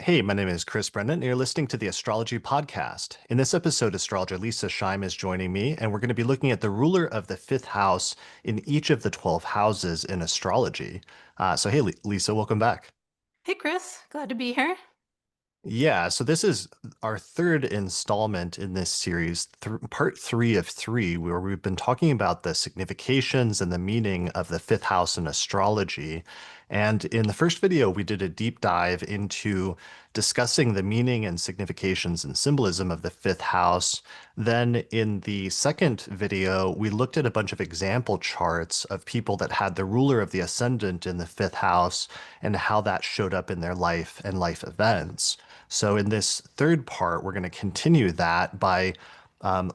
Hey, my name is Chris Brennan, and you're listening to the Astrology podcast. In this episode, astrologer Leisa Schaim is joining me, and we're going to be looking at the ruler of the fifth house in each of the 12 houses in astrology. Hey, Lisa, welcome back. Hey, Chris. Glad to be here. Yeah, so this is our third installment in this series, part three of three, where we've been talking about the significations and the meaning of the fifth house in astrology. And in the first video, we did a deep dive into discussing the meaning and significations and symbolism of the fifth house. Then in the second video, we looked at a bunch of example charts of people that had the ruler of the ascendant in the fifth house and how that showed up in their life and life events. So in this third part, we're going to continue that by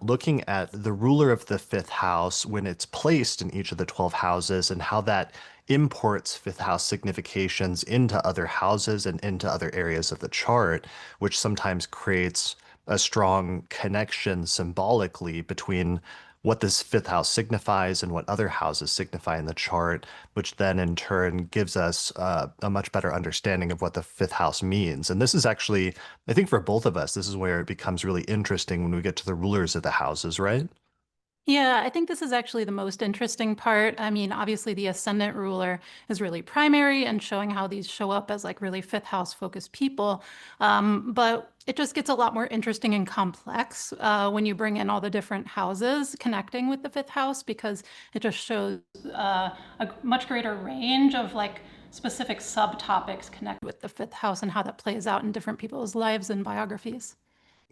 looking at the ruler of the fifth house when it's placed in each of the 12 houses and how that imports fifth house significations into other houses and into other areas of the chart, which sometimes creates a strong connection symbolically between what this fifth house signifies and what other houses signify in the chart, which then in turn gives us a much better understanding of what the fifth house means. And this is actually, I think for both of us, this is where it becomes really interesting when we get to the rulers of the houses, right? Yeah, I think this is actually the most interesting part. I mean, obviously, the ascendant ruler is really primary and showing how these show up as like really fifth house focused people. But it just gets a lot more interesting and complex when you bring in all the different houses connecting with the fifth house because it just shows a much greater range of like specific subtopics connect with the fifth house and how that plays out in different people's lives and biographies.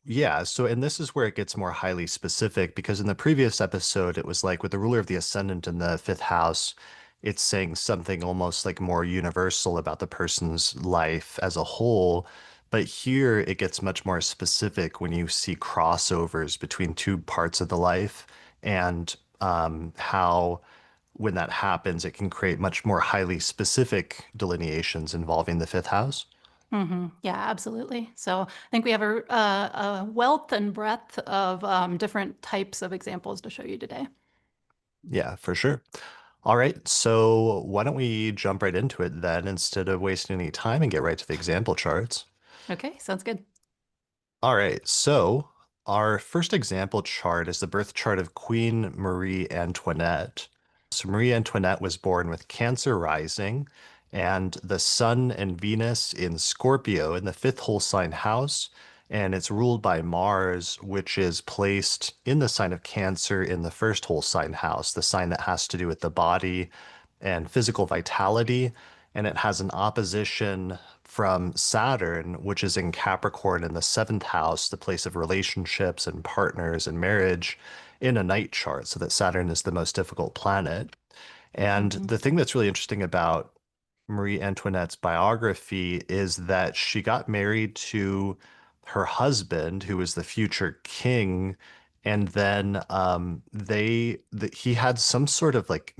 Yeah, so and this is where it gets more highly specific because in the previous episode, it was like with the ruler of the ascendant in the fifth house, it's saying something almost like more universal about the person's life as a whole. But here it gets much more specific when you see crossovers between two parts of the life and how when that happens, it can create much more highly specific delineations involving the fifth house. Yeah, absolutely. So I think we have a wealth and breadth of different types of examples to show you today. Yeah, for sure. All right, so why don't we jump right into it then instead of wasting any time and get right to the example charts? Okay, sounds good. All right, so our first example chart is the birth chart of Queen Marie Antoinette. So Marie Antoinette was born with Cancer rising and the Sun and Venus in Scorpio in the fifth whole sign house. And it's ruled by Mars, which is placed in the sign of Cancer in the first whole sign house, the sign that has to do with the body and physical vitality. And it has an opposition from Saturn, which is in Capricorn in the seventh house, the place of relationships and partners and marriage in a night chart, so that Saturn is the most difficult planet. And hmm the thing that's really interesting about Marie Antoinette's biography is that she got married to her husband, who was the future king, and then he had some sort of like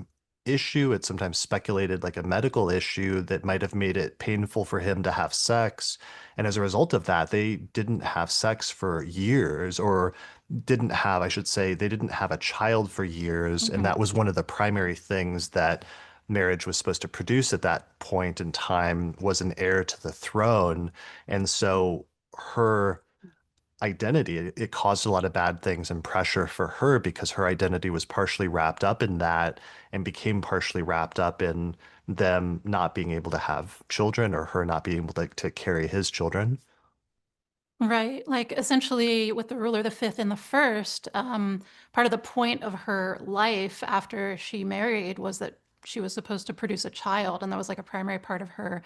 issue. It's sometimes speculated like a medical issue that might have made it painful for him to have sex. And as a result of that, they didn't have sex for years, or didn't have, I should say, they didn't have a child for years. And hmm that was one of the primary things that marriage was supposed to produce at that point in time was an heir to the throne. And so her identity, it caused a lot of bad things and pressure for her because her identity was partially wrapped up in that and became partially wrapped up in them not being able to have children or her not being able to carry his children. Right. Like essentially with the ruler, the fifth and the first, part of the point of her life after she married was that she was supposed to produce a child. And that was like a primary part of her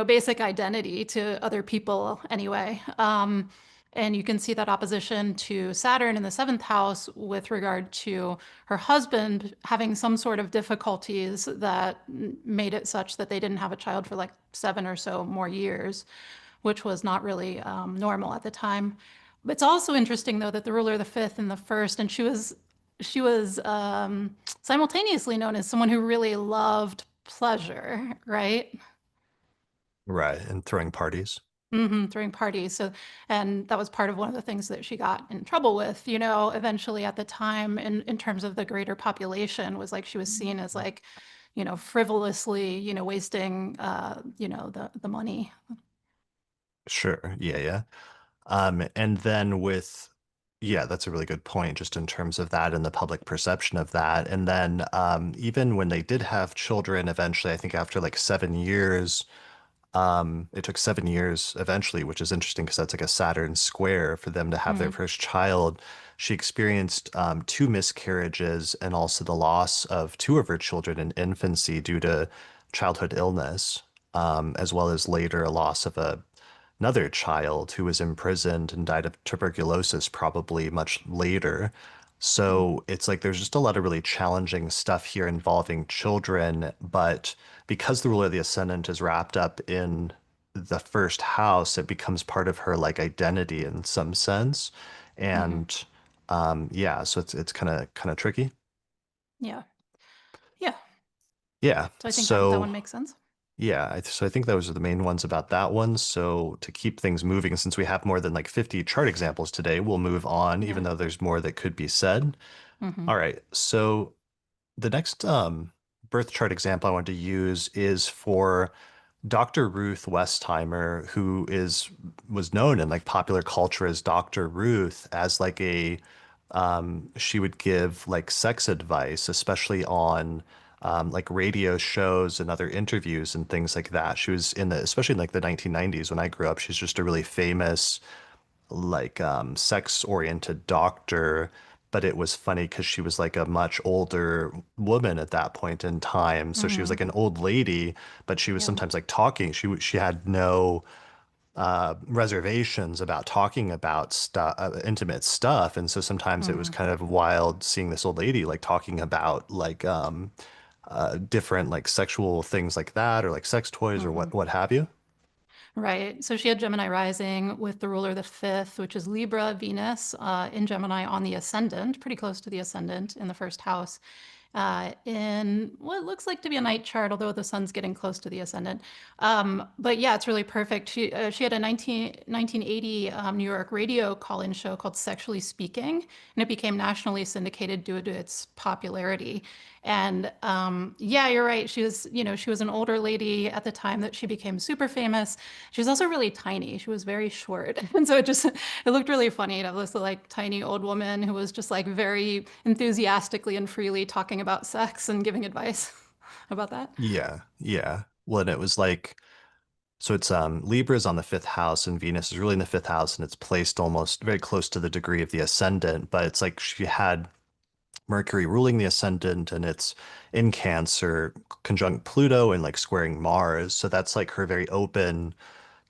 basic identity to other people anyway. And you can see that opposition to Saturn in the seventh house with regard to her husband having some sort of difficulties that made it such that they didn't have a child for like 7 or so more years, which was not really normal at the time. It's also interesting though that the ruler of the fifth and the first, and she was simultaneously known as someone who really loved pleasure, right? Right. And throwing parties. Throwing parties. So, and that was part of one of the things that she got in trouble with, eventually at the time in terms of the greater population was like she was seen as like, frivolously, wasting, the money. Sure. Yeah, yeah. And then yeah, that's a really good point, just in terms of that and the public perception of that. And then even when they did have children, eventually, I think after like 7 years, it took 7 years eventually, which is interesting because that's like a Saturn square for them to have their Mm, first child. She experienced two miscarriages and also the loss of two of her children in infancy due to childhood illness, as well as later a loss of another child who was imprisoned and died of tuberculosis probably much later. mm, So it's like there's just a lot of really challenging stuff here involving children, but because the ruler of the ascendant is wrapped up in the first house, it becomes part of her like identity in some sense. mhm. And yeah, so it's kind of tricky. Yeah. Yeah. Yeah. So I think that So one makes sense. yeah, so I think those are the main ones about that one. So to keep things moving, since we have more than like 50 chart examples today, we'll move on, even Yeah. though there's more that could be said. Hmm. All right. So the next birth chart example I want to use is for Dr. Ruth Westheimer, who was known in like popular culture as Dr. Ruth, as like she would give like sex advice, especially on like radio shows and other interviews and things like that. She was especially in like the 1990s when I grew up, she's just a really famous like sex oriented doctor, but it was funny because she was like a much older woman at that point in time. So she was Hmm. like an old lady, but she was Yeah. sometimes like talking. She had no reservations about talking about stuff, intimate stuff, and so sometimes it was Hmm. kind of wild seeing this old lady like talking about like different like sexual things like that, or like sex toys or Hmm. what have you. Right. So she had Gemini rising with the ruler of the fifth, which is Libra, Venus, in Gemini on the ascendant, pretty close to the ascendant in the first house, in what looks like to be a night chart, although the sun's getting close to the ascendant. But yeah, it's really perfect. She had a 1980 New York radio call-in show called Sexually Speaking, and it became nationally syndicated due to its popularity. And yeah, you're right. She was an older lady at the time that she became super famous. She was also really tiny. She was very short. And so it looked really funny to have this like tiny old woman who was just like very enthusiastically and freely talking about sex and giving advice about that. Yeah, yeah. Well, and it was like so it's Libra's on the fifth house and Venus is really in the fifth house and it's placed almost very close to the degree of the ascendant, but it's like she had Mercury ruling the ascendant and it's in Cancer conjunct Pluto and like squaring Mars. So that's like her very open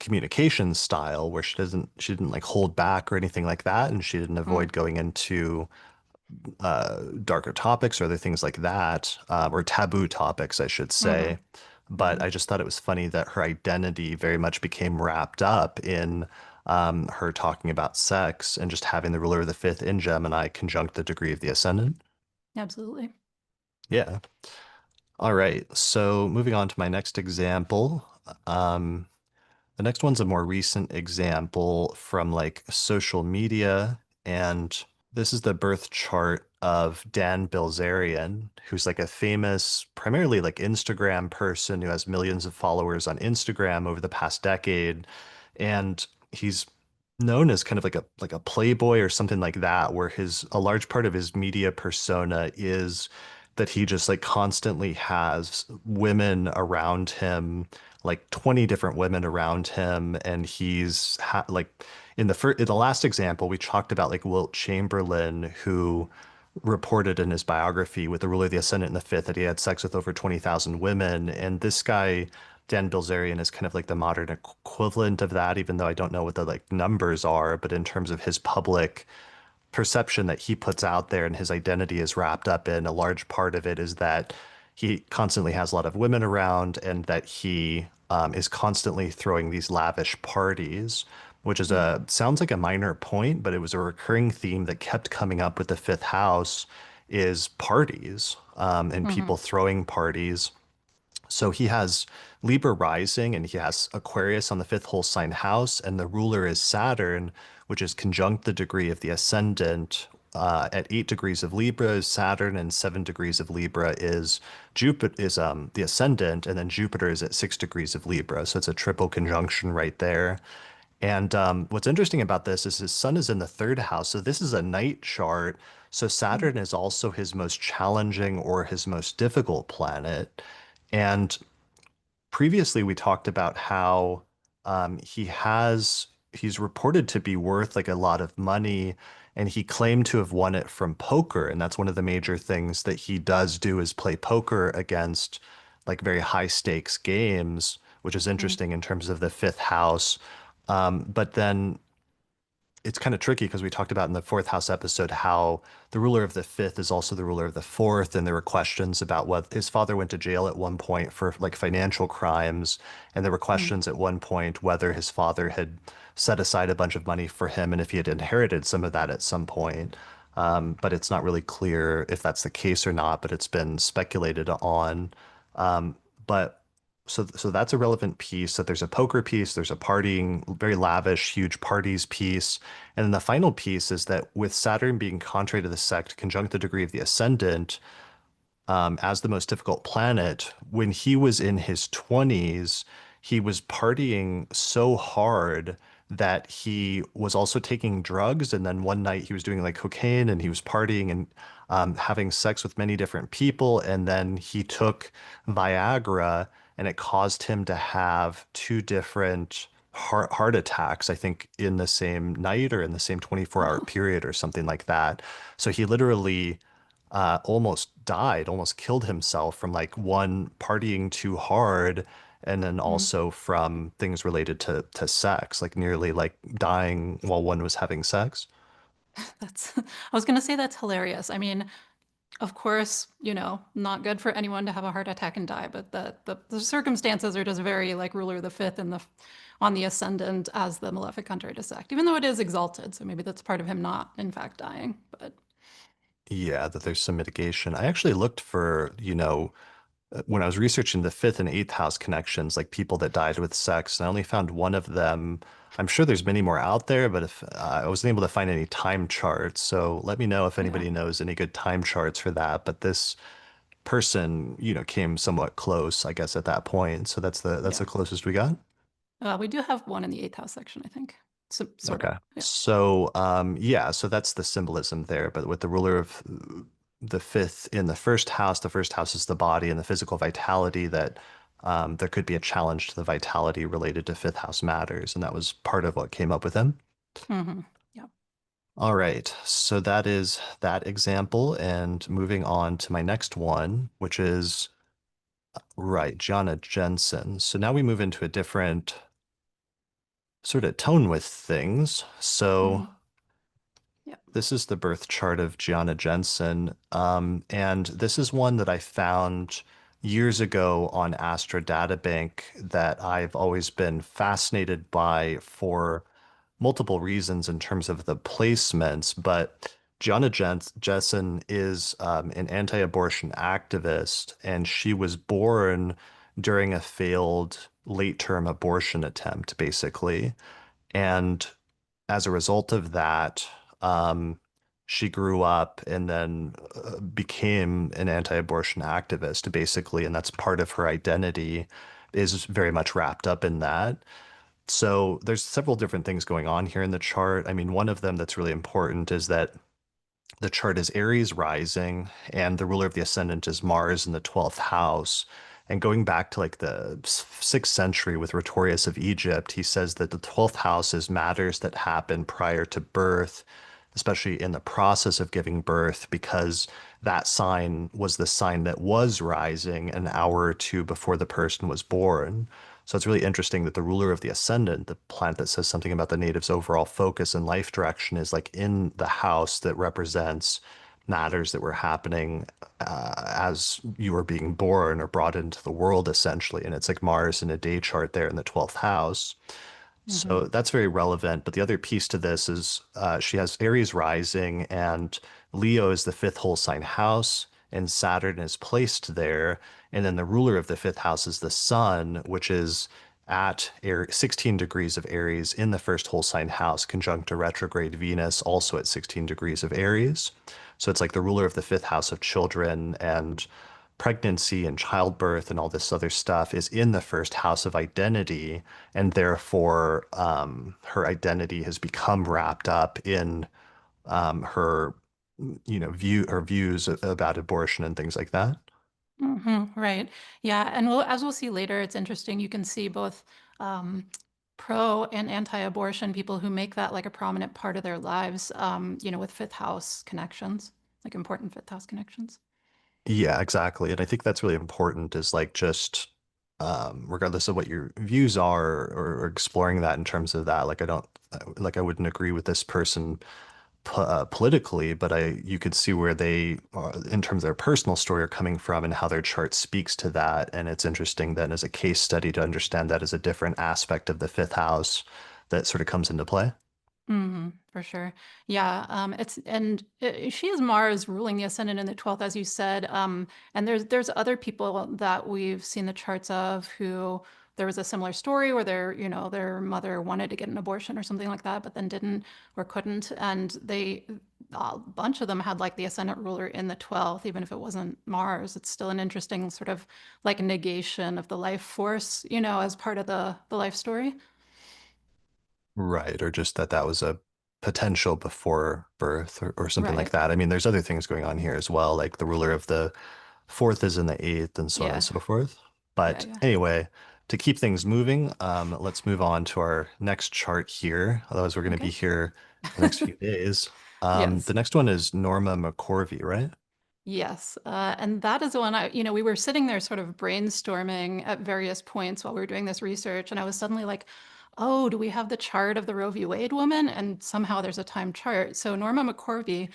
communication style where she didn't like hold back or anything like that, and she didn't Mm, avoid going into darker topics or other things like that, or taboo topics, I should mm-hmm, say. But mm-hmm. I just thought it was funny that her identity very much became wrapped up in her talking about sex and just having the ruler of the fifth in Gemini conjunct the degree of the ascendant. Absolutely. Yeah. All right. So moving on to my next example. Um, the next one's a more recent example from like social media, and this is the birth chart of Dan Bilzerian, who's like a famous, primarily like Instagram person who has millions of followers on Instagram over the past decade. And he's known as kind of like a playboy or something like that, where his a large part of his media persona is that he just like constantly has women around him, like 20 different women around him, and like in the last example we talked about like Wilt Chamberlain, who reported in his biography with the ruler of the ascendant in the fifth that he had sex with over 20,000 women. And this guy, Dan Bilzerian, is kind of like the modern equivalent of that, even though I don't know what the like numbers are, but in terms of his public perception that he puts out there and his identity is wrapped up in, a large part of it is that he constantly has a lot of women around and that he is constantly throwing these lavish parties, which is Mm-hmm, a sounds like a minor point, but it was a recurring theme that kept coming up with the fifth house is parties, and mm-hmm. people throwing parties. So he has Libra rising and he has Aquarius on the fifth whole sign house, and the ruler is Saturn, which is conjunct the degree of the ascendant. At 8 degrees of Libra is Saturn, and 7 degrees of Libra is Jupiter is the ascendant, and then Jupiter is at 6 degrees of Libra. So it's a triple conjunction right there. And what's interesting about this is his sun is in the third house. So this is a night chart. So Mm, Saturn is also his most challenging or his most difficult planet. And previously we talked about how he's reported to be worth like a lot of money, and he claimed to have won it from poker. And that's one of the major things that he does do is play poker against like very high stakes games, which is mm. interesting in terms of the fifth house. But then it's kind of tricky because we talked about in the fourth house episode how the ruler of the fifth is also the ruler of the fourth, and there were questions about what his father went to jail at one point for like financial crimes, and there were Mm. questions at one point whether his father had set aside a bunch of money for him and if he had inherited some of that at some point. But it's not really clear if that's the case or not, but it's been speculated on. But so that's a relevant piece. That there's a poker piece, there's a partying, very lavish, huge parties piece. And then the final piece is that with Saturn being contrary to the sect, conjunct the degree of the ascendant, as the most difficult planet, when he was in his 20s, he was partying so hard that he was also taking drugs. And then one night he was doing like cocaine and he was partying and having sex with many different people. And then he took Viagra and it caused him to have two different heart attacks, I think, in the same night or in the same 24-hour Oh, period or something like that. So he literally almost died, almost killed himself from like one partying too hard, and then mm. also from things related to sex, like nearly like dying while one was having sex. That's, I was gonna say that's hilarious. I mean, of course, not good for anyone to have a heart attack and die, but the circumstances are just very like ruler of the fifth and the on the ascendant as the malefic contrary to sect, even though it is exalted. So maybe that's part of him not, in fact, dying. But Yeah, that there's some mitigation. I actually looked for, when I was researching the fifth and eighth house connections, like people that died with sex, and I only found one of them. I'm sure there's many more out there, but if I wasn't able to find any time charts, so let me know if yeah, anybody knows any good time charts for that. But this person, came somewhat close, I guess, at that point. So that's the yeah. closest we got. We do have one in the eighth house section, I think. So, sort of. Okay. Yeah. So yeah, so that's the symbolism there. But with the ruler of the fifth in the first house is the body and the physical vitality that there could be a challenge to the vitality related to fifth house matters. And that was part of what came up with him. Hmm. Yeah. All right. So that is that example. And moving on to my next one, which is right, Jana Jensen. So now we move into a different sort of tone with things. So Hmm. Yeah. this is the birth chart of Gianna Jensen. And this is one that I found years ago on Astra Databank that I've always been fascinated by for multiple reasons in terms of the placements. But Gianna Jensen is an anti-abortion activist, and she was born during a failed late-term abortion attempt, basically. And as a result of that, she grew up and then became an anti-abortion activist, basically, and that's part of her identity is very much wrapped up in that. So there's several different things going on here in the chart. I mean, one of them that's really important is that the chart is Aries rising, and the ruler of the ascendant is Mars in the 12th house. And going back to like the 6th century with Rhetorius of Egypt, he says that the 12th house is matters that happen prior to birth, especially in the process of giving birth, because that sign was the sign that was rising an hour or two before the person was born. So it's really interesting that the ruler of the ascendant, the planet that says something about the native's overall focus and life direction, is like in the house that represents matters that were happening as you were being born or brought into the world, essentially. And it's like Mars in a day chart there in the 12th house. Hmm. So that's very relevant. But the other piece to this is she has Aries rising, and Leo is the fifth whole sign house, and Saturn is placed there. And then the ruler of the fifth house is the sun, which is at 16 degrees of Aries in the first whole sign house, conjunct to retrograde Venus, also at 16 degrees of Aries. So it's like the ruler of the fifth house of children and pregnancy and childbirth and all this other stuff is in the first house of identity, and therefore her identity has become wrapped up in her, views about abortion and things like that. Right. Yeah. And as we'll see later, it's interesting. You can see both um, pro and anti-abortion people who make that like a prominent part of their lives, with fifth house connections, like important fifth house connections. Yeah, exactly. And I think that's really important is like just regardless of what your views are or exploring that in terms of that, like I don't like I wouldn't agree with this person politically, but you could see where they in terms of their personal story are coming from and how their chart speaks to that. And it's interesting then as a case study to understand that as a different aspect of the fifth house that sort of comes into play. For sure. Yeah. She has Mars ruling the ascendant in the 12th, as you said. And there's other people that we've seen the charts of who there was a similar story where their mother wanted to get an abortion or something like that, but then didn't or couldn't. And a bunch of them had like the ascendant ruler in the 12th, even if it wasn't Mars. It's still an interesting sort of like negation of the life force, as part of the life story. Right, or just that that was a potential before birth or something like Right. that. I mean, there's other things going on here as well, like the ruler of the fourth is in the eighth and so on and Yeah. so forth. Yeah. But Yeah. anyway, to keep things moving, let's move on to our next chart here. Otherwise, we're going to be Okay. here the next few days. Yes. The next one is Norma McCorvey, right? Yes. And that is the one we were sitting there sort of brainstorming at various points while we were doing this research. And I was suddenly like, oh, do we have the chart of the Roe v. Wade woman? And somehow there's a time chart. So Norma McCorvey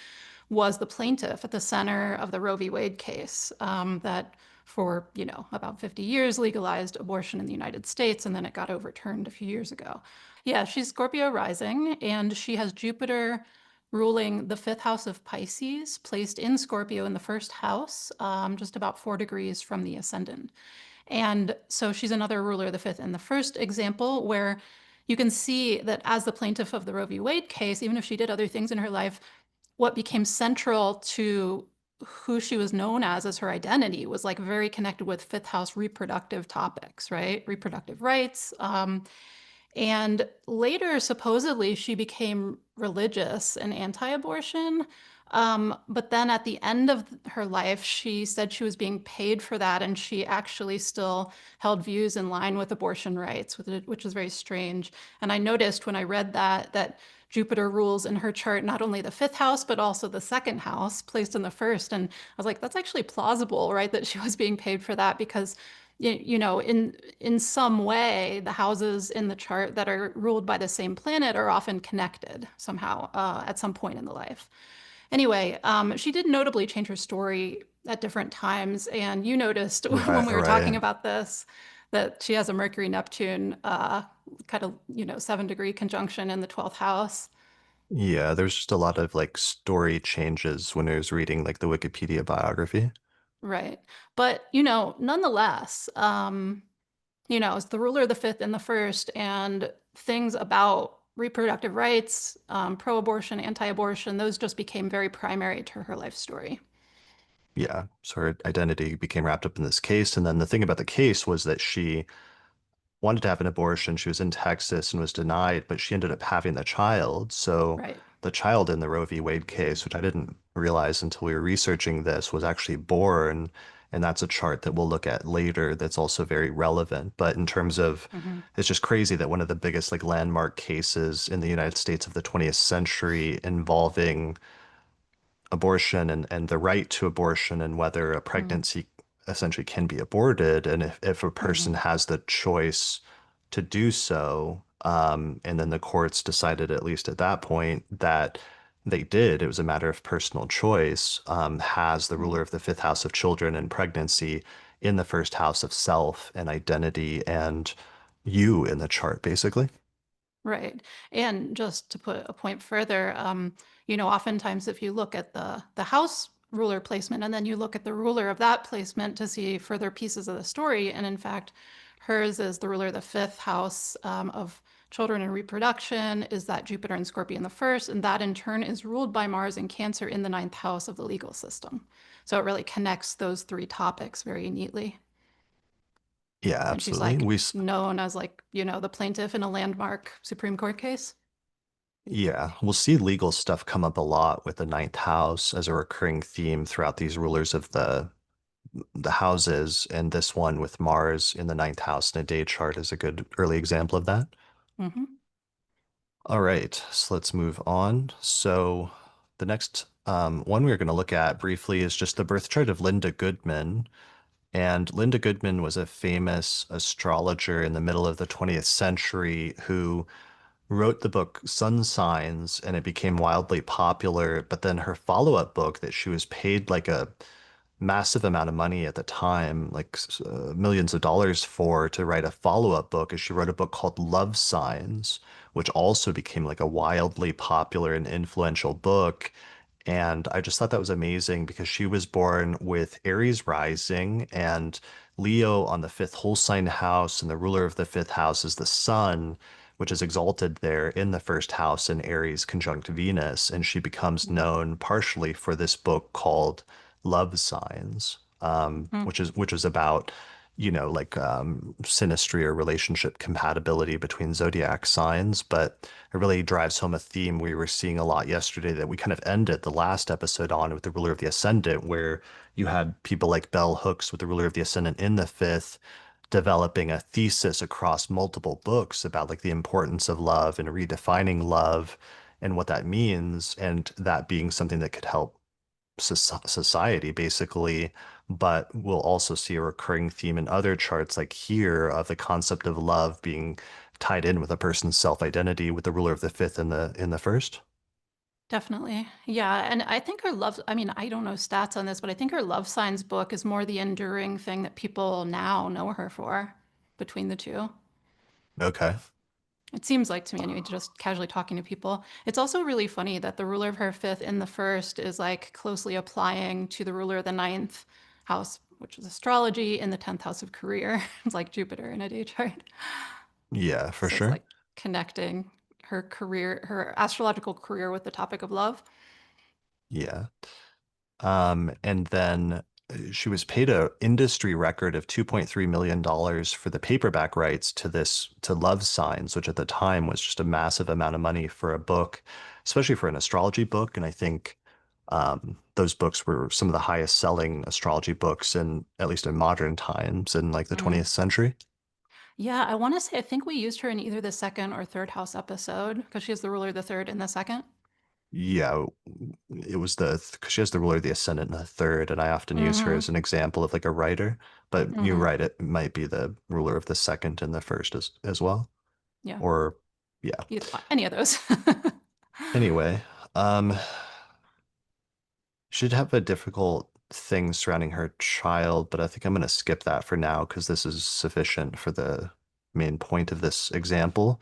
was the plaintiff at the center of the Roe v. Wade case that for, about 50 years legalized abortion in the United States, and then it got overturned a few years ago. Yeah, she's Scorpio rising, and she has Jupiter ruling the fifth house of Pisces, placed in Scorpio in the first house, just about 4 degrees from the ascendant. And so she's another ruler of the fifth. And the first example where you can see that as the plaintiff of the Roe v. Wade case, even if she did other things in her life, what became central to who she was known as her identity was like very connected with fifth house reproductive topics, right? Reproductive rights, and later, supposedly, she became religious and anti abortion. But then at the end of her life, she said she was being paid for that, and she actually still held views in line with abortion rights, which is very strange. And I noticed when I read that Jupiter rules in her chart not only the fifth house, but also the second house, placed in the first. And I was like, that's actually plausible, right? That she was being paid for that because in some way, the houses in the chart that are ruled by the same planet are often connected somehow at some point in the life. Anyway, she did notably change her story at different times, and you noticed when Right, we were talking right. about this that she has a Mercury Neptune kind of 7 degree conjunction in the 12th house. Yeah, there's just a lot of like story changes when I was reading like the Wikipedia biography. Right. But, nonetheless, it's the ruler of the fifth and the first, and things about reproductive rights, pro-abortion, anti-abortion, those just became very primary to her life story. Yeah, so her identity became wrapped up in this case. And then the thing about the case was that she wanted to have an abortion. She was in Texas and was denied, but she ended up having the child. So Right. the child in the Roe v. Wade case, which I didn't realize until we were researching this, was actually born. And that's a chart that we'll look at later that's also very relevant. But in terms of, Hmm. it's just crazy that one of the biggest like landmark cases in the United States of the 20th century involving abortion and the right to abortion and whether a pregnancy essentially can be aborted and if a person Hmm. has the choice to do so and then the courts decided at least at that point that they did it was a matter of personal choice has the ruler of the fifth house of children and pregnancy in the first house of self and identity and you in the chart basically. Right. And just to put a point further, oftentimes if you look at the house ruler placement and then you look at the ruler of that placement to see further pieces of the story, and in fact, hers is the ruler of the fifth house of children and reproduction is that Jupiter and Scorpio in the first, and that in turn is ruled by Mars and Cancer in the ninth house of the legal system. So it really connects those three topics very neatly. Yeah, And she's absolutely. like known as like, the plaintiff in a landmark Supreme Court case. Yeah, we'll see legal stuff come up a lot with the ninth house as a recurring theme throughout these rulers of the houses, and this one with Mars in the ninth house in a day chart is a good early example of that. Hmm. All right, so let's move on. So the next one we're going to look at briefly is just the birth chart of Linda Goodman. And Linda Goodman was a famous astrologer in the middle of the 20th century who wrote the book Sun Signs, and it became wildly popular. But then her follow-up book that she was paid like a massive amount of money at the time, like millions of dollars for to write a follow-up book, is she wrote a book called Love Signs, which also became like a wildly popular and influential book. And I just thought that was amazing because she was born with Aries rising and Leo on the fifth whole sign house, and the ruler of the fifth house is the sun, which is exalted there in the first house in Aries conjunct Venus. And she becomes known partially for this book called Love Signs, Hmm. which is about, like synastry or relationship compatibility between zodiac signs. But it really drives home a theme we were seeing a lot yesterday that we kind of ended the last episode on with the ruler of the ascendant, where you had people like Bell Hooks with the ruler of the ascendant in the fifth developing a thesis across multiple books about like the importance of love and redefining love and what that means, and that being something that could help society basically. But we'll also see a recurring theme in other charts like here of the concept of love being tied in with a person's self-identity with the ruler of the fifth in the first. Definitely. Yeah. And I think her love, I mean, I don't know stats on this, but I think her love signs book is more the enduring thing that people now know her for between the two. Okay. It seems like to me anyway, just casually talking to people. It's also really funny that the ruler of her fifth in the first is like closely applying to the ruler of the ninth house, which is astrology, in the 10th house of career. It's like Jupiter in a day chart. Yeah, for So it's sure. like connecting her career, her astrological career with the topic of love. Yeah. And then she was paid a industry record of $2.3 million for the paperback rights to Love Signs, which at the time was just a massive amount of money for a book, especially for an astrology book. And I think those books were some of the highest selling astrology books in at least in modern times in like the Mm. 20th century. Yeah, I want to say, I think we used her in either the second or third house episode because she is the ruler of the third and the second. Yeah, it was because she has the ruler of the ascendant in the third, and I often use her Mm-hmm. as an example of like a writer. But you're Mm-hmm. right, it might be the ruler of the second and the first as well. Yeah. Or yeah. Any of those. Anyway, she'd have a difficult thing surrounding her child, but I think I'm going to skip that for now because this is sufficient for the main point of this example.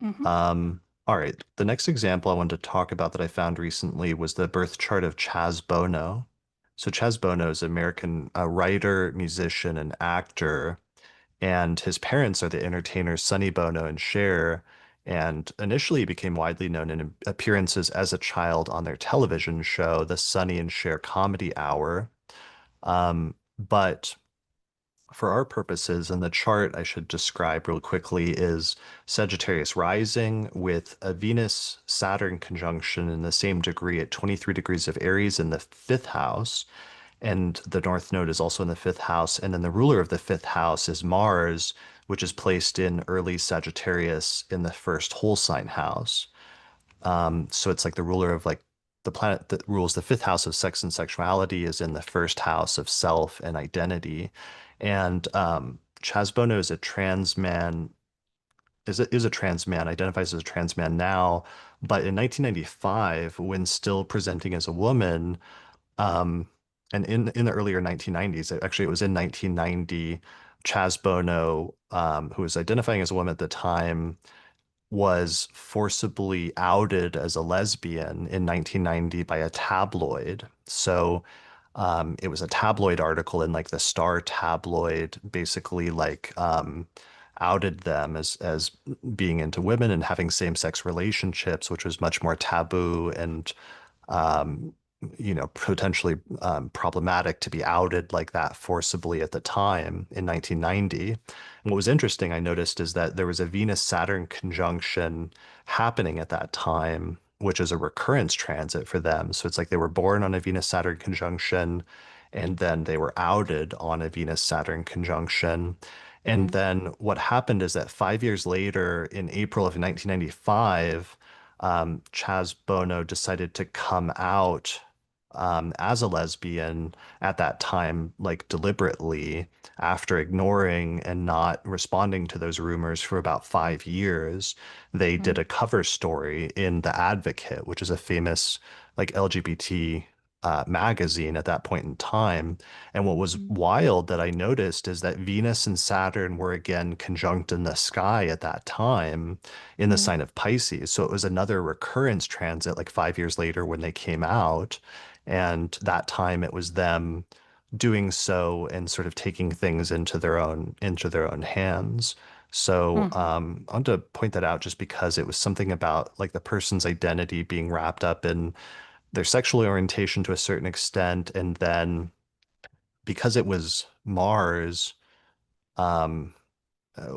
Hmm. All right. The next example I wanted to talk about that I found recently was the birth chart of Chaz Bono. So Chaz Bono is an American writer, musician, and actor, and his parents are the entertainers Sonny Bono and Cher. And initially he became widely known in appearances as a child on their television show, the Sonny and Cher Comedy Hour. But for our purposes, and the chart I should describe real quickly is Sagittarius rising with a Venus Saturn conjunction in the same degree at 23 degrees of Aries in the fifth house. And the North Node is also in the fifth house. And then the ruler of the fifth house is Mars, which is placed in early Sagittarius in the first whole sign house. So it's like the ruler of like the planet that rules the fifth house of sex and sexuality is in the first house of self and identity. And Chaz Bono is a trans man, is a trans man, identifies as a trans man now, but in 1995, when still presenting as a woman, um, and in the earlier 1990s, actually it was in 1990, Chaz Bono, who was identifying as a woman at the time, was forcibly outed as a lesbian in 1990 by a tabloid. So it was a tabloid article in like the Star tabloid, basically like outed them as being into women and having same-sex relationships, which was much more taboo and um, potentially problematic to be outed like that forcibly at the time in 1990. And what was interesting, I noticed, is that there was a Venus-Saturn conjunction happening at that time, which is a recurrence transit for them. So it's like they were born on a Venus-Saturn conjunction, and then they were outed on a Venus-Saturn conjunction. And Mm, then what happened is that 5 years later, in April of 1995, Chaz Bono decided to come out as a lesbian at that time, like deliberately, after ignoring and not responding to those rumors for about 5 years. They did mm, a cover story in The Advocate, which is a famous like LGBT magazine at that point in time. And what was mm, wild that I noticed is that Venus and Saturn were again conjunct in the sky at that time in the mm, sign of Pisces. So it was another recurrence transit like 5 years later when they came out. And that time it was them doing so and sort of taking things into their own hands. So mhm. I want to point that out just because it was something about like the person's identity being wrapped up in their sexual orientation to a certain extent, and then because it was Mars, um,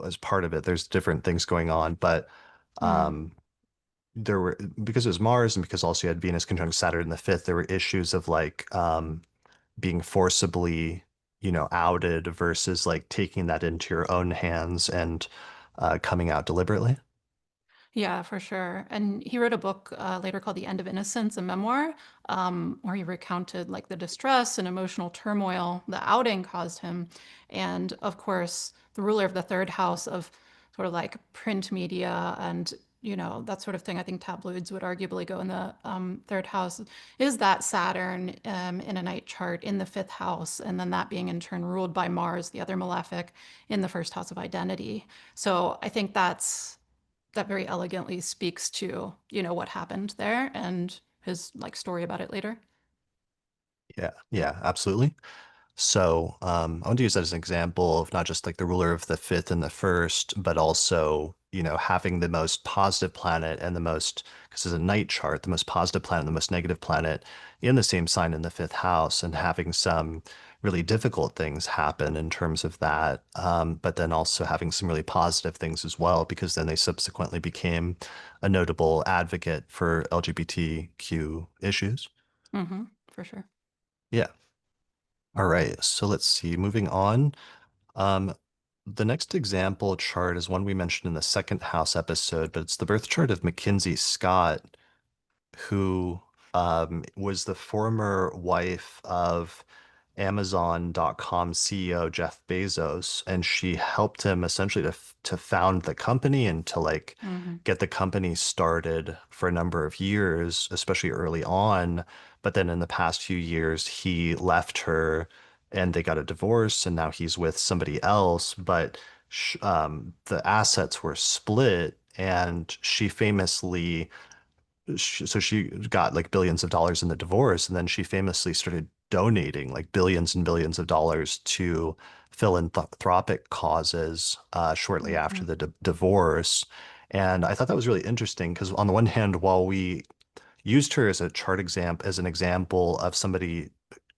as part of it, there's different things going on, but Mm. um, there were because it was Mars and because also you had Venus conjunct Saturn in the fifth, there were issues of like being forcibly, outed versus like taking that into your own hands and coming out deliberately. Yeah, for sure. And he wrote a book later called The End of Innocence, a memoir, where he recounted like the distress and emotional turmoil the outing caused him. And of course, the ruler of the third house of sort of like print media and, that sort of thing. I think tabloids would arguably go in the third house, is that Saturn in a night chart in the fifth house. And then that being in turn ruled by Mars, the other malefic, in the first house of identity. So I think that very elegantly speaks to, what happened there and his like story about it later. Yeah, yeah, absolutely. So I want to use that as an example of not just like the ruler of the fifth and the first, but also, having the most positive planet and the most, because it's a night chart, the most positive planet, the most negative planet in the same sign in the fifth house, and having some really difficult things happen in terms of that. But then also having some really positive things as well, because then they subsequently became a notable advocate for LGBTQ issues. For sure. Yeah. All right. So let's see. Moving on. Um, the next example chart is one we mentioned in the second house episode, but it's the birth chart of Mackenzie Scott, who was the former wife of Amazon.com CEO Jeff Bezos, and she helped him essentially to found the company and to like Mm-hmm. get the company started for a number of years, especially early on. But then in the past few years, he left her and they got a divorce, and now he's with somebody else. But the assets were split, and she famously so she got like billions of dollars in the divorce, and then she famously started donating like billions and billions of dollars to philanthropic causes shortly Mm-hmm. after the divorce. And I thought that was really interesting because on the one hand, while we used her as a chart example, as an example of somebody,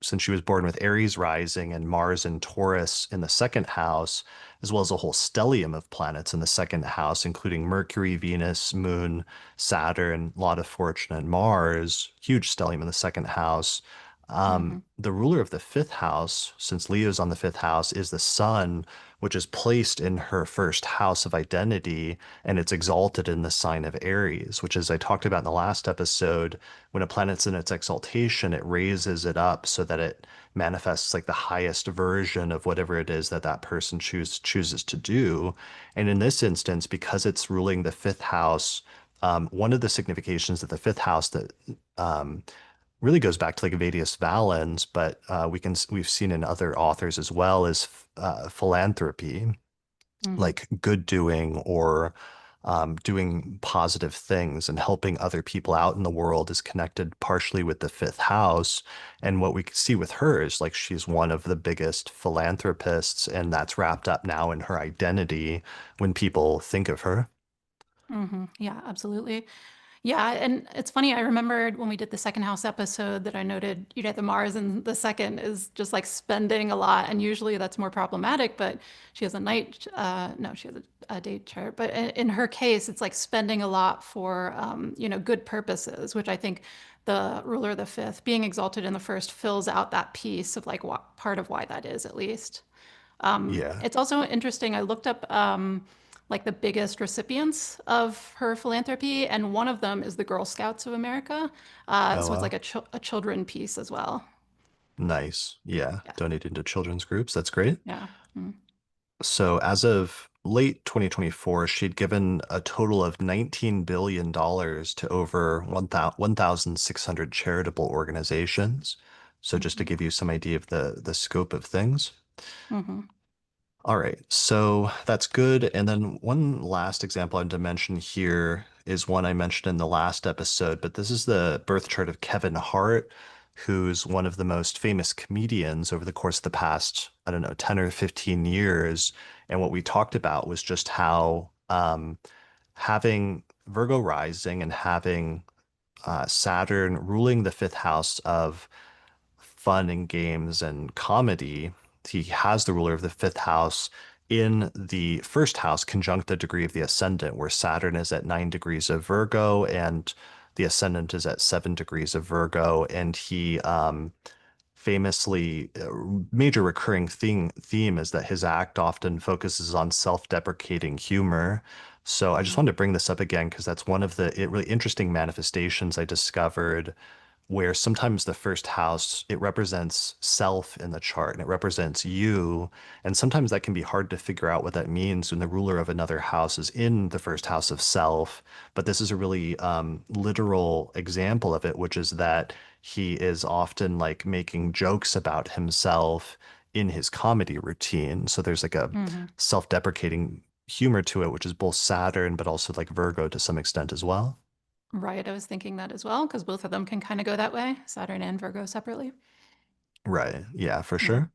since she was born with Aries rising and Mars and Taurus in the second house, as well as a whole stellium of planets in the second house, including Mercury, Venus, Moon, Saturn, lot of fortune, and Mars, huge stellium in the second house. Mm-hmm. The ruler of the fifth house, since Leo's on the fifth house, is the sun, which is placed in her first house of identity, and it's exalted in the sign of Aries, which, as I talked about in the last episode, when a planet's in its exaltation, it raises it up so that it manifests like the highest version of whatever it is that that person chooses to do. And in this instance, because it's ruling the fifth house, one of the significations of the fifth house that um, really goes back to like Vedic Valens, but we've seen in other authors as well is philanthropy, Mm-hmm. like good doing or doing positive things and helping other people out in the world is connected partially with the fifth house. And what we can see with her is like she's one of the biggest philanthropists, and that's wrapped up now in her identity when people think of her. Yeah, absolutely. Yeah, and it's funny, I remembered when we did the second house episode that I noted, the Mars in the second is just like spending a lot, and usually that's more problematic, but she has a night, no, she has a date chart, but in her case, it's like spending a lot for, good purposes, which I think the ruler of the fifth, being exalted in the first, fills out that piece of like what part of why that is, at least. Yeah. It's also interesting. I looked up like the biggest recipients of her philanthropy, and one of them is the Girl Scouts of America. Oh, So it's like wow. a children piece as well. Nice. Yeah. Yeah, Donating to children's groups. That's great. yeah. Mm. So as of late 2024, she'd given a total of $19 billion to over 1,600 charitable organizations. So just to Mhm. give you some idea of the scope of things. Mhm. All right, so that's good. And then one last example I want to mention here is one I mentioned in the last episode, but this is the birth chart of Kevin Hart, who's one of the most famous comedians over the course of the past, I don't know, 10 or 15 years. And what we talked about was just how having Virgo rising and having Saturn ruling the fifth house of fun and games and comedy, he has the ruler of the fifth house in the first house, conjunct the degree of the ascendant, where Saturn is at 9 degrees of Virgo and the ascendant is at 7 degrees of Virgo. And he famously, major recurring theme is that his act often focuses on self-deprecating humor. So I just Mhm. wanted to bring this up again because that's one of the really interesting manifestations I discovered where sometimes the first house it represents self in the chart and it represents you, and sometimes that can be hard to figure out what that means when the ruler of another house is in the first house of self. But this is a really literal example of it, which is that he is often like making jokes about himself in his comedy routine. So there's like a Mhm. self-deprecating humor to it, which is both Saturn but also like Virgo to some extent as well. Right. I was thinking that as well because both of them can kind of go that way, Saturn and Virgo separately. Right. Yeah, for Yeah. sure.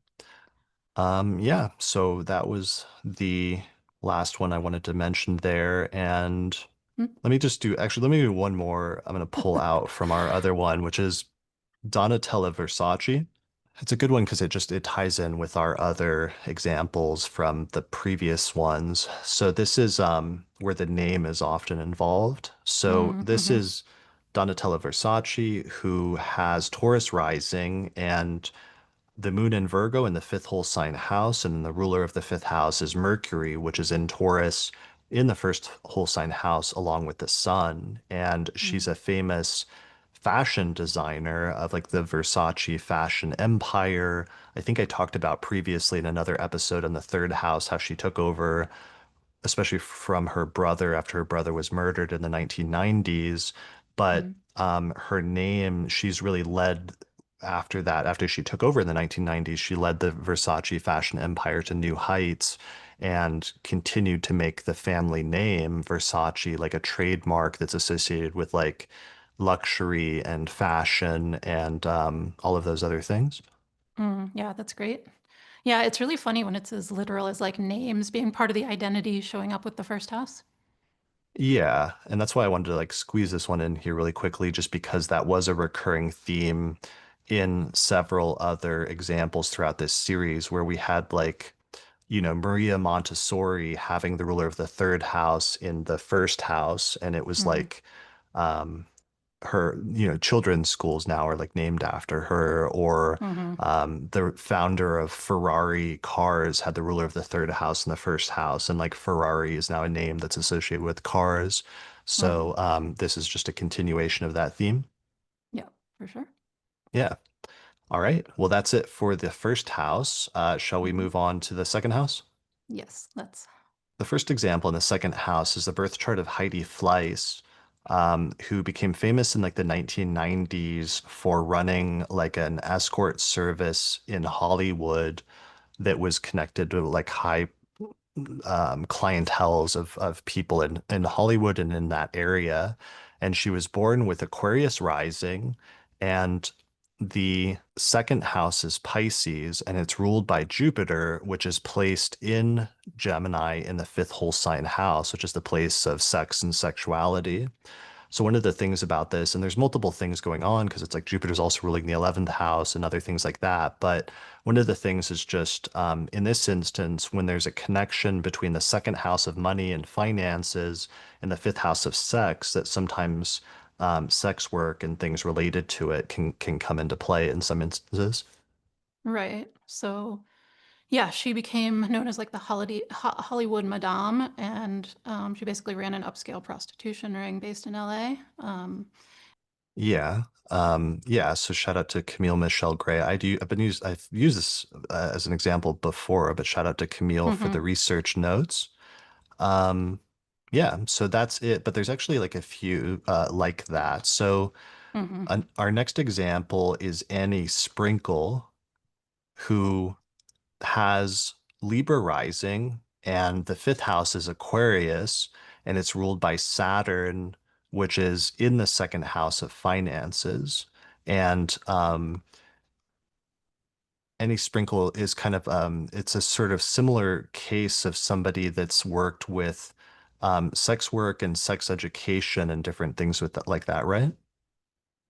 Yeah, so that was the last one I wanted to mention there. And Mm. let me do one more. I'm going to pull out from our other one, which is Donatella Versace. It's a good one because it ties in with our other examples from the previous ones. So this is where the name is often involved. So this Mm-hmm. is Donatella Versace, who has Taurus rising and the moon in Virgo in the fifth whole sign house, and the ruler of the fifth house is Mercury, which is in Taurus in the first whole sign house, along with the sun. And she's Mm. a famous fashion designer of like the Versace fashion empire. I think I talked about previously in another episode on the third house how she took over especially from her brother after her brother was murdered in the 1990s. But Mm. her name, she's really led after that, after she took over in the 1990s, she led the Versace fashion empire to new heights and continued to make the family name Versace like a trademark that's associated with like luxury and fashion and all of those other things. Yeah, that's great. Yeah, it's really funny when it's as literal as like names being part of the identity showing up with the first house. Yeah, and that's why I wanted to like squeeze this one in here really quickly, just because that was a recurring theme in several other examples throughout this series where we had like, Maria Montessori having the ruler of the third house in the first house, and it was Mm. like um her, children's schools now are like named after her, or Mm-hmm. the founder of Ferrari cars had the ruler of the third house in the first house, and like Ferrari is now a name that's associated with cars. Right. So this is just a continuation of that theme. Yeah, for sure. Yeah. All right. Well, that's it for the first house. Shall we Hmm. move on to the second house? Yes, let's. The first example in the second house is the birth chart of Heidi Fleiss, who became famous in like the 1990s for running like an escort service in Hollywood that was connected to like high. clienteles of people in Hollywood and in that area. And she was born with Aquarius rising, and the second house is Pisces, and it's ruled by Jupiter, which is placed in Gemini in the fifth whole sign house, which is the place of sex and sexuality. So one of the things about this, and there's multiple things going on because it's like Jupiter's also ruling the 11th house and other things like that. But one of the things is just in this instance, when there's a connection between the second house of money and finances and the fifth house of sex, that sometimes sex work and things related to it can come into play in some instances. Right. So, yeah, she became known as like the Hollywood Madame, and she basically ran an upscale prostitution ring based in LA. Yeah. Yeah. So shout out to Camille Michelle Gray. I've used this as an example before, but shout out to Camille for the Hmm. research notes. Um, yeah, so that's it. But there's actually like a few like that. So Hmm. our next example is Annie Sprinkle, who has Libra rising, and the fifth house is Aquarius, and it's ruled by Saturn, which is in the second house of finances. And Any Sprinkle is kind of it's a sort of similar case of somebody that's worked with sex work and sex education and different things with that, like that, right?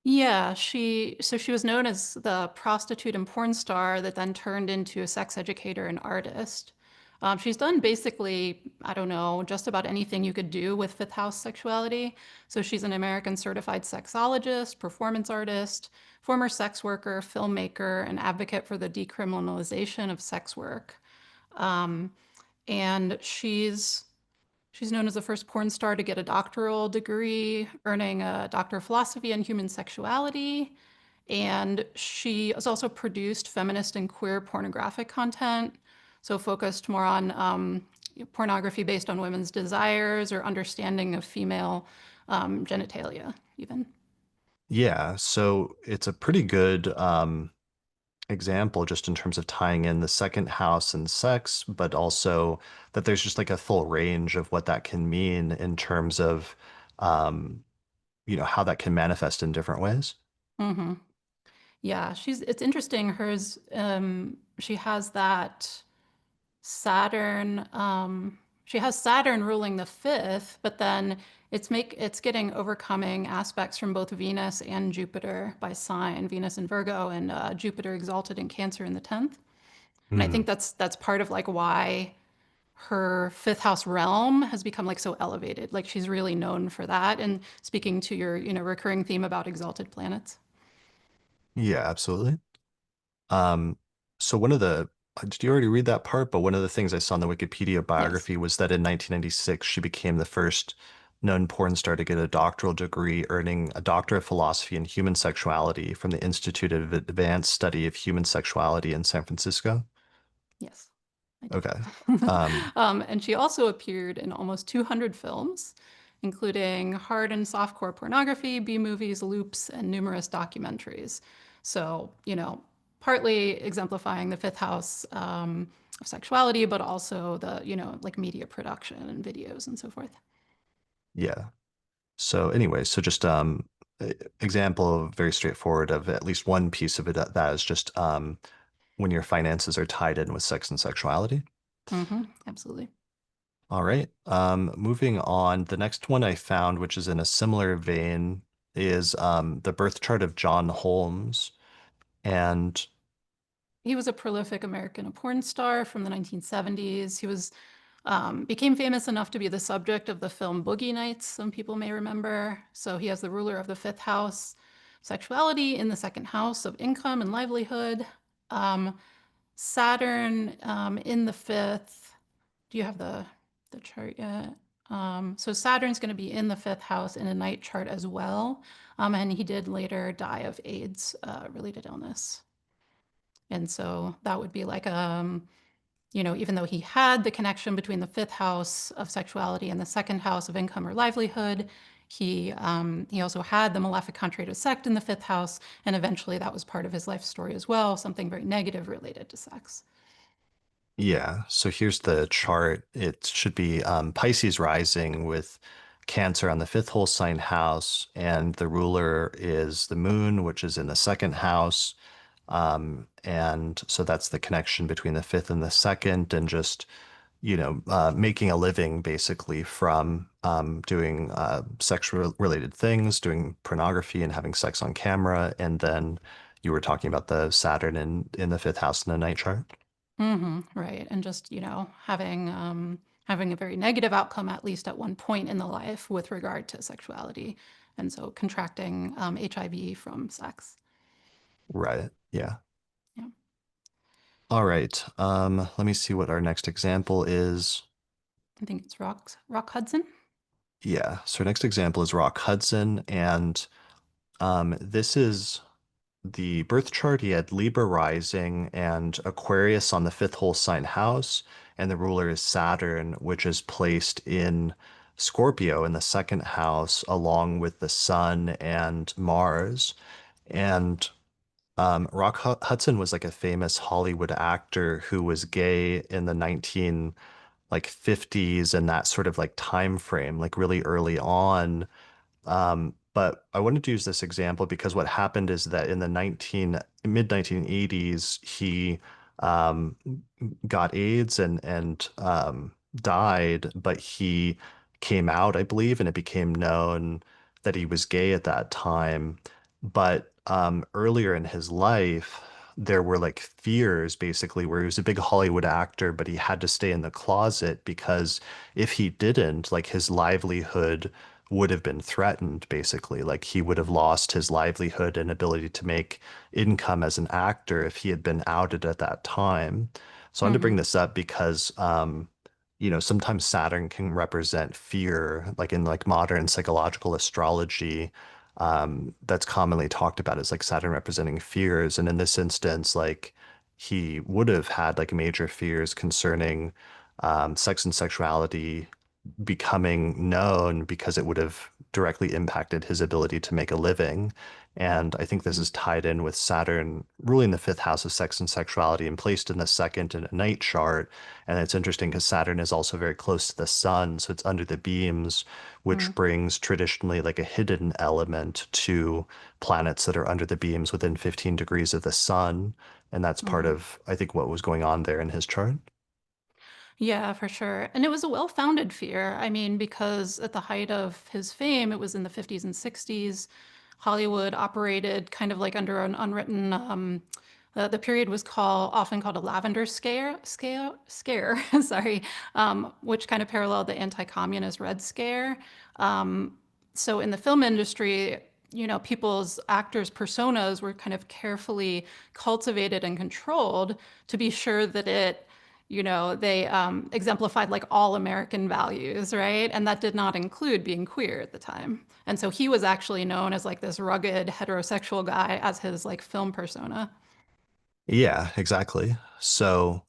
Yeah, she was known as the prostitute and porn star that then turned into a sex educator and artist. She's done basically, I don't know, just about anything you could do with fifth house sexuality. So she's an American certified sexologist, performance artist, former sex worker, filmmaker, and advocate for the decriminalization of sex work. Um, and she's known as the first porn star to get a doctoral degree, earning a Doctor of Philosophy in Human Sexuality. And she has also produced feminist and queer pornographic content, so focused more on pornography based on women's desires or understanding of female genitalia, even. Yeah, so it's a pretty good example just in terms of tying in the second house and sex, but also that there's just like a full range of what that can mean in terms of um, how that can manifest in different ways. Hmm. Yeah, it's interesting. She has that Saturn, she has Saturn ruling the fifth, but then it's getting overcoming aspects from both Venus and Jupiter by sign, Venus in Virgo and Jupiter exalted in Cancer in the 10th. And I think Hmm. that's part of like why her fifth house realm has become like so elevated. Like she's really known for that. And speaking to your, recurring theme about exalted planets. Yeah, absolutely. Um, so did you already read that part? But one of the things I saw in the Wikipedia Yes. biography was that in 1996, she became the first known porn star to get a doctoral degree, earning a Doctor of Philosophy in Human Sexuality from the Institute of Advanced Study of Human Sexuality in San Francisco. Yes, I do. Okay. Um, And she also appeared in almost 200 films, including hard and softcore pornography, B movies, loops, and numerous documentaries. So, partly exemplifying the fifth house of sexuality, but also the, like media production and videos and so forth. yeah. So anyway, so just example very straightforward of at least one piece of it that is just when your finances are tied in with sex and sexuality. Absolutely. All right. Moving on, the next one I found, which is in a similar vein, is the birth chart of John Holmes. And He was a prolific American porn star from the 1970s. Became famous enough to be the subject of the film Boogie Nights, some people may remember. So he has the ruler of the fifth house, sexuality in the second house of income and livelihood. Um, Saturn in the fifth. Do you have the chart yet? So Saturn's going to be in the fifth house in a night chart as well. And he did later die of AIDS related illness. And so that would be like even though he had the connection between the fifth house of sexuality and the second house of income or livelihood, he also had the malefic contrary sect in the fifth house, and eventually that was part of his life story as well, something very negative related to sex. Yeah, so here's the chart. It should be Pisces rising with Cancer on the fifth whole sign house, and the ruler is the moon, which is in the second house. And so that's the connection between the fifth and the second, and just, making a living basically from doing sexual related things, doing pornography and having sex on camera. And then you were talking about the Saturn in the fifth house in the night chart. Right. And just, having a very negative outcome, at least at one point in the life with regard to sexuality. And so contracting HIV from sex. Right. Yeah. Yeah. All right. Let me see what our next example is. I think it's Rock Hudson. Yeah. So our next example is Rock Hudson, and this is the birth chart. He had Libra rising and Aquarius on the fifth whole sign house, and the ruler is Saturn, which is placed in Scorpio in the second house, along with the Sun and Mars. And Hudson was like a famous Hollywood actor who was gay in the 19 like 50s and that sort of like time frame, like really early on. But I wanted to use this example because what happened is that in the mid 1980s, he um, got AIDS and died, but he came out, I believe, and it became known that he was gay at that time. But earlier in his life, there were like fears basically where he was a big Hollywood actor, but he had to stay in the closet because if he didn't, like his livelihood would have been threatened, basically. Like he would have lost his livelihood and ability to make income as an actor if he had been outed at that time. So I wanted to bring Hmm. this up because, sometimes Saturn can represent fear, like in like modern psychological astrology. That's commonly talked about as like Saturn representing fears. And in this instance, like he would have had like major fears concerning sex and sexuality becoming known because it would have directly impacted his ability to make a living. And I think this is tied in with Saturn ruling the fifth house of sex and sexuality and placed in the second in a night chart. And it's interesting because Saturn is also very close to the sun, so it's under the beams, which brings traditionally like a hidden element to planets that are under the beams within 15 degrees of the sun. And that's part Hmm. of, I think, what was going on there in his chart. Yeah, for sure. And it was a well-founded fear. I mean, because at the height of his fame, it was in the 50s and 60s. Hollywood operated kind of like under an unwritten, the period was often called a lavender scare, sorry, which kind of paralleled the anti-communist Red Scare. Um, so in the film industry, people's actors' personas were kind of carefully cultivated and controlled to be sure that they exemplified like all American values, right? And that did not include being queer at the time. And so he was actually known as like this rugged heterosexual guy as his like film persona. Yeah, exactly. So,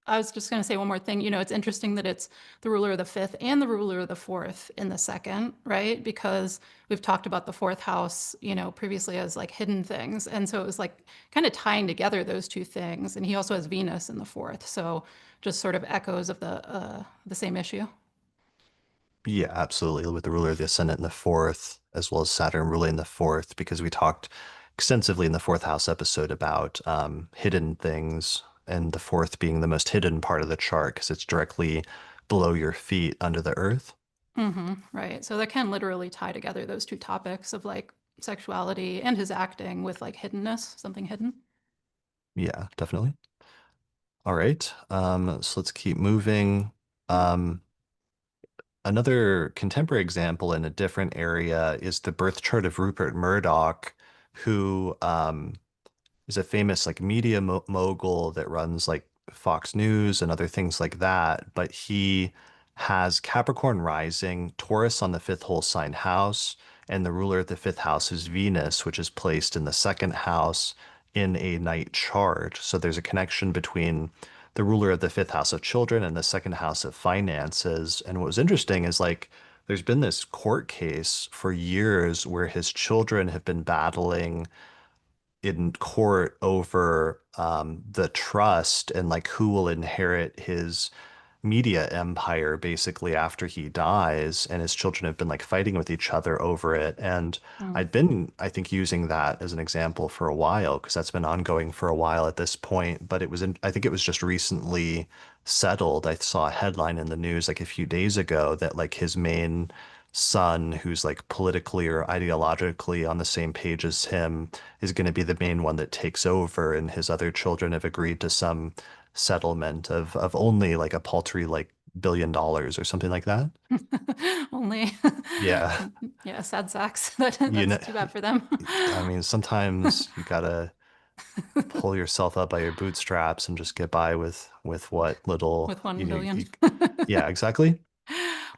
I was just going to say one more thing. It's interesting that it's the ruler of the fifth and the ruler of the fourth in the second, right? Because we've talked about the fourth house, previously as like hidden things. And so it was like kind of tying together those two things. And he also has Venus in the fourth. So just sort of echoes of the same issue. yeah, absolutely. With the ruler of the ascendant in the fourth, as well as Saturn ruling the fourth, because we talked extensively in the fourth house episode about hidden things, and the fourth being the most hidden part of the chart because it's directly below your feet under the earth. Right. So that can literally tie together those two topics of like sexuality and his acting with like hiddenness, something hidden. Yeah, definitely. All right. So let's keep moving. Um, Another contemporary example in a different area is the birth chart of Rupert Murdoch, who is a famous like media mogul that runs like Fox News and other things like that. But he has Capricorn rising, Taurus on the fifth whole sign house, and the ruler of the fifth house is Venus, which is placed in the second house in a night chart. So there's a connection between the ruler of the fifth house of children and the second house of finances. And what was interesting is like there's been this court case for years where his children have been battling in court over the trust and like who will inherit his media empire basically after he dies, and his children have been like fighting with each other over it. And Mm. I'd been, I think, using that as an example for a while because that's been ongoing for a while at this point. But I think it was just recently settled. I saw a headline in the news like a few days ago that like his main son, who's like politically or ideologically on the same page as him, is going to be the main one that takes over, and his other children have agreed to some settlement of only like a paltry like $1 billion or something like that. Only, Yeah. yeah, sad sacks. That You that's know, too bad for them. I mean, sometimes you gotta pull yourself up by your bootstraps and just get by with what little, With 1 billion. yeah, exactly.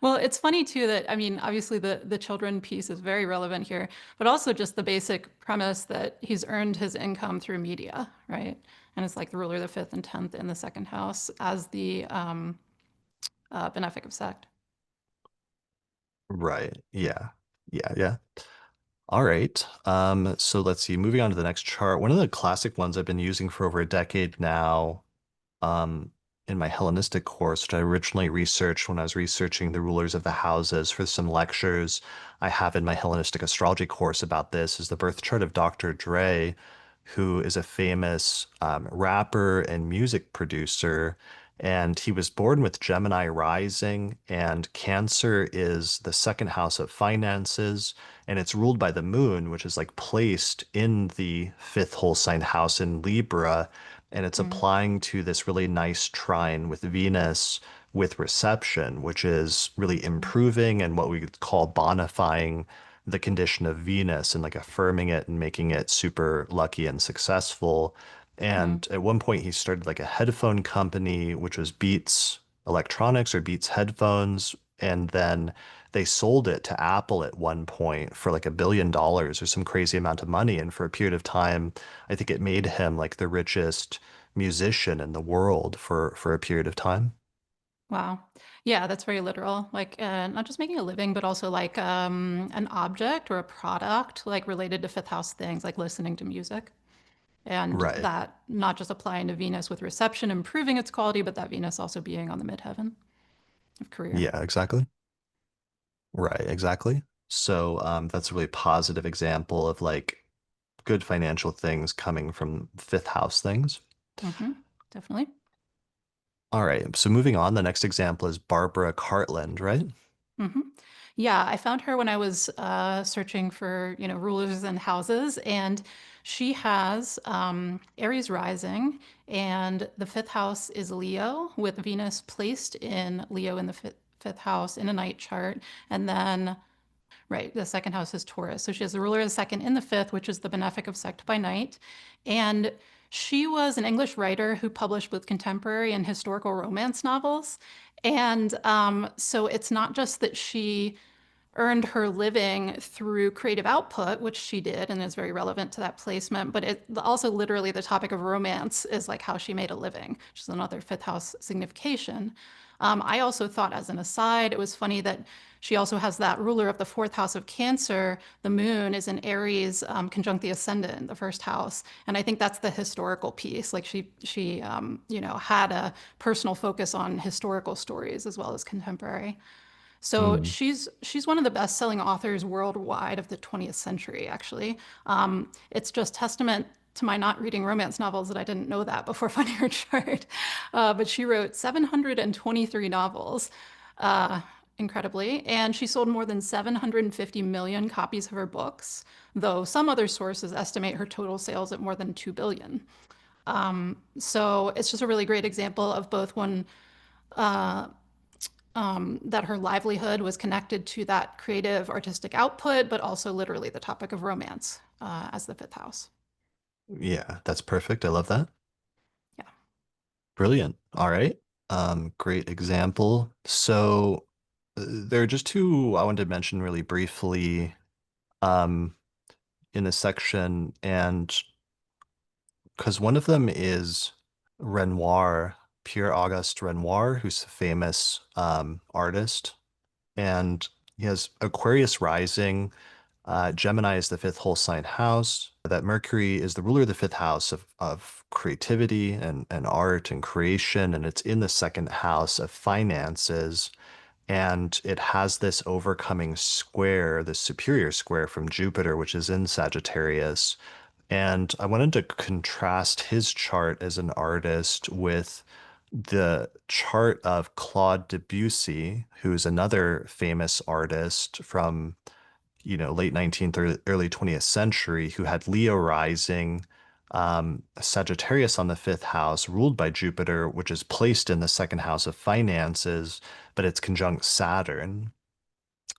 Well, it's funny too that I mean, obviously the children piece is very relevant here, but also just the basic premise that he's earned his income through media, right? And it's like the ruler of the fifth and tenth in the second house as the benefic of sect. Right. Yeah. Yeah. Yeah. All right. So let's see. Moving on to the next chart. One of the classic ones I've been using for over a decade now, um, in my Hellenistic course, which I originally researched when I was researching the rulers of the houses for some lectures I have in my Hellenistic astrology course about this, is the birth chart of Dr. Dre, who is a famous rapper and music producer. And he was born with Gemini rising, and Cancer is the second house of finances, and it's ruled by the moon, which is like placed in the fifth whole sign house in Libra, and it's Mm, applying to this really nice trine with Venus with reception, which is really improving and what we could call bonifying the condition of Venus and like affirming it and making it super lucky and successful. mm, And at one point, he started like a headphone company, which was Beats Electronics or Beats Headphones. And then they sold it to Apple at one point for like $1 billion or some crazy amount of money. And for a period of time, I think it made him like the richest musician in the world for a period of time. wow. Yeah, that's very literal. Like, not just making a living, but also like an object or a product, like related to fifth house things, like listening to music. And Right. that not just applying to Venus with reception, improving its quality, but that Venus also being on the midheaven of career. Yeah, exactly. Right, exactly. So that's a really positive example of like good financial things coming from fifth house things. Hmm. Definitely. All right. So moving on, the next example is Barbara Cartland, right? Hmm. Yeah, I found her when I was searching for, rulers and houses, and she has Aries rising, and the fifth house is Leo, with Venus placed in Leo in the fifth house in a night chart, and then right. The second house is Taurus. So she has the ruler of the second in the fifth, which is the benefic of sect by night. And she was an English writer who published with contemporary and historical romance novels. And so it's not just that she earned her living through creative output, which she did and is very relevant to that placement. But it also literally the topic of romance is like how she made a living, which is another fifth house signification. I also thought, as an aside, it was funny that she also has that ruler of the fourth house of Cancer. The moon is in Aries, conjunct the ascendant, the first house, and I think that's the historical piece. Like she had a personal focus on historical stories as well as contemporary. So Mm. she's one of the best-selling authors worldwide of the 20th century, actually. It's just testament to my not reading romance novels that I didn't know that before finding her chart. But she wrote 723 novels, uh, incredibly, and she sold more than 750 million copies of her books, though some other sources estimate her total sales at more than 2 billion. So it's just a really great example of both one that her livelihood was connected to that creative artistic output, but also literally the topic of romance as the fifth house. Yeah, that's perfect. I love that. Yeah. Brilliant. All right. Great example. So there are just two I wanted to mention really briefly um, in this section, and because one of them is Renoir, Pierre Auguste Renoir, who's a famous artist, and he has Aquarius rising. Gemini is the fifth whole sign house. That Mercury is the ruler of the fifth house of creativity and art and creation, and it's in the second house of finances. And it has this overcoming square, this superior square from Jupiter, which is in Sagittarius. And I wanted to contrast his chart as an artist with the chart of Claude Debussy, who's another famous artist from, late 19th or early 20th century, who had Leo rising, Sagittarius on the fifth house, ruled by Jupiter, which is placed in the second house of finances, but it's conjunct Saturn.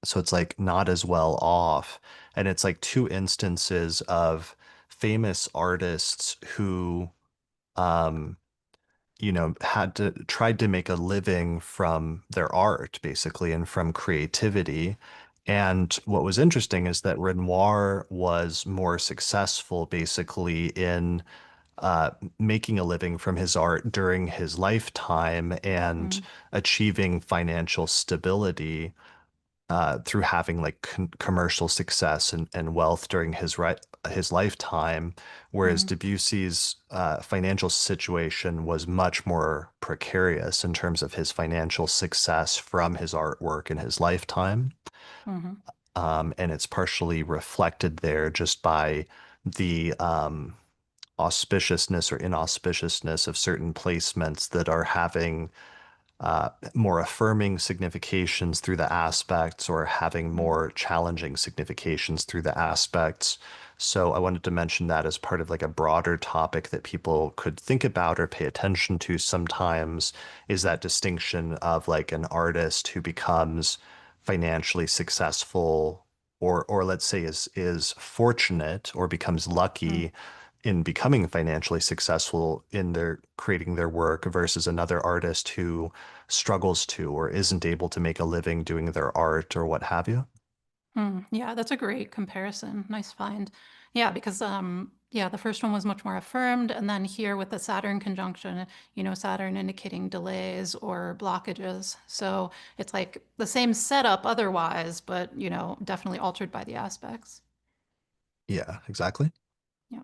So it's like not as well off. And it's like two instances of famous artists who, um, had to tried to make a living from their art, basically, and from creativity. And what was interesting is that Renoir was more successful, basically, in uh, making a living from his art during his lifetime and Mm, achieving financial stability through having like commercial success and wealth during his lifetime, whereas mm, Debussy's financial situation was much more precarious in terms of his financial success from his artwork in his lifetime. mhm, And it's partially reflected there just by the auspiciousness or inauspiciousness of certain placements that are having more affirming significations through the aspects or having mm, more challenging significations through the aspects. So I wanted to mention that as part of like a broader topic that people could think about or pay attention to sometimes is that distinction of like an artist who becomes financially successful or let's say is fortunate or becomes mm, lucky in becoming financially successful in their creating their work versus another artist who struggles to or isn't able to make a living doing their art or what have you. mm. Yeah, that's a great comparison. Nice find. Yeah, because yeah, the first one was much more affirmed, and then here with the Saturn conjunction, Saturn indicating delays or blockages. So it's like the same setup otherwise, but definitely altered by the aspects. Yeah, exactly. Yeah.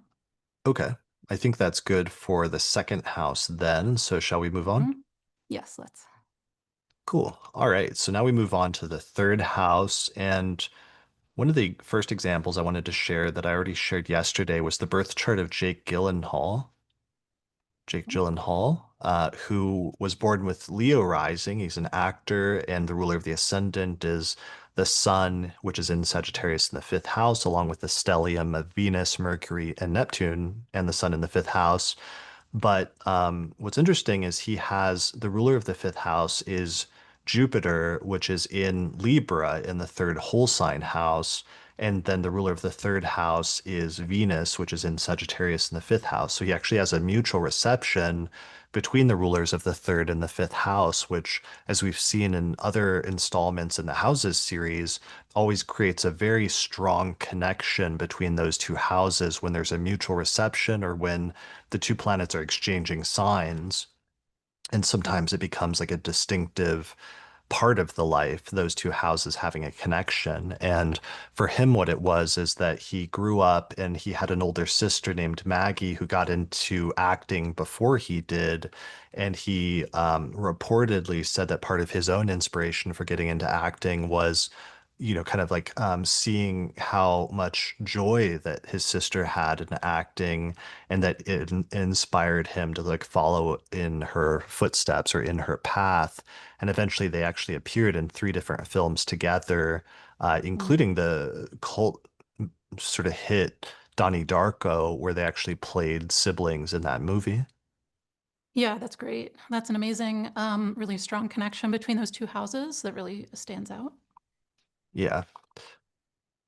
Okay. I think that's good for the second house then. So shall we move on? Mhm. Yes, let's. Cool. All right. So now we move on to the third house. And one of the first examples I wanted to share that I already shared yesterday was the birth chart of Jake Gyllenhaal, who was born with Leo rising. He's an actor, and the ruler of the ascendant is the sun, which is in Sagittarius in the fifth house, along with the stellium of Venus, Mercury, and Neptune, and the sun in the fifth house. But what's interesting is he has the ruler of the fifth house is Jupiter, which is in Libra in the third whole sign house. And then the ruler of the third house is Venus, which is in Sagittarius in the fifth house. So he actually has a mutual reception between the rulers of the third and the fifth house, which, as we've seen in other installments in the Houses series, always creates a very strong connection between those two houses when there's a mutual reception or when the two planets are exchanging signs. And Mm, sometimes it becomes like a distinctive part of the life, those two houses having a connection. And for him, what it was is that he grew up and he had an older sister named Maggie who got into acting before he did. And he reportedly said that part of his own inspiration for getting into acting was, kind of like seeing how much joy that his sister had in acting and that it inspired him to like follow in her footsteps or in her path. And eventually they actually appeared in three different films together, mm. including the cult sort of hit Donnie Darko, where they actually played siblings in that movie. Yeah, that's great. That's an amazing, really strong connection between those two houses that really stands out. Yeah.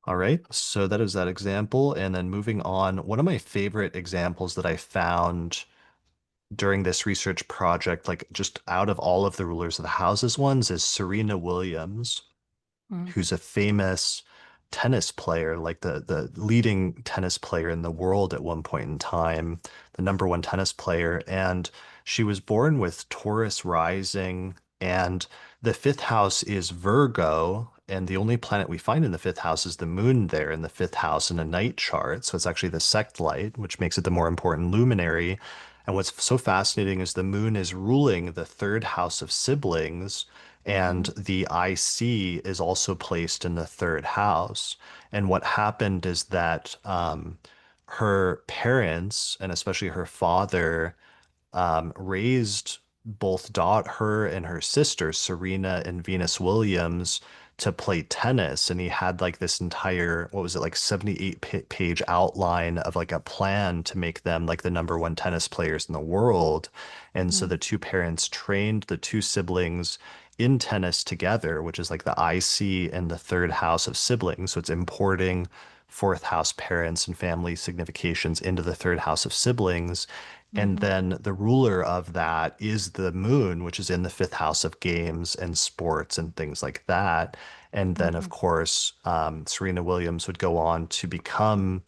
All right. So that is that example. And then moving on, one of my favorite examples that I found during this research project, like just out of all of the rulers of the houses ones, is Serena Williams, Mm, who's a famous tennis player, like the leading tennis player in the world at one point in time, the number one tennis player. And she was born with Taurus rising, and the fifth house is Virgo. And the only planet we find in the fifth house is the moon there in the fifth house in a night chart. So it's actually the sect light, which makes it the more important luminary. And what's so fascinating is the moon is ruling the third house of siblings, and Mm, the IC is also placed in the third house. And what happened is that her parents, and especially her father, raised her and her sister, Serena and Venus Williams, to play tennis. And he had like this entire, what was it, like 78 page outline of like a plan to make them like the number one tennis players in the world. And so mm, the two parents trained the two siblings in tennis together, which is like the IC and the third house of siblings. So it's importing fourth house parents and family significations into the third house of siblings. And mhm, then the ruler of that is the moon, which is in the fifth house of games and sports and things like that. And then, of mhm, course, Serena Williams would go on to become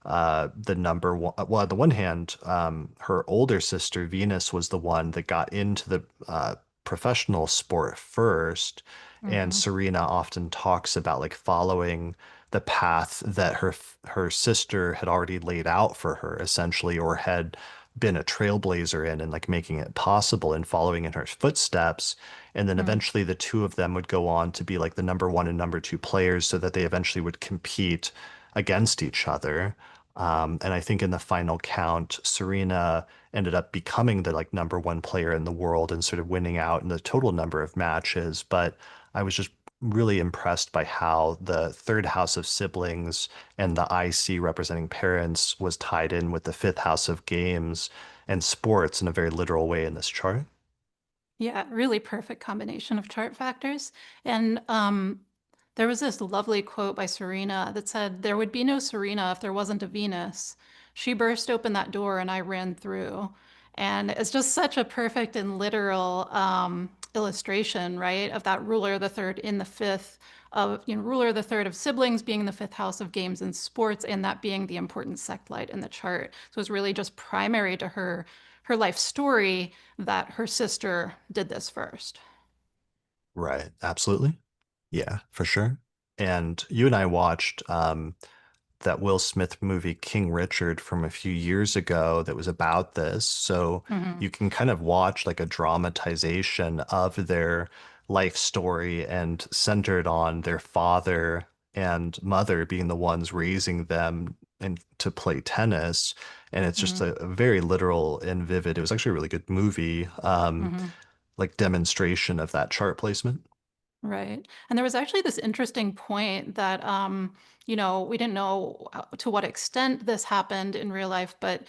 the number one. Well, on the one hand, her older sister Venus was the one that got into the professional sport first, and mhm, Serena often talks about like following the path that her sister had already laid out for her, essentially, or had been a trailblazer in, and like making it possible and following in her footsteps. And then mm. eventually the two of them would go on to be like the number one and number two players so that they eventually would compete against each other. And I think in the final count, Serena ended up becoming the like number one player in the world and sort of winning out in the total number of matches. But I was just really impressed by how the third house of siblings and the IC representing parents was tied in with the fifth house of games and sports in a very literal way in this chart. Yeah, really perfect combination of chart factors. And there was this lovely quote by Serena that said, "There would be no Serena if there wasn't a Venus. She burst open that door and I ran through." And it's just such a perfect and literal illustration, right, of that ruler of the third in the fifth of, ruler of the third of siblings being the fifth house of games and sports, and that being the important sect light in the chart. So it's really just primary to her life story that her sister did this first. Right. Absolutely. Yeah, for sure. And you and I watched that Will Smith movie King Richard from a few years ago that was about this. So Hmm. you can kind of watch like a dramatization of their life story and centered on their father and mother being the ones raising them and to play tennis. And it's just Hmm. a very literal and vivid. It was actually a really good movie, Hmm. like demonstration of that chart placement. Right. And there was actually this interesting point that, we didn't know to what extent this happened in real life, but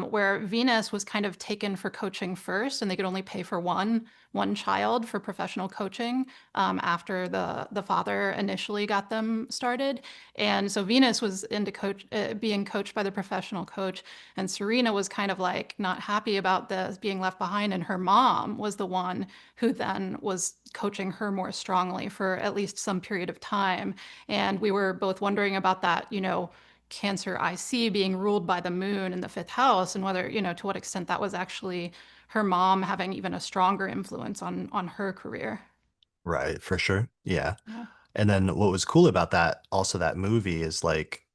where Venus was kind of taken for coaching first, and they could only pay for one child for professional coaching after the father initially got them started. And so Venus was into being coached by the professional coach, and Serena was kind of like not happy about this being left behind, and her mom was the one who then was coaching her more strongly for at least some period of time. And we were both wondering about that, Cancer IC being ruled by the moon in the fifth house, and whether, to what extent that was actually her mom having even a stronger influence on her career. Right, for sure. Yeah. Yeah. And then what was cool about that, also that movie is like,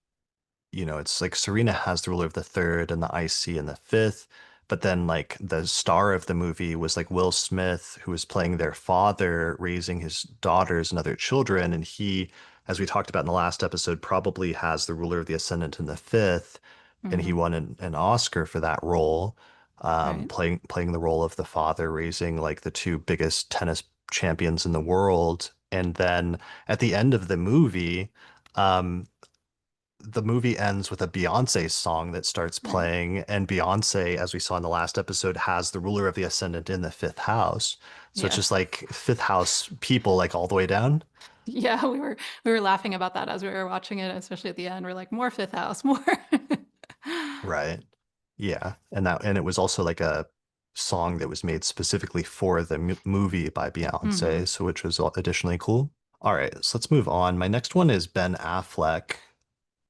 it's like Serena has the ruler of the third and the IC in the fifth, but then like the star of the movie was like Will Smith, who was playing their father, raising his daughters and other children. And he, as we talked about in the last episode, probably has the ruler of the ascendant in the fifth, and he Hmm. won an Oscar for that role, Right. playing the role of the father, raising like the two biggest tennis champions in the world. And then at the end of um, the movie ends with a Beyonce song that starts Right. playing, and Beyonce, as we saw in the last episode, has the ruler of the ascendant in the fifth house. So it's just Yes. like fifth house people, like all the way down. Yeah, we were laughing about that as we were watching it, especially at the end. We're like, more fifth house, more. Right. Yeah. And it was also like a song that was made specifically for the movie by Hmm. Beyonce, so which was additionally cool. All right, so let's move on. My next one is Ben Affleck.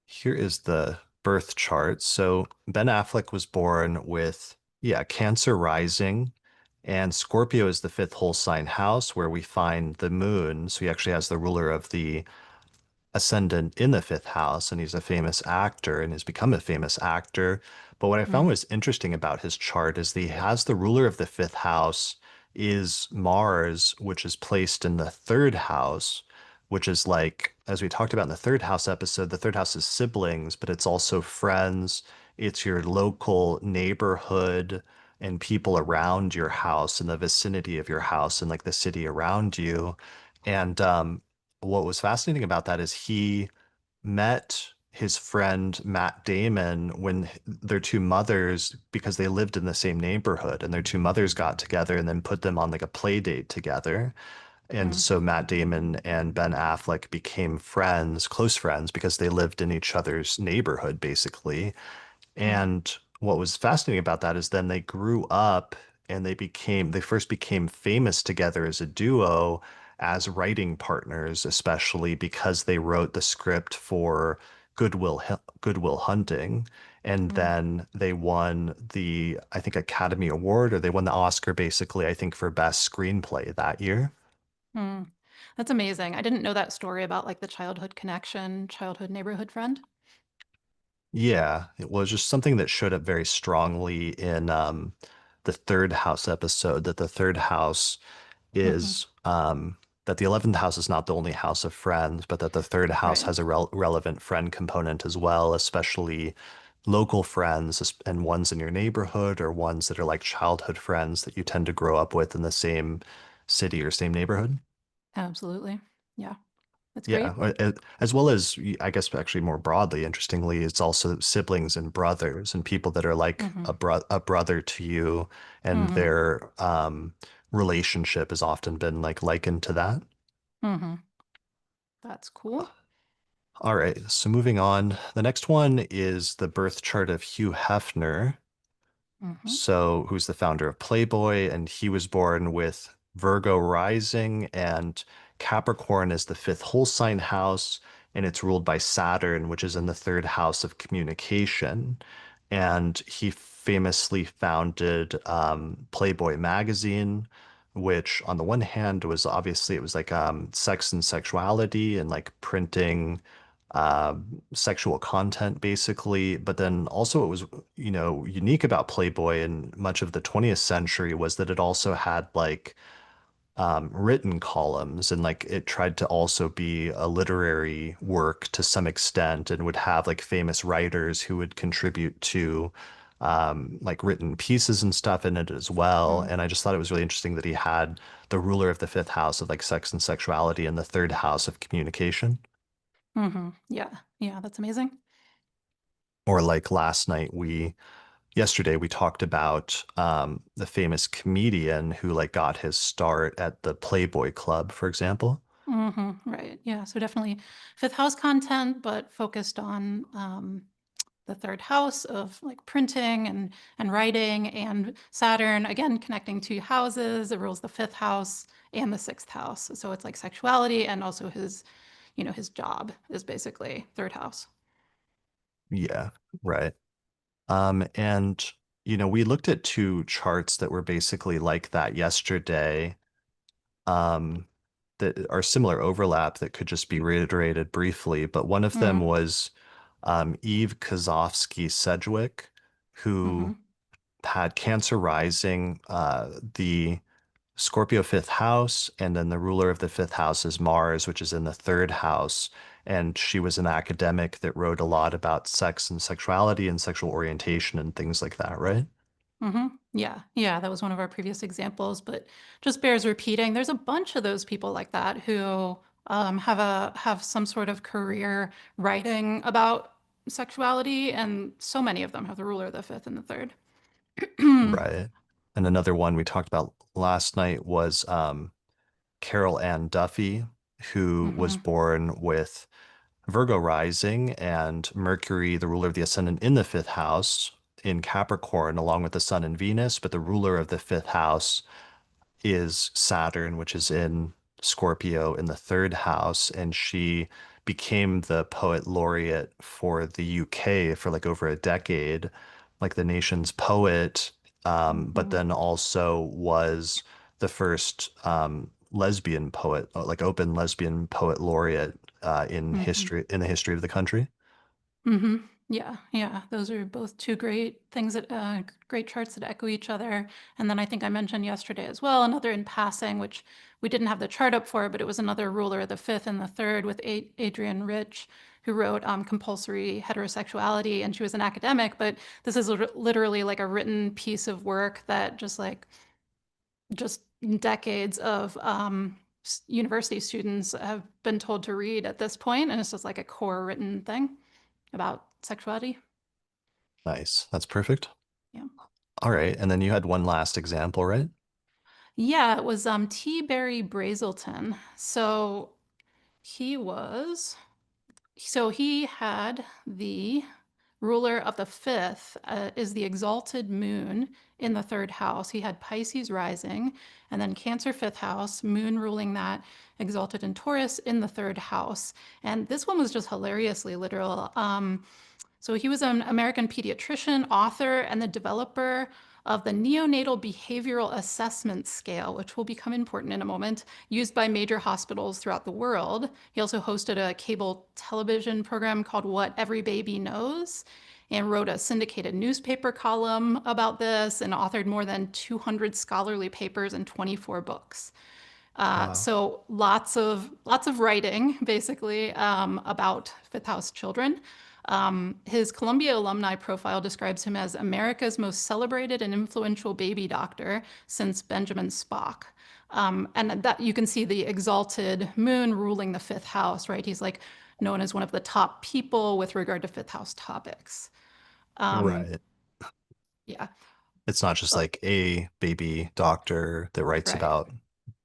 Here is the birth chart. So Ben Affleck was born with, yeah, Cancer rising And Scorpio is the fifth whole sign house where we find the moon. So he actually has the ruler of the ascendant in the fifth house, and he's a famous actor and has become a famous actor. But what I found Mm, was interesting about his chart is that he has the ruler of the fifth house is Mars, which is placed in the third house, which is like, as we talked about in the third house episode, the third house is siblings, but it's also friends. It's your local neighborhood and people around your house and the vicinity of your house and like the city around you. And what was fascinating about that is he met his friend Matt Damon when their two mothers, because they lived in the same neighborhood, and their two mothers got together and then put them on like a play date together. And mm, so Matt Damon and Ben Affleck became friends, close friends, because they lived in each other's neighborhood, basically. mm, And what was fascinating about that is then they grew up and they first became famous together as a duo, as writing partners, especially because they wrote the script for Goodwill Hunting. And mm, then they won the, I think, Academy Award, or they won the Oscar, basically, I think, for Best Screenplay that year. mm. That's amazing. I didn't know that story about like the childhood connection, childhood neighborhood friend. Yeah, it was just something that showed up very strongly in the third house episode, that the third house Hmm. is that the 11th house is not the only house of friends, but that the third house Right. has a relevant friend component as well, especially local friends and ones in your neighborhood or ones that are like childhood friends that you tend to grow up with in the same city or same neighborhood. Absolutely. Yeah. That's Yeah, great. as well as I guess actually more broadly, interestingly, it's also siblings and brothers and people that are like Hmm. a brother to you, and Hmm. their relationship has often been like likened to that. Hmm. That's cool. All right, so moving on, the next one is the birth chart of Hugh Hefner. Hmm. So, who's the founder of Playboy, and he was born with Virgo rising, and Capricorn is the fifth whole sign house, and it's ruled by Saturn, which is in the third house of communication. And he famously founded Playboy magazine, which on the one hand was obviously it was like sex and sexuality and like printing uh, sexual content basically, but then also it was, unique about Playboy and much of the 20th century was that it also had like written columns, and like it tried to also be a literary work to some extent and would have like famous writers who would contribute to like written pieces and stuff in it as well. Mm. And I just thought it was really interesting that he had the ruler of the fifth house of like sex and sexuality and the third house of communication. Hmm. Yeah. Yeah. That's amazing. Or like yesterday we talked about the famous comedian who like got his start at the Playboy Club, for example. Hmm. Right. Yeah. So definitely fifth house content, but focused on the third house of like printing and writing, and Saturn again connecting two houses. It rules the fifth house and the sixth house. So it's like sexuality and also his, his job is basically third house. Yeah, right. And we looked at two charts that were basically like that yesterday, um, that are similar overlap that could just be reiterated briefly. But one of them Mm, was Eve Kozofsky Sedgwick, mm-hmm, who had Cancer rising, the Scorpio fifth house, and then the ruler of the fifth house is Mars, which is in the third house. And she was an academic that wrote a lot about sex and sexuality and sexual orientation and things like that, right? mm-hmm. Yeah, yeah, that was one of our previous examples, but just bears repeating. There's a bunch of those people like that who have some sort of career writing about sexuality, and so many of them have the ruler, the fifth, and the third. Right. And another one we talked about last night was Carol Ann Duffy, who was Hmm. born with Virgo rising and Mercury, the ruler of the ascendant, in the fifth house in Capricorn, along with the Sun and Venus. But the ruler of the fifth house is Saturn, which is in Scorpio in the third house. And she became the poet laureate for the UK for like over a decade, like the nation's poet. but Mhm. then also was the first lesbian poet, like open lesbian poet laureate Mhm. in the history of the country. Mhm. Yeah, yeah. Those are both two great things that great charts that echo each other. And then I think I mentioned yesterday as well, another in passing, which we didn't have the chart up for, but it was another ruler of the fifth and the third with Adrienne Rich, who wrote Compulsory Heterosexuality, and she was an academic, but this is literally like a written piece of work that just decades of university students have been told to read at this point, and it's just like a core written thing about sexuality. Nice. That's perfect. Yeah. All right. And then you had one last example, right? Yeah, it was T. Barry Brazelton. He was he had the ruler of the fifth is the exalted moon in the third house. He had Pisces rising and then Cancer fifth house, moon ruling that, exalted in Taurus in the third house. And this one was just hilariously literal. So he was an American pediatrician, author, and the developer of the neonatal behavioral assessment scale, which will become important in a moment, used by major hospitals throughout the world. He also hosted a cable television program called What Every Baby Knows and wrote a syndicated newspaper column about this and authored more than 200 scholarly papers and 24 books. Wow. So lots of writing basically about fifth house children. His Columbia alumni profile describes him as America's most celebrated and influential baby doctor since Benjamin Spock. And that you can see the exalted moon ruling the fifth house, right? He's like known as one of the top people with regard to fifth house topics. Um, Right. yeah, It's not just oh, like a baby doctor that writes right. about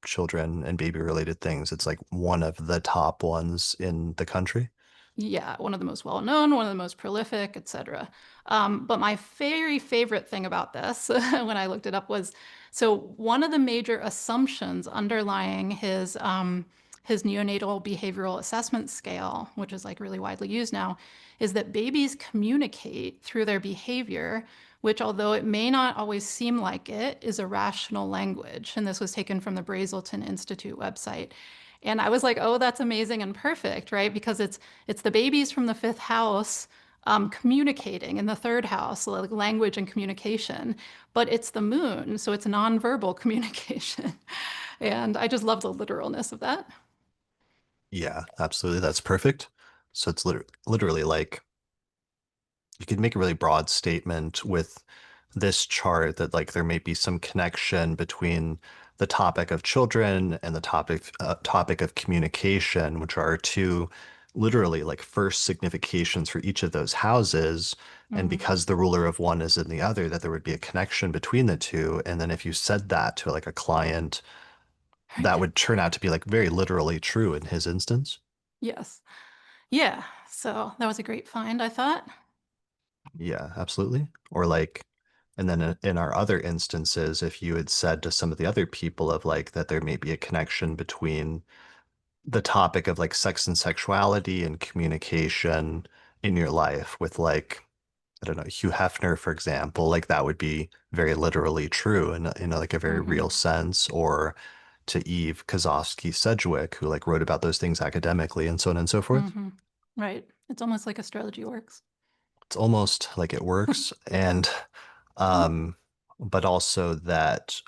children and baby related things. It's like one of the top ones in the country. Yeah, one of the most well-known, one of the most prolific, etc. But my very favorite thing about this, when I looked it up, was so one of the major assumptions underlying his neonatal behavioral assessment scale, which is like really widely used now, is that babies communicate through their behavior, which, although it may not always seem like it, is a rational language. And this was taken from the Brazelton Institute website. And I was like, oh, that's amazing and perfect, right? Because it's the babies from the fifth house communicating in the third house, like language and communication, but it's the moon, so it's nonverbal communication. And I just love the literalness of that. Yeah, absolutely. That's perfect. So it's literally like you could make a really broad statement with this chart that like there may be some connection between the topic of children and the topic of communication, which are two literally like first significations for each of those houses. And Hmm. because the ruler of one is in the other, that there would be a connection between the two. And then if you said that to like a client, that Right. would turn out to be like very literally true in his instance. Yes. Yeah. So that was a great find, I thought. Yeah, absolutely. Or like, and then in our other instances, if you had said to some of the other people of like that there may be a connection between the topic of like sex and sexuality and communication in your life with like, I don't know, Hugh Hefner, for example, like that would be very literally true in like a very Hmm. real sense, or to Eve Kozovsky Sedgwick, who like wrote about those things academically and so on and so forth. Hmm. Right. It's almost like astrology works. It's almost like it works. And um but also that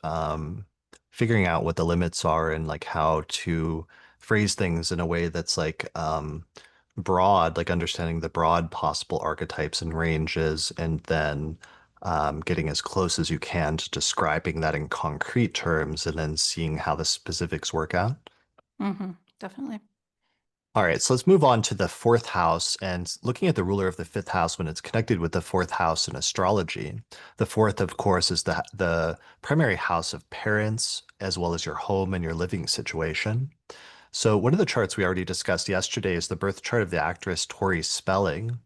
figuring out what the limits are and like how to phrase things in a way that's like broad, like understanding the broad possible archetypes and ranges, and then getting as close as you can to describing that in concrete terms and then seeing how the specifics work out. Definitely. All right, so let's move on to the fourth house and looking at the ruler of the fifth house when it's connected with the fourth house in astrology. The fourth, of course, is the primary house of parents, as well as your home and your living situation. So one of the charts we already discussed yesterday is the birth chart of the actress Tori Spelling.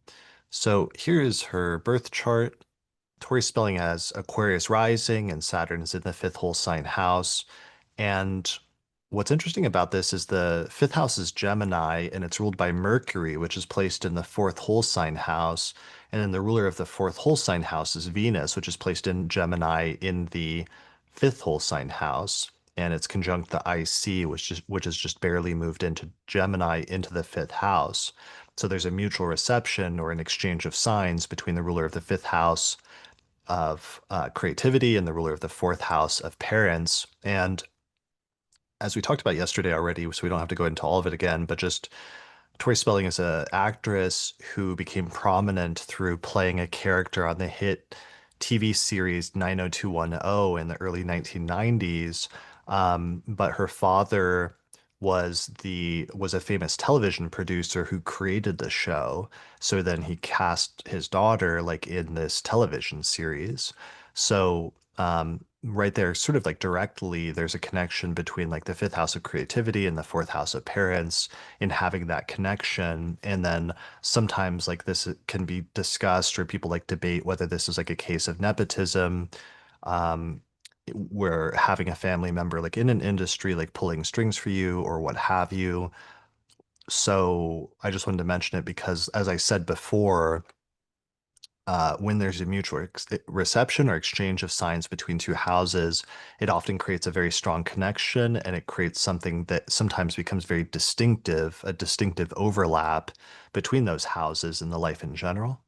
So here is her birth chart. Tori Spelling has Aquarius rising and Saturn is in the fifth whole sign house. And what's interesting about this is the fifth house is Gemini and it's ruled by Mercury, which is placed in the fourth whole sign house. And then the ruler of the fourth whole sign house is Venus, which is placed in Gemini in the fifth whole sign house. And it's conjunct the IC, which is just barely moved into Gemini into the fifth house. So there's a mutual reception or an exchange of signs between the ruler of the fifth house of creativity and the ruler of the fourth house of parents. And as we talked about yesterday already, so we don't have to go into all of it again, but just Tori Spelling is an actress who became prominent through playing a character on the hit TV series 90210 in the early 1990s. But her father was a famous television producer who created the show. So then he cast his daughter like in this television series. So right there, sort of like directly, there's a connection between like the fifth house of creativity and the fourth house of parents in having that connection. And then sometimes like this can be discussed or people like debate whether this is like a case of nepotism, um, where having a family member like in an industry like pulling strings for you or what have you. So I just wanted to mention it because, as I said before, when there's a mutual reception or exchange of signs between two houses, it often creates a very strong connection and it creates something that sometimes becomes very distinctive, a distinctive overlap between those houses and the life in general.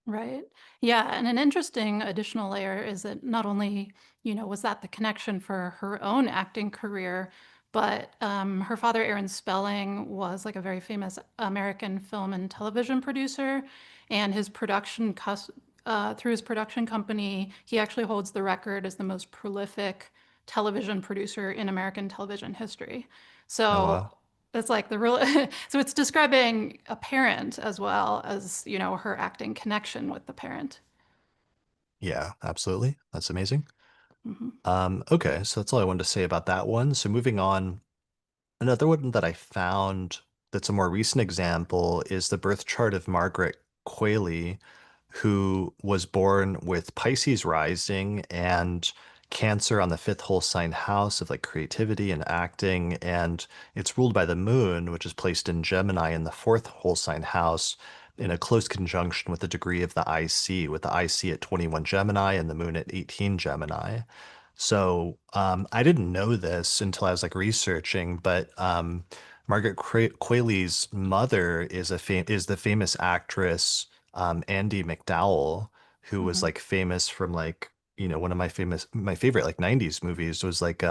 Right. Yeah, and an interesting additional layer is that not only, was that the connection for her own acting career, but her father, Aaron Spelling, was like a very famous American film and television producer, and through his production company, he actually holds the record as the most prolific television producer in American television history. Oh, So wow. it's like the real, so it's describing a parent as well as, her acting connection with the parent. Yeah, absolutely. That's amazing. Hmm. Okay, so that's all I wanted to say about that one. So moving on, another one that I found that's a more recent example is the birth chart of Margaret Qualley, who was born with Pisces rising and Cancer on the fifth whole sign house of like creativity and acting. And it's ruled by the moon, which is placed in Gemini in the fourth whole sign house in a close conjunction with the degree of the IC, with the IC at 21 Gemini and the moon at 18 Gemini. So I didn't know this until I was like researching, but Margaret Qualley's mother is the famous actress Andy McDowell, who was Hmm. like famous from like one of my favorite like 90s movies was like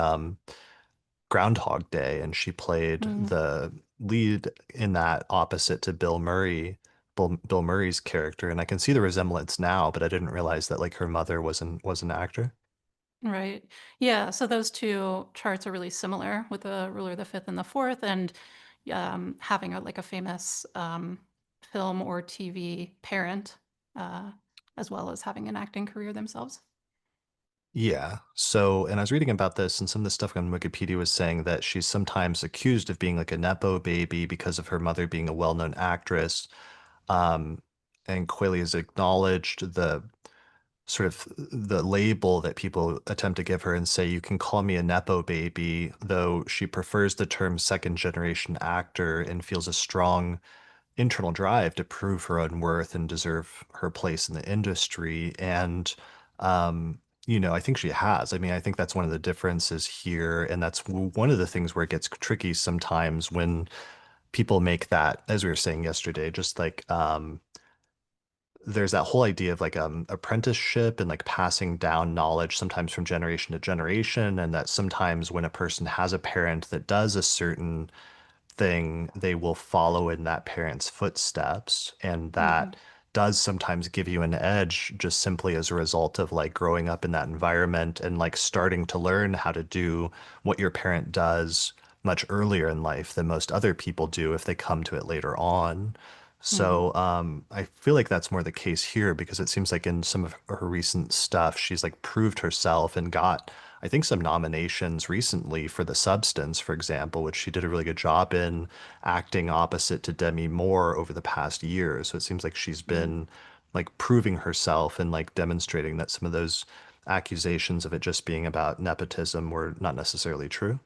Groundhog Day, and she played Mm, the lead in that opposite to Bill Murray's character, and I can see the resemblance now, but I didn't realize that like her mother was an actor. right. Yeah. So those two charts are really similar with the ruler of the fifth and the fourth, and having like a famous film or TV parent, uh, as well as having an acting career themselves. Yeah. So, and I was reading about this, and some of the stuff on Wikipedia was saying that she's sometimes accused of being like a Nepo baby because of her mother being a well-known actress. Um, and Quilly has acknowledged the sort of the label that people attempt to give her and say, you can call me a Nepo baby, though she prefers the term second generation actor and feels a strong internal drive to prove her own worth and deserve her place in the industry. And, um, I think she has. I mean, I think that's one of the differences here. And that's one of the things where it gets tricky sometimes when people make that, as we were saying yesterday, just like, there's that whole idea of like apprenticeship and like passing down knowledge sometimes from generation to generation, and that sometimes when a person has a parent that does a certain thing, they will follow in that parent's footsteps. And Hmm. that does sometimes give you an edge just simply as a result of like growing up in that environment and like starting to learn how to do what your parent does much earlier in life than most other people do if they come to it later on. Hmm. So I feel like that's more the case here because it seems like in some of her recent stuff, she's like proved herself and got, I think, some nominations recently for The Substance, for example, which she did a really good job in acting opposite to Demi Moore over the past year. So it seems like she's been like proving herself and like demonstrating that some of those accusations of it just being about nepotism were not necessarily true.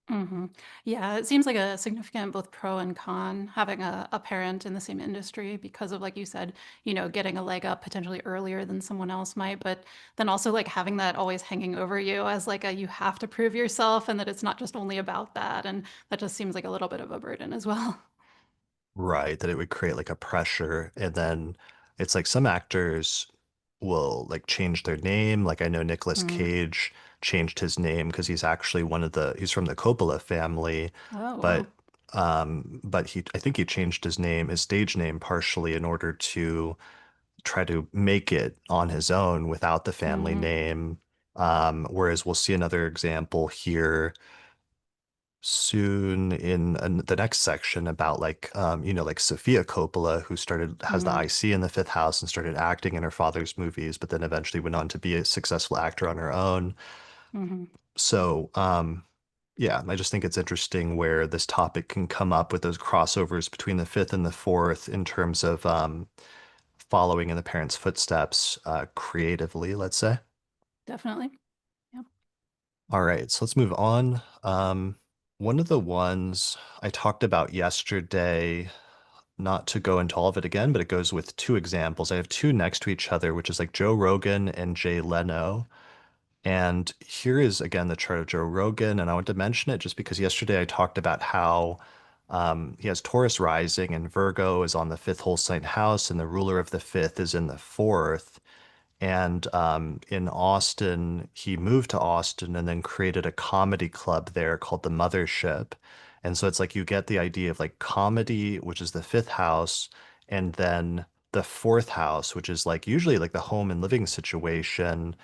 Hmm. Yeah, it seems like a significant both pro and con having a parent in the same industry because of, like you said, getting a leg up potentially earlier than someone else might, but then also like having that always hanging over you as like a you have to prove yourself and that it's not just only about that. And that just seems like a little bit of a burden as well. Right, that it would create like a pressure. And then it's like some actors will like change their name. Like I know Nicolas Mm. Cage changed his name because he's actually he's from the Coppola family, Oh, wow. but I think he changed his stage name partially in order to try to make it on his own without the family Hmm. name. Whereas we'll see another example here soon in the next section about like Sophia Coppola, who started has the Hmm. IC in the fifth house and started acting in her father's movies, but then eventually went on to be a successful actor on her own. Hmm. So yeah, I just think it's interesting where this topic can come up with those crossovers between the fifth and the fourth in terms of following in the parents' footsteps creatively, let's say. Definitely. Yeah. All right, so let's move on. One of the ones I talked about yesterday, not to go into all of it again, but it goes with two examples. I have two next to each other, which is like Joe Rogan and Jay Leno. And here is again the chart of Joe Rogan. And I want to mention it just because yesterday I talked about how he has Taurus rising and Virgo is on the fifth whole sign house, and the ruler of the fifth is in the fourth. And in Austin, he moved to Austin and then created a comedy club there called the Mothership. And so it's like you get the idea of like comedy, which is the fifth house, and then the fourth house, which is like usually like the home and living situation,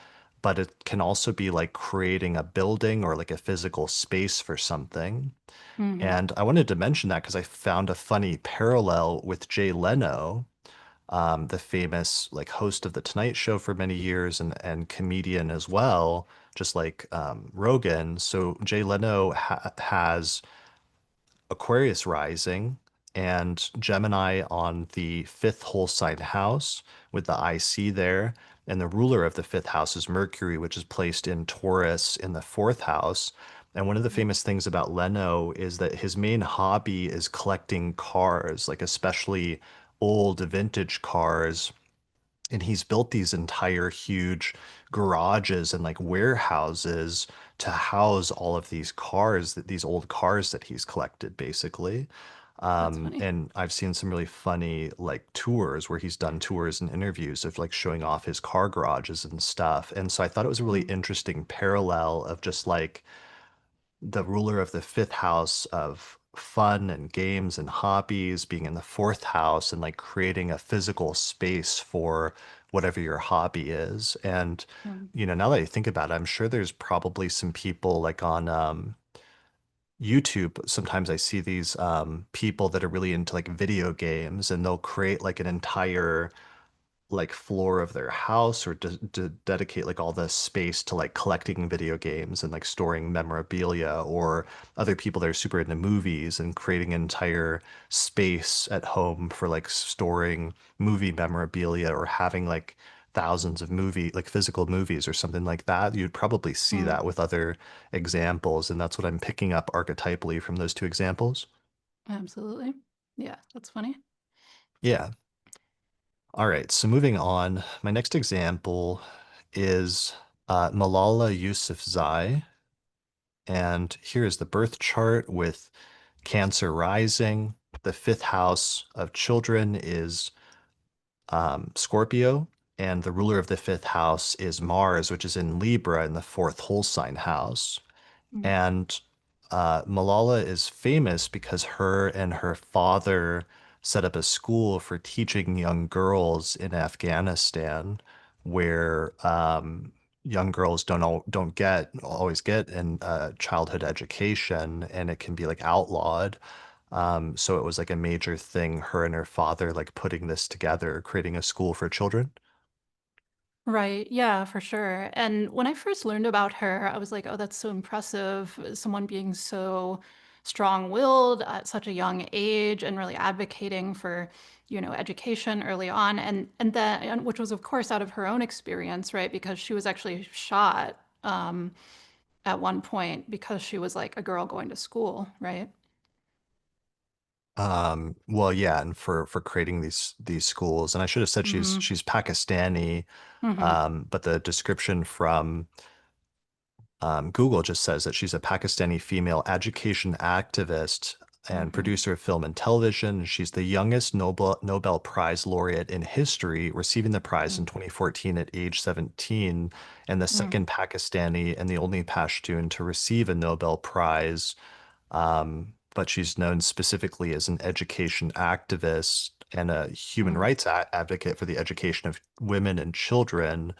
but it can also be like creating a building or like a physical space for something. Hmm. And I wanted to mention that because I found a funny parallel with Jay Leno, the famous like host of the Tonight Show for many years and comedian as well, just like Rogan. So Jay Leno has Aquarius rising and Gemini on the fifth whole sign house with the IC there. And the ruler of the fifth house is Mercury, which is placed in Taurus in the fourth house. And one of the famous things about Leno is that his main hobby is collecting cars, like especially old vintage cars, and he's built these entire huge garages and like warehouses to house all of these cars, these old cars that he's collected, basically. That's funny. And I've seen some really funny like tours where he's done tours and interviews of like showing off his car garages and stuff. And so I thought it was a really Mm. interesting parallel of just like the ruler of the fifth house of fun and games and hobbies being in the fourth house and like creating a physical space for whatever your hobby is. And, Mm. now that I think about it, I'm sure there's probably some people like on YouTube. Sometimes I see these people that are really into like video games and they'll create like an entire like floor of their house or to dedicate like all the space to like collecting video games and like storing memorabilia, or other people that are super into movies and creating an entire space at home for like storing movie memorabilia or having like thousands of like physical movies or something like that. You'd probably see Mm. that with other examples, and that's what I'm picking up archetypally from those two examples. Absolutely. Yeah, that's funny. Yeah. All right, so moving on, my next example is Malala Yousafzai, and here is the birth chart with Cancer rising. The fifth house of children is Scorpio, and the ruler of the fifth house is Mars, which is in Libra in the fourth whole sign house. Mm. And Malala is famous because her and her father set up a school for teaching young girls in Afghanistan, where young girls don't always get in childhood education, and it can be like outlawed. So it was like a major thing, her and her father like putting this together, creating a school for children. Right. Yeah, for sure. And when I first learned about her, I was like, oh, that's so impressive. Someone being so strong-willed at such a young age and really advocating for, education early on. And that, and which was, of course, out of her own experience, right? Because she was actually shot. at one point because she was like a girl going to school, right? Well, yeah, and for creating these schools, and I should have said Mm-hmm. she's Pakistani, Mm-hmm. but the description from Google just says that she's a Pakistani female education activist and Mm-hmm. producer of film and television. She's the youngest Nobel Prize laureate in history, receiving the prize in 2014 at age 17, and the Mm-hmm. second Pakistani and the only Pashtun to receive a Nobel Prize. But she's known specifically as an education activist and a human Mm-hmm. rights advocate for the education of women and children,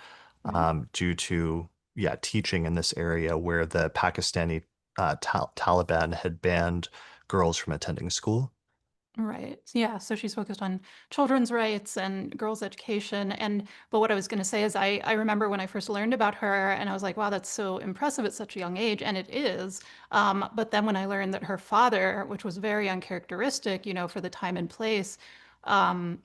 Right. due to, yeah, teaching in this area where the Pakistani Taliban had banned girls from attending school. Right. Yeah. So she's focused on children's rights and girls' education. But what I was going to say is, I remember when I first learned about her and I was like, wow, that's so impressive at such a young age. And it is. But then when I learned that her father, which was very uncharacteristic, for the time and place,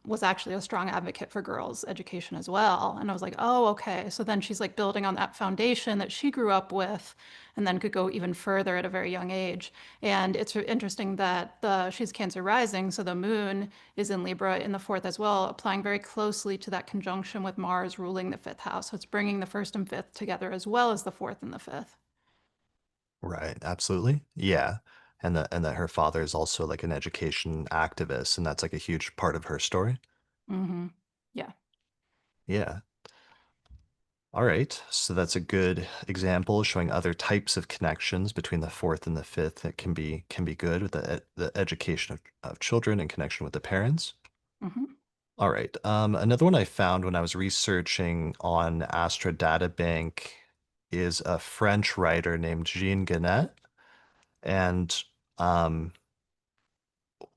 was actually a strong advocate for girls' education as well. And I was like, oh, okay. So then she's like building on that foundation that she grew up with and then could go even further at a very young age. And it's interesting that she's Cancer rising, so the moon is in Libra in the fourth as well, applying very closely to that conjunction with Mars ruling the fifth house. So it's bringing the first and fifth together as well as the fourth and the fifth. Right, absolutely. Yeah. And that her father is also like an education activist, and that's like a huge part of her story. Hmm. Yeah. Yeah. All right. So that's a good example showing other types of connections between the fourth and the fifth that can be good with the education of children in connection with the parents. Hmm. All right. Another one I found when I was researching on Astra Data Bank is a French writer named Jean Genet. And um,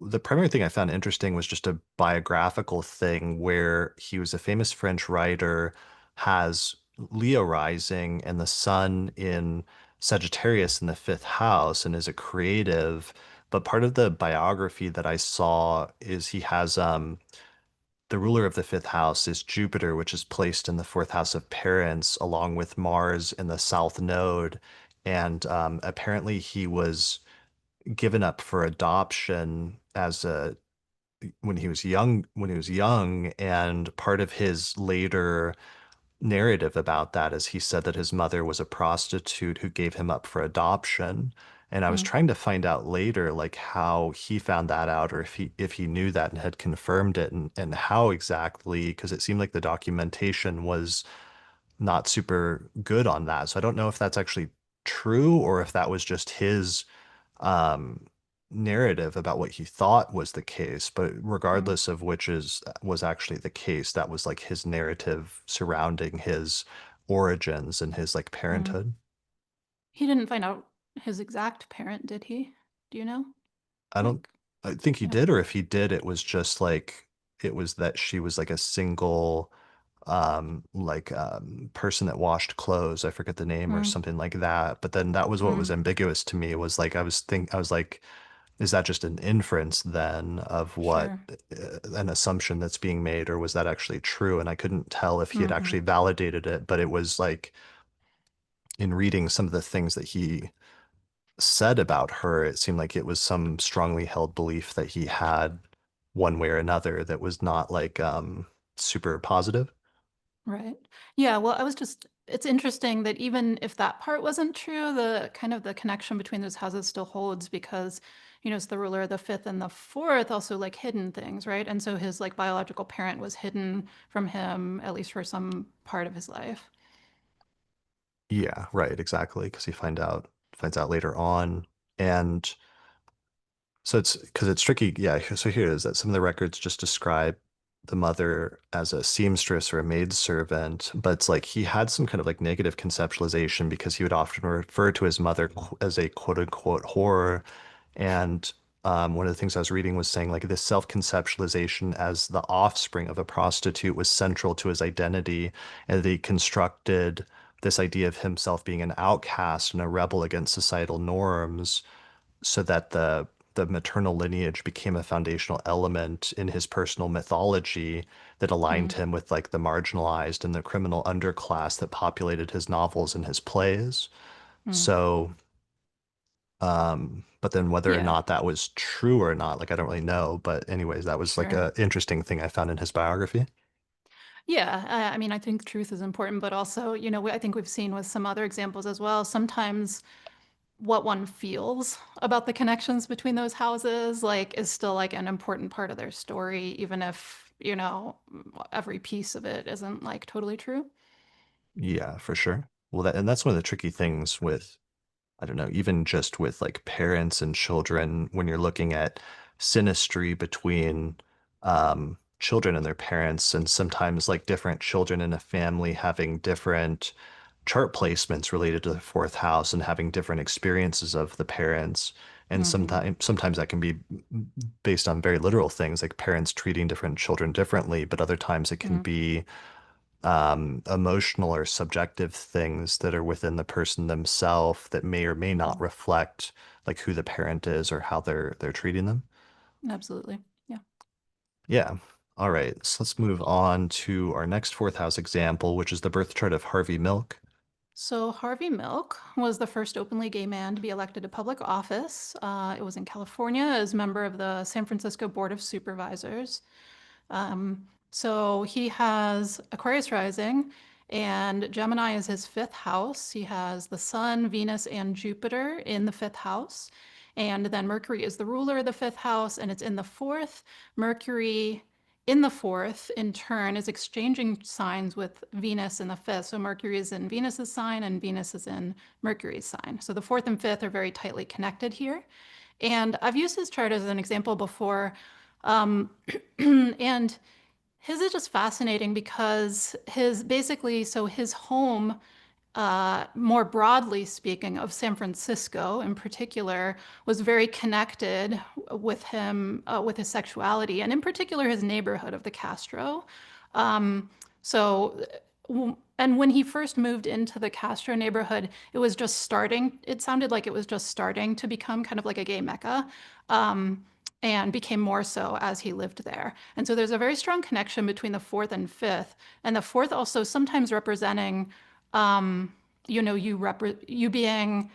the primary thing I found interesting was just a biographical thing where he was a famous French writer, has Leo rising and the sun in Sagittarius in the fifth house, and is a creative. But part of the biography that I saw is he has the ruler of the fifth house is Jupiter, which is placed in the fourth house of parents, along with Mars in the south node. And apparently he was given up for adoption as a when he was young, and part of his later narrative about that is he said that his mother was a prostitute who gave him up for adoption. And I was Mm. trying to find out later like how he found that out, or if he knew that and had confirmed it, and how exactly, because it seemed like the documentation was not super good on that. So I don't know if that's actually true or if that was just his um, narrative about what he thought was the case. But Mm. regardless of which is was actually the case, that was like his narrative surrounding his origins and his like Mm. parenthood. He didn't find out his exact parent, did he? Do you know? I don't Like, I think he yeah. did, or if he did, it was just like it was that she was like a single person that washed clothes. I forget the name or Mm. something like that. But then that was what was Mm. ambiguous to me, was like I was like, is that just an inference then of what Sure. an assumption that's being made, or was that actually true? And I couldn't tell if he had Hmm. actually validated it, but it was like in reading some of the things that he said about her, it seemed like it was some strongly held belief that he had one way or another that was not like super positive. Right. Yeah, well, it's interesting that even if that part wasn't true, the kind of the connection between those houses still holds because, it's the ruler of the fifth and the fourth also like hidden things, right? And so his like biological parent was hidden from him, at least for some part of his life. Yeah, right, exactly. Because he finds out later on. And so it's because it's tricky. Yeah. So here it is that some of the records just describe the mother as a seamstress or a maidservant, but it's like he had some kind of like negative conceptualization because he would often refer to his mother as a quote unquote whore. And one of the things I was reading was saying like this self-conceptualization as the offspring of a prostitute was central to his identity, and that he constructed this idea of himself being an outcast and a rebel against societal norms, so that the maternal lineage became a foundational element in his personal mythology that aligned Mm. him with like the marginalized and the criminal underclass that populated his novels and his plays. Mm. So, but then whether or Yeah, not that was true or not, like I don't really know. But anyways, that was like sure. a interesting thing I found in his biography. Yeah, I mean, I think truth is important, but also, I think we've seen with some other examples as well. Sometimes what one feels about the connections between those houses, like, is still like an important part of their story, even if, every piece of it isn't like totally true. Yeah, for sure. Well, and that's one of the tricky things with, I don't know, even just with like parents and children, when you're looking at synastry between children and their parents, and sometimes like different children in a family having different chart placements related to the fourth house and having different experiences of the parents. And Hmm. sometimes that can be based on very literal things, like parents treating different children differently, but other times it can Mm. be emotional or subjective things that are within the person themselves that may or may not reflect like who the parent is or how they're treating them. Absolutely. Yeah. Yeah. All right. So let's move on to our next fourth house example, which is the birth chart of Harvey Milk. So Harvey Milk was the first openly gay man to be elected to public office. It was in California as member of the San Francisco Board of Supervisors. So he has Aquarius rising, and Gemini is his fifth house. He has the Sun, Venus, and Jupiter in the fifth house. And then Mercury is the ruler of the fifth house, and it's in the fourth. Mercury in the fourth, in turn, is exchanging signs with Venus in the fifth. So Mercury is in Venus's sign, and Venus is in Mercury's sign. So the fourth and fifth are very tightly connected here. And I've used his chart as an example before. Um, and his is just fascinating because his home, more broadly speaking, of San Francisco in particular, was very connected with him, with his sexuality, and in particular his neighborhood of the Castro. Um, so, and when he first moved into the Castro neighborhood, it sounded like it was just starting to become kind of like a gay mecca. And became more so as he lived there. And so there's a very strong connection between the fourth and fifth, and the fourth also sometimes representing um, you being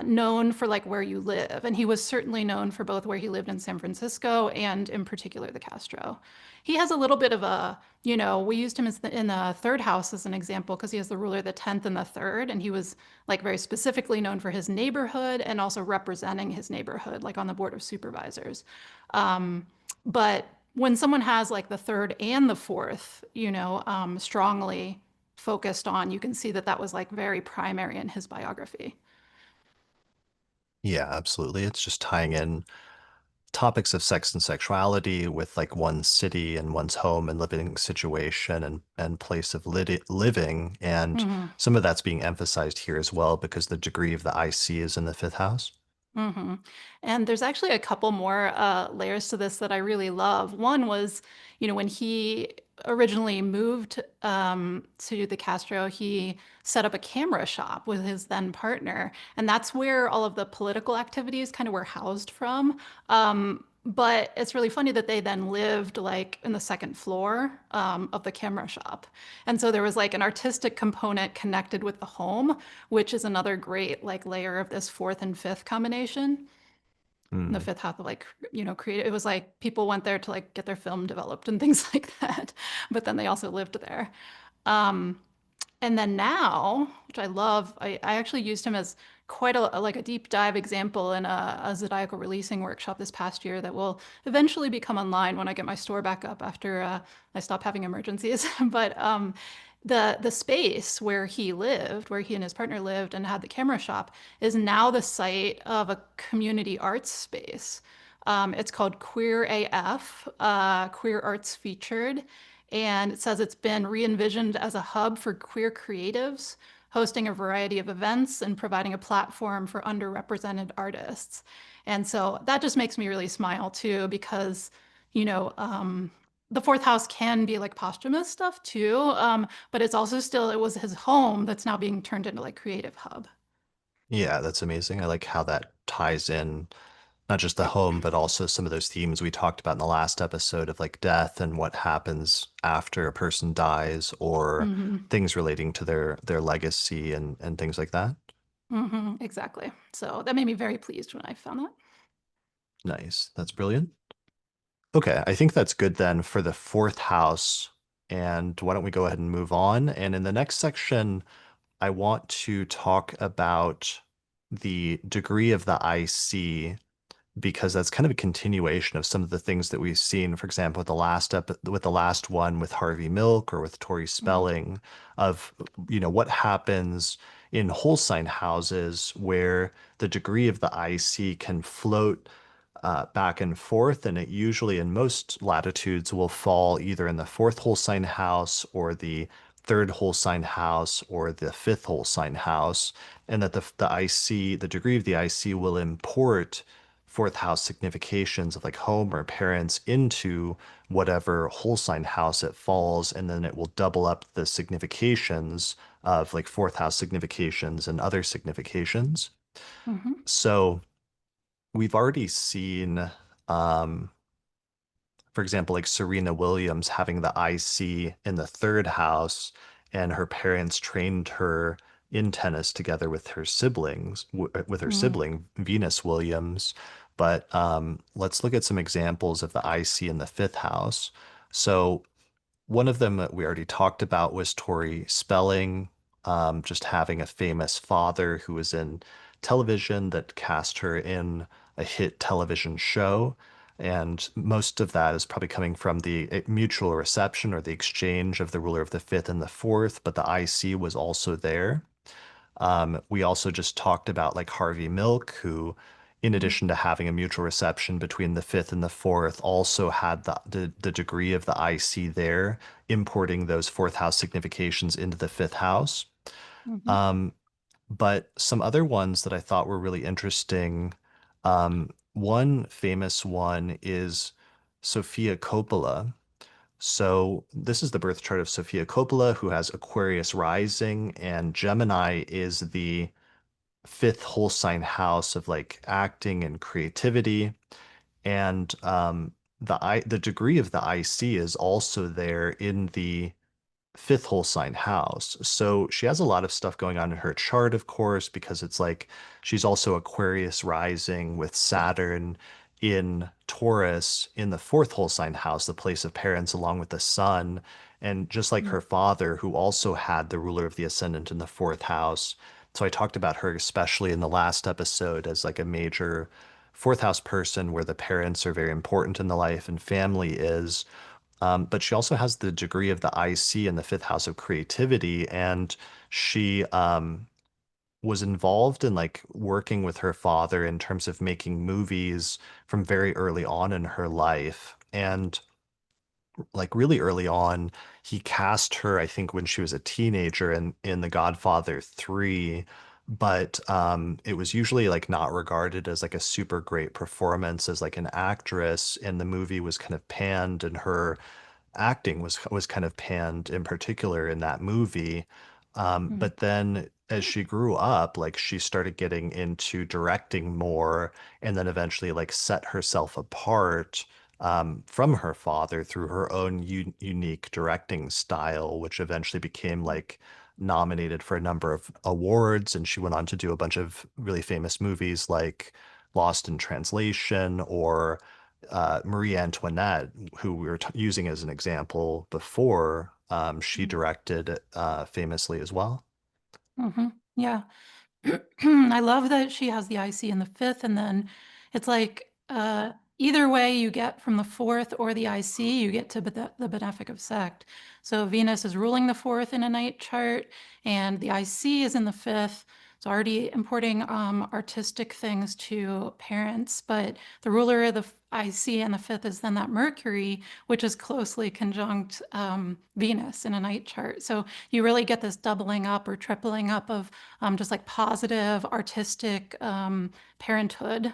known for like where you live. And he was certainly known for both where he lived in San Francisco and in particular the Castro. He has a little bit of we used him in the third house as an example because he has the ruler, the 10th and the third. And he was like very specifically known for his neighborhood and also representing his neighborhood, like on the board of supervisors. But when someone has like the third and the fourth, strongly focused on, you can see that that was like very primary in his biography. Yeah, absolutely. It's just tying in topics of sex and sexuality with like one's city and one's home and living situation and place of living. And Hmm. some of that's being emphasized here as well because the degree of the IC is in the fifth house. Hmm. And there's actually a couple more layers to this that I really love. One was, when he originally moved to the Castro, he set up a camera shop with his then partner, and that's where all of the political activities kind of were housed from. But it's really funny that they then lived like in the second floor of the camera shop. And so there was like an artistic component connected with the home, which is another great like layer of this fourth and fifth combination. And the Mm. fifth had to like, create, it was like people went there to like get their film developed and things like that. But then they also lived there. Um, and then now, which I love, I actually used him as quite like a deep dive example in a zodiacal releasing workshop this past year that will eventually become online when I get my store back up after I stop having emergencies. But the space where he lived, where he and his partner lived and had the camera shop, is now the site of a community arts space. It's called Queer AF, Queer Arts Featured, and it says it's been re-envisioned as a hub for queer creatives, hosting a variety of events and providing a platform for underrepresented artists. And so that just makes me really smile too, because, you know, um, the fourth house can be like posthumous stuff too, but it's also still, it was his home that's now being turned into like creative hub. Yeah, that's amazing. I like how that ties in not just the home, but also some of those themes we talked about in the last episode of like death and what happens after a person dies or Hmm. things relating to their legacy and things like that. Exactly. So that made me very pleased when I found that. Nice. That's brilliant. Okay, I think that's good then for the fourth house. And why don't we go ahead and move on? And in the next section, I want to talk about the degree of the IC because that's kind of a continuation of some of the things that we've seen, for example, with the last one with Harvey Milk or with Tori Mhm, Spelling of, what happens in whole sign houses where the degree of the IC can float back and forth, and it usually in most latitudes will fall either in the fourth whole sign house or the third whole sign house or the fifth whole sign house, and that the IC, the degree of the IC will import fourth house significations of like home or parents into whatever whole sign house it falls, and then it will double up the significations of like fourth house significations and other significations. mhm, So we've already seen, um, for example, like Serena Williams having the IC in the third house, and her parents trained her in tennis together with her with her mhm, sibling, Venus Williams. But let's look at some examples of the IC in the fifth house. So one of them that we already talked about was Tori Spelling, just having a famous father who was in television that cast her in a hit television show. And most of that is probably coming from the mutual reception or the exchange of the ruler of the fifth and the fourth, but the IC was also there. We also just talked about like Harvey Milk, who, in mhm, addition to having a mutual reception between the fifth and the fourth, also had the degree of the IC there, importing those fourth house significations into the fifth house. mhm, Um, but some other ones that I thought were really interesting. One famous one is Sophia Coppola. So this is the birth chart of Sophia Coppola, who has Aquarius rising, and Gemini is the fifth whole sign house of like acting and creativity. And the degree of the IC is also there in the fifth whole sign house. So she has a lot of stuff going on in her chart, of course, because it's like she's also Aquarius rising with Saturn in Taurus in the fourth whole sign house, the place of parents, along with the sun. And just like mhm, her father, who also had the ruler of the ascendant in the fourth house. So I talked about her, especially in the last episode, as like a major fourth house person where the parents are very important in the life and family is. But she also has the degree of the IC in the fifth house of creativity, and she was involved in like working with her father in terms of making movies from very early on in her life. And like really early on, he cast her, I think, when she was a teenager in The Godfather 3. But it was usually like not regarded as like a super great performance as like an actress, and the movie was kind of panned, and her acting was kind of panned in particular in that movie. mhm, But then as she grew up, like she started getting into directing more, and then eventually like set herself apart from her father through her own unique directing style, which eventually became like nominated for a number of awards. And she went on to do a bunch of really famous movies like Lost in Translation or Marie Antoinette, who we were using as an example before, she mhm, directed famously as well. mhm. Yeah. I love that she has the IC in the fifth, and then it's like either way you get from the fourth or the IC, you get to the benefic of sect. So Venus is ruling the fourth in a night chart, and the IC is in the fifth. It's already importing artistic things to parents, but the ruler of the IC and the fifth is then that Mercury, which is closely conjunct Venus in a night chart. So you really get this doubling up or tripling up of just like positive artistic parenthood.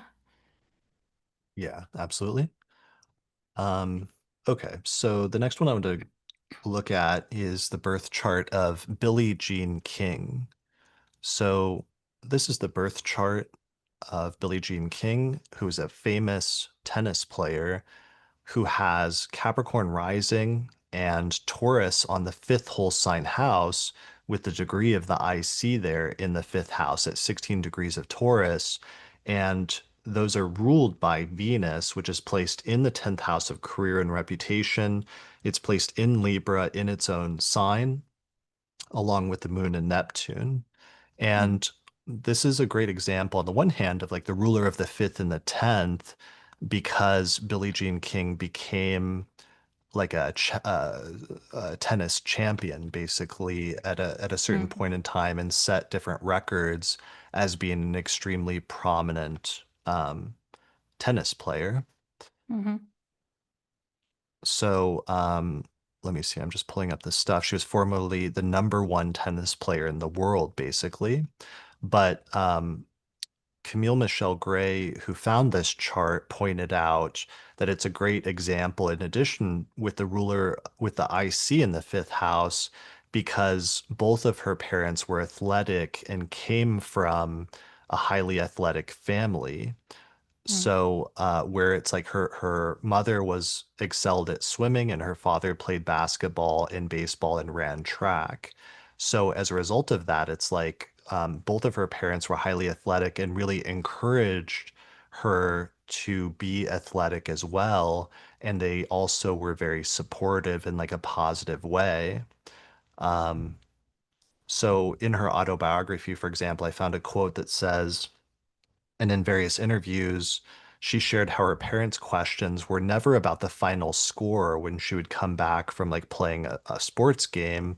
Yeah, absolutely. Um, okay, so the next one I want to look at is the birth chart of Billie Jean King. So this is the birth chart of Billie Jean King, who is a famous tennis player who has Capricorn rising and Taurus on the fifth whole sign house with the degree of the IC there in the fifth house at 16 degrees of Taurus. And those are ruled by Venus, which is placed in the 10th house of career and reputation. It's placed in Libra in its own sign, along with the moon and Neptune. Mm, And this is a great example, on the one hand, of like the ruler of the fifth and the 10th, because Billie Jean King became like a tennis champion basically at a certain mm, point in time and set different records as being an extremely prominent tennis player. mhm, So let me see, I'm just pulling up the stuff. She was formerly the number one tennis player in the world, basically. But Camille Michelle Gray, who found this chart, pointed out that it's a great example, in addition with the ruler with the IC in the fifth house, because both of her parents were athletic and came from a highly athletic family. mm, So, where it's like her mother was excelled at swimming and her father played basketball and baseball and ran track. So as a result of that, it's like both of her parents were highly athletic and really encouraged her to be athletic as well. And they also were very supportive in like a positive way. Um, so in her autobiography, for example, I found a quote that says, and in various interviews, she shared how her parents' questions were never about the final score when she would come back from like playing a sports game,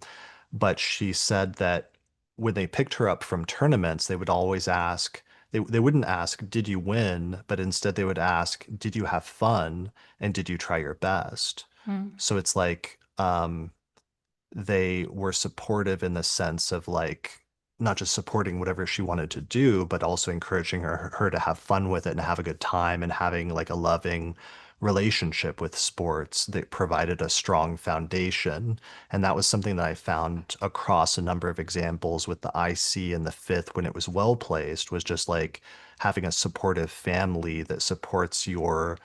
but she said that when they picked her up from tournaments, they would always ask, they wouldn't ask, did you win? But instead they would ask, did you have fun? And did you try your best? mm, So it's like, they were supportive in the sense of like not just supporting whatever she wanted to do, but also encouraging her to have fun with it and have a good time and having like a loving relationship with sports that provided a strong foundation. And that was something that I found across a number of examples with the IC and the fifth when it was well placed, was just like having a supportive family that supports your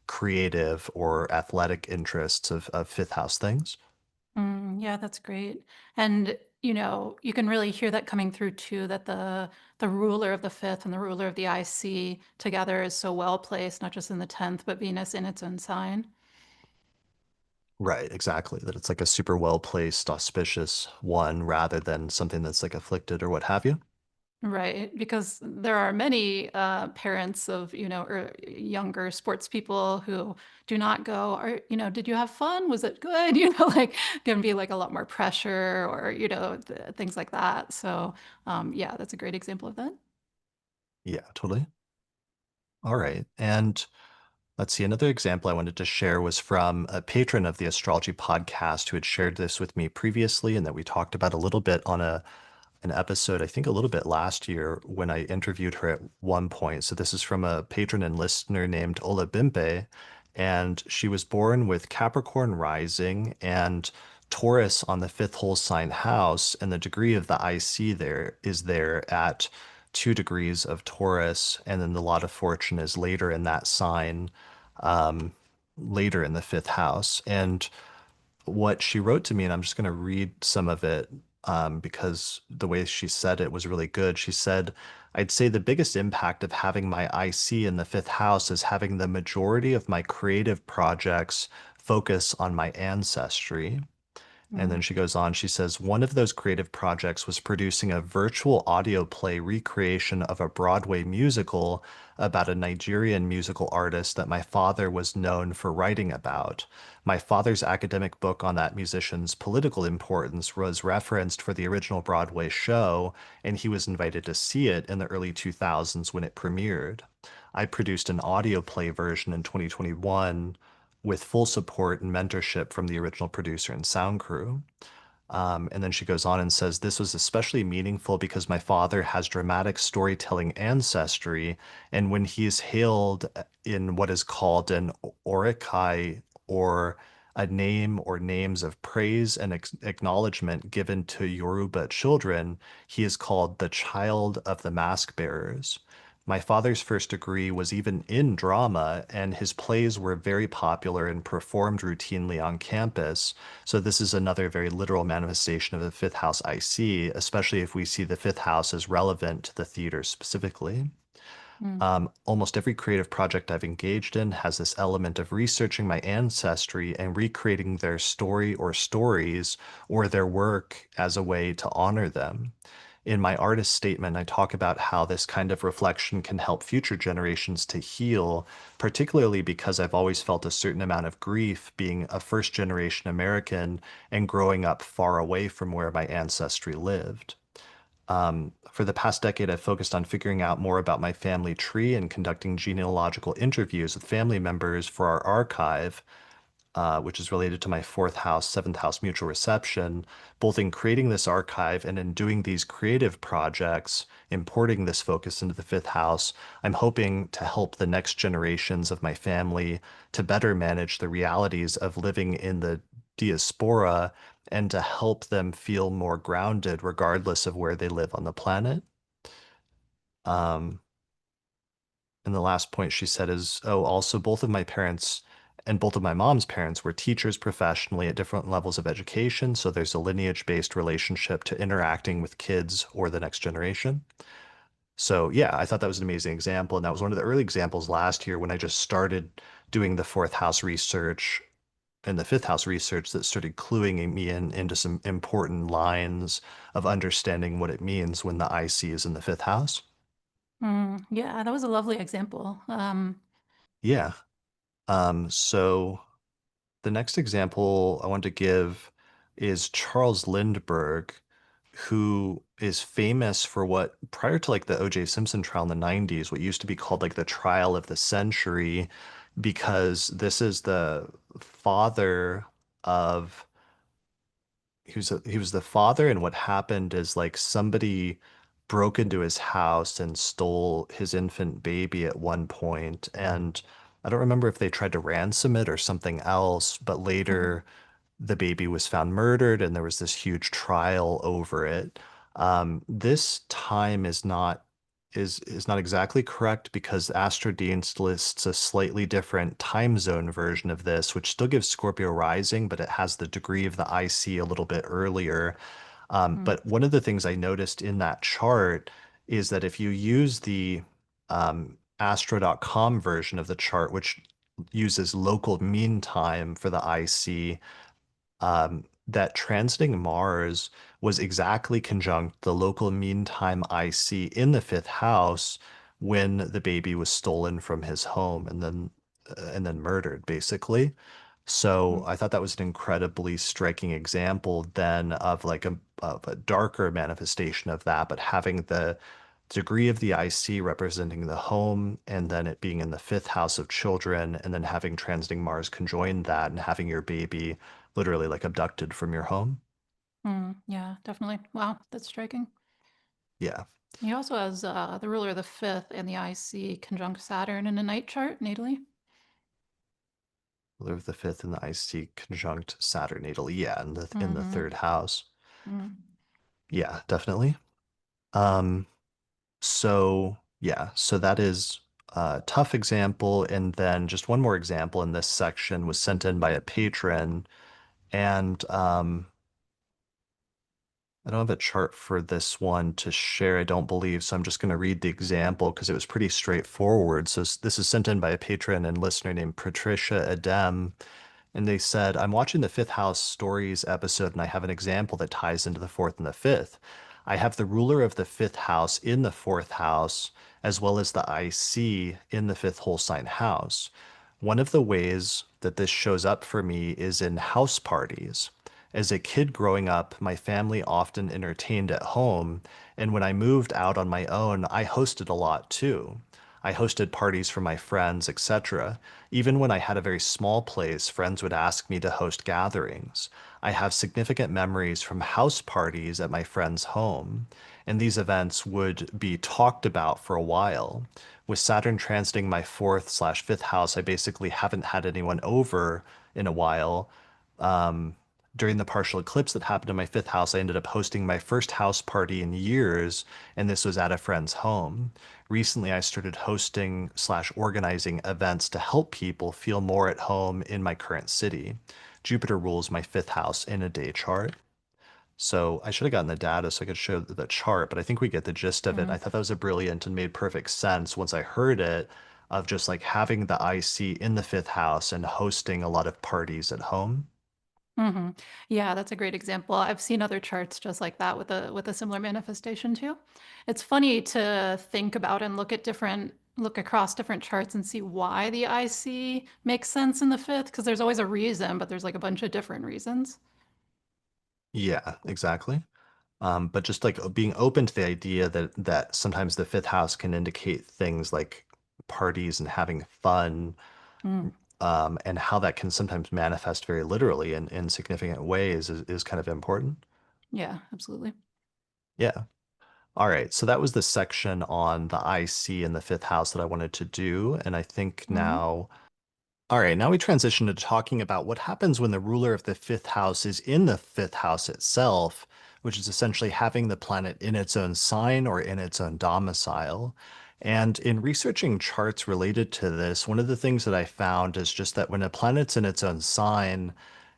creative or athletic interests of fifth house things. yeah, that's great. And, you can really hear that coming through too, that the ruler of the fifth and the ruler of the IC together is so well placed, not just in the 10th, but Venus in its own sign. Right, exactly. That it's like a super well placed, auspicious one rather than something that's like afflicted or what have you. Right, because there are many parents of, younger sports people who do not go, did you have fun? Was it good? Like can be like a lot more pressure or, things like that. So, yeah, that's a great example of that. Yeah, totally. All right. And let's see, another example I wanted to share was from a patron of the Astrology podcast who had shared this with me previously and that we talked about a little bit on an episode, I think a little bit last year when I interviewed her at one point. So this is from a patron and listener named Ola Bimpe, and she was born with Capricorn rising and Taurus on the fifth whole sign house, and the degree of the IC there is there at 2 degrees of Taurus, and then the lot of fortune is later in that sign, um, later in the fifth house. And what she wrote to me, and I'm just going to read some of it because the way she said it was really good. She said, I'd say the biggest impact of having my IC in the fifth house is having the majority of my creative projects focus on my ancestry. And then Mm, she goes on, she says, one of those creative projects was producing a virtual audio play recreation of a Broadway musical about a Nigerian musical artist that my father was known for writing about. My father's academic book on that musician's political importance was referenced for the original Broadway show, and he was invited to see it in the early 2000s when it premiered. I produced an audio play version in 2021 with full support and mentorship from the original producer and sound crew. And then she goes on and says, this was especially meaningful because my father has dramatic storytelling ancestry. And when he is hailed in what is called an orikai, or a name or names of praise and acknowledgement given to Yoruba children, he is called the child of the mask bearers. My father's first degree was even in drama, and his plays were very popular and performed routinely on campus. So, this is another very literal manifestation of the fifth house I see, especially if we see the fifth house as relevant to the theater specifically. Mm, Almost every creative project I've engaged in has this element of researching my ancestry and recreating their story or stories or their work as a way to honor them. In my artist statement, I talk about how this kind of reflection can help future generations to heal, particularly because I've always felt a certain amount of grief being a first generation American and growing up far away from where my ancestry lived. For the past decade, I've focused on figuring out more about my family tree and conducting genealogical interviews with family members for our archive, which is related to my fourth house, seventh house mutual reception. Both in creating this archive and in doing these creative projects, importing this focus into the fifth house, I'm hoping to help the next generations of my family to better manage the realities of living in the diaspora and to help them feel more grounded regardless of where they live on the planet. Um, and the last point she said is, oh, also both of my parents and both of my mom's parents were teachers professionally at different levels of education. So there's a lineage-based relationship to interacting with kids or the next generation. So yeah, I thought that was an amazing example. And that was one of the early examples last year when I just started doing the fourth house research and the fifth house research that started cluing me into some important lines of understanding what it means when the IC is in the fifth house. yeah, that was a lovely example. Yeah. So the next example I want to give is Charles Lindbergh, who is famous for what, prior to like the O.J. Simpson trial in the 90s, what used to be called like the trial of the century, because this is the father of he was the father, and what happened is like somebody broke into his house and stole his infant baby at one point, and I don't remember if they tried to ransom it or something else, but Mhm, later the baby was found murdered and there was this huge trial over it. This time is not exactly correct because Astrodean lists a slightly different time zone version of this, which still gives Scorpio rising, but it has the degree of the IC a little bit earlier. mm, But one of the things I noticed in that chart is that if you use the astro.com version of the chart, which uses local mean time for the IC, that transiting Mars was exactly conjunct the local mean time IC in the fifth house when the baby was stolen from his home and then murdered, basically. So mm, I thought that was an incredibly striking example then of a darker manifestation of that, but having the degree of the IC representing the home, and then it being in the fifth house of children, and then having transiting Mars conjoin that and having your baby literally like abducted from your home. yeah, definitely. Wow, that's striking. Yeah. He also has the ruler of the fifth and the IC conjunct Saturn in a night chart natally. Ruler of the fifth and the IC conjunct Saturn natally. Yeah, in the Mm-hmm. third house. Mm, Yeah, definitely. Um, so yeah, so that is a tough example. And then just one more example in this section was sent in by a patron. And I don't have a chart for this one to share, I don't believe. So I'm just going to read the example because it was pretty straightforward. So this is sent in by a patron and listener named Patricia Adem. And they said, I'm watching the Fifth House Stories episode, and I have an example that ties into the fourth and the fifth. I have the ruler of the fifth house in the fourth house, as well as the IC in the fifth whole sign house. One of the ways that this shows up for me is in house parties. As a kid growing up, my family often entertained at home, and when I moved out on my own, I hosted a lot too. I hosted parties for my friends, etc. Even when I had a very small place, friends would ask me to host gatherings. I have significant memories from house parties at my friend's home, and these events would be talked about for a while. With Saturn transiting my fourth slash fifth house, I basically haven't had anyone over in a while. during the partial eclipse that happened in my fifth house, I ended up hosting my first house party in years, and this was at a friend's home. Recently, I started hosting slash organizing events to help people feel more at home in my current city. Jupiter rules my fifth house in a day chart. So I should have gotten the data so I could show the chart, but I think we get the gist of it. Mm. I thought that was a brilliant and made perfect sense once I heard it of just like having the IC in the fifth house and hosting a lot of parties at home. Hmm. Yeah, that's a great example. I've seen other charts just like that with a similar manifestation too. It's funny to think about and look across different charts and see why the IC makes sense in the fifth, because there's always a reason, but there's like a bunch of different reasons. Yeah, exactly. But just like being open to the idea that sometimes the fifth house can indicate things like parties and having fun, Mm. and how that can sometimes manifest very literally in significant ways is kind of important. Yeah, absolutely. Yeah. All right. So that was the section on the IC in the fifth house that I wanted to do. And I think Hmm. now all right, now we transition to talking about what happens when the ruler of the fifth house is in the fifth house itself, which is essentially having the planet in its own sign or in its own domicile. And in researching charts related to this, one of the things that I found is just that when a planet's in its own sign,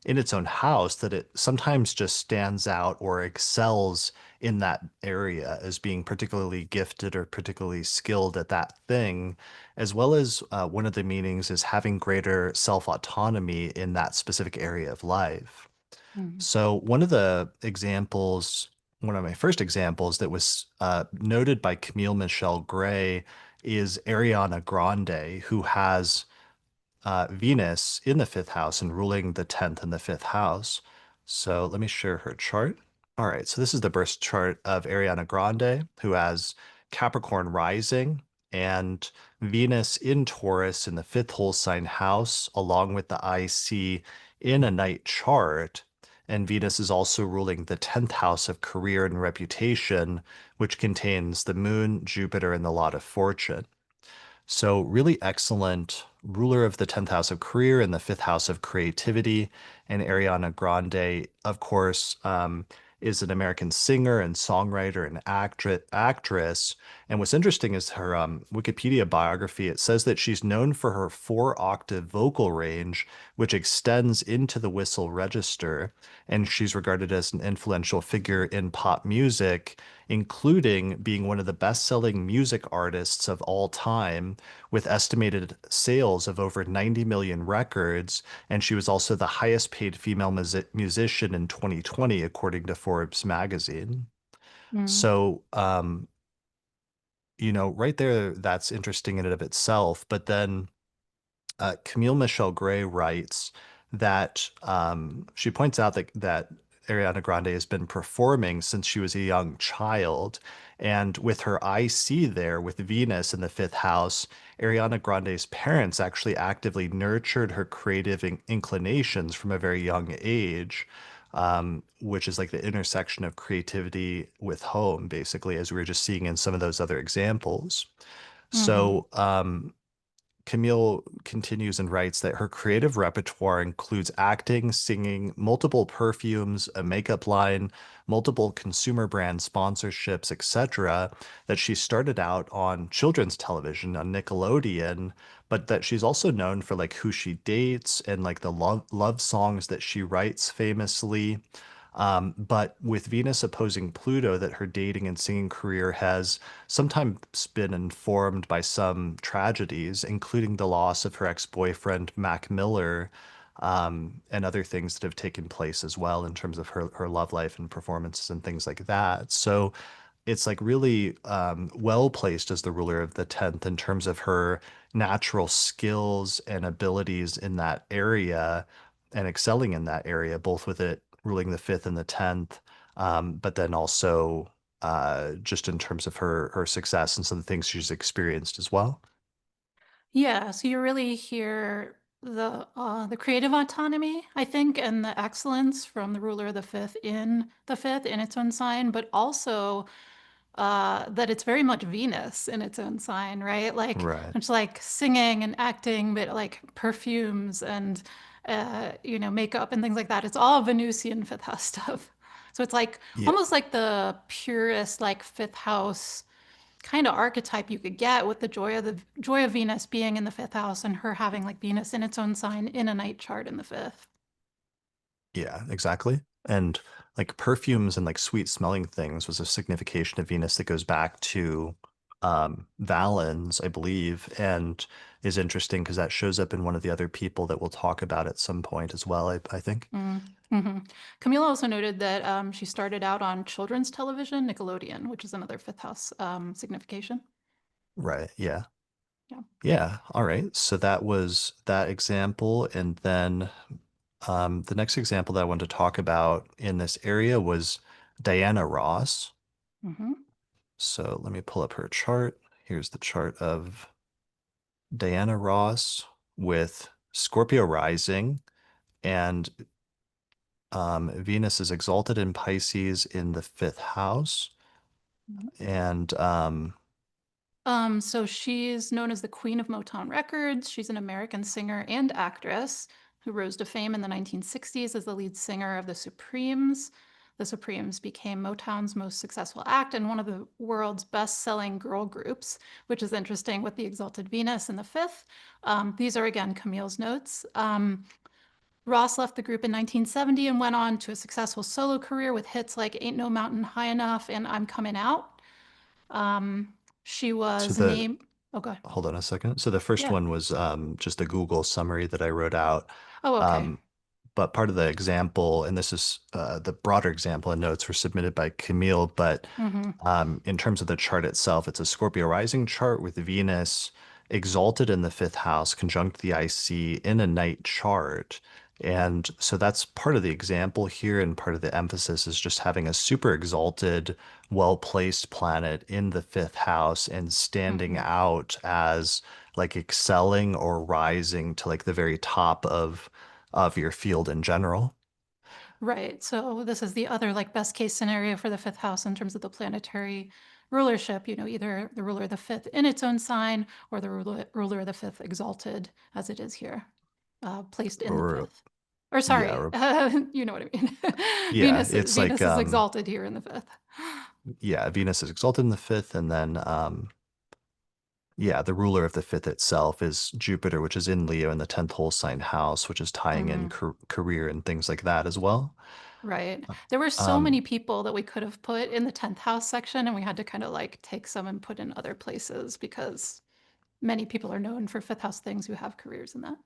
in its own house, that it sometimes just stands out or excels in that area as being particularly gifted or particularly skilled at that thing, as well as one of the meanings is having greater self-autonomy in that specific area of life. Hmm. So one of the examples, one of my first examples that was noted by Camille Michelle Gray is Ariana Grande, who has Venus in the fifth house and ruling the 10th and the fifth house. So let me share her chart. All right, so this is the birth chart of Ariana Grande, who has Capricorn rising and Venus in Taurus in the fifth whole sign house, along with the IC in a night chart. And Venus is also ruling the 10th house of career and reputation, which contains the moon, Jupiter, and the lot of fortune. So, really excellent ruler of the 10th house of career and the fifth house of creativity. And Ariana Grande, of course, is an American singer and songwriter and actress. And what's interesting is her Wikipedia biography. It says that she's known for her 4-octave vocal range, which extends into the whistle register. And she's regarded as an influential figure in pop music, including being one of the best-selling music artists of all time with estimated sales of over 90 million records, and she was also the highest paid female musician in 2020, according to Forbes magazine. Mm. So, right there, that's interesting in and of itself. But then Camille Michelle Gray writes that she points out that Ariana Grande has been performing since she was a young child. And with her IC there, with Venus in the fifth house, Ariana Grande's parents actually actively nurtured her creative inclinations from a very young age, which is like the intersection of creativity with home, basically, as we were just seeing in some of those other examples. Hmm. So, Camille continues and writes that her creative repertoire includes acting, singing, multiple perfumes, a makeup line, multiple consumer brand sponsorships, etc. That she started out on children's television on Nickelodeon, but that she's also known for like who she dates and like the love songs that she writes famously. But with Venus opposing Pluto, that her dating and singing career has sometimes been informed by some tragedies, including the loss of her ex-boyfriend, Mac Miller, and other things that have taken place as well in terms of her love life and performances and things like that. So it's like really well placed as the ruler of the 10th in terms of her natural skills and abilities in that area and excelling in that area, both with it ruling the fifth and the 10th, but then also just in terms of her success and some of the things she's experienced as well. Yeah, so you really hear the creative autonomy, I think, and the excellence from the ruler of the fifth in its own sign, but also that it's very much Venus in its own sign, right? Like Right. it's like singing and acting, but like perfumes makeup and things like that. It's all Venusian fifth house stuff. So it's like Yeah, almost like the purest like fifth house kind of archetype you could get, with the joy of Venus being in the fifth house and her having like Venus in its own sign in a night chart in the fifth. yeah, exactly. And like perfumes and like sweet smelling things was a signification of Venus that goes back to Valens, I believe, and is interesting because that shows up in one of the other people that we'll talk about at some point as well, I think. Mm-hmm. Camille also noted that she started out on children's television, Nickelodeon, which is another fifth house signification. Right. Yeah. Yeah. Yeah. All right. So that was that example. And then the next example that I wanted to talk about in this area was Diana Ross. Hmm. So let me pull up her chart. Here's the chart of Diana Ross with Scorpio rising, and Venus is exalted in Pisces in the fifth house. And So she's known as the Queen of Motown Records. She's an American singer and actress who rose to fame in the 1960s as the lead singer of the Supremes. The Supremes became Motown's most successful act and one of the world's best-selling girl groups, which is interesting with the Exalted Venus in the fifth. These are again Camille's notes. Ross left the group in 1970 and went on to a successful solo career with hits like Ain't No Mountain High Enough and I'm Coming Out. Um, she so was the named, oh, God. hold on a second. So the first Yeah. one was just a Google summary that I wrote out. Oh, okay. Um, but part of the example, and this is the broader example and notes were submitted by Camille, but Mm-hmm. in terms of the chart itself, it's a Scorpio rising chart with Venus exalted in the fifth house, conjunct the IC in a night chart. And so that's part of the example here, and part of the emphasis is just having a super exalted, well-placed planet in the fifth house and standing Mm-hmm. out as like excelling or rising to like the very top of your field in general. Right. So this is the other like best case scenario for the fifth house in terms of the planetary rulership, either the ruler of the fifth in its own sign or the ruler of the fifth exalted as it is here, placed in the Or fifth. Or yeah, sorry, or you know what I mean. yeah, Venus, it's like Venus is exalted here in the fifth. yeah, Venus is exalted in the fifth, and then yeah, the ruler of the fifth itself is Jupiter, which is in Leo in the 10th whole sign house, which is tying in Mhm. career and things like that as well. Right. There were so Um, many people that we could have put in the 10th house section, and we had to kind of like take some and put in other places because many people are known for fifth house things who have careers in that.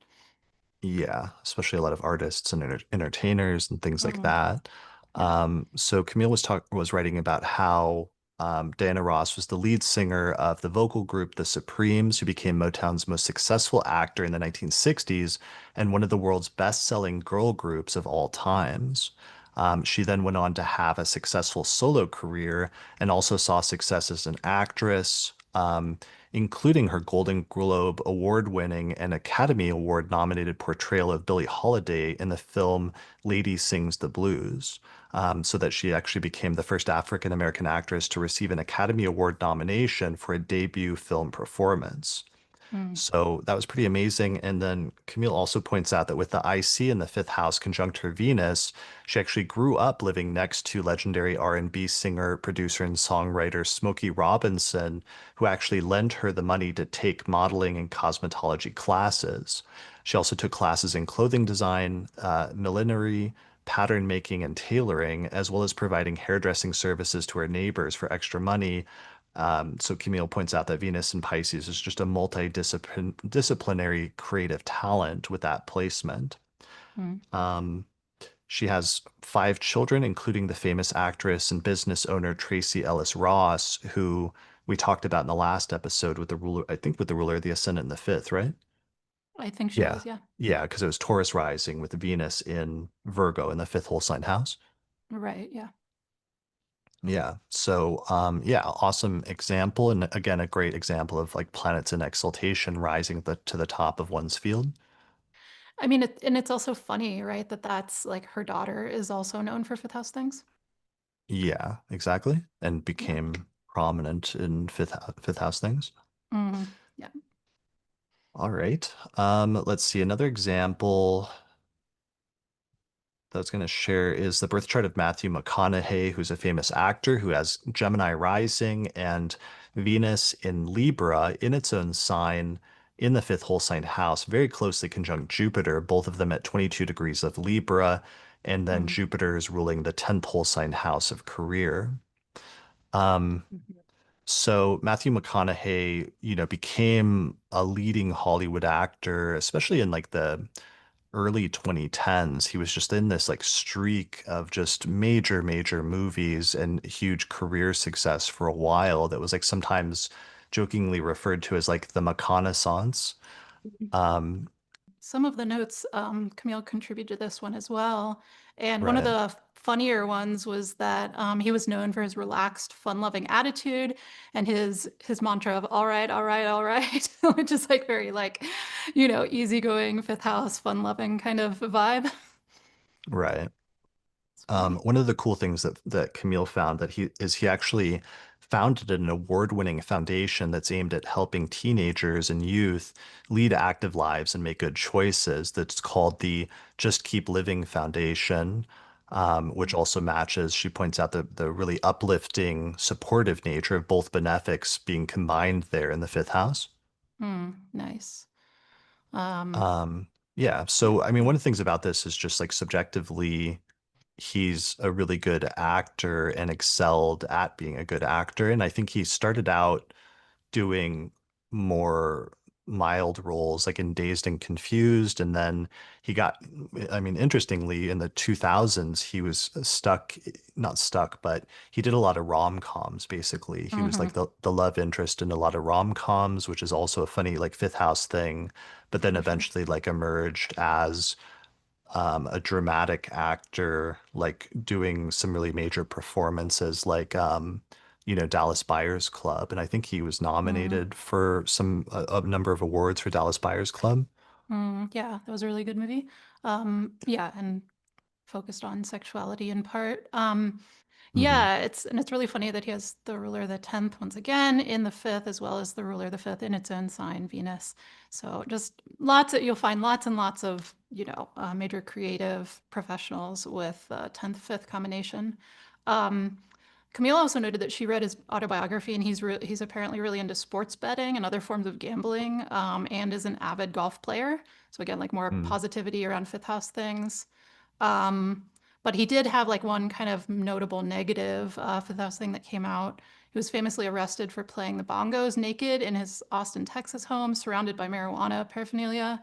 Yeah, especially a lot of artists and entertainers and things like Mm, that. yeah. So Camille was writing about how Diana Ross was the lead singer of the vocal group The Supremes, who became Motown's most successful actor in the 1960s and one of the world's best-selling girl groups of all times. She then went on to have a successful solo career and also saw success as an actress. Including her Golden Globe award-winning and Academy Award-nominated portrayal of Billie Holiday in the film Lady Sings the Blues, so that she actually became the first African American actress to receive an Academy Award nomination for a debut film performance. Mm, So that was pretty amazing. And then Camille also points out that with the IC in the fifth house conjunct her Venus, she actually grew up living next to legendary R&B singer, producer, and songwriter Smokey Robinson, who actually lent her the money to take modeling and cosmetology classes. She also took classes in clothing design, millinery, pattern making, and tailoring, as well as providing hairdressing services to her neighbors for extra money. So Camille points out that Venus in Pisces is just a multidisciplinary creative talent with that placement. mm. Um, she has five children, including the famous actress and business owner Tracy Ellis Ross, who we talked about in the last episode with the ruler, I think with the ruler of the ascendant in the fifth, right? I think she Yeah. was, yeah. Yeah, because it was Taurus rising with Venus in Virgo in the fifth whole sign house. Right, yeah. Yeah. So, yeah, awesome example. And again, a great example of like planets in exaltation rising to the top of one's field. I mean, and it's also funny, right, that that's like her daughter is also known for fifth house things. Yeah, exactly. And Yeah. became prominent in fifth house things. Hmm. Yeah. All right. Let's see another example. that I was going to share is the birth chart of Matthew McConaughey, who's a famous actor who has Gemini rising and Venus in Libra in its own sign in the fifth whole sign house, very closely conjunct Jupiter, both of them at 22 degrees of Libra. And then Mm. Jupiter is ruling the 10th whole sign house of career. Um, Mhm. so Matthew McConaughey, became a leading Hollywood actor, especially in like the early 2010s. He was just in this like streak of just major, major movies and huge career success for a while that was like sometimes jokingly referred to as like the McConaissance. Um, Some of the notes, Camille contributed to this one as well. And one of right. the funnier ones was that he was known for his relaxed, fun-loving attitude and his mantra of "all right, all right, all right," which is like very like, easygoing, fifth house, fun-loving kind of vibe. Right. It's funny. One of the cool things that Camille found that he actually founded an award-winning foundation that's aimed at helping teenagers and youth lead active lives and make good choices. That's called the Just Keep Living Foundation, which also matches. She points out the really uplifting, supportive nature of both benefics being combined there in the fifth house. Nice. Um, Um, yeah. yeah. So, I mean, one of the things about this is just like subjectively he's a really good actor and excelled at being a good actor. And I think he started out doing more mild roles, like in Dazed and Confused. And then he got, I mean, interestingly, in the 2000s, he was stuck, not stuck, but he did a lot of rom-coms, basically. He was Hmm. like the love interest in a lot of rom-coms, which is also a funny, like, fifth house thing, but then For sure. eventually, like, emerged as a dramatic actor, like doing some really major performances, like Dallas Buyers Club, and I think he was Mm. nominated for a number of awards for Dallas Buyers Club. Yeah, that was a really good movie. Yeah, and focused on sexuality in part. Hmm. Yeah, it's really funny that he has the ruler of the 10th once again in the fifth, as well as the ruler of the fifth in its own sign, Venus. So just you'll find lots and lots of, major creative professionals with 10th, fifth combination. Um, Camille also noted that she read his autobiography, and he's apparently really into sports betting and other forms of gambling, and is an avid golf player. So again, like more Mm. positivity around fifth house things. Um, but he did have like one kind of notable negative fifth house thing that came out. He was famously arrested for playing the bongos naked in his Austin, Texas home, surrounded by marijuana paraphernalia.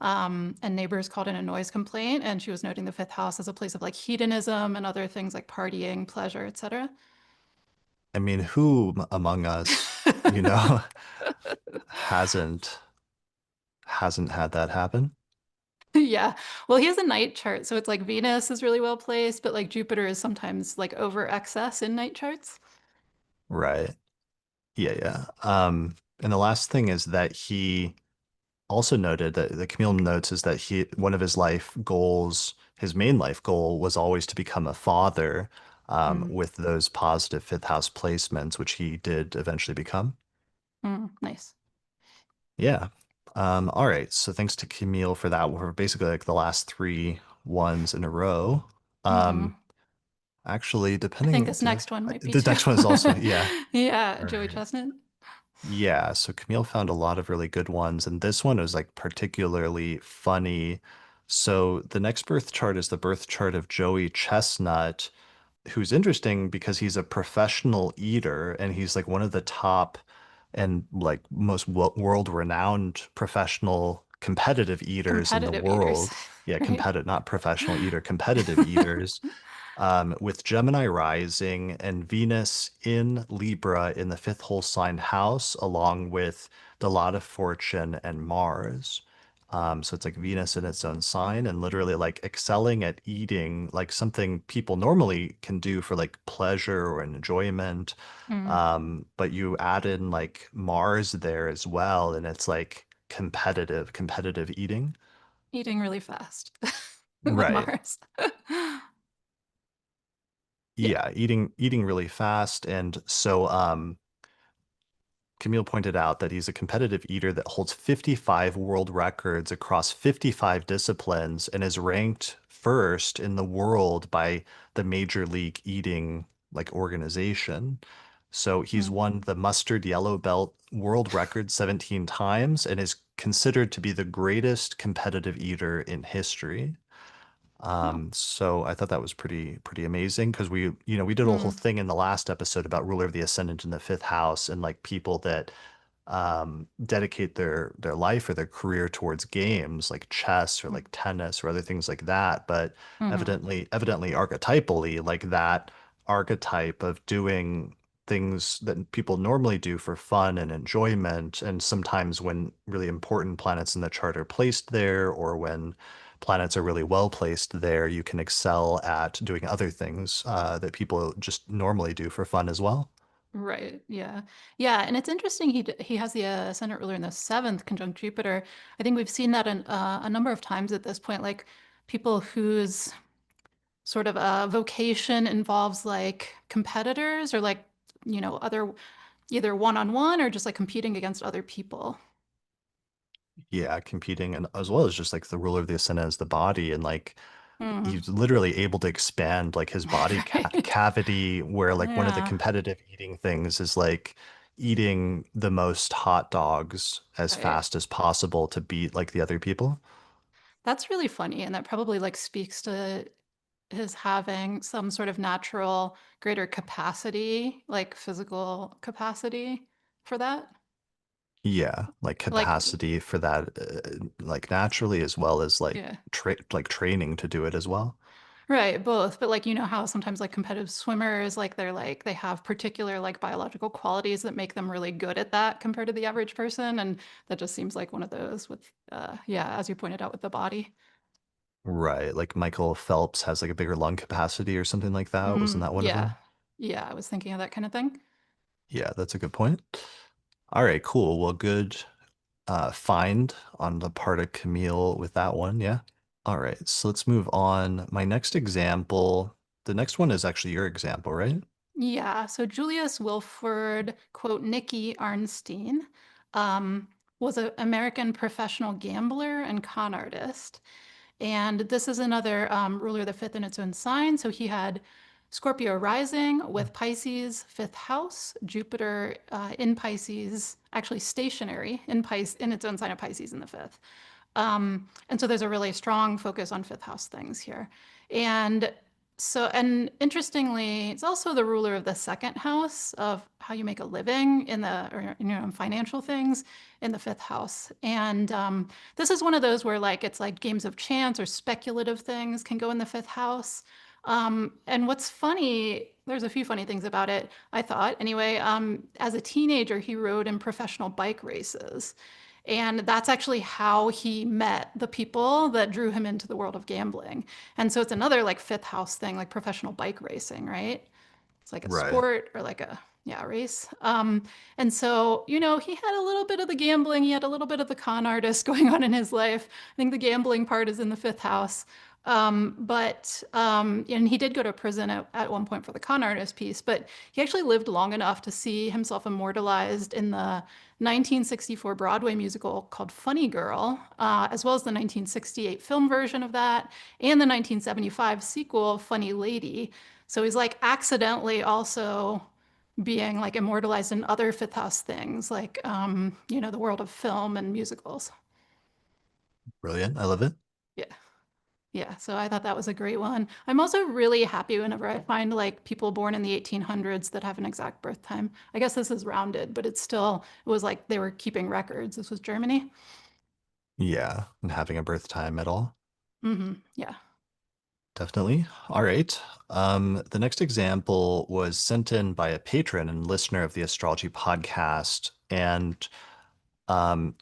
And neighbors called in a noise complaint, and she was noting the fifth house as a place of like hedonism and other things like partying, pleasure, etc. I mean, who among us, hasn't hasn't had that happen? Yeah. Well, he has a night chart, so it's like Venus is really well placed, but like Jupiter is sometimes like over excess in night charts. Right. Yeah, yeah. And the last thing is that he also noted that the Camille notes is that one of his life goals, his main life goal was always to become a father, Mm, with those positive fifth house placements, which he did eventually become. nice. Yeah. All right. So thanks to Camille for that. We're basically like the last three ones in a row. Um, Hmm. actually, I think depending, this next one might be the too. next one is also, yeah. Yeah, All Joey right. Chestnut. Yeah, so Camille found a lot of really good ones, and this one was like particularly funny. So the next birth chart is the birth chart of Joey Chestnut, who's interesting because he's a professional eater and he's like one of the top and like most world-renowned professional competitive eaters in the Competitive eaters. world. Yeah, Right. competitive, not professional eater, competitive eaters, with Gemini rising and Venus in Libra in the fifth whole sign house, along with the lot of fortune and Mars. So it's like Venus in its own sign and literally like excelling at eating, like something people normally can do for like pleasure or enjoyment. Mm. But you add in like Mars there as well, and it's like competitive eating. Eating really fast with Right. Mars. Yeah. Yeah, eating really fast. And so Camille pointed out that he's a competitive eater that holds 55 world records across 55 disciplines and is ranked first in the world by the Major League Eating like organization. So he's Mm. won the mustard yellow belt world record 17 times and is considered to be the greatest competitive eater in history. Wow. So I thought that was pretty amazing because we did a whole Mm. thing in the last episode about ruler of the ascendant in the fifth house and like people that dedicate their life or their career towards games like chess or like tennis or other things like that. But Mm-hmm. evidently archetypally, like that archetype of doing things that people normally do for fun and enjoyment, and sometimes when really important planets in the chart are placed there, or when planets are really well placed there, you can excel at doing other things that people just normally do for fun as well. Right. Yeah. Yeah. And it's interesting. He has the ascendant ruler in the seventh conjunct Jupiter. I think we've seen that a number of times at this point. Like people whose sort of vocation involves like competitors or like other either one-on-one or just like competing against other people. Yeah, competing and as well as just like the ruler of the ascendant is the body and like Hmm. he's literally able to expand like his body Right. cavity where like one of the Yeah. competitive eating things is like eating the most hot dogs as Right. fast as possible to beat like the other people. That's really funny, and that probably like speaks to his having some sort of natural greater capacity, like physical capacity for that. Yeah, like Like, capacity for that like naturally as well as yeah. like training to do it as well. Right, both. But like how sometimes like competitive swimmers, like they have particular like biological qualities that make them really good at that compared to the average person. And that just seems like one of those with yeah, as you pointed out with the body. Right, like Michael Phelps has like a bigger lung capacity or something like that. Wasn't Mm, that one of yeah. them? Yeah, I was thinking of that kind of thing. Yeah, that's a good point. All right, cool. Well, good find on the part of Camille with that one. Yeah. All right, so let's move on. My next example, the next one is actually your example, right? Yeah, so Julius Wilford, quote, Nicky Arnstein, um, was an American professional gambler and con artist. And this is another ruler of the fifth in its own sign. So he had Scorpio rising with Pisces, fifth house, Jupiter in Pisces, actually stationary in Pisces, in its own sign of Pisces in the fifth. And so there's a really strong focus on fifth house things here. And and interestingly, it's also the ruler of the second house of how you make a living in or, in financial things in the fifth house. And this is one of those where like it's like games of chance or speculative things can go in the fifth house. And what's funny, there's a few funny things about it, I thought. Anyway, as a teenager, he rode in professional bike races. And that's actually how he met the people that drew him into the world of gambling. And so it's another like fifth house thing, like professional bike racing, right? It's like a Right. sport or like a race. And so he had a little bit of the gambling, he had a little bit of the con artist going on in his life. I think the gambling part is in the fifth house. And he did go to prison at one point for the con artist piece, but he actually lived long enough to see himself immortalized in the 1964 Broadway musical called Funny Girl, as well as the 1968 film version of that and the 1975 sequel, Funny Lady. So he's like accidentally also being like immortalized in other fifth house things, like the world of film and musicals. Brilliant. I love it. Yeah. Yeah, so I thought that was a great one. I'm also really happy whenever I find like people born in the 1800s that have an exact birth time. I guess this is rounded, but it was like they were keeping records. This was Germany. Yeah, and having a birth time at all. Yeah. Definitely. All right. The next example was sent in by a patron and listener of the Astrology podcast, and um,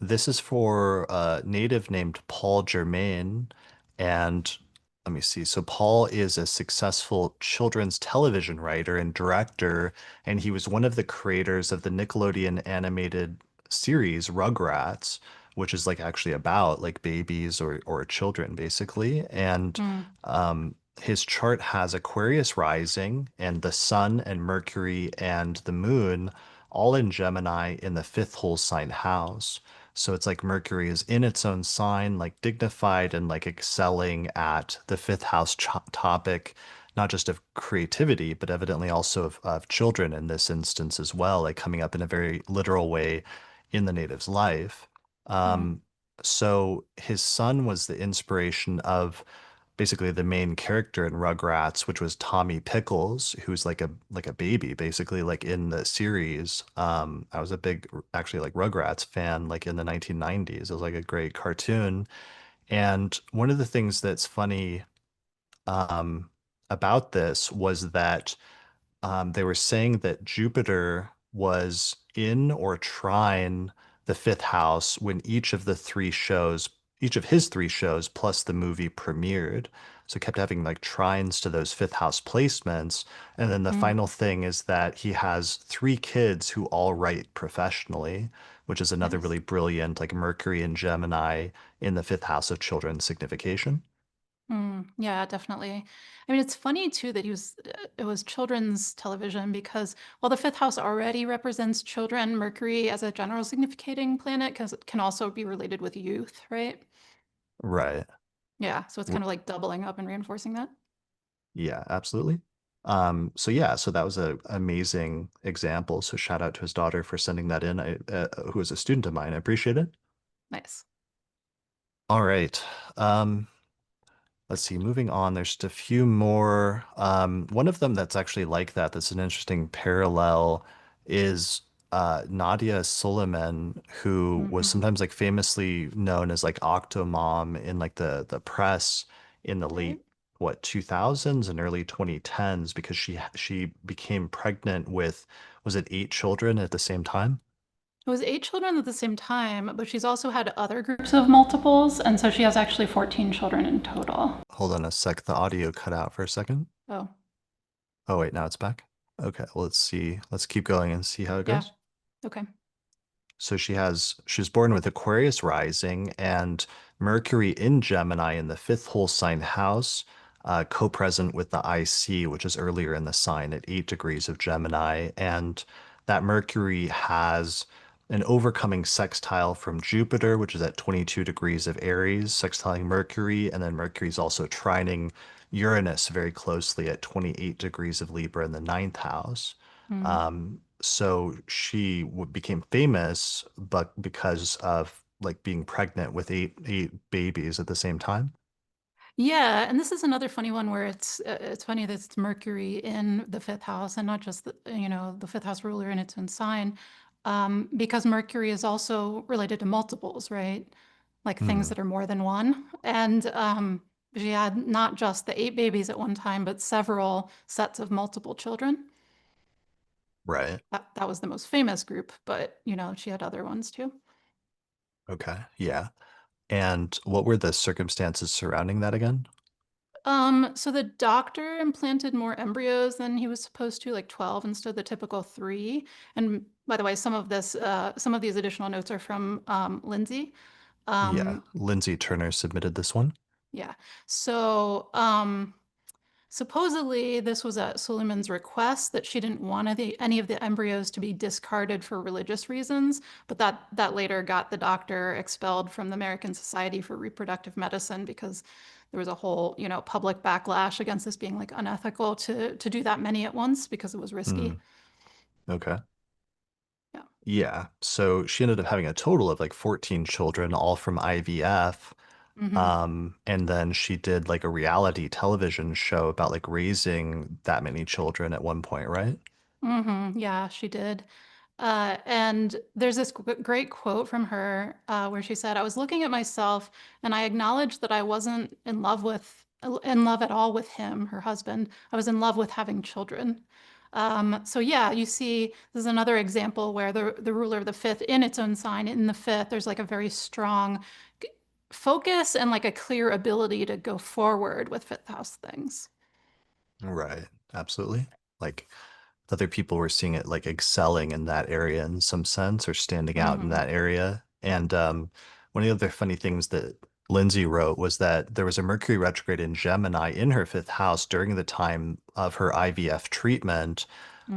this is for a native named Paul Germain. And let me see. So, Paul is a successful children's television writer and director, and he was one of the creators of the Nickelodeon animated series Rugrats, which is like actually about like babies or children, basically. And Mm. his chart has Aquarius rising, and the sun and Mercury and the moon all in Gemini in the fifth whole sign house. So it's like Mercury is in its own sign, like dignified and like excelling at the fifth house topic, not just of creativity, but evidently also of children in this instance as well, like coming up in a very literal way in the native's life. Mm. Um, so his son was the inspiration of basically the main character in Rugrats, which was Tommy Pickles, who's like a baby, basically like in the series. I was a big actually like Rugrats fan, like in the 1990s. It was like a great cartoon. And one of the things that's funny um, about this was that they were saying that Jupiter was in or trine the fifth house when each of his three shows plus the movie premiered. So it kept having like trines to those fifth house placements. And then the Mm. final thing is that he has three kids who all write professionally, which is another Nice. really brilliant, like Mercury and Gemini in the fifth house of children's signification. Mm, yeah, definitely. I mean, it's funny too that it was children's television because while the fifth house already represents children, Mercury as a general significating planet because it can also be related with youth, right? Right. Yeah, so it's kind of like doubling up and reinforcing that. Yeah, absolutely. So yeah, so that was a amazing example. So shout out to his daughter for sending that in, who is a student of mine. I appreciate it. Nice. All right. Um, let's see, moving on, there's just a few more. One of them that's actually like that, that's an interesting parallel, is Nadia Suleiman, who was Hmm. sometimes like famously known as like Octomom in like the press in the Right. late what 2000s and early 2010s because she became pregnant with was it eight children at the same time? It was eight children at the same time, but she's also had other groups of multiples, and so she has actually 14 children in total. Hold on a sec, the audio cut out for a second. Oh, Oh wait, now it's back. Okay, well, let's see. Let's keep going and see how it yeah. goes. Okay. So she was born with Aquarius rising and Mercury in Gemini in the fifth whole sign house, co-present with the IC, which is earlier in the sign at 8 degrees of Gemini. And that Mercury has an overcoming sextile from Jupiter, which is at 22 degrees of Aries, sextiling Mercury. And then Mercury is also trining Uranus very closely at 28 degrees of Libra in the ninth house. Mm. So she became famous, but because of like being pregnant with eight babies at the same time. Yeah, and this is another funny one where it's funny that it's Mercury in the fifth house and not just the fifth house ruler in its own sign, because Mercury is also related to multiples, right? Like things Hmm. that are more than one. And she had not just the eight babies at one time, but several sets of multiple children. Right. That was the most famous group, but she had other ones too. Okay. Yeah. And what were the circumstances surrounding that again? So the doctor implanted more embryos than he was supposed to, like 12 instead of the typical three. And by the way, some of these additional notes are from Lindsay. Yeah. Um, Lindsay Turner submitted this one. yeah. So supposedly, this was at Suleiman's request that she didn't want any of the embryos to be discarded for religious reasons, but that later got the doctor expelled from the American Society for Reproductive Medicine because there was a whole, public backlash against this being like unethical to do that many at once because it was Hmm. risky. Okay. Yeah. Yeah. So she ended up having a total of like 14 children, all from IVF. Hmm. And then she did like a reality television show about like raising that many children at one point, right? Yeah, she did. And there's this great quote from her where she said, "I was looking at myself, and I acknowledged that I wasn't in love at all with him, her husband. I was in love with having children." So yeah, you see, this is another example where the ruler of the fifth in its own sign in the fifth, there's like a very strong g- focus and like a clear ability to go forward with fifth house things. Right. Absolutely. Like other people were seeing it like excelling in that area in some sense or standing out in Hmm. that area. And one of the other funny things that Lindsay wrote was that there was a Mercury retrograde in Gemini in her fifth house during the time of her IVF treatment.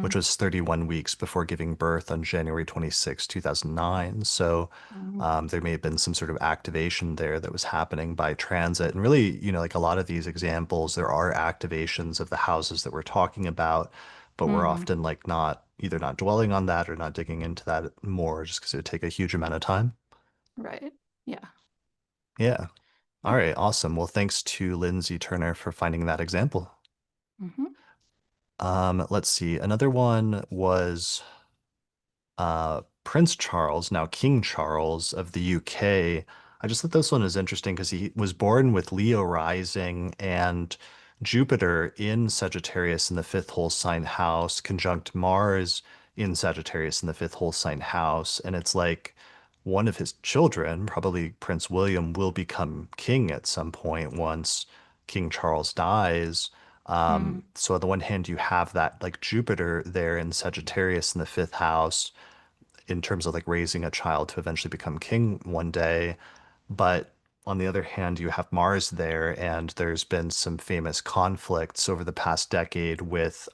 which Mm, was 31 weeks before giving birth on January 26, 2009. So mm, there may have been some sort of activation there that was happening by transit. And really, like a lot of these examples, there are activations of the houses that we're talking about, but we're mm, often like not either not dwelling on that or not digging into that more just because it would take a huge amount of time. right. Yeah. Yeah. All Yeah. right. Awesome. Well, thanks to Lindsay Turner for finding that example. Hmm. Let's see. Another one was Prince Charles, now King Charles of the UK. I just thought this one is interesting because he was born with Leo rising and Jupiter in Sagittarius in the fifth whole sign house, conjunct Mars in Sagittarius in the fifth whole sign house. And it's like one of his children, probably Prince William, will become king at some point once King Charles dies. Mm, So on the one hand, you have that like Jupiter there in Sagittarius in the fifth house in terms of like raising a child to eventually become king one day. But on the other hand, you have Mars there, and there's been some famous conflicts over the past decade with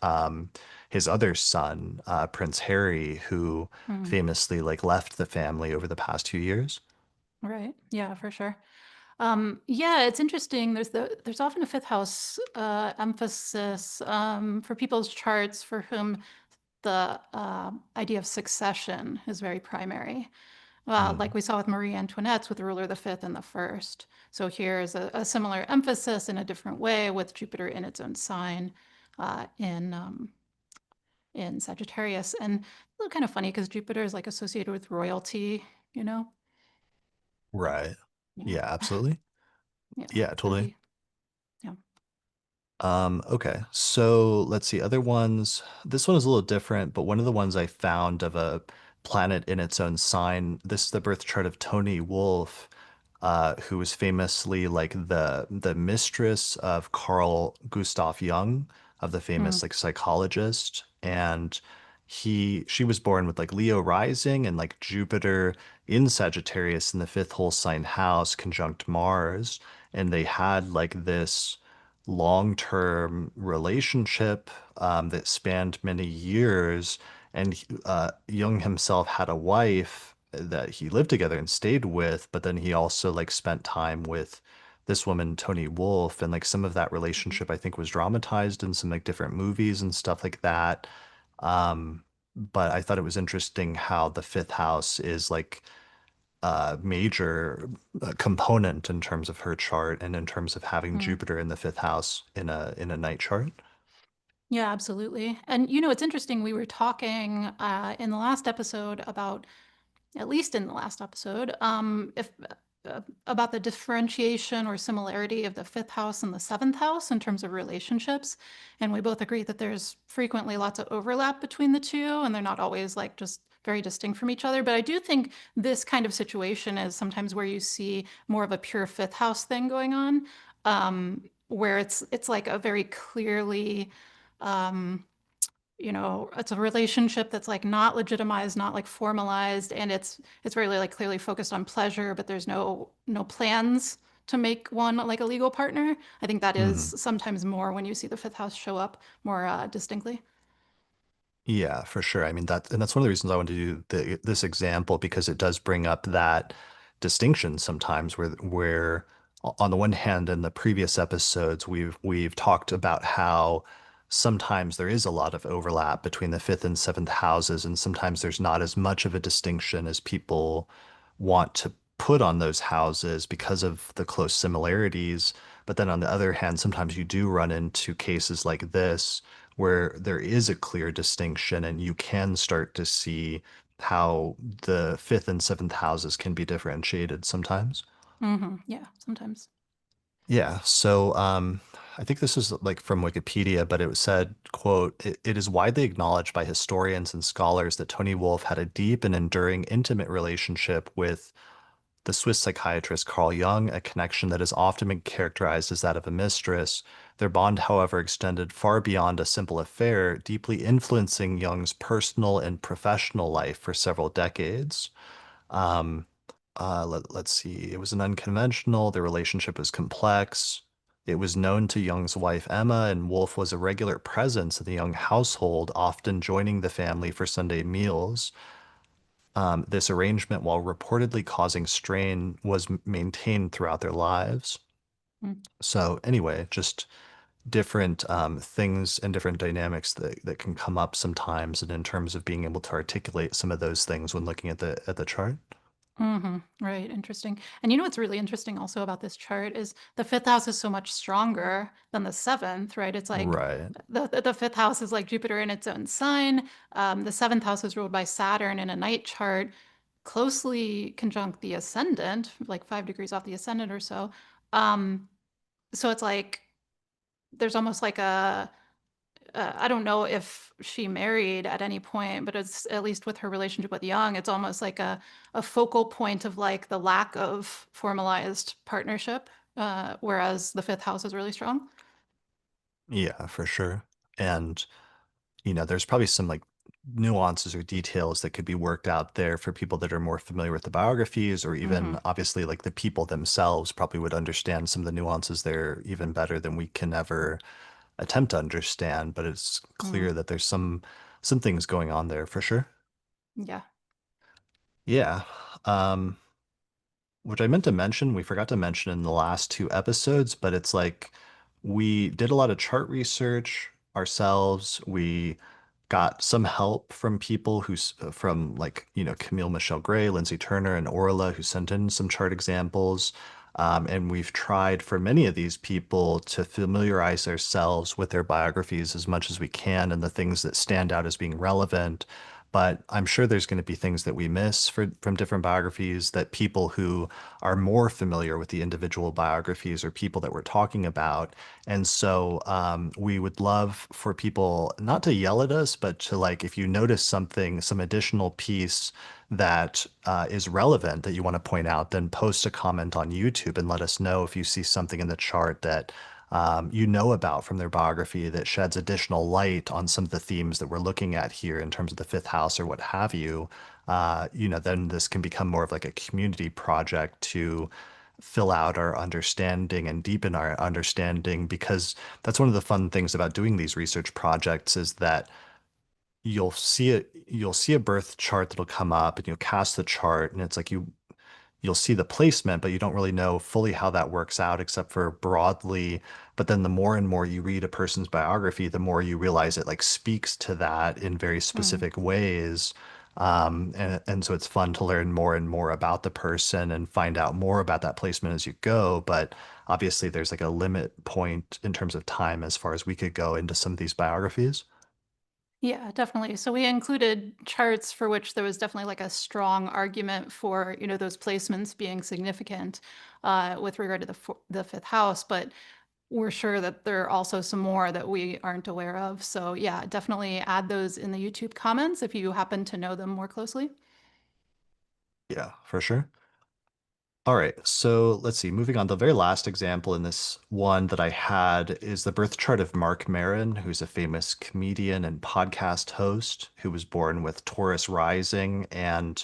his other son, Prince Harry, who mm, famously like left the family over the past 2 years. right. Yeah, for sure. Yeah, it's interesting. There's often a fifth house emphasis for people's charts for whom the idea of succession is very primary. Like Mm, we saw with Marie Antoinette's with the ruler of the fifth and the first. So here's a similar emphasis in a different way with Jupiter in its own sign uh, in um, in Sagittarius. And it's kind of funny because Jupiter is like associated with royalty, you know? right. Yeah. Yeah, absolutely. Yeah. Yeah, That'd totally. be, yeah. Okay, so let's see, other ones. This one is a little different, but one of the ones I found of a planet in its own sign, this is the birth chart of Tony Wolff, who was famously like the mistress of Carl Gustav Jung, of the Mm, famous like psychologist. And she was born with like Leo rising and like Jupiter in Sagittarius in the fifth whole sign house, conjunct Mars. And they had like this long-term relationship that spanned many years. And Jung himself had a wife that he lived together and stayed with, but then he also like spent time with this woman, Tony Wolff, and like some of that mhm, relationship I think was dramatized in some like different movies and stuff like that. But I thought it was interesting how the fifth house is like major component in terms of her chart and in terms of having mm. Jupiter in the fifth house in a night chart. Yeah, absolutely. And it's interesting. We were talking in the last episode about at least in the last episode, if about the differentiation or similarity of the fifth house and the seventh house in terms of relationships. And we both agree that there's frequently lots of overlap between the two, and they're not always like just very distinct from each other. But I do think this kind of situation is sometimes where you see more of a pure fifth house thing going on, where it's like a very clearly um, it's a relationship that's like not legitimized, not like formalized, and it's really like clearly focused on pleasure, but there's no plans to make one like a legal partner. I think that is Mhm. sometimes more when you see the fifth house show up more distinctly. Yeah, for sure. I mean that's one of the reasons I wanted to do this example because it does bring up that distinction sometimes where on the one hand in the previous episodes we've talked about how sometimes there is a lot of overlap between the fifth and seventh houses and sometimes there's not as much of a distinction as people want to put on those houses because of the close similarities. But then on the other hand, sometimes you do run into cases like this where there is a clear distinction and you can start to see how the fifth and seventh houses can be differentiated sometimes. Yeah, sometimes. Yeah, so I think this is like from Wikipedia, but it was said, quote, it is widely acknowledged by historians and scholars that Tony Wolff had a deep and enduring intimate relationship with the Swiss psychiatrist Carl Jung, a connection that has often been characterized as that of a mistress. Their bond, however, extended far beyond a simple affair, deeply influencing Jung's personal and professional life for several decades. Let's see. It was an unconventional. The relationship was complex. It was known to Young's wife Emma, and Wolf was a regular presence in the Young household, often joining the family for Sunday meals. This arrangement, while reportedly causing strain, was maintained throughout their lives. Mm. So, anyway, just different things and different dynamics that can come up sometimes, and in terms of being able to articulate some of those things when looking at the chart. Right, interesting. And you know what's really interesting also about this chart is the fifth house is so much stronger than the seventh, right? It's like Right. the fifth house is like Jupiter in its own sign. The seventh house is ruled by Saturn in a night chart, closely conjunct the ascendant, like 5 degrees off the ascendant or so. Um, so it's like there's almost like a I don't know if she married at any point, but it's at least with her relationship with Young, it's almost like a focal point of like the lack of formalized partnership, whereas the fifth house is really strong. Yeah, for sure. And there's probably some like nuances or details that could be worked out there for people that are more familiar with the biographies, or even Hmm. obviously like the people themselves probably would understand some of the nuances there even better than we can ever attempt to understand. But it's Mm. clear that there's some things going on there for sure. Yeah. Yeah. Um, which I meant to mention, we forgot to mention in the last two episodes, but it's like we did a lot of chart research ourselves. We got some help from people from like, Camille Michelle Gray, Lindsay Turner, and Orla, who sent in some chart examples. And we've tried for many of these people to familiarize ourselves with their biographies as much as we can and the things that stand out as being relevant. But I'm sure there's going to be things that we miss from different biographies that people who are more familiar with the individual biographies or people that we're talking about. And so we would love for people not to yell at us, but to like, if you notice something, some additional piece that is relevant that you want to point out, then post a comment on YouTube and let us know if you see something in the chart that about from their biography that sheds additional light on some of the themes that we're looking at here in terms of the fifth house or what have you. Then this can become more of like a community project to fill out our understanding and deepen our understanding, because that's one of the fun things about doing these research projects is that you'll see a birth chart that'll come up and you'll cast the chart, and it's like you'll see the placement, but you don't really know fully how that works out except for broadly. But then the more and more you read a person's biography, the more you realize it like speaks to that in very Mm. specific ways. And so it's fun to learn more and more about the person and find out more about that placement as you go. But obviously, there's like a limit point in terms of time as far as we could go into some of these biographies. Yeah, definitely. So we included charts for which there was definitely like a strong argument for, those placements being significant with regard to the fifth house, but we're sure that there are also some more that we aren't aware of. So yeah, definitely add those in the YouTube comments if you happen to know them more closely. Yeah, for sure. All right, so let's see. Moving on, the very last example in this one that I had is the birth chart of Mark Maron, who's a famous comedian and podcast host who was born with Taurus rising and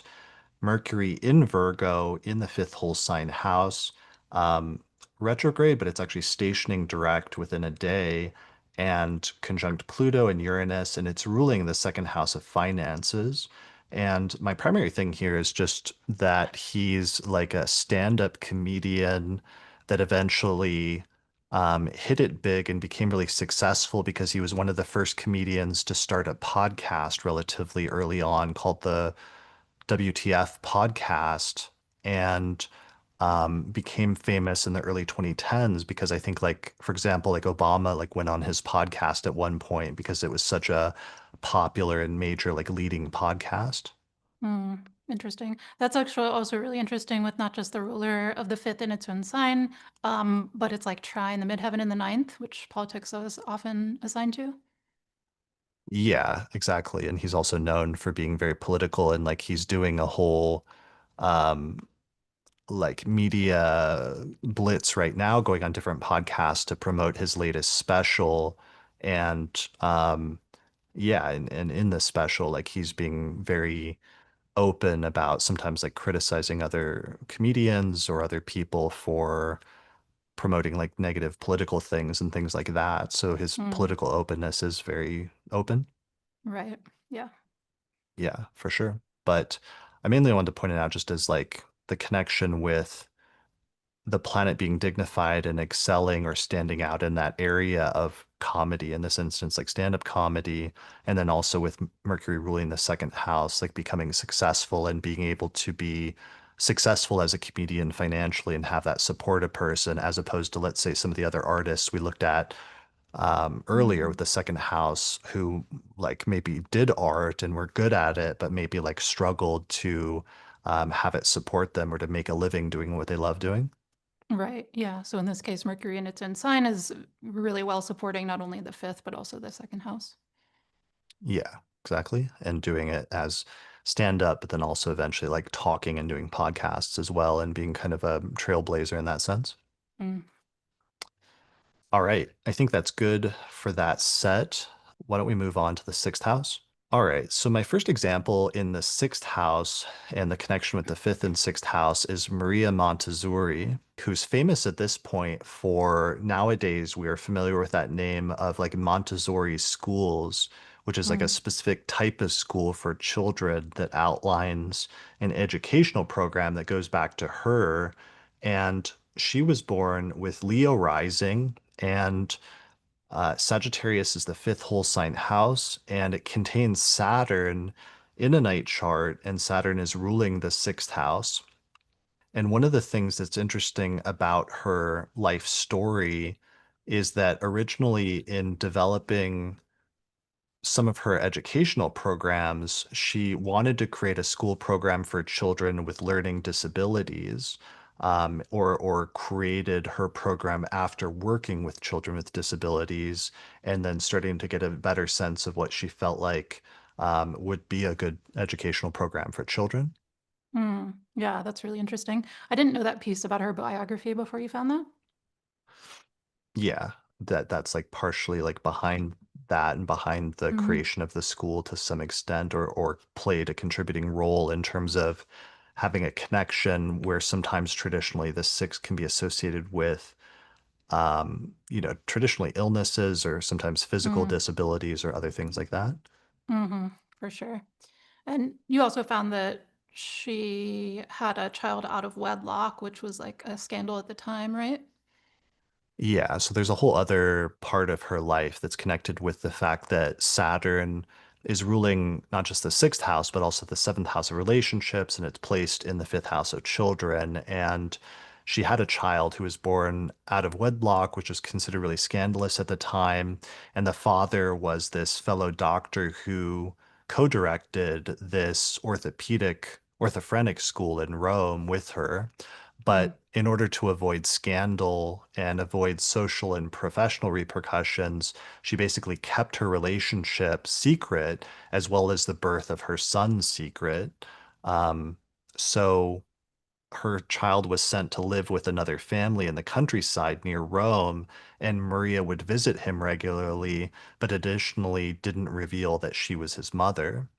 Mercury in Virgo in the fifth whole sign house. Um, Retrograde, but it's actually stationing direct within a day and conjunct Pluto and Uranus, and it's ruling the second house of finances. And my primary thing here is just that he's like a stand-up comedian that eventually hit it big and became really successful because he was one of the first comedians to start a podcast relatively early on called the WTF podcast, and became famous in the early 2010s because I think like for example like Obama like went on his podcast at one point because it was such a popular and major like leading podcast. Hmm, interesting. That's actually also really interesting with not just the ruler of the fifth in its own sign, but it's like trine the midheaven in the ninth, which politics is often assigned to. Yeah, exactly. And he's also known for being very political, and like he's doing a whole um like media blitz right now, going on different podcasts to promote his latest special. And yeah, and in the special, like he's being very open about sometimes like criticizing other comedians or other people for promoting like negative political things and things like that. So his Mm, political openness is very open. right. Yeah. Yeah, for sure. But I mainly wanted to point it out just as like the connection with the planet being dignified and excelling or standing out in that area of comedy, in this instance, like stand-up comedy, and then also with Mercury ruling the second house, like becoming successful and being able to be successful as a comedian financially and have that supportive person, as opposed to, let's say, some of the other artists we looked at earlier Mm, with the second house who like maybe did art and were good at it, but maybe like struggled to have it support them or to make a living doing what they love doing. right. Yeah. So in this case, Mercury in its own sign is really well supporting not only the fifth, but also the second house. Yeah, exactly. And doing it as stand up, but then also eventually like talking and doing podcasts as well and being kind of a trailblazer in that sense. Mm, All right. I think that's good for that set. Why don't we move on to the sixth house? All right. So my first example in the sixth house and the connection with the fifth and sixth house is Maria Montessori, who's famous at this point for nowadays we are familiar with that name of like Montessori schools, which is like a mm, specific type of school for children that outlines an educational program that goes back to her. And she was born with Leo rising and Sagittarius is the fifth whole sign house, and it contains Saturn in a night chart, and Saturn is ruling the sixth house. And one of the things that's interesting about her life story is that originally in developing some of her educational programs, she wanted to create a school program for children with learning disabilities, or created her program after working with children with disabilities, and then starting to get a better sense of what she felt like would be a good educational program for children. mm. Yeah, that's really interesting. I didn't know that piece about her biography before you found that. Yeah, that's like partially like behind that and behind the Hmm. creation of the school to some extent or played a contributing role in terms of having a connection where sometimes traditionally the six can be associated with traditionally illnesses or sometimes physical Mm, disabilities or other things like that. hmm. For sure. And you also found that she had a child out of wedlock, which was like a scandal at the time, right? Yeah, so there's a whole other part of her life that's connected with the fact that Saturn is ruling not just the sixth house, but also the seventh house of relationships, and it's placed in the fifth house of children. And she had a child who was born out of wedlock, which was considered really scandalous at the time. And the father was this fellow doctor who co-directed this orthophrenic school in Rome with her. Mm, But in order to avoid scandal and avoid social and professional repercussions, she basically kept her relationship secret as well as the birth of her son secret. Um, so her child was sent to live with another family in the countryside near Rome, and Maria would visit him regularly, but additionally didn't reveal that she was his mother.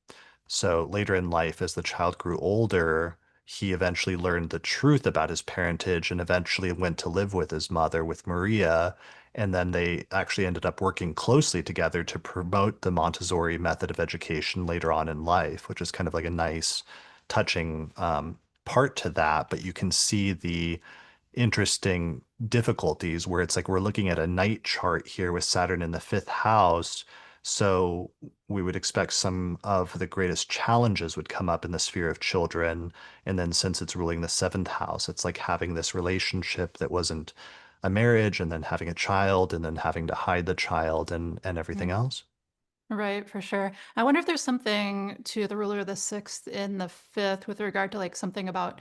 So later in life, as the child grew older, he eventually learned the truth about his parentage and eventually went to live with his mother, with Maria. And then they actually ended up working closely together to promote the Montessori method of education later on in life, which is kind of like a nice, touching part to that. But you can see the interesting difficulties where it's like we're looking at a night chart here with Saturn in the fifth house. So we would expect some of the greatest challenges would come up in the sphere of children. And then since it's ruling the seventh house, it's like having this relationship that wasn't a marriage and then having a child and then having to hide the child and everything mm. else. Right, for sure. I wonder if there's something to the ruler of the sixth in the fifth with regard to like something about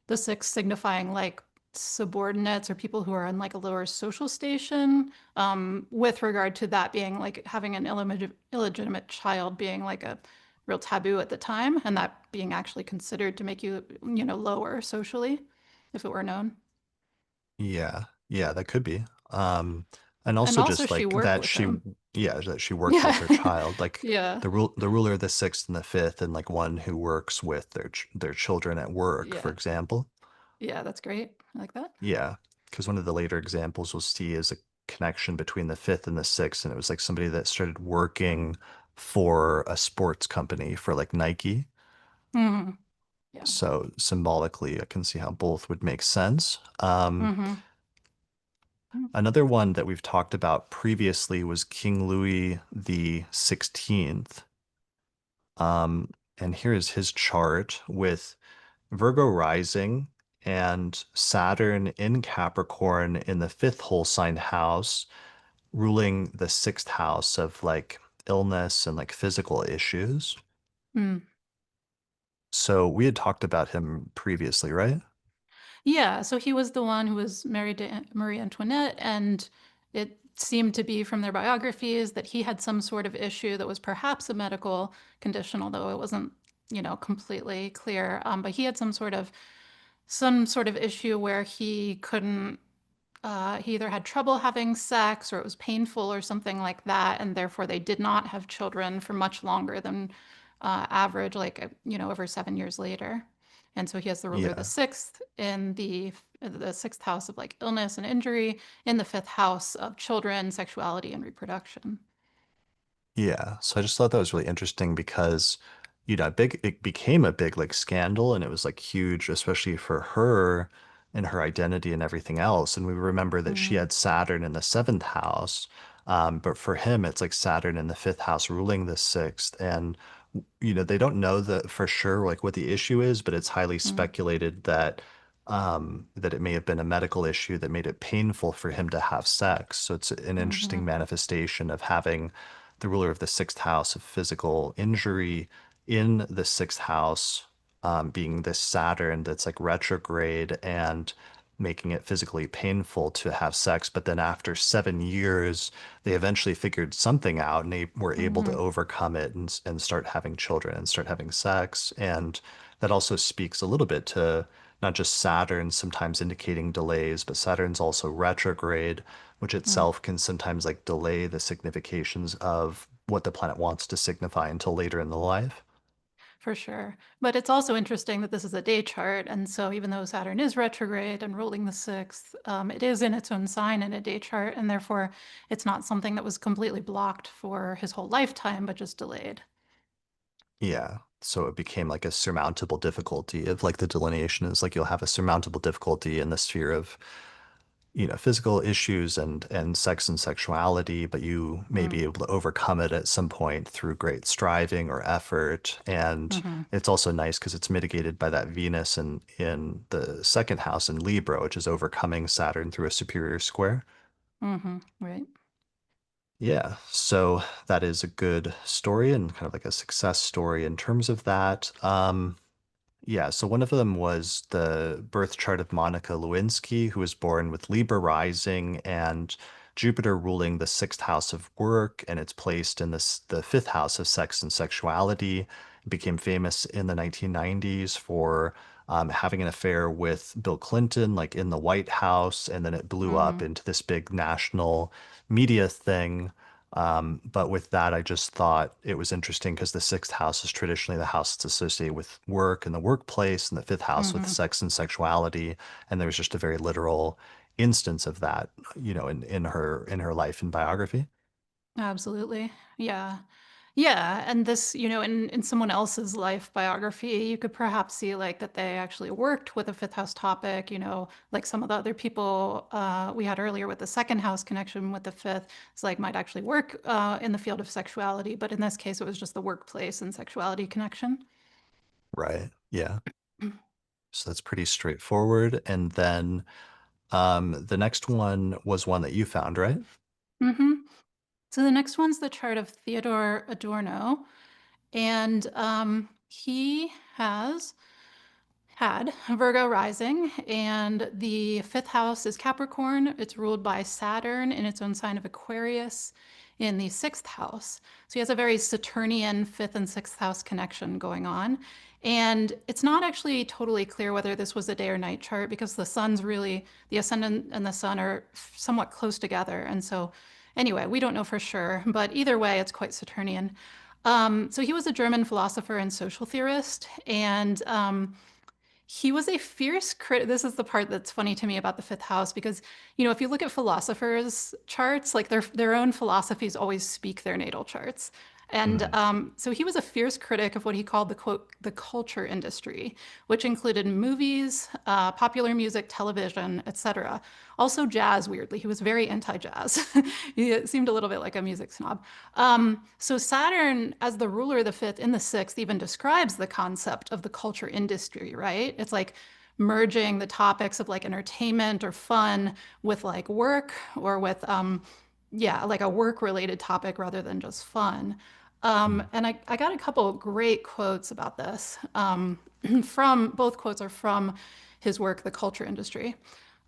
the sixth signifying like subordinates or people who are in like a lower social station, with regard to that being like having an illegitimate child being like a real taboo at the time, and that being actually considered to make you, lower socially if it were known. Yeah, yeah, that could be. And And also also just she like worked that with she, him. yeah, that she worked with Yeah. her child, like Yeah. the ruler of the sixth and the fifth, and like one who works with their children at work, for Yeah. example. Yeah, that's great. I like that. Yeah. because one of the later examples we'll see is a connection between the fifth and the sixth, and it was like somebody that started working for a sports company for like Nike. Hmm. Yeah. So symbolically, I can see how both would make sense. Hmm. Another one that we've talked about previously was King Louis the 16th. And here is his chart with Virgo rising and Saturn in Capricorn in the fifth whole sign house, ruling the sixth house of like illness and like physical issues. Mm. So we had talked about him previously, right? Yeah, so he was the one who was married to Marie Antoinette, and it seemed to be from their biographies that he had some sort of issue that was perhaps a medical condition, although it wasn't, completely clear. But he had some sort of issue where he couldn't he either had trouble having sex or it was painful or something like that, and therefore they did not have children for much longer than average, like over 7 years later. And so he has the ruler of the Yeah. sixth in the sixth house of like illness and injury, in the fifth house of children, sexuality, and reproduction. Yeah. So I just thought that was really interesting because, it became a big like scandal and it was like huge, especially for her and her identity and everything else. And we remember that she Mm, had Saturn in the seventh house. But for him, it's like Saturn in the fifth house ruling the sixth. And, they don't know that for sure like what the issue is, but it's highly mm, speculated that it may have been a medical issue that made it painful for him to have sex. So it's an interesting mhm, manifestation of having the ruler of the sixth house of physical injury in the sixth house, being this Saturn that's like retrograde and making it physically painful to have sex. But then after 7 years, they eventually figured something out and they were able to mhm, overcome it and start having children and start having sex. And that also speaks a little bit to not just Saturn sometimes indicating delays, but Saturn's also retrograde, which mm. itself can sometimes like delay the significations of what the planet wants to signify until later in the life. For sure. But it's also interesting that this is a day chart. And so even though Saturn is retrograde and ruling the sixth, it is in its own sign in a day chart. And therefore, it's not something that was completely blocked for his whole lifetime, but just delayed. Yeah. So it became like a surmountable difficulty of like the delineation is like you'll have a surmountable difficulty in the sphere of physical issues and sex and sexuality, but you may be Mm, able to overcome it at some point through great striving or effort. And hmm. it's also nice because it's mitigated by that Venus in the second house in Libra, which is overcoming Saturn through a superior square. Hmm. Right. Yeah, so that is a good story and kind of like a success story in terms of that. Yeah, so one of them was the birth chart of Monica Lewinsky, who was born with Libra rising and Jupiter ruling the sixth house of work, and it's placed in the fifth house of sex and sexuality. It became famous in the 1990s for having an affair with Bill Clinton, like in the White House, and then it blew up Hmm. into this big national media thing. But with that, I just thought it was interesting because the sixth house is traditionally the house that's associated with work and the workplace, and the fifth house with Hmm. sex and sexuality. And there was just a very literal instance of that, in her life and biography. Absolutely. Yeah. Yeah. And this, in someone else's life biography, you could perhaps see like that they actually worked with a fifth house topic, like some of the other people we had earlier with the second house connection with the fifth. It's like might actually work in the field of sexuality, but in this case, it was just the workplace and sexuality connection. Right. Yeah. So that's pretty straightforward. And then the next one was one that you found, right? Hmm. So the next one's the chart of Theodore Adorno, and he has had Virgo rising, and the fifth house is Capricorn. It's ruled by Saturn in its own sign of Aquarius in the sixth house. So he has a very Saturnian fifth and sixth house connection going on. And it's not actually totally clear whether this was a day or night chart because the ascendant and the sun are somewhat close together. And so, anyway, we don't know for sure, but either way, it's quite Saturnian. So he was a German philosopher and social theorist, and He was a fierce critic. This is the part that's funny to me about the fifth house because, if you look at philosophers' charts, like their own philosophies always speak their natal charts. And Mm, so he was a fierce critic of what he called the quote, the culture industry, which included movies, popular music, television, etc. Also jazz, weirdly. He was very anti-jazz. He seemed a little bit like a music snob. So Saturn, as the ruler of the fifth in the sixth, even describes the concept of the culture industry, right? It's like merging the topics of like entertainment or fun with like work or with yeah, like a work related topic rather than just fun. mm, And I got a couple of great quotes about this. From both quotes are from his work, The Culture Industry.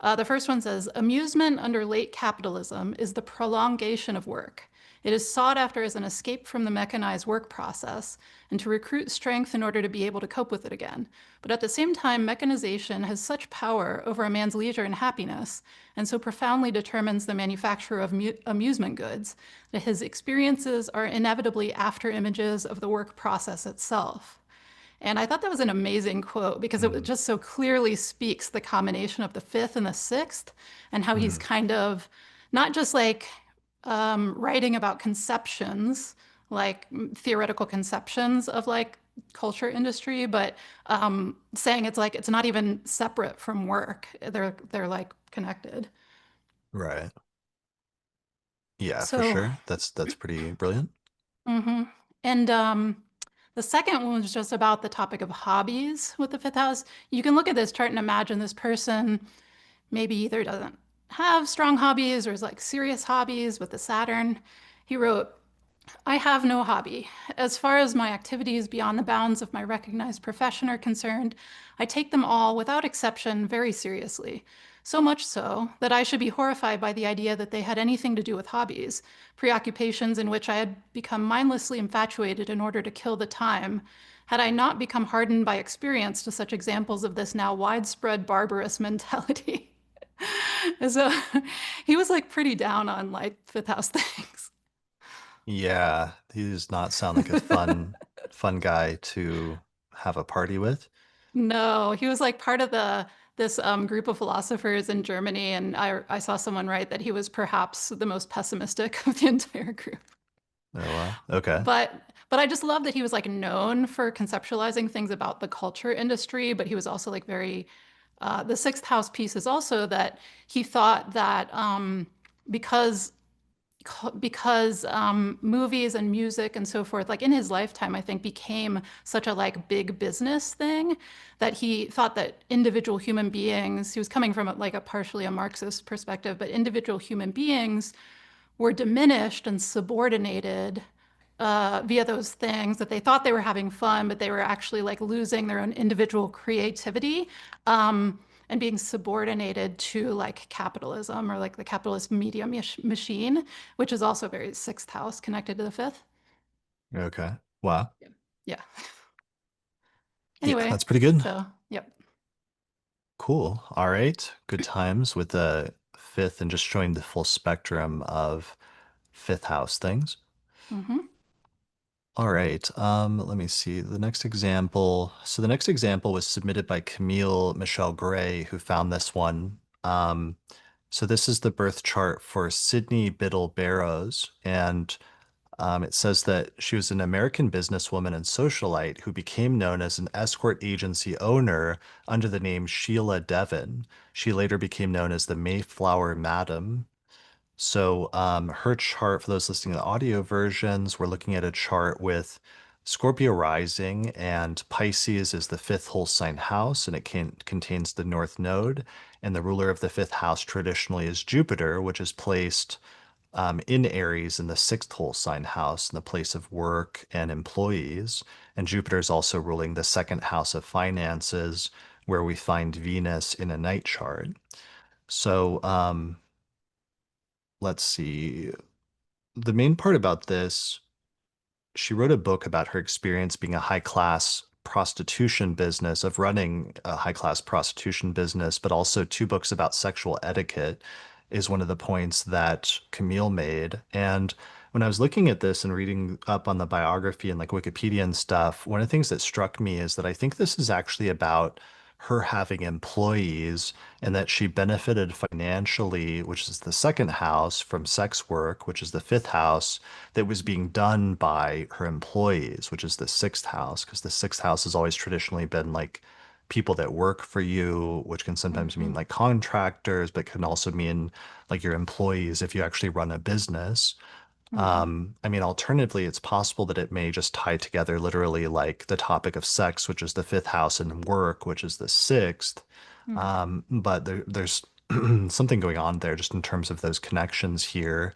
The first one says, amusement under late capitalism is the prolongation of work. It is sought after as an escape from the mechanized work process and to recruit strength in order to be able to cope with it again. But at the same time, mechanization has such power over a man's leisure and happiness, and so profoundly determines the manufacture of amusement goods, that his experiences are inevitably after images of the work process itself. And I thought that was an amazing quote because it mm, just so clearly speaks the combination of the fifth and the sixth and how he's mm. kind of not just like writing about conceptions, like theoretical conceptions of like culture industry, but saying it's like it's not even separate from work. They're like connected. Right. Yeah, for So, sure. That's pretty brilliant. mhm. And the second one was just about the topic of hobbies with the fifth house. You can look at this chart and imagine this person maybe either doesn't have strong hobbies or is like serious hobbies with the Saturn. He wrote, I have no hobby. As far as my activities beyond the bounds of my recognized profession are concerned, I take them all, without exception, very seriously. So much so that I should be horrified by the idea that they had anything to do with hobbies, preoccupations in which I had become mindlessly infatuated in order to kill the time, had I not become hardened by experience to such examples of this now widespread barbarous mentality. And so he was like pretty down on like fifth house things. Yeah, he does not sound like a fun guy to have a party with. No, he was like part of the this group of philosophers in Germany, and I saw someone write that he was perhaps the most pessimistic of the entire group. Oh well. Okay. But I just love that he was like known for conceptualizing things about the culture industry, but he was also like very the sixth house piece is also that he thought that because movies and music and so forth, like in his lifetime, I think became such a like big business thing that he thought that individual human beings, he was coming from like a partially a Marxist perspective, but individual human beings were diminished and subordinated via those things that they thought they were having fun, but they were actually like losing their own individual creativity and being subordinated to like capitalism or like the capitalist media machine, which is also very sixth house connected to the fifth. Okay. Wow. Yeah. Yeah. Yeah, Anyway, that's pretty good. so yep. Cool. All right. Good times with the fifth and just showing the full spectrum of fifth house things. Hmm. All right. Let me see. The next example. So the next example was submitted by Camille Michelle Gray, who found this one. So this is the birth chart for Sydney Biddle Barrows, and it says that she was an American businesswoman and socialite who became known as an escort agency owner under the name Sheila Devon. She later became known as the Mayflower Madam. So her chart, for those listening to the audio versions, we're looking at a chart with Scorpio rising and Pisces is the fifth whole sign house, and it contains the North Node. And the ruler of the fifth house traditionally is Jupiter, which is placed in Aries in the sixth whole sign house in the place of work and employees. And Jupiter is also ruling the second house of finances, where we find Venus in a night chart. So let's see. The main part about this, she wrote a book about her experience being a high class prostitution business, of running a high class prostitution business, but also two books about sexual etiquette is one of the points that Camille made. And when I was looking at this and reading up on the biography and like Wikipedia and stuff, one of the things that struck me is that I think this is actually about her having employees and that she benefited financially, which is the second house, from sex work, which is the fifth house, that was being done by her employees, which is the sixth house, because the sixth house has always traditionally been like people that work for you, which can sometimes mean Mm-hmm. like contractors, but can also mean like your employees if you actually run a business. Mm-hmm. I mean, alternatively, it's possible that it may just tie together literally like the topic of sex, which is the fifth house, and work, which is the sixth. But there's something going on there just in terms of those connections here.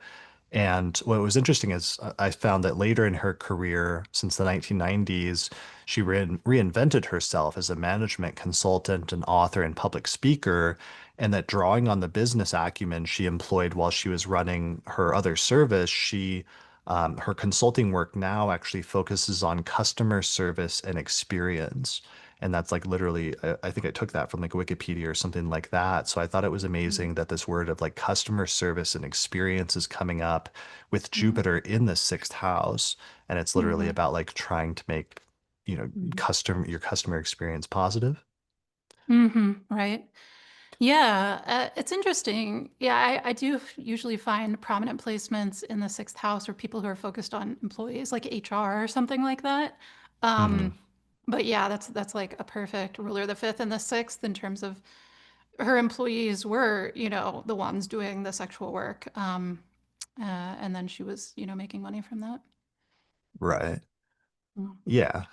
And what was interesting is I found that later in her career, since the 1990s, she reinvented herself as a management consultant, an author, and public speaker, and that drawing on the business acumen she employed while she was running her other service, her consulting work now actually focuses on customer service and experience. And that's like literally, I think I took that from like Wikipedia or something like that. So I thought it was amazing that this word of like customer service and experience is coming up with Mm-hmm. Jupiter in the sixth house. And it's literally Mm-hmm. about like trying to make, your customer experience positive. Mm-hmm. Right. Yeah, it's interesting. Yeah, I do usually find prominent placements in the sixth house or people who are focused on employees, like HR or something like that. Hmm. Um, but yeah, that's like a perfect ruler of the fifth and the sixth in terms of her employees were, the ones doing the sexual work. And then she was, making money from that. Right. Mm. Yeah.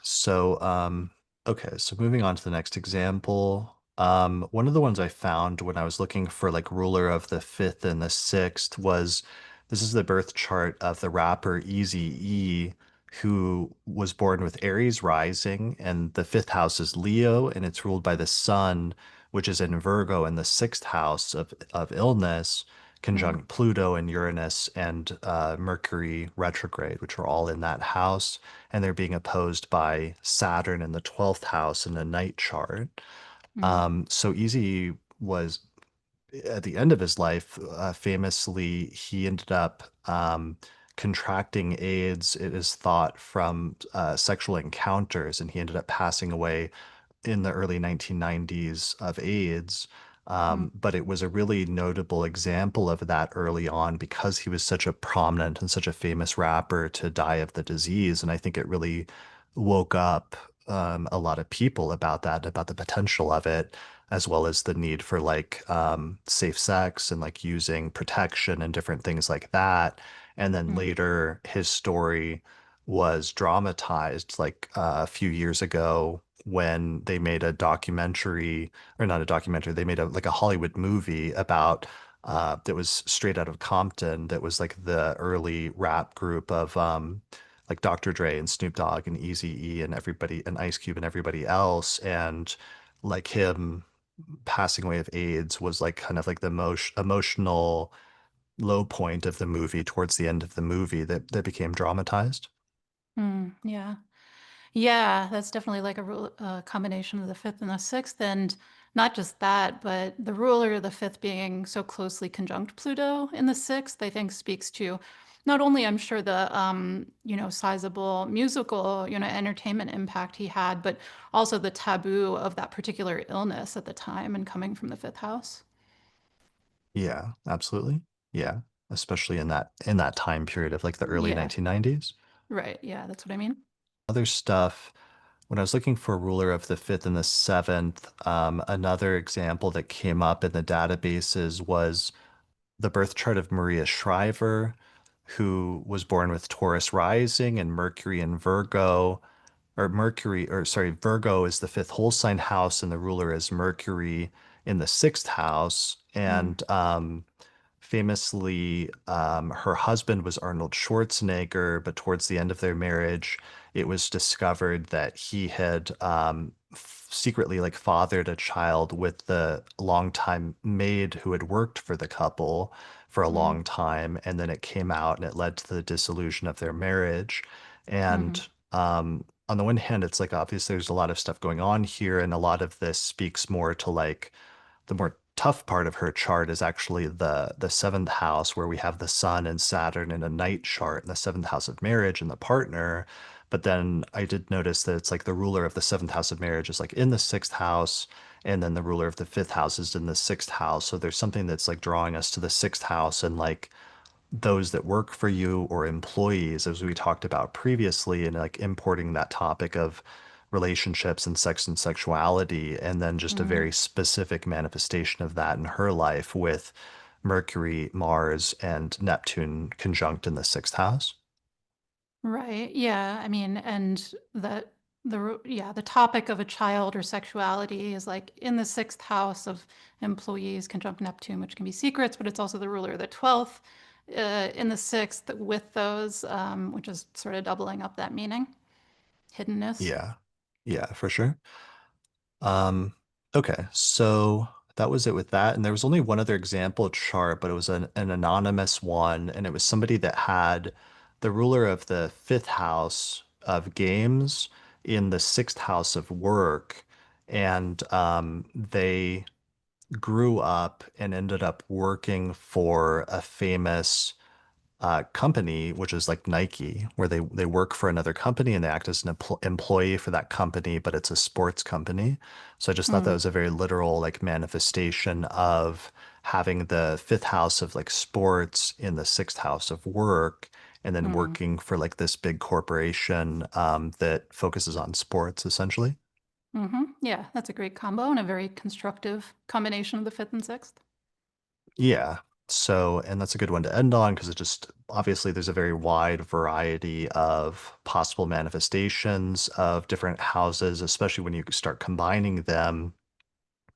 Okay. So moving on to the next example. One of the ones I found when I was looking for like ruler of the fifth and the sixth was this is the birth chart of the rapper Eazy-E, who was born with Aries rising, and the fifth house is Leo, and it's ruled by the sun, which is in Virgo, in the sixth house of illness, Mm. conjunct Pluto and Uranus and Mercury retrograde, which are all in that house, and they're being opposed by Saturn in the 12th house in a night chart. Mm. So Easy was at the end of his life, famously, he ended up contracting AIDS, it is thought, from sexual encounters, and he ended up passing away in the early 1990s of AIDS. Mm. But it was a really notable example of that early on because he was such a prominent and such a famous rapper to die of the disease. And I think it really woke up a lot of people about that, about the potential of it, as well as the need for like safe sex and like using protection and different things like that. And then Mm. later, his story was dramatized like a few years ago when they made a documentary, or not a documentary, they made a like a Hollywood movie about that was straight out of Compton, that was like the early rap group of like Dr. Dre and Snoop Dogg and Eazy-E and everybody and Ice Cube and everybody else. And like him passing away of AIDS was like kind of like the most emotional low point of the movie towards the end of the movie that became dramatized. Mm. Yeah. Yeah, that's definitely like a combination of the fifth and the sixth. And not just that, but the ruler of the fifth being so closely conjunct Pluto in the sixth, I think speaks to not only, I'm sure, the, sizable musical, entertainment impact he had, but also the taboo of that particular illness at the time and coming from the fifth house. Yeah, absolutely. Yeah, especially in that time period of like the early Yeah, 1990s. right. Yeah, that's what I mean. Other stuff, when I was looking for ruler of the fifth and the seventh, another example that came up in the databases was the birth chart of Maria Shriver, who was born with Taurus rising and Mercury in Virgo, or sorry, Virgo is the fifth whole sign house, and the ruler is Mercury in the sixth house. Mm. And famously, her husband was Arnold Schwarzenegger, but towards the end of their marriage, it was discovered that he had secretly like fathered a child with the longtime maid who had worked for the couple for a Mm. long time. And then it came out and it led to the dissolution of their marriage. Hmm. And on the one hand, it's like obviously there's a lot of stuff going on here, and a lot of this speaks more to like the more tough part of her chart is actually the seventh house, where we have the sun and Saturn in a night chart, and the seventh house of marriage and the partner. But then I did notice that it's like the ruler of the seventh house of marriage is like in the sixth house, and then the ruler of the fifth house is in the sixth house. So there's something that's like drawing us to the sixth house and like those that work for you or employees, as we talked about previously, and like importing that topic of relationships and sex and sexuality, and then just a Mm. very specific manifestation of that in her life with Mercury, Mars, and Neptune conjunct in the sixth house. Right. Yeah. I mean, and the topic of a child or sexuality is like in the sixth house of employees conjunct Neptune, which can be secrets, but it's also the ruler of the 12th in the sixth with those, which is sort of doubling up that meaning, hiddenness. Yeah. Yeah, for sure. Um, okay, so that was it with that. And there was only one other example chart, but it was an anonymous one, and it was somebody that had the ruler of the fifth house of games in the sixth house of work. And they grew up and ended up working for a famous company, which is like Nike, where they work for another company and they act as an employee for that company, but it's a sports company. So I just thought that Mm, was a very literal like manifestation of having the fifth house of like sports in the sixth house of work, and then mm, working for like this big corporation that focuses on sports essentially. Yeah, that's a great combo and a very constructive combination of the fifth and sixth. Yeah. So, and that's a good one to end on because it just obviously there's a very wide variety of possible manifestations of different houses, especially when you start combining them,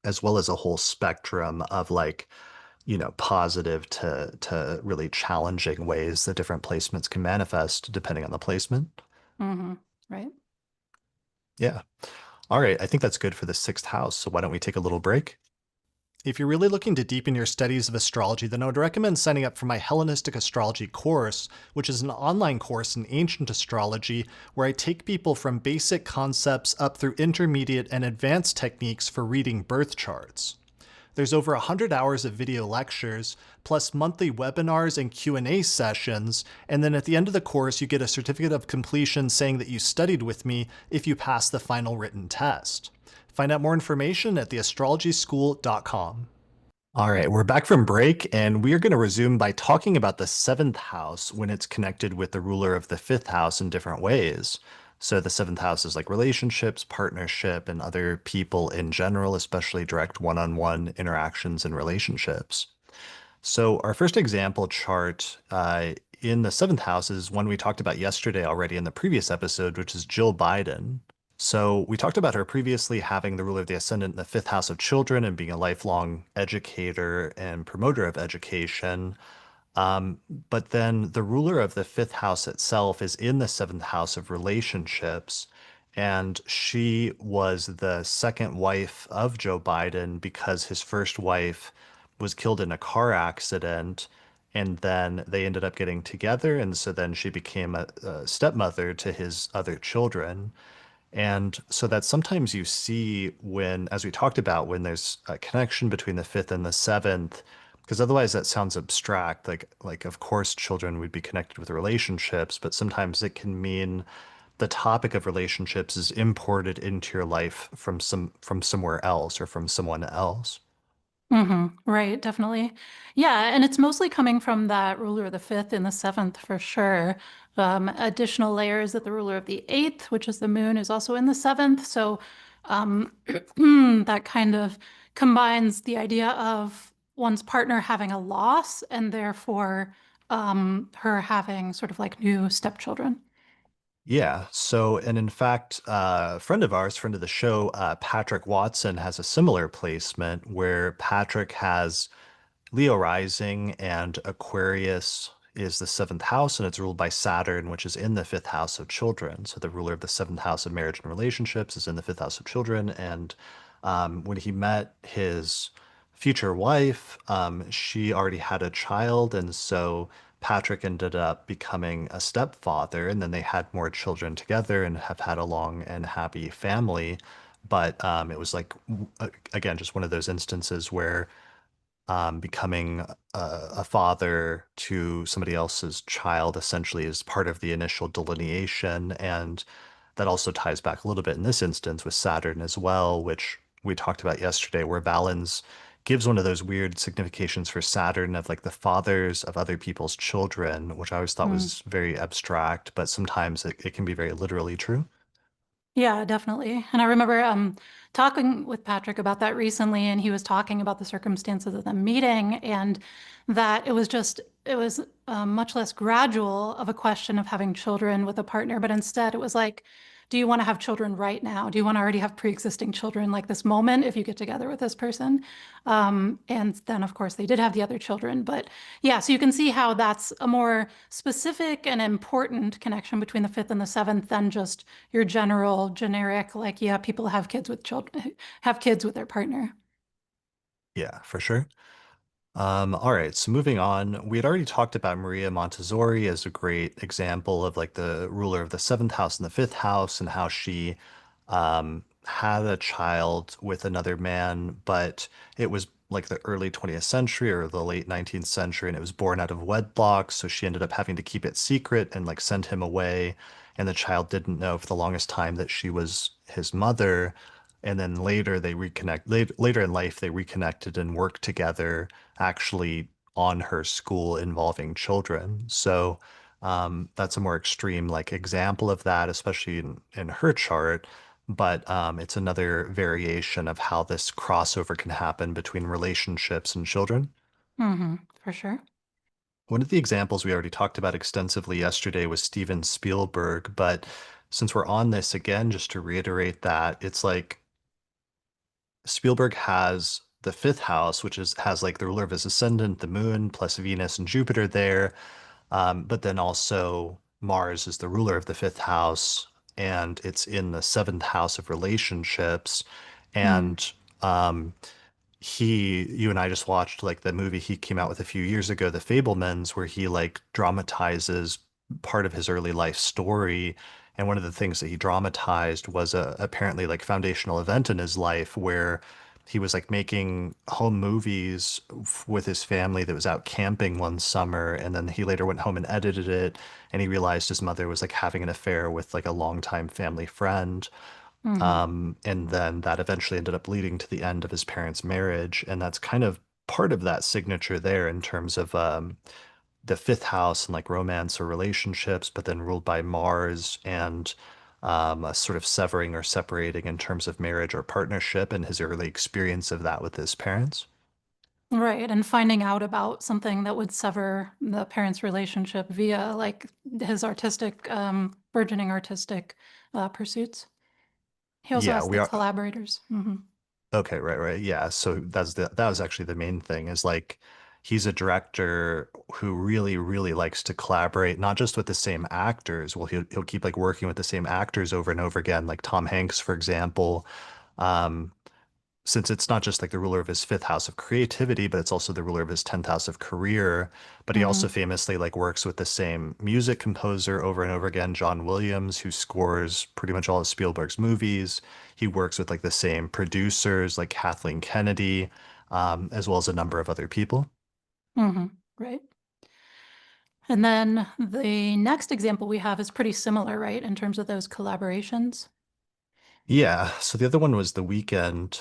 as well as a whole spectrum of like, positive to really challenging ways that different placements can manifest depending on the placement. Right. Yeah. All right. I think that's good for the sixth house. So why don't we take a little break? If you're really looking to deepen your studies of astrology, then I would recommend signing up for my Hellenistic Astrology course, which is an online course in ancient astrology where I take people from basic concepts up through intermediate and advanced techniques for reading birth charts. There's over 100 hours of video lectures, plus monthly webinars and Q&A sessions, and then at the end of the course you get a certificate of completion saying that you studied with me if you pass the final written test. Find out more information at theastrologyschool.com. All right, we're back from break, and we are going to resume by talking about the seventh house when it's connected with the ruler of the fifth house in different ways. So, the seventh house is like relationships, partnership, and other people in general, especially direct one on one interactions and relationships. So, our first example chart in the seventh house is one we talked about yesterday already in the previous episode, which is Jill Biden. So, we talked about her previously having the ruler of the ascendant in the fifth house of children and being a lifelong educator and promoter of education. But then the ruler of the fifth house itself is in the seventh house of relationships. And she was the second wife of Joe Biden because his first wife was killed in a car accident. And then they ended up getting together. And so then she became a stepmother to his other children. And so that sometimes you see when, as we talked about, when there's a connection between the fifth and the seventh, because otherwise that sounds abstract. Like of course children would be connected with relationships, but sometimes it can mean the topic of relationships is imported into your life from somewhere else or from someone else. Right, definitely. Yeah, and it's mostly coming from that ruler of the fifth and the seventh for sure. Additional layers that the ruler of the eighth, which is the moon, is also in the seventh. So that kind of combines the idea of one's partner having a loss and therefore her having sort of like new stepchildren. Yeah. So, and in fact, a friend of ours, friend of the show, Patrick Watson, has a similar placement where Patrick has Leo rising and Aquarius is the seventh house, and it's ruled by Saturn, which is in the fifth house of children. So the ruler of the seventh house of marriage and relationships is in the fifth house of children. And when he met his future wife, she already had a child, and so Patrick ended up becoming a stepfather, and then they had more children together and have had a long and happy family. But it was like, again, just one of those instances where becoming a father to somebody else's child essentially is part of the initial delineation. And that also ties back a little bit in this instance with Saturn as well, which we talked about yesterday, where Valens gives one of those weird significations for Saturn of like the fathers of other people's children, which I always thought Mm. was very abstract, but sometimes it can be very literally true. Yeah, definitely. And I remember talking with Patrick about that recently, and he was talking about the circumstances of the meeting and that it was much less gradual of a question of having children with a partner, but instead it was like, do you want to have children right now? Do you want to already have pre-existing children like this moment if you get together with this person? And then, of course, they did have the other children. But yeah, so you can see how that's a more specific and important connection between the fifth and the seventh than just your general generic, like, yeah, people have kids with children, have kids with their partner. Yeah, for sure. All right, so moving on, we had already talked about Maria Montessori as a great example of like the ruler of the seventh house and the fifth house, and how she had a child with another man, but it was like the early 20th century or the late 19th century, and it was born out of wedlock. So she ended up having to keep it secret and like send him away. And the child didn't know for the longest time that she was his mother. And then later they later in life they reconnected and worked together actually on her school involving children. So that's a more extreme like example of that, especially in her chart. But it's another variation of how this crossover can happen between relationships and children. For sure. One of the examples we already talked about extensively yesterday was Steven Spielberg, but since we're on this again, just to reiterate that, it's like Spielberg has the fifth house, which is has like the ruler of his ascendant, the moon, plus Venus and Jupiter there. But then also Mars is the ruler of the fifth house, and it's in the seventh house of relationships. Mm, And you and I just watched like the movie he came out with a few years ago, The Fablemans, where he like dramatizes part of his early life story. And one of the things that he dramatized was a apparently like foundational event in his life where he was like making home movies with his family that was out camping one summer. And then he later went home and edited it. And he realized his mother was like having an affair with like a longtime family friend. hmm And then that eventually ended up leading to the end of his parents' marriage. And that's kind of part of that signature there in terms of the fifth house and like romance or relationships, but then ruled by Mars and a sort of severing or separating in terms of marriage or partnership and his early experience of that with his parents. Right. And finding out about something that would sever the parents' relationship via like his artistic, burgeoning artistic pursuits. He also Yeah, has we the are. collaborators. Okay, right, right. Yeah. So that was actually the main thing is like he's a director who really, really likes to collaborate, not just with the same actors. Well, he'll keep like working with the same actors over and over again, like Tom Hanks, for example. Um, since it's not just like the ruler of his fifth house of creativity, but it's also the ruler of his 10th house of career. But he also hmm famously like works with the same music composer over and over again, John Williams, who scores pretty much all of Spielberg's movies. He works with like the same producers like Kathleen Kennedy, as well as a number of other people. hmm Right. And then the next example we have is pretty similar, right, in terms of those collaborations. Yeah. So the other one was The Weeknd.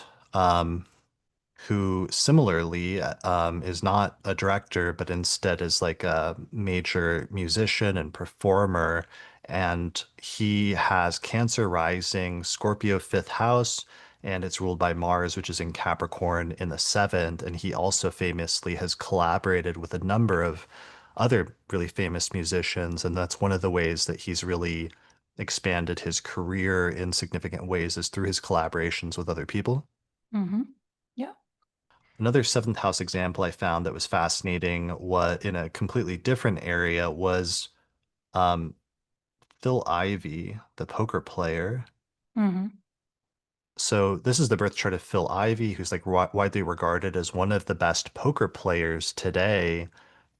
Who similarly is not a director, but instead is like a major musician and performer. And he has Cancer rising, Scorpio fifth house, and it's ruled by Mars, which is in Capricorn in the seventh. And he also famously has collaborated with a number of other really famous musicians. And that's one of the ways that he's really expanded his career in significant ways is through his collaborations with other people. hmm Yeah. Another seventh house example I found that was fascinating was in a completely different area was um, Phil Ivey, the poker player. hmm So this is the birth chart of Phil Ivey, who's like widely regarded as one of the best poker players today.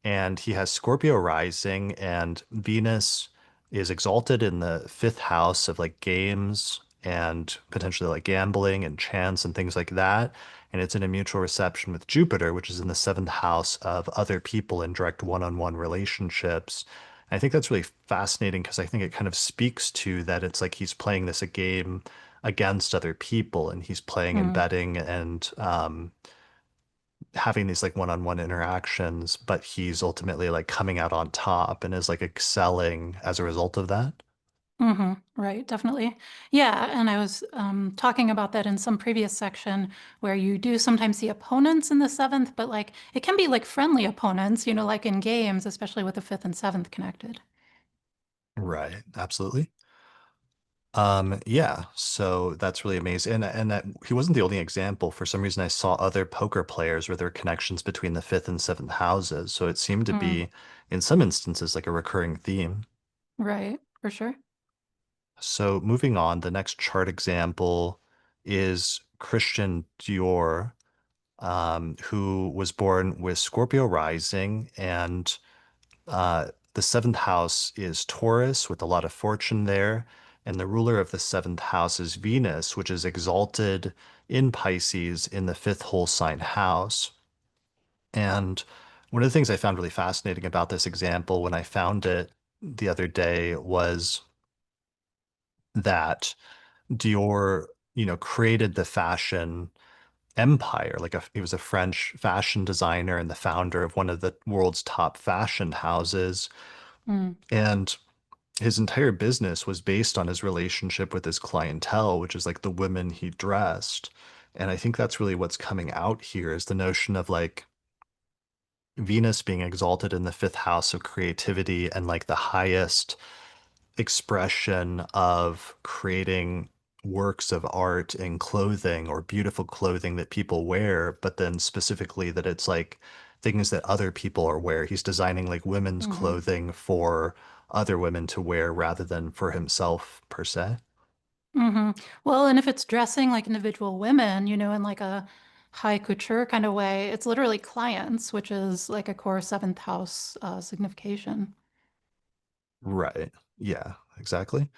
And he has Scorpio rising, and Venus is exalted in the fifth house of like games and potentially like gambling and chance and things like that. And it's in a mutual reception with Jupiter, which is in the seventh house of other people in direct one-on-one relationships. And I think that's really fascinating because I think it kind of speaks to that it's like he's playing this a game against other people, and he's playing and Mm, betting and having these like one-on-one interactions, but he's ultimately like coming out on top and is like excelling as a result of that. right, definitely. Yeah, and I was talking about that in some previous section where you do sometimes see opponents in the seventh, but like it can be like friendly opponents, like in games, especially with the fifth and seventh connected. Right, absolutely. Yeah, so that's really amazing. And that he wasn't the only example. For some reason, I saw other poker players where there were connections between the fifth and seventh houses. So it seemed to Mm, be, in some instances, like a recurring theme. right, for sure. So moving on, the next chart example is Christian Dior, who was born with Scorpio rising, and the seventh house is Taurus with a lot of fortune there. And the ruler of the seventh house is Venus, which is exalted in Pisces in the fifth whole sign house. And one of the things I found really fascinating about this example when I found it the other day was that Dior, created the fashion empire. He was a French fashion designer and the founder of one of the world's top fashion houses. Mm, And his entire business was based on his relationship with his clientele, which is like the women he dressed. And I think that's really what's coming out here is the notion of like Venus being exalted in the fifth house of creativity and like the highest expression of creating works of art and clothing or beautiful clothing that people wear, but then specifically that it's like things that other people are wear. He's designing like women's hmm clothing for other women to wear rather than for himself per se. hmm Well, and if it's dressing like individual women, in like a high couture kind of way, it's literally clients, which is like a core seventh house signification. Right. Yeah, exactly.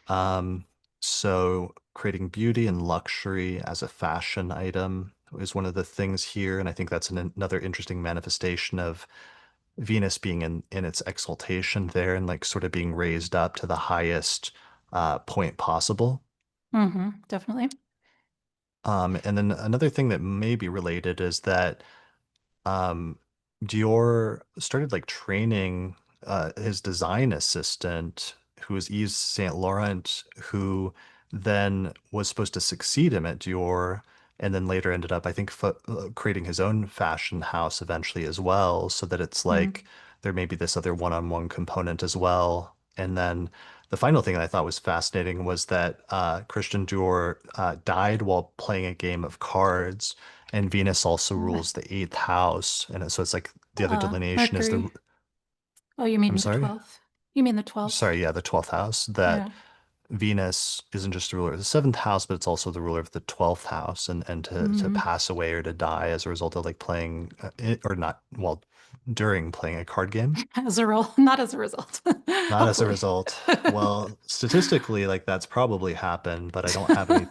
Um, so creating beauty and luxury as a fashion item is one of the things here, and I think that's another interesting manifestation of Venus being in its exaltation there and like sort of being raised up to the highest point possible. Definitely. And then another thing that may be related is that um, Dior started like training his design assistant, who was Yves Saint Laurent, who then was supposed to succeed him at Dior, and then later ended up, I think, creating his own fashion house eventually as well, so that it's like Mm. there may be this other one-on-one component as well. And then the final thing that I thought was fascinating was that Christian Dior died while playing a game of cards, and Venus also rules the eighth house. And so it's like the other delineation is Mercury. Oh, you I'm mean the sorry? 12th? You mean the 12th? Sorry, yeah, the 12th house. That Yeah. Venus isn't just the ruler of the seventh house, but it's also the ruler of the 12th house. And to hmm pass away or to die as a result of like playing, or not, well, during playing a card game. As a role, not as a result, Not as a hopefully. result. Well, statistically, like that's probably happened, but I don't have any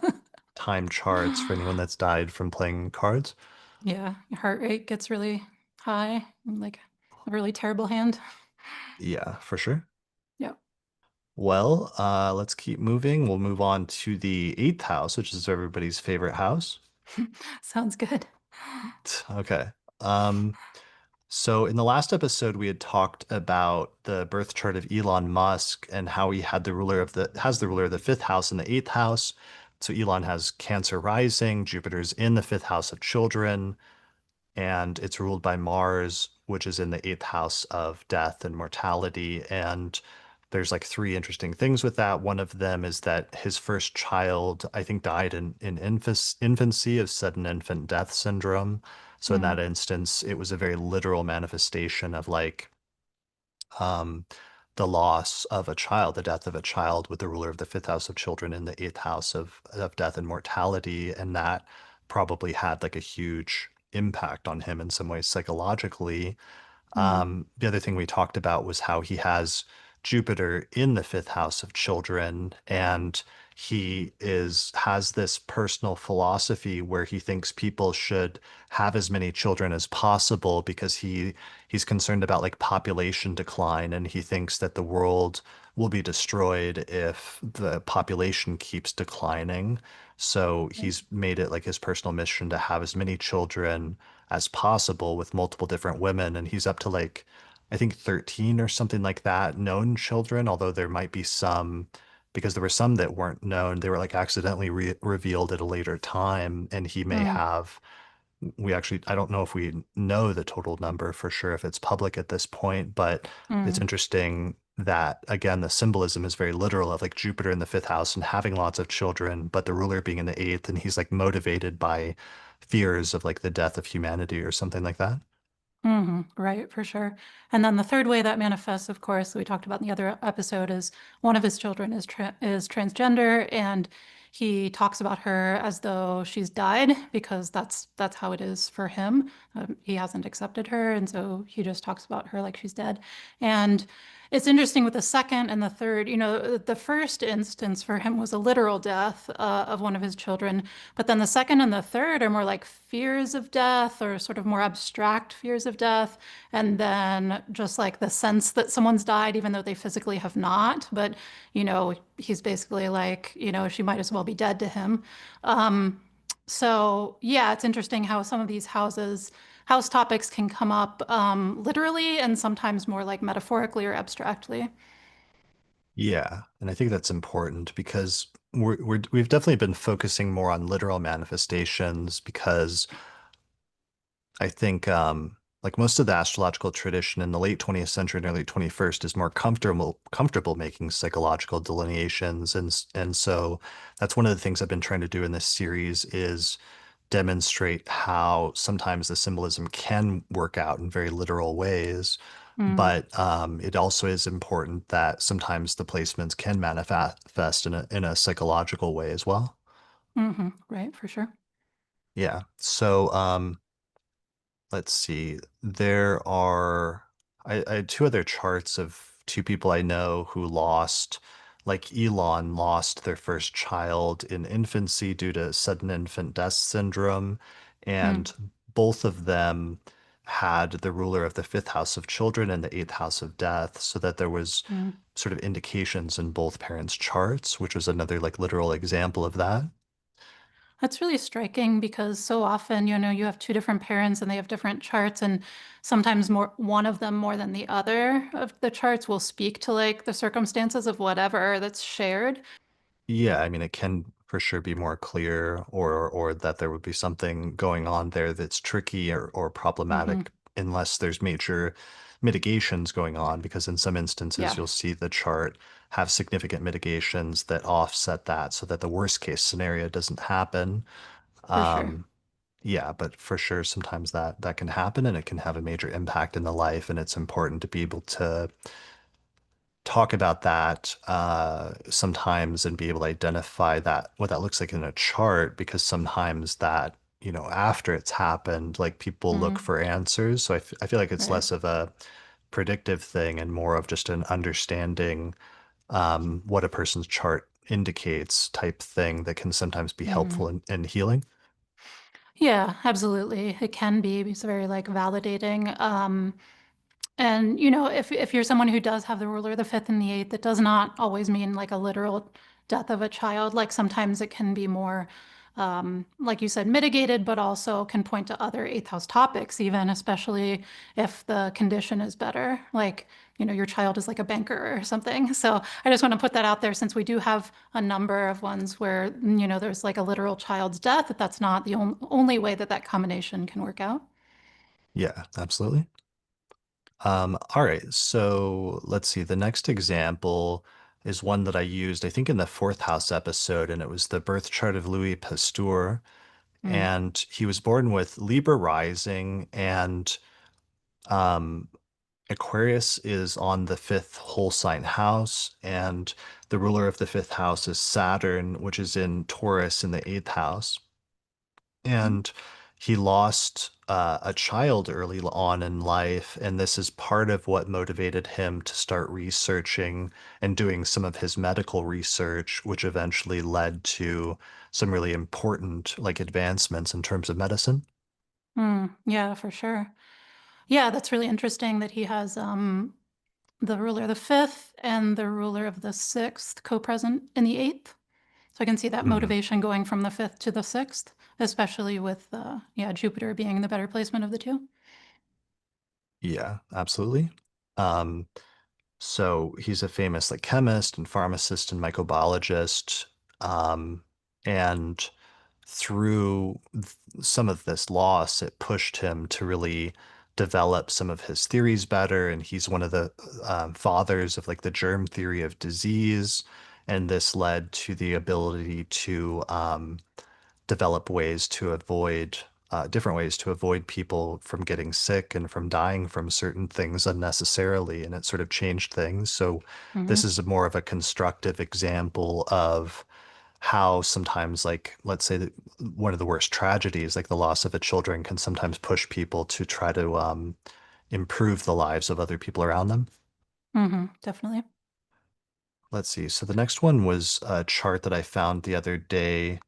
time charts for anyone that's died from playing cards. Yeah, your heart rate gets really high, and like a really terrible hand. Yeah, for sure. Yeah, Well, let's keep moving. We'll move on to the eighth house, which is everybody's favorite house. sounds good. Okay. Um, so in the last episode, we had talked about the birth chart of Elon Musk and how he had the ruler of the has the ruler of the fifth house and the eighth house. So Elon has Cancer rising, Jupiter's in the fifth house of children, and it's ruled by Mars, which is in the eighth house of death and mortality. And there's like three interesting things with that. One of them is that his first child, I think, died in infancy of sudden infant death syndrome. So in that Mm, instance, it was a very literal manifestation of like um, the loss of a child, the death of a child with the ruler of the fifth house of children in the eighth house of death and mortality. And that probably had like a huge impact on him in some ways psychologically. mm, The other thing we talked about was how he has Jupiter in the fifth house of children, and he is has this personal philosophy where he thinks people should have as many children as possible because he's concerned about like population decline, and he thinks that the world will be destroyed if the population keeps declining. So Right. he's made it like his personal mission to have as many children as possible with multiple different women. And he's up to like, I think 13 or something like that known children, although there might be some, because there were some that weren't known, they were like accidentally revealed at a later time. And he may Mm, have, we actually, I don't know if we know the total number for sure if it's public at this point, but it's mm, interesting that again the symbolism is very literal of like Jupiter in the fifth house and having lots of children, but the ruler being in the eighth, and he's like motivated by fears of like the death of humanity or something like that. right, for sure. And then the third way that manifests, of course, we talked about in the other episode, is one of his children is transgender, and he talks about her as though she's died because that's how it is for him. He hasn't accepted her, and so he just talks about her like she's dead. And it's interesting with the second and the third. The first instance for him was a literal death of one of his children, but then the second and the third are more like fears of death or sort of more abstract fears of death. And then just like the sense that someone's died, even though they physically have not. But, he's basically like, she might as well be dead to him. So, yeah, it's interesting how some of these house topics can come up literally and sometimes more like metaphorically or abstractly. Yeah, and I think that's important because we've definitely been focusing more on literal manifestations because I think like most of the astrological tradition in the late 20th century and early 21st is more comfortable making psychological delineations, and so that's one of the things I've been trying to do in this series is demonstrate how sometimes the symbolism can work out in very literal ways, Mm, but it also is important that sometimes the placements can manifest in a psychological way as well. right, for sure. Yeah. So let's see. There are I had two other charts of two people I know who lost, like Elon lost their first child in infancy due to sudden infant death syndrome, Mm, and both of them had the ruler of the fifth house of children and the eighth house of death, so that there was mm. sort of indications in both parents' charts, which was another like literal example of that. That's really striking because so often, you have two different parents and they have different charts, and sometimes more one of them more than the other of the charts will speak to like the circumstances of whatever that's shared. Yeah, I mean, it can for sure be more clear or that there would be something going on there that's tricky or Hmm. problematic unless there's major mitigations going on, because in some instances Yeah, you'll see the chart have significant mitigations that offset that so that the worst case scenario doesn't happen. for sure. Um, yeah, but for sure sometimes that can happen and it can have a major impact in the life, and it's important to be able to talk about that sometimes and be able to identify that what that looks like in a chart, because sometimes that after it's happened like people look Mm, for answers, so I feel like it's right. less of a predictive thing and more of just an understanding what a person's chart indicates type thing that can sometimes be helpful Hmm. in healing. Yeah, absolutely. It can be. It's very like validating. And if you're someone who does have the ruler, the fifth and the eighth, it does not always mean like a literal death of a child. Like sometimes it can be more, like you said, mitigated, but also can point to other eighth house topics, even especially if the condition is better. Like, your child is like a banker or something. So I just want to put that out there since we do have a number of ones where, there's like a literal child's death, that that's not the only way that that combination can work out. Yeah, absolutely. All right, so let's see. The next example is one that I used, I think, in the fourth house episode, and it was the birth chart of Louis Pasteur. Mm, And he was born with Libra rising, and um, Aquarius is on the fifth whole sign house, and the ruler of the fifth house is Saturn, which is in Taurus in the eighth house. And he lost a child early on in life, and this is part of what motivated him to start researching and doing some of his medical research, which eventually led to some really important like advancements in terms of medicine. yeah, for sure. Yeah, that's really interesting that he has the ruler of the fifth and the ruler of the sixth co-present in the eighth. So I can see that Mhm. motivation going from the fifth to the sixth, especially with yeah, Jupiter being the better placement of the two. Yeah, absolutely. Um, so he's a famous like chemist and pharmacist and microbiologist. Um, and through some of this loss, it pushed him to really develop some of his theories better. And he's one of the fathers of like the germ theory of disease. And this led to the ability to develop ways to avoid different ways to avoid people from getting sick and from dying from certain things unnecessarily. And it sort of changed things. So this Hmm. is more of a constructive example of how sometimes, like, let's say that one of the worst tragedies, like the loss of a children, can sometimes push people to try to improve the lives of other people around them. Hmm. Definitely. Let's see. So the next one was a chart that I found the other day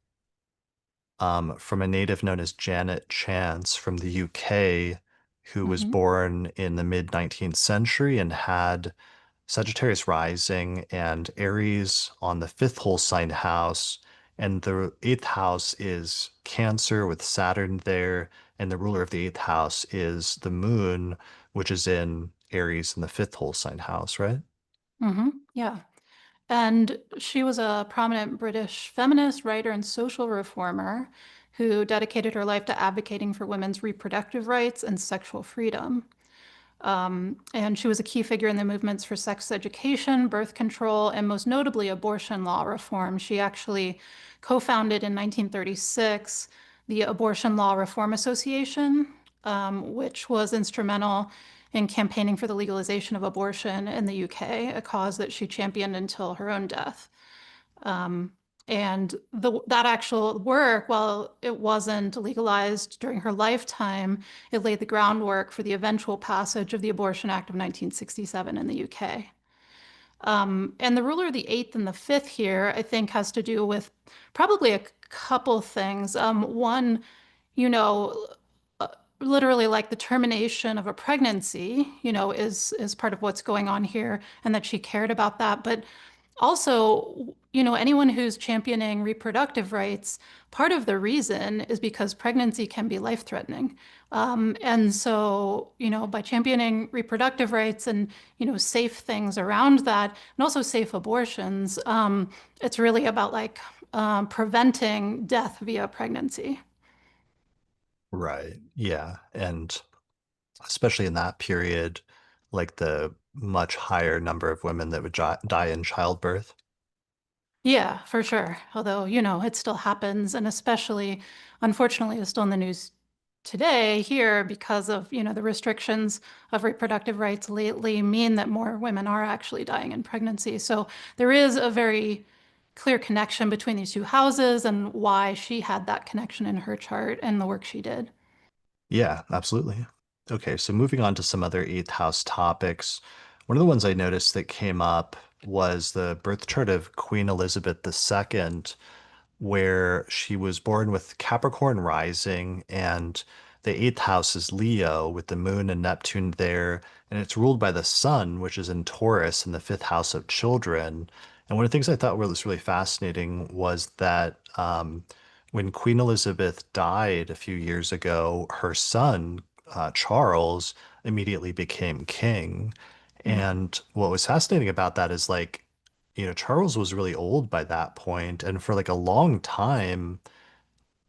from a native known as Janet Chance from the UK, who was Hmm. born in the mid 19th century and had Sagittarius rising and Aries on the fifth whole sign house. And the eighth house is Cancer with Saturn there. And the ruler of the eighth house is the moon, which is in Aries in the fifth whole sign house, right? Hmm. Yeah. And she was a prominent British feminist, writer, and social reformer who dedicated her life to advocating for women's reproductive rights and sexual freedom. And she was a key figure in the movements for sex education, birth control, and most notably abortion law reform. She actually co-founded in 1936 the Abortion Law Reform Association, which was instrumental in campaigning for the legalization of abortion in the UK, a cause that she championed until her own death. And that actual work, while it wasn't legalized during her lifetime, it laid the groundwork for the eventual passage of the Abortion Act of 1967 in the UK. And the ruler of the eighth and the fifth here, I think, has to do with probably a couple things. One, you know, literally like the termination of a pregnancy, is part of what's going on here, and that she cared about that. But also, anyone who's championing reproductive rights, part of the reason is because pregnancy can be life-threatening. And so, by championing reproductive rights and, safe things around that, and also safe abortions, it's really about like preventing death via pregnancy. Right. Yeah. And especially in that period, like the much higher number of women that would die in childbirth. Yeah, for sure. Although, it still happens, and especially, unfortunately, it's still in the news today here because of, the restrictions of reproductive rights lately mean that more women are actually dying in pregnancy. So there is a very clear connection between these two houses and why she had that connection in her chart and the work she did. Yeah, absolutely. Okay, so moving on to some other eighth house topics. One of the ones I noticed that came up was the birth chart of Queen Elizabeth II, where she was born with Capricorn rising, and the eighth house is Leo with the moon and Neptune there, and it's ruled by the sun, which is in Taurus in the fifth house of children. And one of the things I thought was really fascinating was that when Queen Elizabeth died a few years ago, her son, Charles, immediately became king. Mm. And what was fascinating about that is like, Charles was really old by that point, and for like a long time,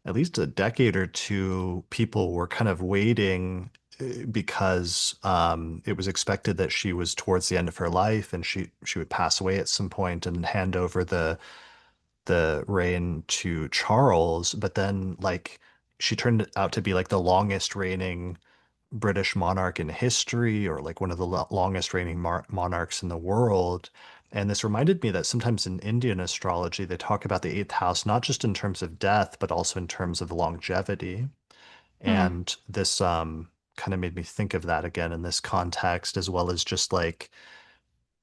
at least a decade or two, people were kind of waiting because it was expected that she was towards the end of her life and she would pass away at some point and hand over the reign to Charles. But then like she turned out to be like the longest reigning British monarch in history, or like one of the longest reigning monarchs in the world. And this reminded me that sometimes in Indian astrology, they talk about the eighth house, not just in terms of death, but also in terms of longevity. Mm. And this kind of made me think of that again in this context, as well as just like,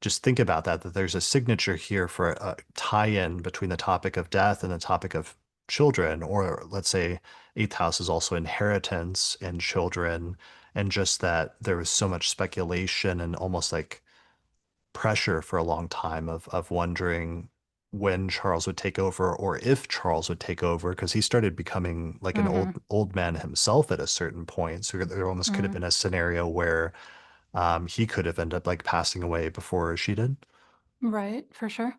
just think about that there's a signature here for a tie-in between the topic of death and the topic of children, or let's say eighth house is also inheritance and children, and just that there was so much speculation and almost like pressure for a long time of wondering when Charles would take over or if Charles would take over because he started becoming like an Mm-hmm. old man himself at a certain point. So there almost could have Mm. been a scenario where he could have ended up like passing away before she did. Right, for sure.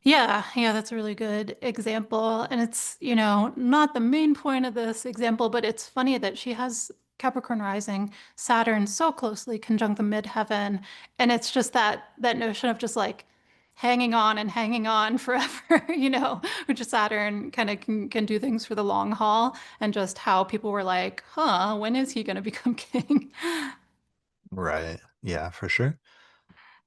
Yeah, yeah, that's a really good example. And it's, not the main point of this example, but it's funny that she has Capricorn rising, Saturn so closely conjunct the midheaven. And it's just that notion of just like hanging on forever, which is Saturn kind of can do things for the long haul, and just how people were like, huh, when is he going to become king? Right. Yeah, for sure.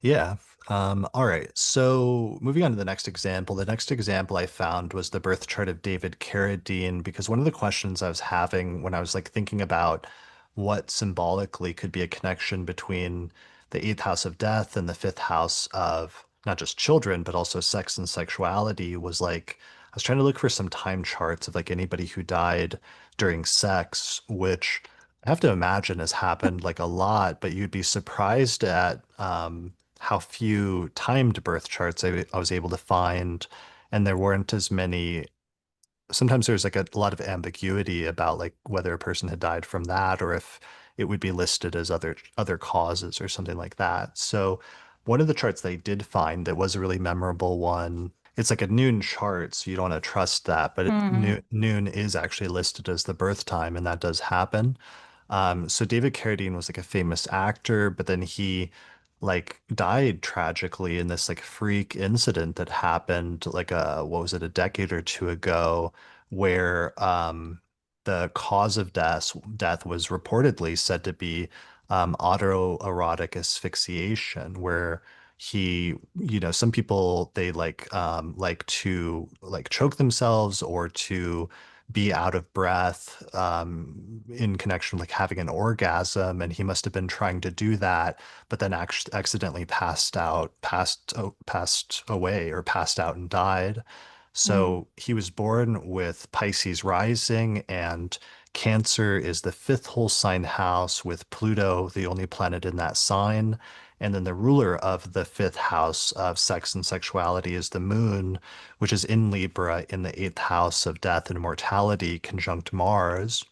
Yeah. All right. So moving on to the next example. The next example I found was the birth chart of David Carradine, because one of the questions I was having when I was like thinking about what symbolically could be a connection between the eighth house of death and the fifth house of not just children, but also sex and sexuality was like I was trying to look for some time charts of like anybody who died during sex, which I have to imagine has happened like a lot, but you'd be surprised at how few timed birth charts I was able to find, and there weren't as many. Sometimes there's like a lot of ambiguity about like whether a person had died from that or if it would be listed as other causes or something like that. So one of the charts that I did find that was a really memorable one. It's like a noon chart, so you don't want to trust that, but Hmm. noon is actually listed as the birth time, and that does happen. So David Carradine was like a famous actor, but then he like died tragically in this like freak incident that happened like what was it, a decade or two ago, where the cause of death was reportedly said to be autoerotic asphyxiation, where some people they like to like choke themselves or to be out of breath in connection with like having an orgasm, and he must have been trying to do that, but then actually accidentally passed away or passed out and died. Mm. So he was born with Pisces rising, and Cancer is the fifth whole sign house with Pluto, the only planet in that sign. And then the ruler of the fifth house of sex and sexuality is the moon, which is in Libra in the eighth house of death and mortality, conjunct Mars.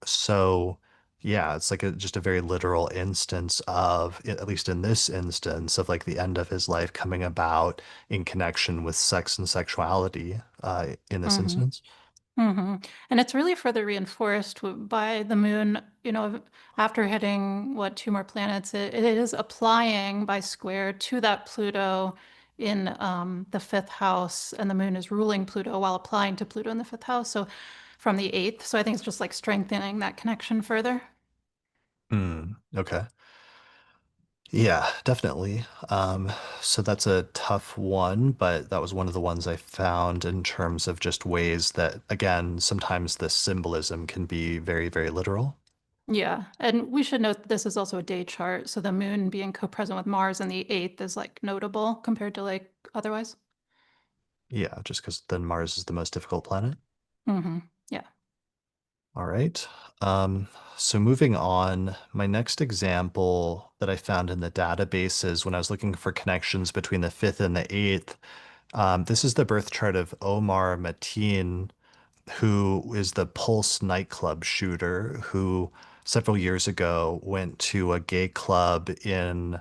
So yeah, it's like just a very literal instance of, at least in this instance, of like the end of his life coming about in connection with sex and sexuality, in this Hmm. instance. Hmm. And it's really further reinforced by the moon, after hitting two more planets, it is applying by square to that Pluto in the fifth house, and the moon is ruling Pluto while applying to Pluto in the fifth house. So from the eighth. So I think it's just like strengthening that connection further. Okay. Yeah, definitely. So that's a tough one, but that was one of the ones I found in terms of just ways that, again, sometimes the symbolism can be very, very literal. Yeah. And we should note that this is also a day chart. So the moon being co-present with Mars in the eighth is like notable compared to like otherwise. Yeah, just because then Mars is the most difficult planet. Hmm. Yeah. All right. Um, so moving on, my next example that I found in the databases when I was looking for connections between the fifth and the eighth, this is the birth chart of Omar Mateen, who is the Pulse nightclub shooter who several years ago went to a gay club in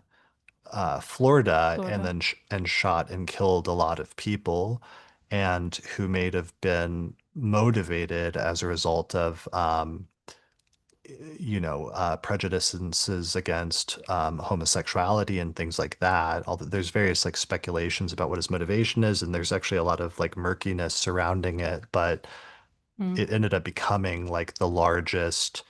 Florida and Florida. then and shot and killed a lot of people, and who may have been motivated as a result of prejudices against homosexuality and things like that. Although there's various like speculations about what his motivation is, and there's actually a lot of like murkiness surrounding it, but Mm. it ended up becoming like the largest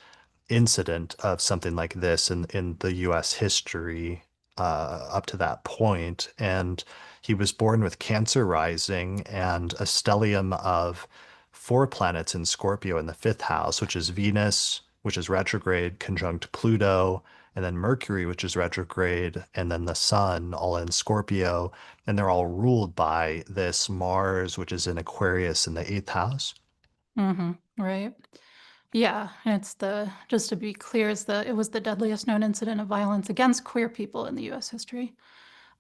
incident of something like this in the US history up to that point. And he was born with Cancer rising and a stellium of four planets in Scorpio in the fifth house, which is Venus, which is retrograde, conjunct Pluto, and then Mercury, which is retrograde, and then the Sun, all in Scorpio. And they're all ruled by this Mars, which is in Aquarius in the eighth house. Hmm. Right. Yeah, and it's the just to be clear, it was the deadliest known incident of violence against queer people in the U.S. history.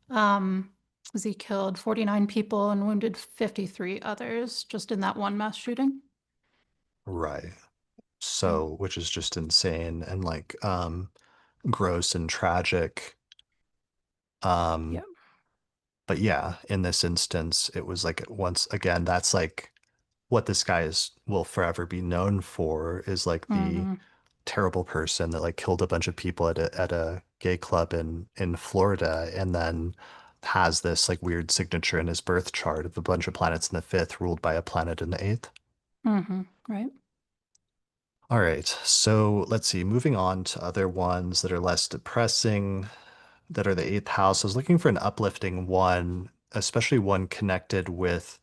Um, as he killed 49 people and wounded 53 others just in that one mass shooting. Right. Yeah. So, which is just insane and gross and tragic. Um, Yeah. but yeah, in this instance, it was like once again, that's like what this guy is will forever be known for is like the Hmm. terrible person that like killed a bunch of people at a gay club in Florida and then has this like weird signature in his birth chart of a bunch of planets in the fifth ruled by a planet in the eighth. Hmm. Right. All right, so let's see, moving on to other ones that are less depressing, that are the eighth house. I was looking for an uplifting one, especially one connected with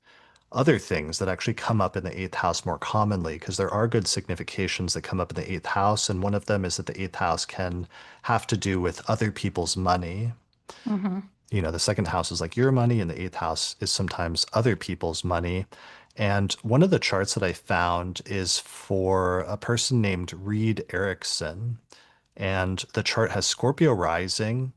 other things that actually come up in the eighth house more commonly, because there are good significations that come up in the eighth house. And one of them is that the eighth house can have to do with other people's money. Hmm. You know, the second house is like your money, and the eighth house is sometimes other people's money. And one of the charts that I found is for a person named Reed Erickson. And the chart has Scorpio rising.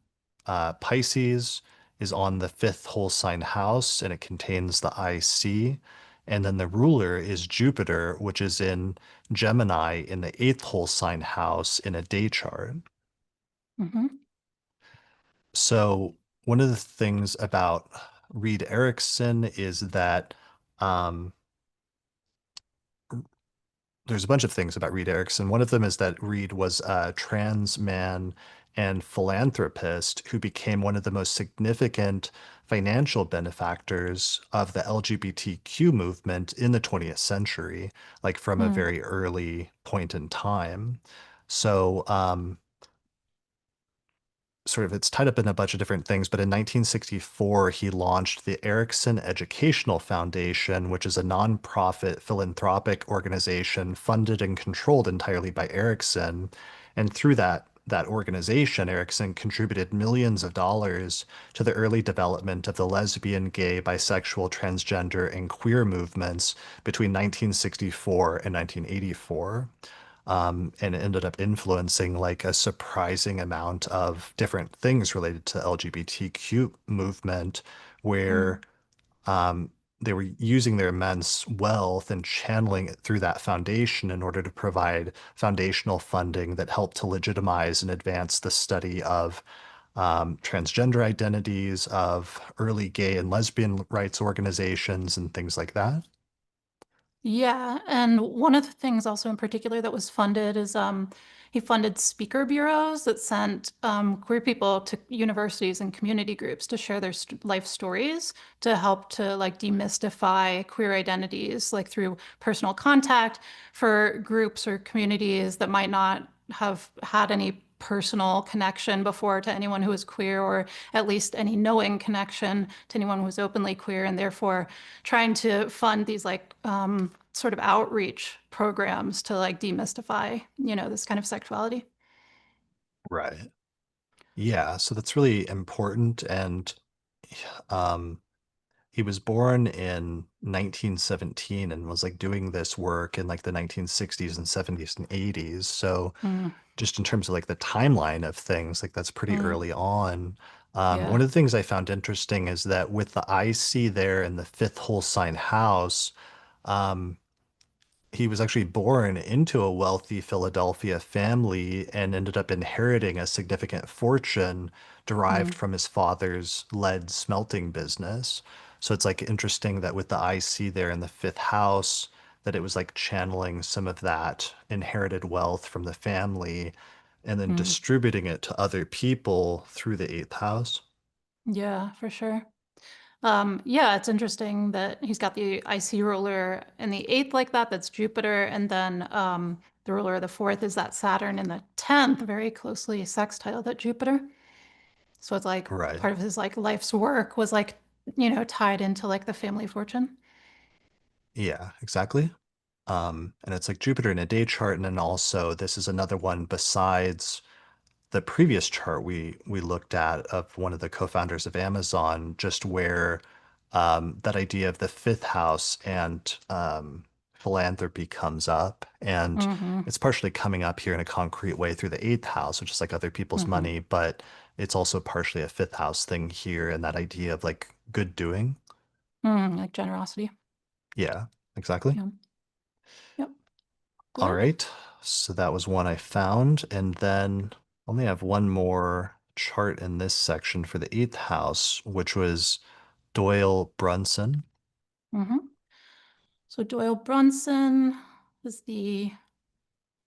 Pisces is on the fifth whole sign house and it contains the IC. And then the ruler is Jupiter, which is in Gemini in the eighth whole sign house in a day chart. Hmm. So, one of the things about Reed Erickson is that um, there's a bunch of things about Reed Erickson. One of them is that Reed was a trans man and philanthropist who became one of the most significant financial benefactors of the LGBTQ movement in the 20th century, like from a Mm. very early point in time. So, sort of it's tied up in a bunch of different things, but in 1964, he launched the Erickson Educational Foundation, which is a nonprofit philanthropic organization funded and controlled entirely by Erickson. And through that organization, Erickson contributed millions of dollars to the early development of the lesbian, gay, bisexual, transgender, and queer movements between 1964 and 1984. And it ended up influencing like a surprising amount of different things related to LGBTQ movement, where Mm. um, they were using their immense wealth and channeling it through that foundation in order to provide foundational funding that helped to legitimize and advance the study of transgender identities, of early gay and lesbian rights organizations, and things like that. Yeah, and one of the things also in particular that was funded is he funded speaker bureaus that sent queer people to universities and community groups to share their life stories to help to like demystify queer identities, like through personal contact for groups or communities that might not have had any personal connection before to anyone who was queer, or at least any knowing connection to anyone who was openly queer, and therefore trying to fund these like sort of outreach programs to like demystify, this kind of sexuality. Right. Yeah, so that's really important. And um, he was born in 1917 and was like doing this work in like the 1960s and 70s and 80s. So Mm, just in terms of like the timeline of things, like that's pretty mm, early on. One yeah. of the things I found interesting is that with the IC there in the fifth whole sign house, um, he was actually born into a wealthy Philadelphia family and ended up inheriting a significant fortune derived Mm, from his father's lead smelting business. So it's like interesting that with the IC there in the fifth house, that it was like channeling some of that inherited wealth from the family and then mm. distributing it to other people through the eighth house. Yeah, for sure. Yeah, it's interesting that he's got the IC ruler in the eighth like that. That's Jupiter. And then the ruler of the fourth is that Saturn in the 10th, very closely sextile that Jupiter. So it's like Right. part of his like life's work was like, tied into like the family fortune. Yeah, exactly. And it's like Jupiter in a day chart, and then also this is another one besides the previous chart we looked at of one of the co-founders of Amazon, just where that idea of the fifth house and philanthropy comes up. And Mm-hmm. it's partially coming up here in a concrete way through the eighth house, which is like other people's Mm-hmm. money, but it's also partially a fifth house thing here and that idea of like good doing. Like generosity. Yeah, exactly. Yeah. Yep. All Good. right. So that was one I found. And then only have one more chart in this section for the eighth house, which was Doyle Brunson. Mm-hmm. So Doyle Brunson is the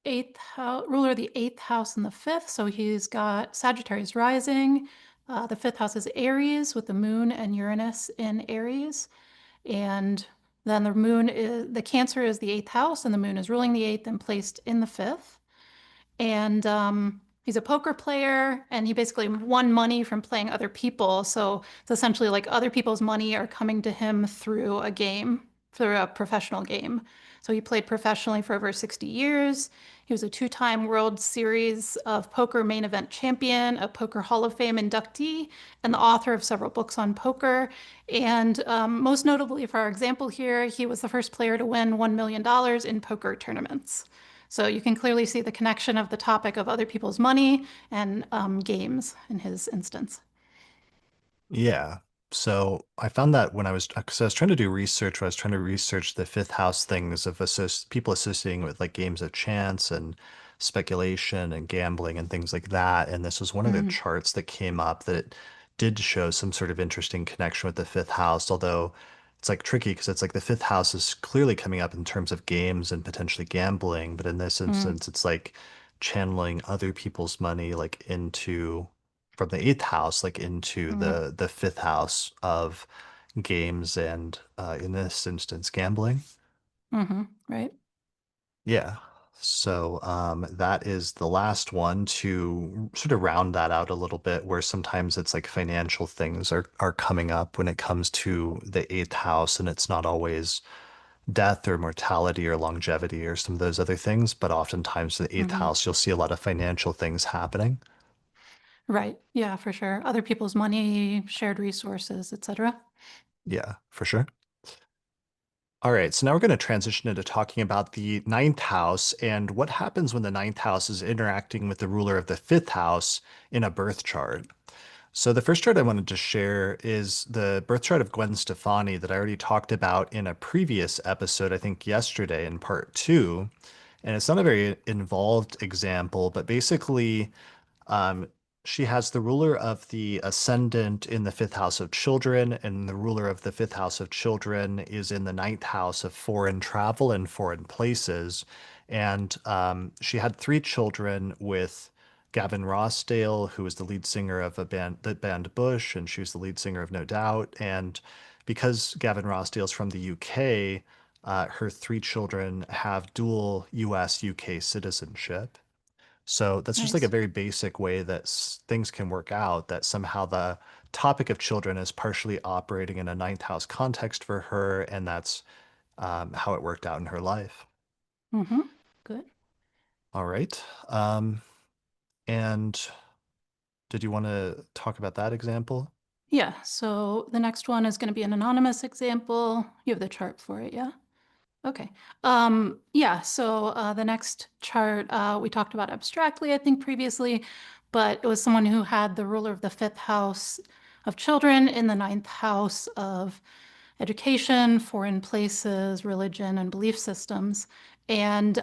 eighth house ruler of the eighth house and the fifth. So he's got Sagittarius rising. The fifth house is Aries with the moon and Uranus in Aries. And then the Cancer is the eighth house, and the moon is ruling the eighth and placed in the fifth. And he's a poker player, and he basically won money from playing other people. So it's essentially like other people's money are coming to him through a game, through a professional game. So he played professionally for over 60 years. He was a two-time World Series of Poker main event champion, a Poker Hall of Fame inductee, and the author of several books on poker. And most notably, for our example here, he was the first player to win $1 million in poker tournaments. So you can clearly see the connection of the topic of other people's money and games in his instance. Yeah. So I found that when because I was trying to do research, where I was trying to research the fifth house things of people associating with like games of chance and speculation and gambling and things like that. And this was one of the Mm, charts that came up that it did show some sort of interesting connection with the fifth house, although it's like tricky because it's like the fifth house is clearly coming up in terms of games and potentially gambling, but in this mm, instance, it's like channeling other people's money like into from the eighth house like into mm, the fifth house of games and in this instance gambling. right. Yeah. So that is the last one to sort of round that out a little bit, where sometimes it's like financial things are coming up when it comes to the eighth house, and it's not always death or mortality or longevity or some of those other things, but oftentimes in the eighth Hmm. house you'll see a lot of financial things happening. Right. Yeah, for sure. Other people's money, shared resources, etc. Yeah, for sure. All right, so now we're going to transition into talking about the ninth house and what happens when the ninth house is interacting with the ruler of the fifth house in a birth chart. So the first chart I wanted to share is the birth chart of Gwen Stefani that I already talked about in a previous episode, I think yesterday in part two. And it's not a very involved example, but basically um, she has the ruler of the ascendant in the fifth house of children, and the ruler of the fifth house of children is in the ninth house of foreign travel and foreign places. And she had three children with Gavin Rossdale, who was the lead singer of the band Bush, and she was the lead singer of No Doubt. And because Gavin Rossdale's from the UK, her three children have dual US UK citizenship. So that's just like a Nice. very basic way that things can work out, that somehow the topic of children is partially operating in a ninth house context for her, and that's how it worked out in her life. Hmm. Good. All right. And did you want to talk about that example? Yeah. So the next one is going to be an anonymous example. You have the chart for it, yeah? Okay. Yeah, so the next chart we talked about abstractly, I think, previously, but it was someone who had the ruler of the fifth house of children in the ninth house of education, foreign places, religion, and belief systems. And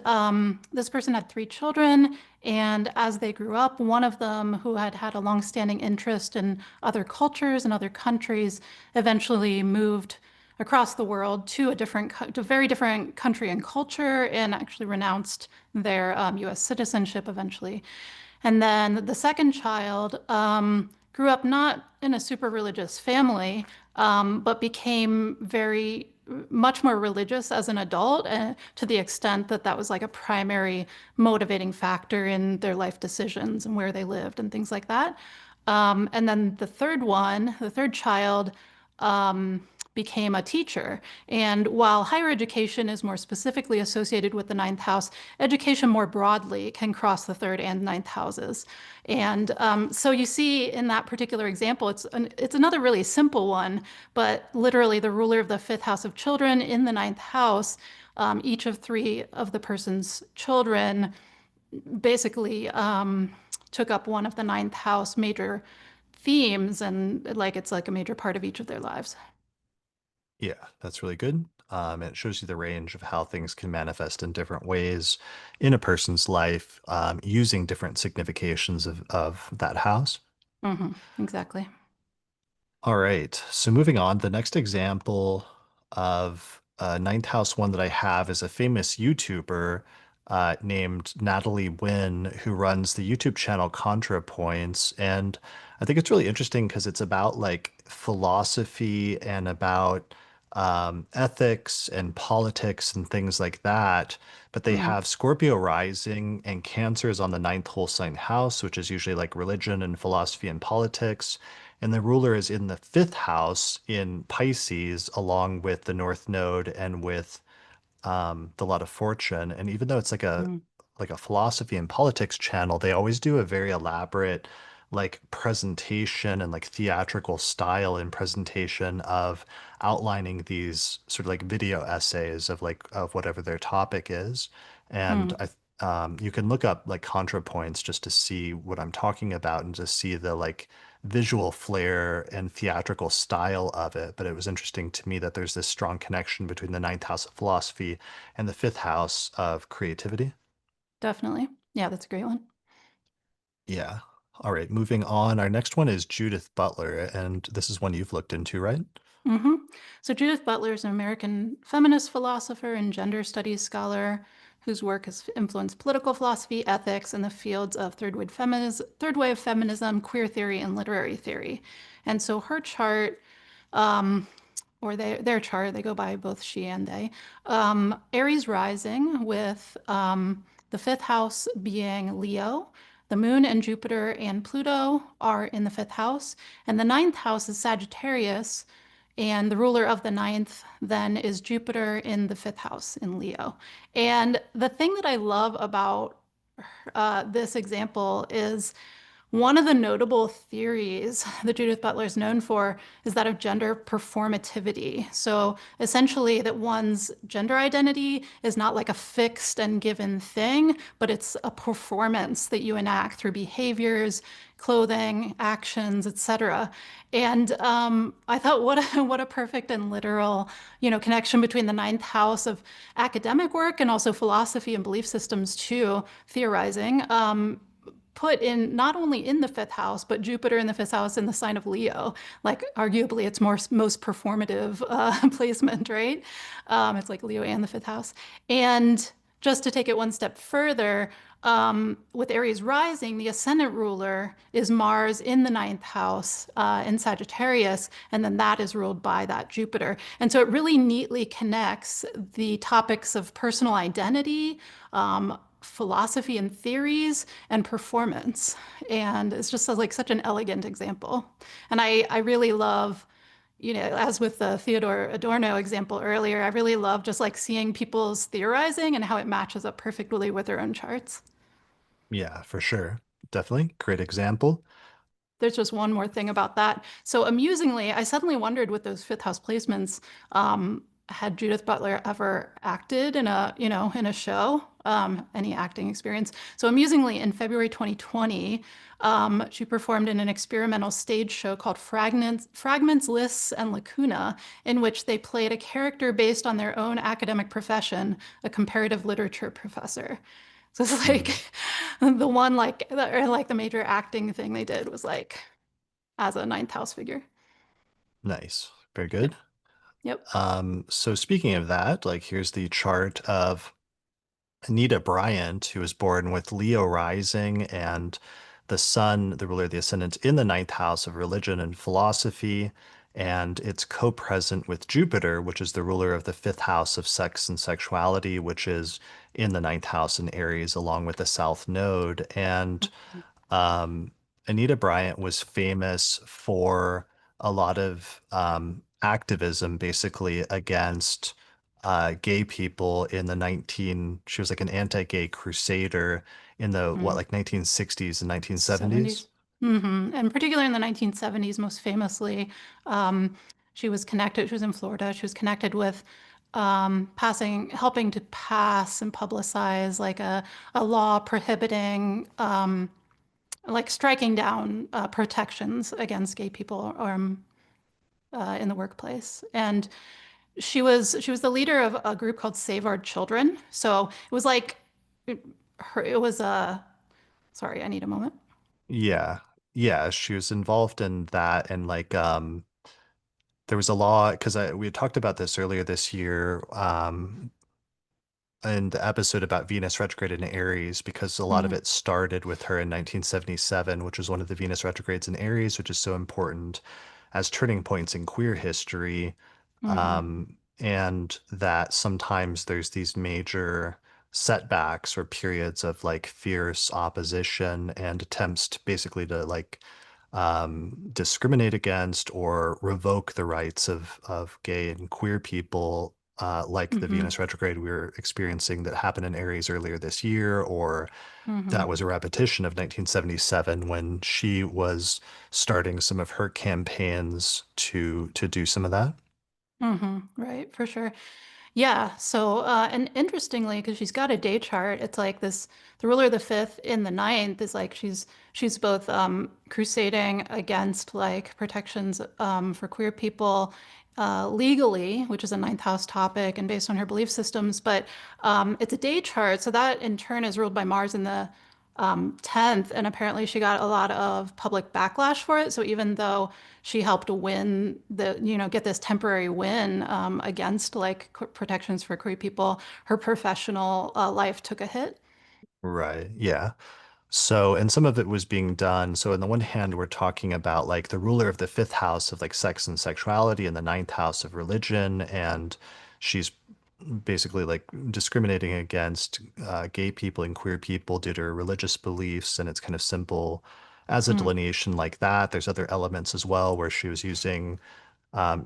this person had three children. And as they grew up, one of them, who had had a longstanding interest in other cultures and other countries, eventually moved across the world to to a very different country and culture, and actually renounced their U.S. citizenship eventually. And then the second child grew up not in a super religious family, but became very much more religious as an adult, to the extent that that was like a primary motivating factor in their life decisions and where they lived and things like that. And then the third child, became a teacher. And while higher education is more specifically associated with the ninth house, education more broadly can cross the third and ninth houses. And so you see in that particular example, it's another really simple one, but literally the ruler of the fifth house of children in the ninth house, each of three of the person's children basically took up one of the ninth house major themes, and like it's like a major part of each of their lives. Yeah, that's really good. It shows you the range of how things can manifest in different ways in a person's life, using different significations of that house. Exactly. All right. So moving on, the next example of a ninth house one that I have is a famous YouTuber named Natalie Wynn, who runs the YouTube channel ContraPoints. And I think it's really interesting because it's about like philosophy and about ethics and politics and things like that. But they Mm, have Scorpio rising and Cancer is on the ninth whole sign house, which is usually like religion and philosophy and politics. And the ruler is in the fifth house in Pisces, along with the North Node and with the lot of fortune. And even though it's mm, like a philosophy and politics channel, they always do a very elaborate like presentation and like theatrical style in presentation of outlining these sort of like video essays of like of whatever their topic is. And mm. you can look up like ContraPoints just to see what I'm talking about and to see the like visual flair and theatrical style of it. But it was interesting to me that there's this strong connection between the ninth house of philosophy and the fifth house of creativity. Definitely. Yeah, that's a great one. Yeah. All right, moving on. Our next one is Judith Butler, and this is one you've looked into, right? hmm So Judith Butler is an American feminist philosopher and gender studies scholar whose work has influenced political philosophy, ethics, and the fields of third wave feminism, queer theory, and literary theory. And so her chart, um, or their chart, they go by both she and they, Aries rising with the fifth house being Leo. The moon and Jupiter and Pluto are in the fifth house, and the ninth house is Sagittarius, and the ruler of the ninth then is Jupiter in the fifth house in Leo. And the thing that I love about this example is one of the notable theories that Judith Butler is known for is that of gender performativity. So essentially, that one's gender identity is not like a fixed and given thing, but it's a performance that you enact through behaviors, clothing, actions, etc. And I thought, what a perfect and literal, connection between the ninth house of academic work and also philosophy and belief systems too, theorizing. Put in not only in the fifth house, but Jupiter in the fifth house in the sign of Leo. Like, arguably, it's most performative placement, right? It's like Leo and the fifth house. And just to take it one step further, with Aries rising, the ascendant ruler is Mars in the ninth house in Sagittarius, and then that is ruled by that Jupiter. And so it really neatly connects the topics of personal identity, philosophy and theories, and performance. And it's just like such an elegant example. And I really love, as with the Theodore Adorno example earlier, I really love just like seeing people's theorizing and how it matches up perfectly with their own charts. Yeah, for sure. Definitely. Great example. There's just one more thing about that. So amusingly, I suddenly wondered with those fifth house placements, had Judith Butler ever acted in a show, any acting experience? So amusingly, in February 2020, she performed in an experimental stage show called Fragments, Lists, and Lacuna, in which they played a character based on their own academic profession, a comparative literature professor. So it's like Mm, the one or like the major acting thing they did was like as a ninth house figure. nice. Very Yep. good. Yep. So speaking of that, like here's the chart of Anita Bryant, who was born with Leo rising and the sun, the ruler of the ascendant, in the ninth house of religion and philosophy. And it's co-present with Jupiter, which is the ruler of the fifth house of sex and sexuality, which is in the ninth house in Aries, along with the South Node. And um, Anita Bryant was famous for a lot of activism basically against gay people in the 19 she was like an anti-gay crusader in the what Mm. like 1960s and 1970s. 70s. And particularly in the 1970s, most famously, um, she was in Florida. She was connected with helping to pass and publicize like a law prohibiting, like striking down protections against gay people in the workplace. And she was the leader of a group called Save Our Children. So it was like it was a, sorry, I need a moment. Yeah. Yeah, she was involved in that and like there was a law because we had talked about this earlier this year in the episode about Venus retrograde in Aries because a lot of Mm, it started with her in 1977, which was one of the Venus retrogrades in Aries, which is so important as turning points in queer history. hmm And that sometimes there's these major setbacks or periods of like fierce opposition and attempts to basically to like discriminate against or revoke the rights of gay and queer people, like the hmm Venus retrograde we were experiencing that happened in Aries earlier this year, or that hmm was a repetition of 1977 when she was starting some of her campaigns to do some of that. Right, for sure. Yeah. So, and interestingly, because she's got a day chart, it's like this, the ruler of the fifth in the ninth is like she's both crusading against like protections for queer people legally, which is a ninth house topic and based on her belief systems, but it's a day chart. So that in turn is ruled by Mars in the 10th, and apparently she got a lot of public backlash for it. So even though she helped win get this temporary win against like protections for queer people, her professional life took a hit. Right. Yeah. So, and some of it was being done. So, on the one hand, we're talking about like the ruler of the fifth house of like sex and sexuality and the ninth house of religion. And she's basically like discriminating against gay people and queer people due to her religious beliefs. And it's kind of simple as a Mm, delineation like that. There's other elements as well where she was using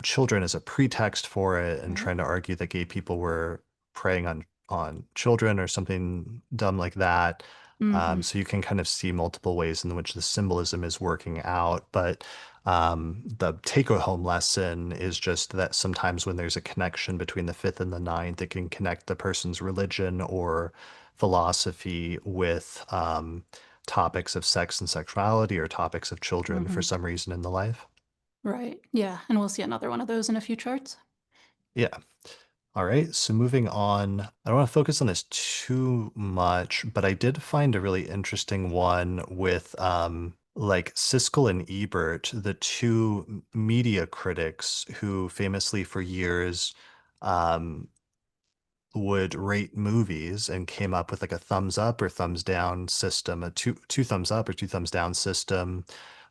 children as a pretext for it and right. trying to argue that gay people were preying on children or something dumb like that. hmm So you can kind of see multiple ways in which the symbolism is working out. But the take-home lesson is just that sometimes when there's a connection between the fifth and the ninth, it can connect the person's religion or philosophy with topics of sex and sexuality or topics of children for hmm some reason in the life. Right. Yeah. And we'll see another one of those in a few charts. Yeah. All right, so moving on, I don't want to focus on this too much, but I did find a really interesting one with like Siskel and Ebert, the two media critics who famously for years um, would rate movies and came up with like a thumbs up or thumbs down system, a two thumbs up or two thumbs down system.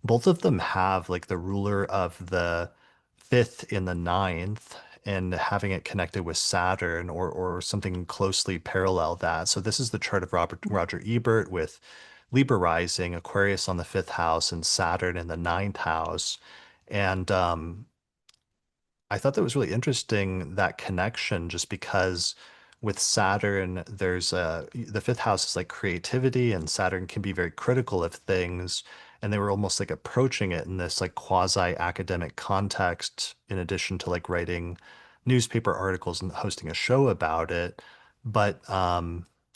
Both of them have like the ruler of the fifth in the ninth and having it connected with Saturn or something closely parallel that. So this is the chart of Roger Ebert with Libra rising, Aquarius on the fifth house, and Saturn in the ninth house. And I thought that was really interesting, that connection, just because with Saturn, the fifth house is like creativity, and Saturn can be very critical of things. And they were almost like approaching it in this like quasi-academic context, in addition to like writing newspaper articles and hosting a show about it. But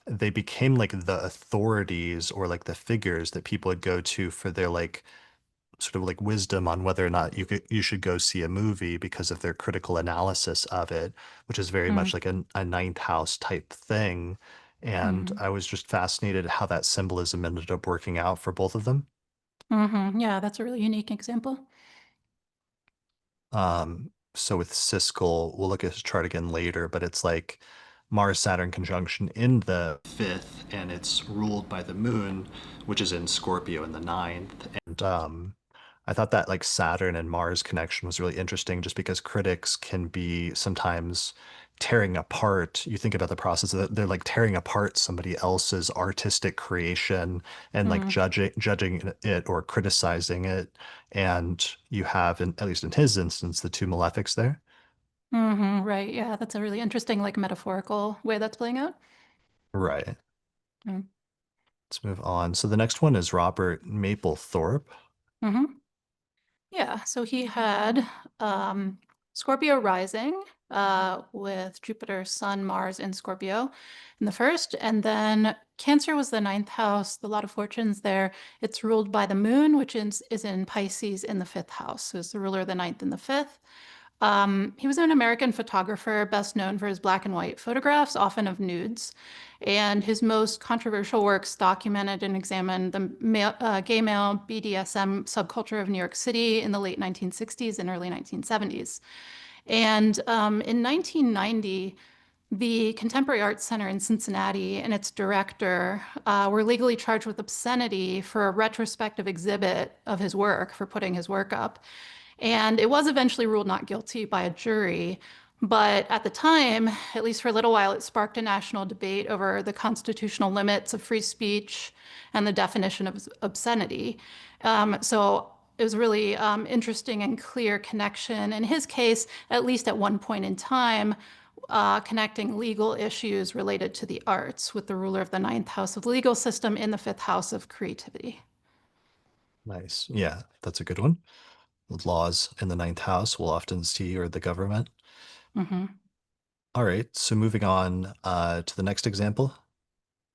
they became like the authorities or like the figures that people would go to for their like sort of like wisdom on whether or not you should go see a movie because of their critical analysis of it, which is very much like a ninth house type thing. And Mm-hmm. I was just fascinated how that symbolism ended up working out for both of them. Yeah, that's a really unique example. So with Siskel, we'll look at his chart again later, but it's like Mars Saturn conjunction in the fifth, and it's ruled by the moon, which is in Scorpio in the ninth. And I thought that like Saturn and Mars connection was really interesting just because critics can be sometimes tearing apart. You think about the process that they're like tearing apart somebody else's artistic creation and like Mm, judging it or criticizing it. And you have, at least in his instance, the two malefics there. right. Yeah, that's a really interesting, like, metaphorical way that's playing out. Right. Mm. Let's move on. So the next one is Robert Mapplethorpe. hmm Yeah, so he had Scorpio rising with Jupiter, Sun, Mars in Scorpio in the first, and then Cancer was the ninth house, the lot of fortunes there. It's ruled by the moon, which is in Pisces in the fifth house. So it's the ruler of the ninth and the fifth. He was an American photographer, best known for his black and white photographs, often of nudes. And his most controversial works documented and examined the gay male BDSM subculture of New York City in the late 1960s and early 1970s. And in 1990, the Contemporary Arts Center in Cincinnati and its director were legally charged with obscenity for a retrospective exhibit of his work, for putting his work up. And it was eventually ruled not guilty by a jury. But at the time, at least for a little while, it sparked a national debate over the constitutional limits of free speech and the definition of obscenity. So it was really interesting and clear connection. In his case, at least at one point in time, connecting legal issues related to the arts with the ruler of the ninth house of the legal system in the fifth house of creativity. Nice. Yeah, that's a good one. Laws in the ninth house we'll often see, or the government. Mhm. All right, so moving on to the next example.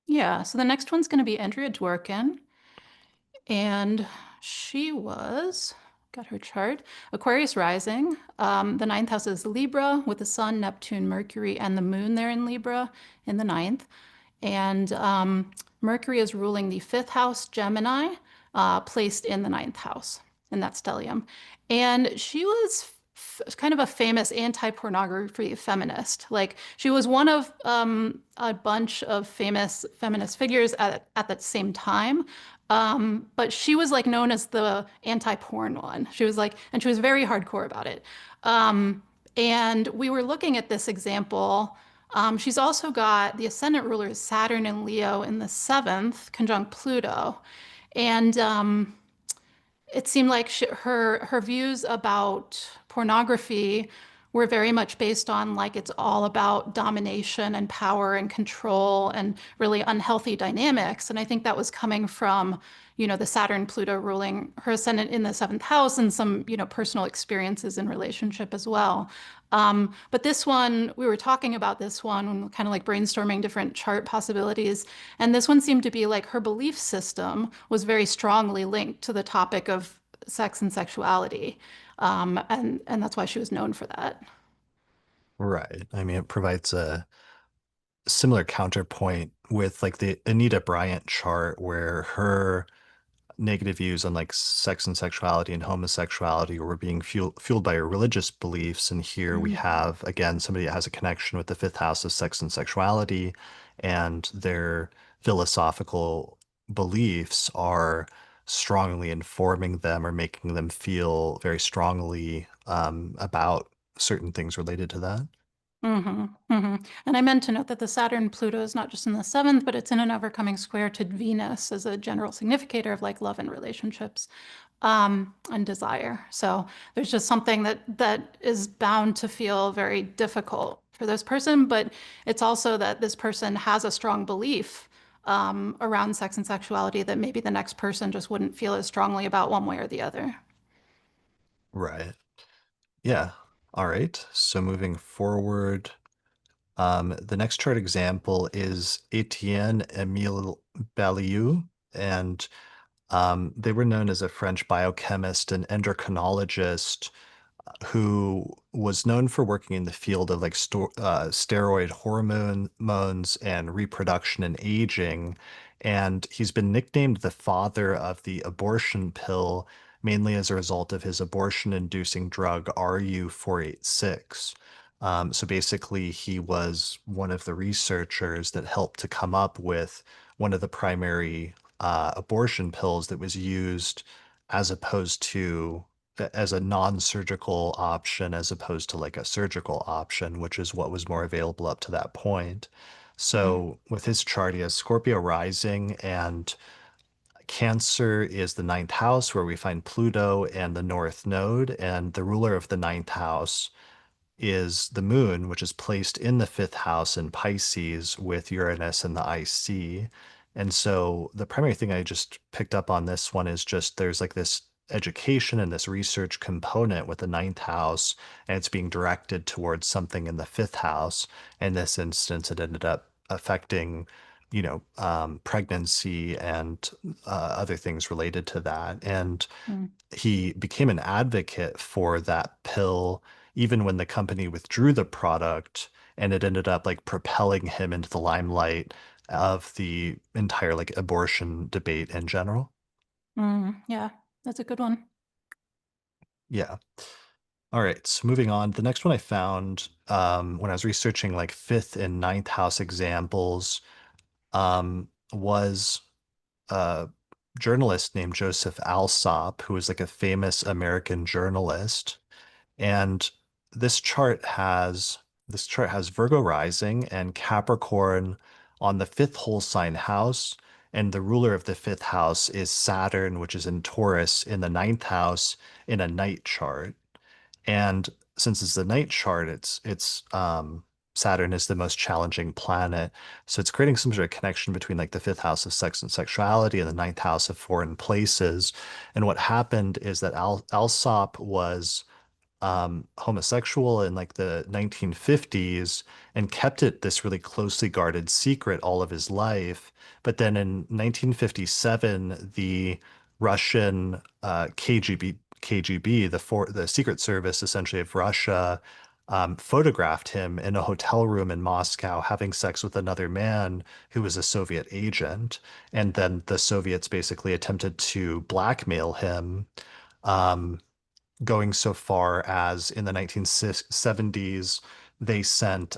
Yeah, so the next one's going to be Andrea Dworkin. And she was, got her chart, Aquarius rising. The ninth house is Libra with the Sun, Neptune, Mercury, and the Moon there in Libra in the ninth. And Mercury is ruling the fifth house, Gemini, placed in the ninth house in that stellium. And she was kind of a famous anti-pornography feminist. Like she was one of a bunch of famous feminist figures at that same time. But she was like known as the anti-porn one. She was like, and she was very hardcore about it. Um, and we were looking at this example. She's also got the ascendant ruler is Saturn and Leo in the seventh, conjunct Pluto. And it seemed like her views about pornography were very much based on like it's all about domination and power and control and really unhealthy dynamics. And I think that was coming from, the Saturn Pluto ruling her ascendant in the seventh house and some, personal experiences in relationship as well. But this one, we were talking about this one, kind of like brainstorming different chart possibilities. And this one seemed to be like her belief system was very strongly linked to the topic of sex and sexuality. And that's why she was known for that. Right. I mean, it provides a similar counterpoint with like the Anita Bryant chart, where her negative views on like sex and sexuality and homosexuality were being fueled by her religious beliefs. And here we Mm. have, again, somebody that has a connection with the fifth house of sex and sexuality, and their philosophical beliefs are strongly informing them or making them feel very strongly about certain things related to that. And I meant to note that the Saturn Pluto is not just in the seventh, but it's in an overcoming square to Venus as a general significator of like love and relationships, and desire. So there's just something that is bound to feel very difficult for this person, but it's also that this person has a strong belief around sex and sexuality that maybe the next person just wouldn't feel as strongly about one way or the other. Right. Yeah. All right. So moving forward, the next chart example is Etienne Emile Baliou, and they were known as a French biochemist and endocrinologist who was known for working in the field of like steroid hormones and reproduction and aging. And he's been nicknamed the father of the abortion pill, mainly as a result of his abortion-inducing drug RU486. So basically, he was one of the researchers that helped to come up with one of the primary abortion pills that was used as opposed to as a non-surgical option as opposed to like a surgical option, which is what was more available up to that point. Mm, So with his chart, he has Scorpio rising, and Cancer is the ninth house where we find Pluto and the North Node, and the ruler of the ninth house is the moon, which is placed in the fifth house in Pisces with Uranus and the IC. And so the primary thing I just picked up on this one is just there's like this education and this research component with the ninth house, and it's being directed towards something in the fifth house. In this instance, it ended up affecting, pregnancy and other things related to that. And mm, he became an advocate for that pill even when the company withdrew the product, and it ended up like propelling him into the limelight of the entire like abortion debate in general. yeah, that's a good one. Yeah. All right. So moving on, the next one I found when I was researching like fifth and ninth house examples was a journalist named Joseph Alsop, who was like a famous American journalist. And this chart has this chart has Virgo rising and Capricorn on the fifth whole sign house. And the ruler of the fifth house is Saturn, which is in Taurus in the ninth house in a night chart. And since it's the night chart, it's Saturn is the most challenging planet. So it's creating some sort of connection between like the fifth house of sex and sexuality and the ninth house of foreign places. And what happened is that Alsop was homosexual in like the 1950s and kept it this really closely guarded secret all of his life. But then in 1957, the Russian KGB, the Secret Service essentially of Russia, photographed him in a hotel room in Moscow having sex with another man who was a Soviet agent. And then the Soviets basically attempted to blackmail him. Um, Going so far as in the 1970s, they sent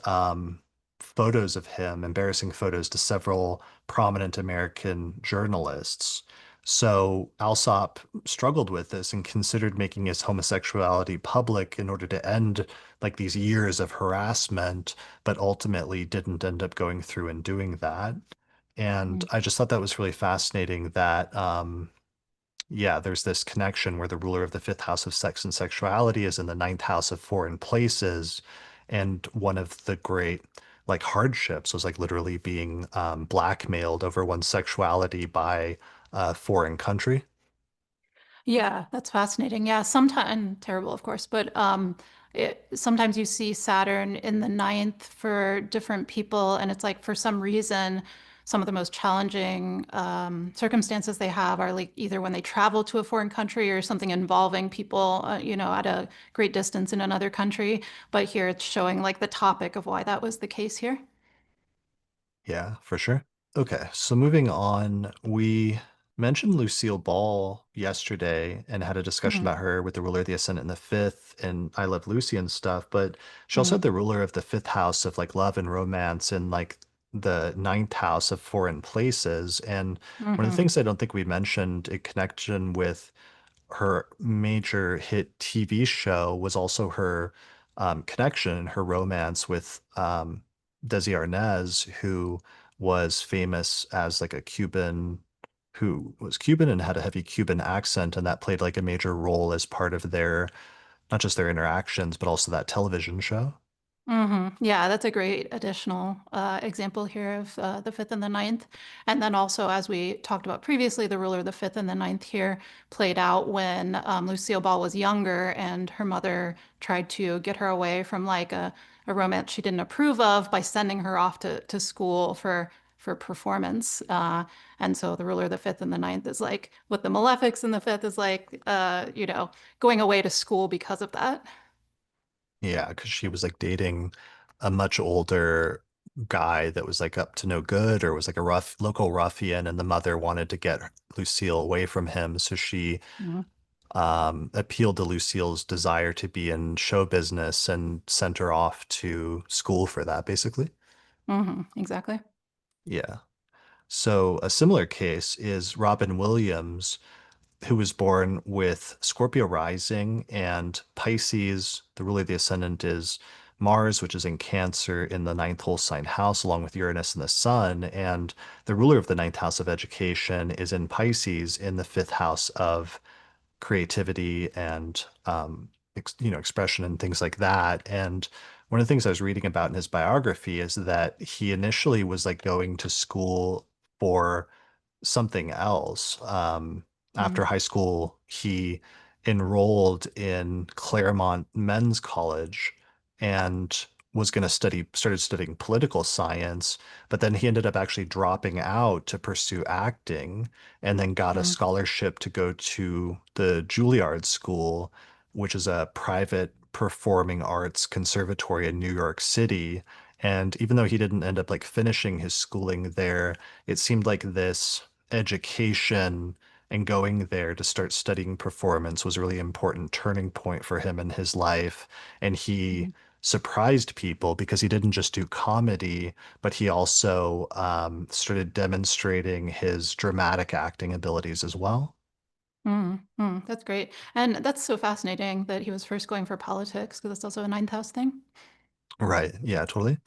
photos of him, embarrassing photos, to several prominent American journalists. So Alsop struggled with this and considered making his homosexuality public in order to end like these years of harassment, but ultimately didn't end up going through and doing that. And Mm. I just thought that was really fascinating that yeah, there's this connection where the ruler of the fifth house of sex and sexuality is in the ninth house of foreign places. And one of the great like hardships was like literally being blackmailed over one's sexuality by a foreign country. Yeah, that's fascinating. Yeah, sometimes terrible, of course, but sometimes you see Saturn in the ninth for different people, and it's like for some reason, some of the most challenging circumstances they have are like either when they travel to a foreign country or something involving people, at a great distance in another country. But here it's showing like the topic of why that was the case here. Yeah, for sure. Okay, so moving on, we mentioned Lucille Ball yesterday and had a discussion Hmm. about her with the ruler of the ascendant in the fifth and I Love Lucy and stuff, but she also Hmm. had the ruler of the fifth house of like love and romance and like the ninth house of foreign places. And one of the Hmm. things I don't think we mentioned in connection with her major hit TV show was also her connection, her romance with Desi Arnaz, who was famous as like a Cuban, who was Cuban and had a heavy Cuban accent, and that played like a major role as part of their, not just their interactions, but also that television show. Yeah, that's a great additional example here of the fifth and the ninth. And then also, as we talked about previously, the ruler of the fifth and the ninth here played out when Lucille Ball was younger and her mother tried to get her away from like a romance she didn't approve of by sending her off to school for performance. And so the ruler of the fifth and the ninth is like with the malefics in the fifth is like, going away to school because of that. Yeah, because she was like dating a much older guy that was like up to no good or was like a rough local ruffian, and the mother wanted to get Lucille away from him. So she appealed to Lucille's desire to be in show business and sent her off to school for that, basically. Exactly. Yeah. So a similar case is Robin Williams, who was born with Scorpio rising and Pisces. The ruler of the ascendant is Mars, which is in Cancer in the ninth whole sign house, along with Uranus and the Sun. And the ruler of the ninth house of education is in Pisces in the fifth house of creativity and expression and things like that. And one of the things I was reading about in his biography is that he initially was like going to school for something else. After Mm, high school, he enrolled in Claremont Men's College and was going to started studying political science, but then he ended up actually dropping out to pursue acting and then got a mm, scholarship to go to the Juilliard School, which is a private performing arts conservatory in New York City. And even though he didn't end up like finishing his schooling there, it seemed like this education and going there to start studying performance was a really important turning point for him in his life. And he mm, surprised people because he didn't just do comedy, but he also started demonstrating his dramatic acting abilities as well. That's great. And that's so fascinating that he was first going for politics because that's also a ninth house thing. Right. Yeah, totally.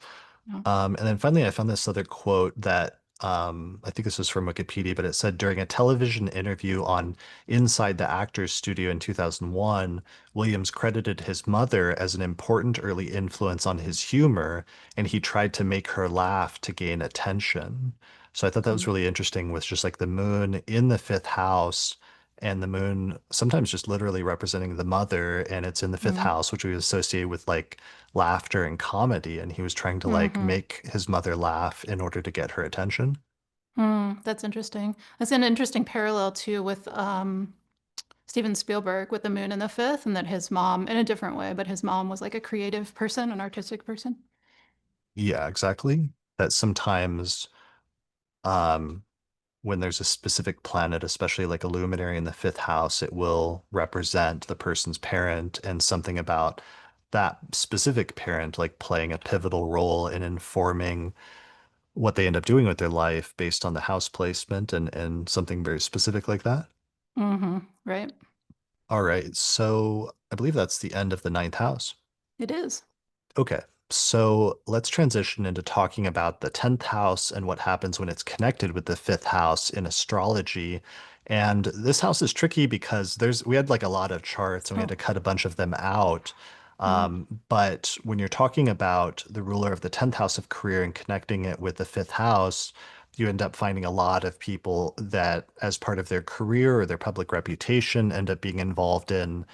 Yeah. And then finally, I found this other quote that I think this was from Wikipedia, but it said during a television interview on Inside the Actors Studio in 2001, Williams credited his mother as an important early influence on his humor, and he tried to make her laugh to gain attention. So I thought that was Mm, really interesting with just like the moon in the fifth house and the moon sometimes just literally representing the mother, and it's in the fifth mm, house, which we associate with like laughter and comedy, and he was trying to like hmm make his mother laugh in order to get her attention. That's interesting. That's an interesting parallel too with Steven Spielberg with the moon in the fifth, and that his mom, in a different way, but his mom was like a creative person, an artistic person. Yeah, exactly. That sometimes um when there's a specific planet, especially like a luminary in the fifth house, it will represent the person's parent and something about that specific parent like playing a pivotal role in informing what they end up doing with their life based on the house placement and something very specific like that. Right. All right, so I believe that's the end of the ninth house. It is. Okay, so let's transition into talking about the 10th house and what happens when it's connected with the fifth house in astrology. And this house is tricky because we had like a lot of charts and we had Oh. to cut a bunch of them out. Mm, But when you're talking about the ruler of the 10th house of career and connecting it with the fifth house, you end up finding a lot of people that, as part of their career or their public reputation, end up being involved in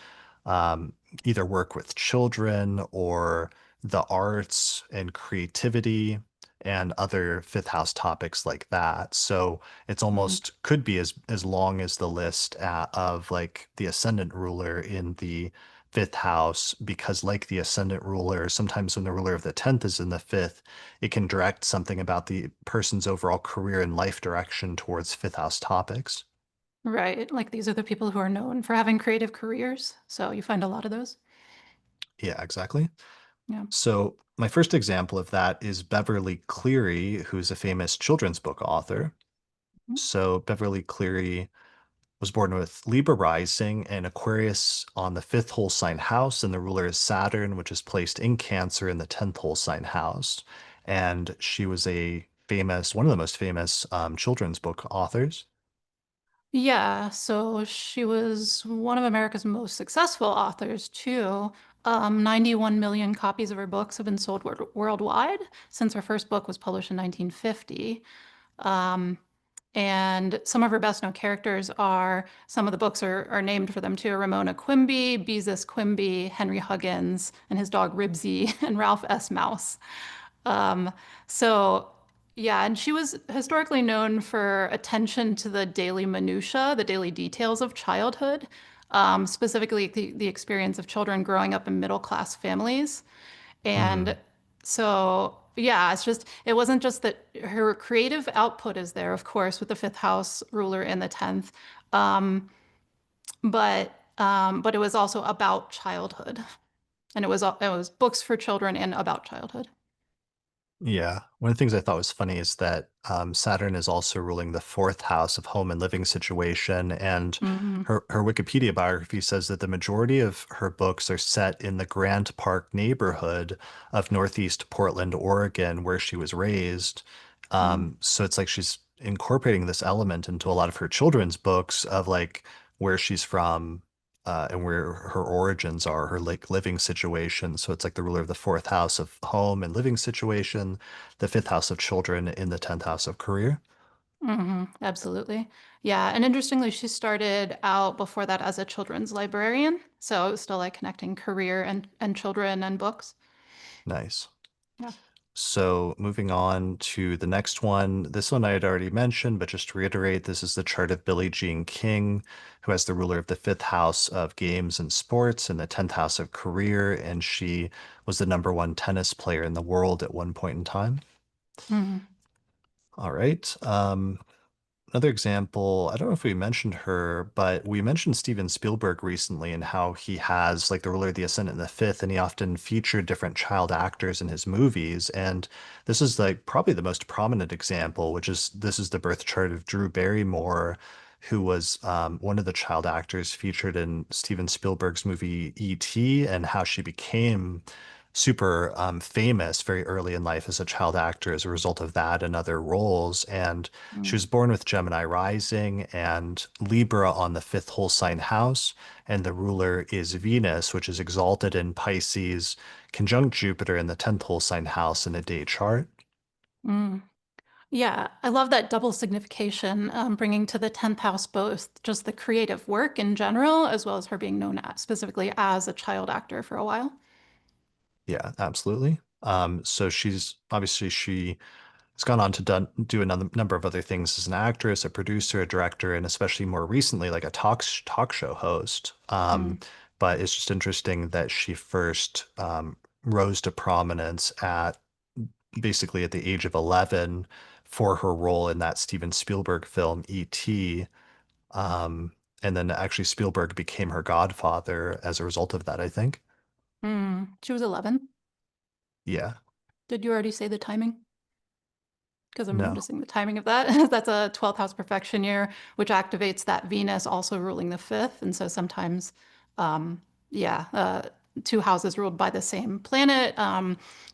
um, either work with children or the arts and creativity and other fifth house topics like that. So it's mm, almost could be as long as the list of like the ascendant ruler in the fifth house, because like the ascendant ruler, sometimes when the ruler of the 10th is in the fifth, it can direct something about the person's overall career and life direction towards fifth house topics. right. Like these are the people who are known for having creative careers. So you find a lot of those. Yeah, exactly. Yeah. So, my first example of that is Beverly Cleary, who's a famous children's book author. Mm. So, Beverly Cleary was born with Libra rising and Aquarius on the fifth whole sign house, and the ruler is Saturn, which is placed in Cancer in the 10th whole sign house. And she was one of the most famous children's book authors. Yeah, so she was one of America's most successful authors too. 91 million copies of her books have been sold worldwide since her first book was published in 1950. Um, and some of her best known characters are, some of the books are named for them too: Ramona Quimby, Beezus Quimby, Henry Huggins, and his dog Ribsy, and Ralph S. Mouse. Um, so yeah, and she was historically known for attention to the daily minutia, the daily details of childhood, specifically the experience of children growing up in middle class families. And Hmm. so, yeah, it wasn't just that her creative output is there, of course, with the fifth house ruler in the 10th, um, but it was also about childhood. And it was books for children and about childhood. Yeah. One of the things I thought was funny is that Saturn is also ruling the fourth house of home and living situation. And Hmm. her Wikipedia biography says that the majority of her books are set in the Grant Park neighborhood of Northeast Portland, Oregon, where she was raised. So it's like she's incorporating this element into a lot of her children's books of like where she's from, and where her origins are, her like living situation. So it's like the ruler of the fourth house of home and living situation, the fifth house of children in the 10th house of career. Hmm. Absolutely. Yeah. And interestingly, she started out before that as a children's librarian. So it was still like connecting career and children and books. Nice. Yeah. So moving on to the next one. This one I had already mentioned, but just to reiterate, this is the chart of Billie Jean King, who has the ruler of the fifth house of games and sports and the 10th house of career. And she was the number one tennis player in the world at one point in time. Hmm. All right. Another example, I don't know if we mentioned her, but we mentioned Steven Spielberg recently and how he has like the ruler of the ascendant and the fifth, and he often featured different child actors in his movies. And this is like probably the most prominent example, which is this is the birth chart of Drew Barrymore, who was one of the child actors featured in Steven Spielberg's movie E.T., and how she became super famous very early in life as a child actor as a result of that and other roles. And she was born with Gemini rising and Libra on the fifth whole sign house. And the ruler is Venus, which is exalted in Pisces, conjunct Jupiter in the 10th whole sign house in a day chart. Mm. Yeah, I love that double signification, bringing to the 10th house both just the creative work in general, as well as her being known as, specifically as a child actor for a while. Yeah, absolutely. So she's obviously she has gone on to do another number of other things as an actress, a producer, a director, and especially more recently, like a talk show host. Mm, But it's just interesting that she first rose to prominence at basically at the age of 11 for her role in that Steven Spielberg film E.T. Um, and then actually Spielberg became her godfather as a result of that, I think. She was 11. Yeah. Did you already say the timing? Because I'm No. noticing the timing of that. That's a 12th house perfection year, which activates that Venus also ruling the fifth. And so sometimes, um, yeah, two houses ruled by the same planet,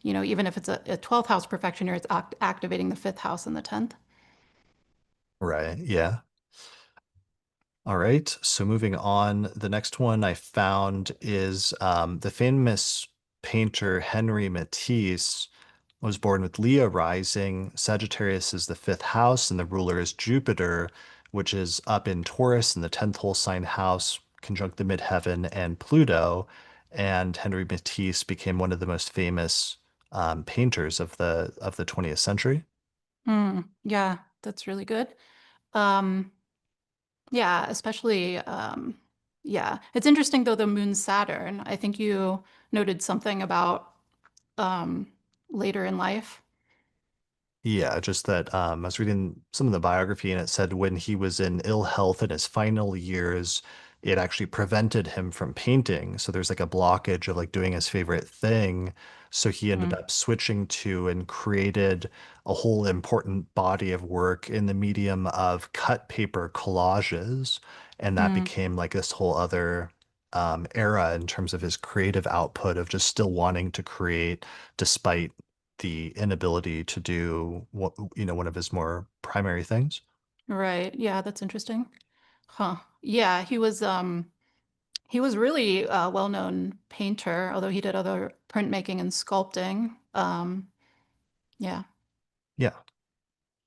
even if it's a 12th house perfection year, it's activating the fifth house and the 10th. Right. Yeah. All right. So moving on, the next one I found is the famous painter Henri Matisse was born with Leo rising. Sagittarius is the fifth house, and the ruler is Jupiter, which is up in Taurus in the 10th whole sign house, conjunct the midheaven and Pluto. And Henri Matisse became one of the most famous painters of the 20th century. Yeah, that's really good. Um, yeah, especially, yeah. It's interesting though, the moon Saturn. I think you noted something about um, later in life. Yeah, just that I was reading some of the biography and it said when he was in ill health in his final years, it actually prevented him from painting. So there's like a blockage of like doing his favorite thing. So he ended Mm, up switching to and created a whole important body of work in the medium of cut paper collages. And that mm, became like this whole other era in terms of his creative output of just still wanting to create despite the inability to do what, one of his more primary things. right. Yeah, that's interesting. Huh. Yeah, he was really a well-known painter, although he did other printmaking and sculpting. Yeah. Yeah.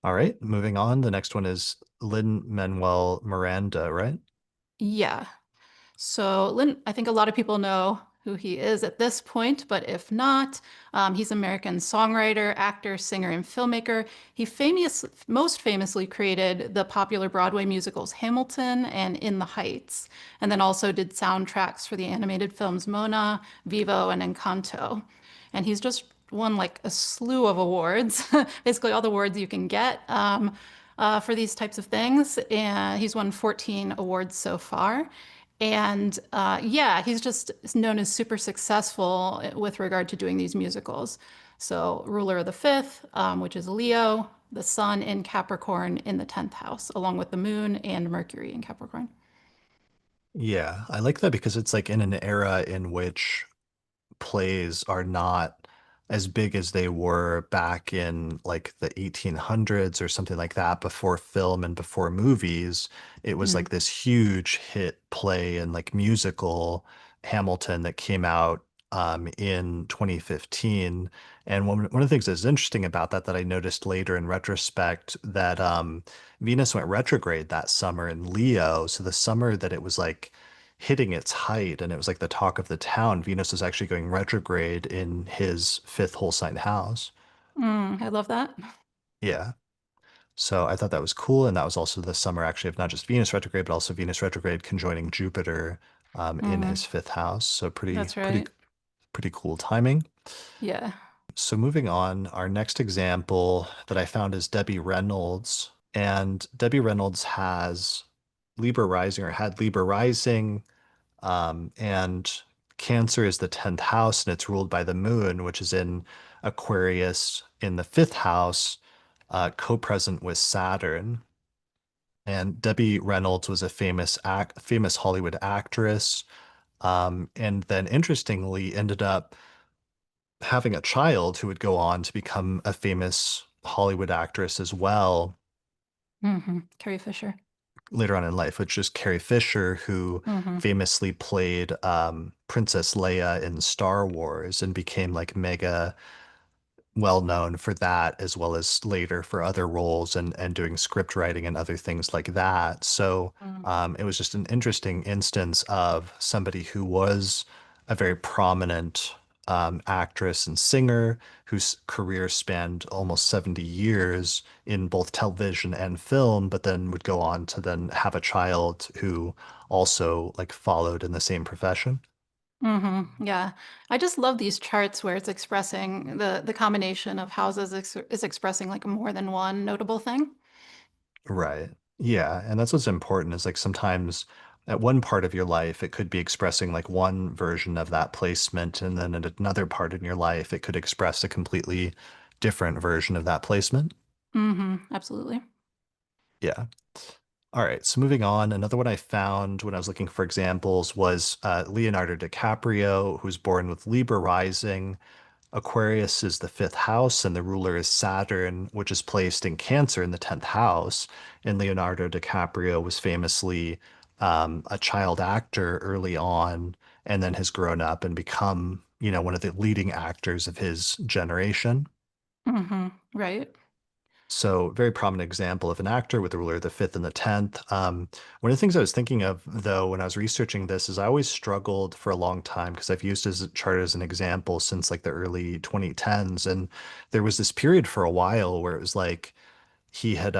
All right. Moving on. The next one is Lin-Manuel Miranda, right? Yeah. So Lynn, I think a lot of people know who he is at this point, but if not, he's an American songwriter, actor, singer, and filmmaker. Most famously created the popular Broadway musicals Hamilton and In the Heights, and then also did soundtracks for the animated films Mona, Vivo, and Encanto. And he's just won like a slew of awards, basically all the awards you can get. For these types of things. And he's won 14 awards so far. And yeah, he's just known as super successful with regard to doing these musicals. So, ruler of the fifth, which is Leo, the sun in Capricorn in the 10th house, along with the moon and Mercury in Capricorn. Yeah, I like that because it's like in an era in which plays are not as big as they were back in like the 1800s or something like that before film and before movies. It was Mm, like this huge hit play and like musical Hamilton that came out in 2015. And one of the things that's interesting about that that I noticed later in retrospect that Venus went retrograde that summer in Leo. So the summer that it was like hitting its height and it was like the talk of the town. Venus was actually going retrograde in his fifth whole sign house. I love that. Yeah. So I thought that was cool. And that was also the summer actually of not just Venus retrograde, but also Venus retrograde conjoining Jupiter in Mm, his fifth house. So that's right. pretty cool timing. Yeah. So moving on, our next example that I found is Debbie Reynolds. And Debbie Reynolds has Libra rising or had Libra rising. And Cancer is the 10th house, and it's ruled by the moon, which is in Aquarius in the fifth house, co-present with Saturn. And Debbie Reynolds was a famous Hollywood actress, and then interestingly ended up having a child who would go on to become a famous Hollywood actress as well Carrie Fisher. later on in life, which is Carrie Fisher, who Hmm. famously played Princess Leia in Star Wars and became like mega well known for that, as well as later for other roles and doing script writing and other things like that. So it was just an interesting instance of somebody who was a very prominent actress and singer whose career spanned almost 70 years in both television and film, but then would go on to then have a child who also like followed in the same profession. Yeah. I just love these charts where it's expressing the combination of houses is expressing like more than one notable thing. Right. Yeah. And that's what's important is like sometimes at one part of your life, it could be expressing like one version of that placement. And then at another part in your life, it could express a completely different version of that placement. Absolutely. Yeah. All right. So moving on, another one I found when I was looking for examples was Leonardo DiCaprio, who's born with Libra rising. Aquarius is the fifth house, and the ruler is Saturn, which is placed in Cancer in the 10th house. And Leonardo DiCaprio was famously a child actor early on, and then has grown up and become, one of the leading actors of his generation. Right. So, very prominent example of an actor with the ruler of the fifth and the 10th. One of the things I was thinking of, though, when I was researching this, is I always struggled for a long time because I've used his chart as an example since like the early 2010s. And there was this period for a while where it was like, he had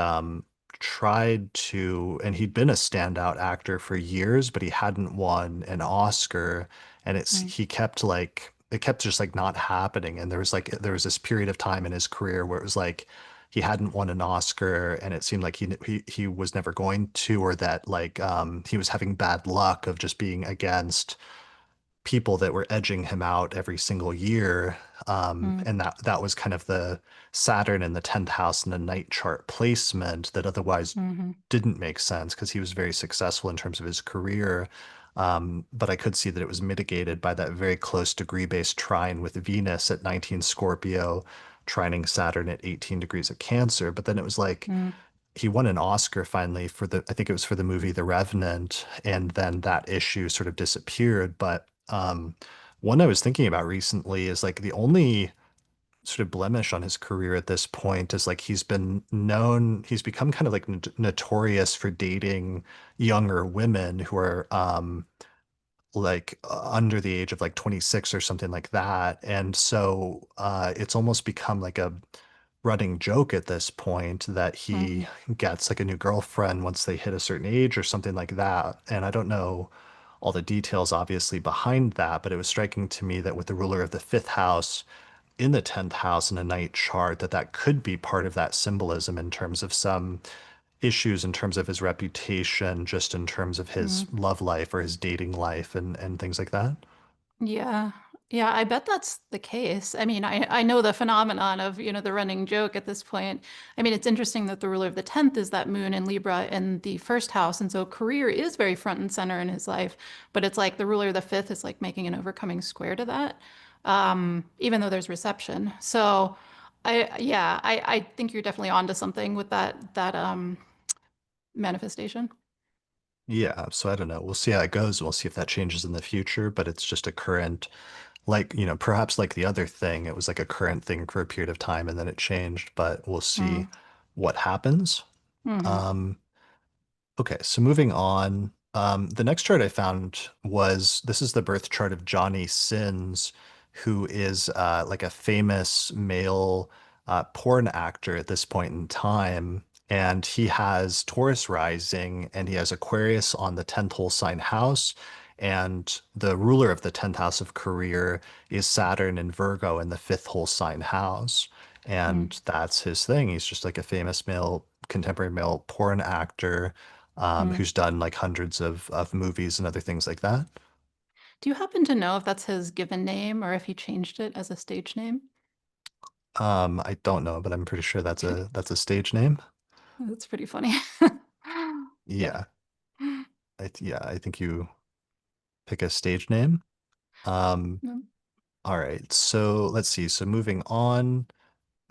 tried to, and he'd been a standout actor for years, but he hadn't won an Oscar, and Mm, he kept like it kept just like not happening. And there was this period of time in his career where it was like he hadn't won an Oscar, and it seemed like he was never going to, or that like he was having bad luck of just being against people that were edging him out every single year. mm, And that was kind of the Saturn in the 10th house and the night chart placement that otherwise hmm didn't make sense because he was very successful in terms of his career. But I could see that it was mitigated by that very close degree-based trine with Venus at 19 Scorpio, trining Saturn at 18 degrees of Cancer. But then it was like mm, he won an Oscar finally for I think it was for the movie The Revenant, and then that issue sort of disappeared. But one I was thinking about recently is like the only sort of blemish on his career at this point is like he's become kind of like notorious for dating younger women who are like under the age of like 26 or something like that. And so it's almost become like a running joke at this point that hmm he gets like a new girlfriend once they hit a certain age or something like that. And I don't know all the details obviously behind that, but it was striking to me that with the ruler of the fifth house in the 10th house in a night chart, that that could be part of that symbolism in terms of some issues in terms of his reputation, just in terms of his mm. love life or his dating life and things like that. Yeah. Yeah, I bet that's the case. I mean, I know the phenomenon of, the running joke at this point. I mean, it's interesting that the ruler of the 10th is that moon in Libra in the first house. And so career is very front and center in his life. But it's like the ruler of the fifth is like making an overcoming square to that, even though there's reception. So I think you're definitely onto something with that manifestation. Yeah, so I don't know. We'll see how it goes. We'll see if that changes in the future, but it's just a current, like, perhaps like the other thing, it was like a current thing for a period of time and then it changed, but we'll see Mm, what happens. hmm Um, Okay, so moving on. The next chart I found was this is the birth chart of Johnny Sins, who is like a famous male porn actor at this point in time. And he has Taurus rising and he has Aquarius on the 10th whole sign house. And the ruler of the 10th house of career is Saturn in Virgo in the fifth whole sign house. mm. And that's his thing. He's just like a famous male, contemporary male porn actor Mm. who's done like hundreds of movies and other things like that. Do you happen to know if that's his given name or if he changed it as a stage name? I don't know, but I'm pretty sure that's a stage name. That's pretty funny. Yeah. Yeah, yeah, I think you pick a stage name. Um, Mm, all right, so let's see. So moving on.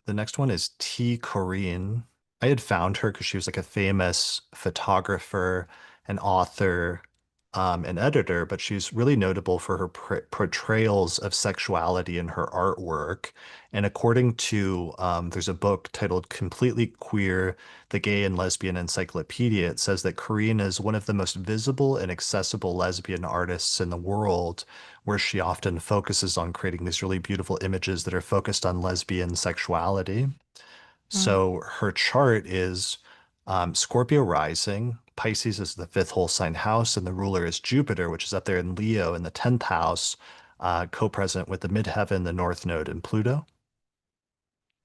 The next one is T. Corrine. I had found her because she was like a famous photographer, an author, an editor, but she's really notable for her portrayals of sexuality in her artwork. And according to, there's a book titled Completely Queer, The Gay and Lesbian Encyclopedia. It says that Corrine is one of the most visible and accessible lesbian artists in the world, where she often focuses on creating these really beautiful images that are focused on lesbian sexuality. mm. So her chart is Scorpio rising. Pisces is the fifth whole sign house, and the ruler is Jupiter, which is up there in Leo in the 10th house, co-present with the midheaven, the north node, and Pluto.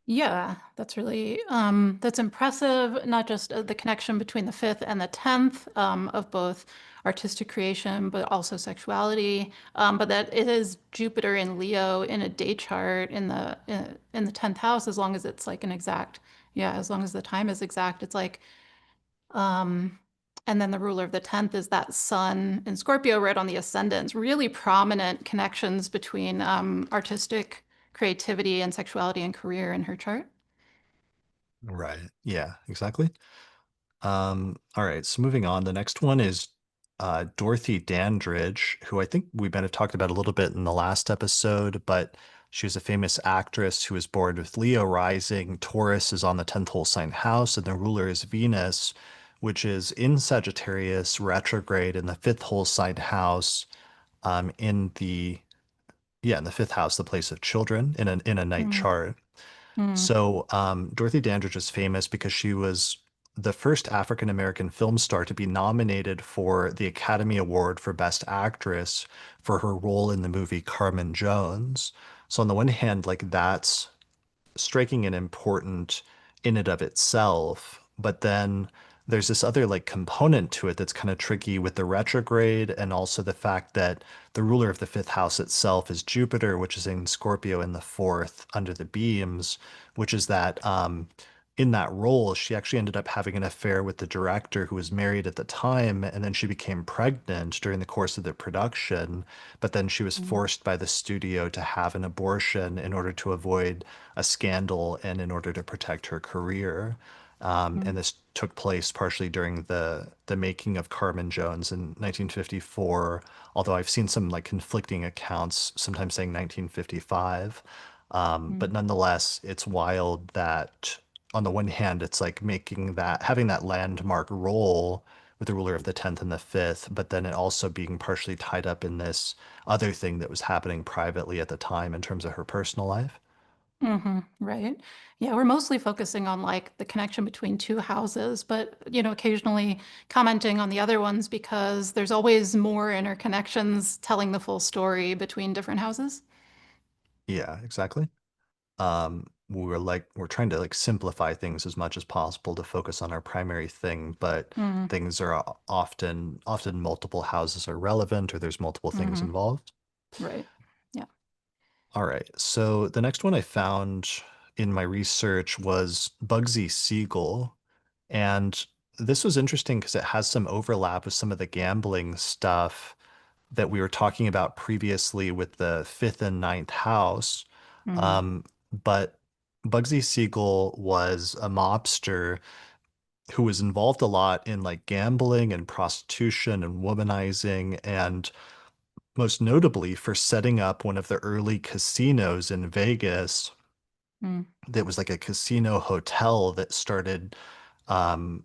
Yeah, that's really that's impressive. Not just the connection between the fifth and the 10th of both artistic creation, but also sexuality. But that it is Jupiter in Leo in a day chart in the 10th house, as long as it's like an exact, yeah, as long as the time is exact, it's like Um, and then the ruler of the 10th is that sun in Scorpio right on the ascendant. Really prominent connections between artistic creativity and sexuality and career in her chart. Right. Yeah, exactly. All right, so moving on, the next one is Dorothy Dandridge, who I think we might have talked about a little bit in the last episode, but she was a famous actress who was born with Leo rising. Taurus is on the 10th whole sign house, and the ruler is Venus, which is in Sagittarius retrograde in the fifth whole sign house, in the yeah, in the fifth house, the place of children in a night Mm, chart. mm, So, Dorothy Dandridge is famous because she was the first African American film star to be nominated for the Academy Award for Best Actress for her role in the movie Carmen Jones. So, on the one hand, like that's striking and important in and of itself. But then there's this other like component to it that's kind of tricky with the retrograde and also the fact that the ruler of the fifth house itself is Jupiter, which is in Scorpio in the fourth under the beams, which is that in that role, she actually ended up having an affair with the director who was married at the time, and then she became pregnant during the course of the production. But then she was mm, forced by the studio to have an abortion in order to avoid a scandal and in order to protect her career. And mm, this took place partially during the making of Carmen Jones in 1954, although I've seen some like conflicting accounts, sometimes saying 1955. But mm, nonetheless, it's wild that on the one hand, it's like making that having that landmark role with the ruler of the 10th and the 5th, but then it also being partially tied up in this other thing that was happening privately at the time in terms of her personal life. right. Yeah, we're mostly focusing on like the connection between two houses, but occasionally commenting on the other ones because there's always more interconnections telling the full story between different houses. Yeah, exactly. We're trying to like simplify things as much as possible to focus on our primary thing, but Mm, things are often multiple houses are relevant or there's multiple things hmm involved. Right. Yeah. All right. So the next one I found in my research was Bugsy Siegel. And this was interesting because it has some overlap with some of the gambling stuff that we were talking about previously with the fifth and ninth house. Mm, Um, but Bugsy Siegel was a mobster who was involved a lot in like gambling and prostitution and womanizing, and most notably for setting up one of the early casinos in Vegas mm, that was like a casino hotel that started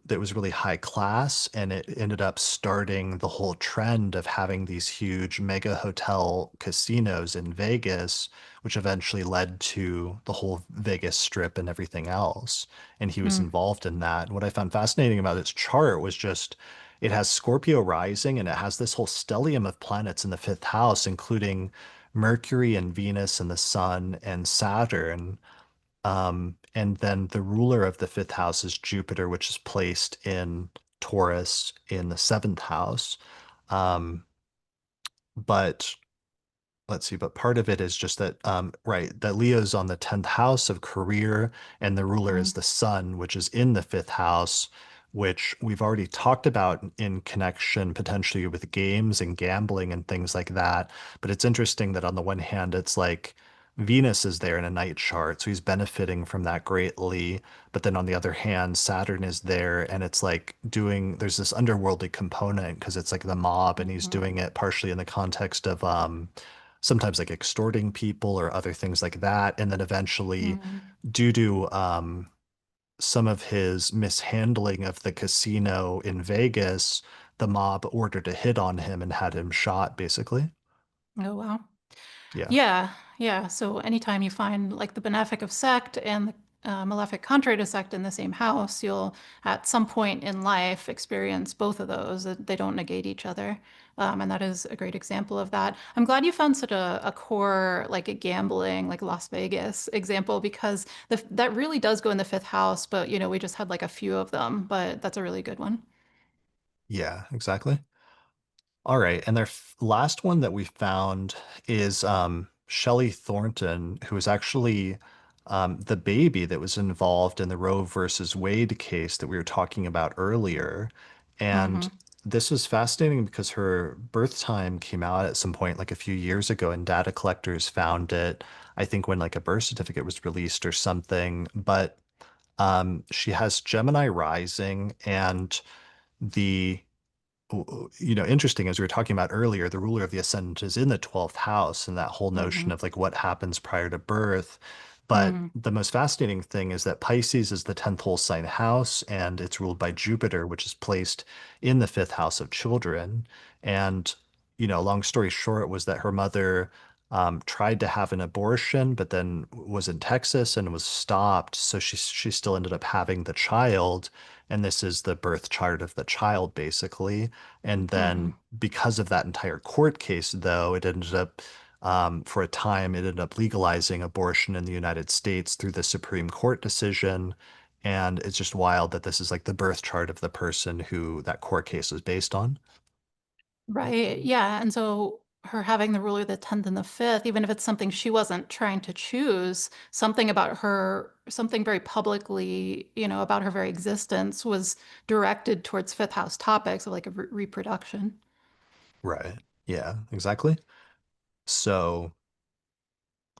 that was really high class, and it ended up starting the whole trend of having these huge mega hotel casinos in Vegas, which eventually led to the whole Vegas Strip and everything else. And he was mm. involved in that. And what I found fascinating about its chart was just it has Scorpio rising, and it has this whole stellium of planets in the fifth house, including Mercury and Venus and the Sun and Saturn. And then the ruler of the fifth house is Jupiter, which is placed in Taurus in the seventh house. Um, but let's see, but part of it is just that, right, that Leo's on the 10th house of career, and the ruler is Mm, the sun, which is in the fifth house, which we've already talked about in connection potentially with games and gambling and things like that. But it's interesting that on the one hand, it's like Venus is there in a night chart, so he's benefiting from that greatly. But then on the other hand, Saturn is there, and it's like there's this underworldly component because it's like the mob, and he's mhm, doing it partially in the context of, sometimes like extorting people or other things like that. And then eventually, mm. due to some of his mishandling of the casino in Vegas, the mob ordered a hit on him and had him shot, basically. Oh, wow. Yeah. Yeah, yeah. So anytime you find like the benefic of sect and the malefic contrary to sect in the same house, you'll at some point in life experience both of those. They don't negate each other. And that is a great example of that. I'm glad you found such a core, like a gambling, like Las Vegas example, because that really does go in the fifth house. But, we just had like a few of them, but that's a really good one. Yeah, exactly. All right. And their last one that we found is Shelley Thornton, who was actually the baby that was involved in the Roe versus Wade case that we were talking about earlier. And Hmm. this was fascinating because her birth time came out at some point like a few years ago, and data collectors found it, I think, when like a birth certificate was released or something. But she has Gemini rising, and the interesting, as we were talking about earlier, the ruler of the ascendant is in the 12th house, and that whole notion Hmm. of like what happens prior to birth. But Hmm. the most fascinating thing is that Pisces is the 10th whole sign house, and it's ruled by Jupiter, which is placed in the fifth house of children. And, long story short was that her mother tried to have an abortion, but then was in Texas and was stopped. So she still ended up having the child. And this is the birth chart of the child, basically. And Hmm. then because of that entire court case, though, it ended up, for a time, it ended up legalizing abortion in the United States through the Supreme Court decision. And it's just wild that this is like the birth chart of the person who that court case was based on. Right. Yeah. And so her having the ruler the 10th and the 5th, even if it's something she wasn't trying to choose, something about her, something very publicly, about her very existence was directed towards fifth house topics of like a reproduction. Right. Yeah, exactly. So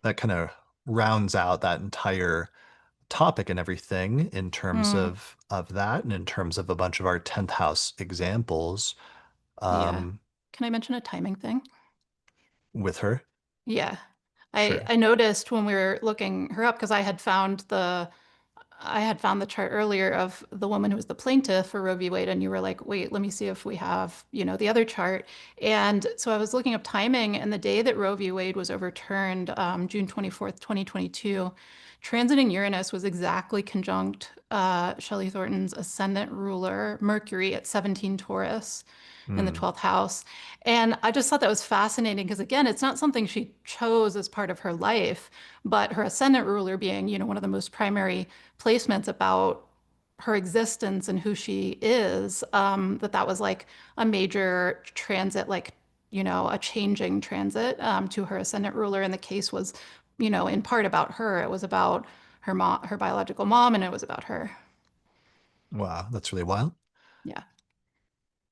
that kind of rounds out that entire topic and everything in terms Mm, of that, and in terms of a bunch of our 10th house examples yeah. um Can I mention a timing thing? with her. Yeah. I Sure. I noticed when we were looking her up because I had found the chart earlier of the woman who was the plaintiff for Roe v. Wade, and you were like, wait, let me see if we have, the other chart. And so I was looking up timing, and the day that Roe v. Wade was overturned, June 24th, 2022, transiting Uranus was exactly conjunct Shelley Thornton's ascendant ruler, Mercury, at 17 Taurus in the Hmm. 12th house. And I just thought that was fascinating because, again, it's not something she chose as part of her life, but her ascendant ruler being, one of the most primary placements about her existence and who she is, that was like a major transit, like, a changing transit to her ascendant ruler. And the case was in part about her. It was about her mom, her biological mom, and it was about her. Wow, that's really wild. Yeah.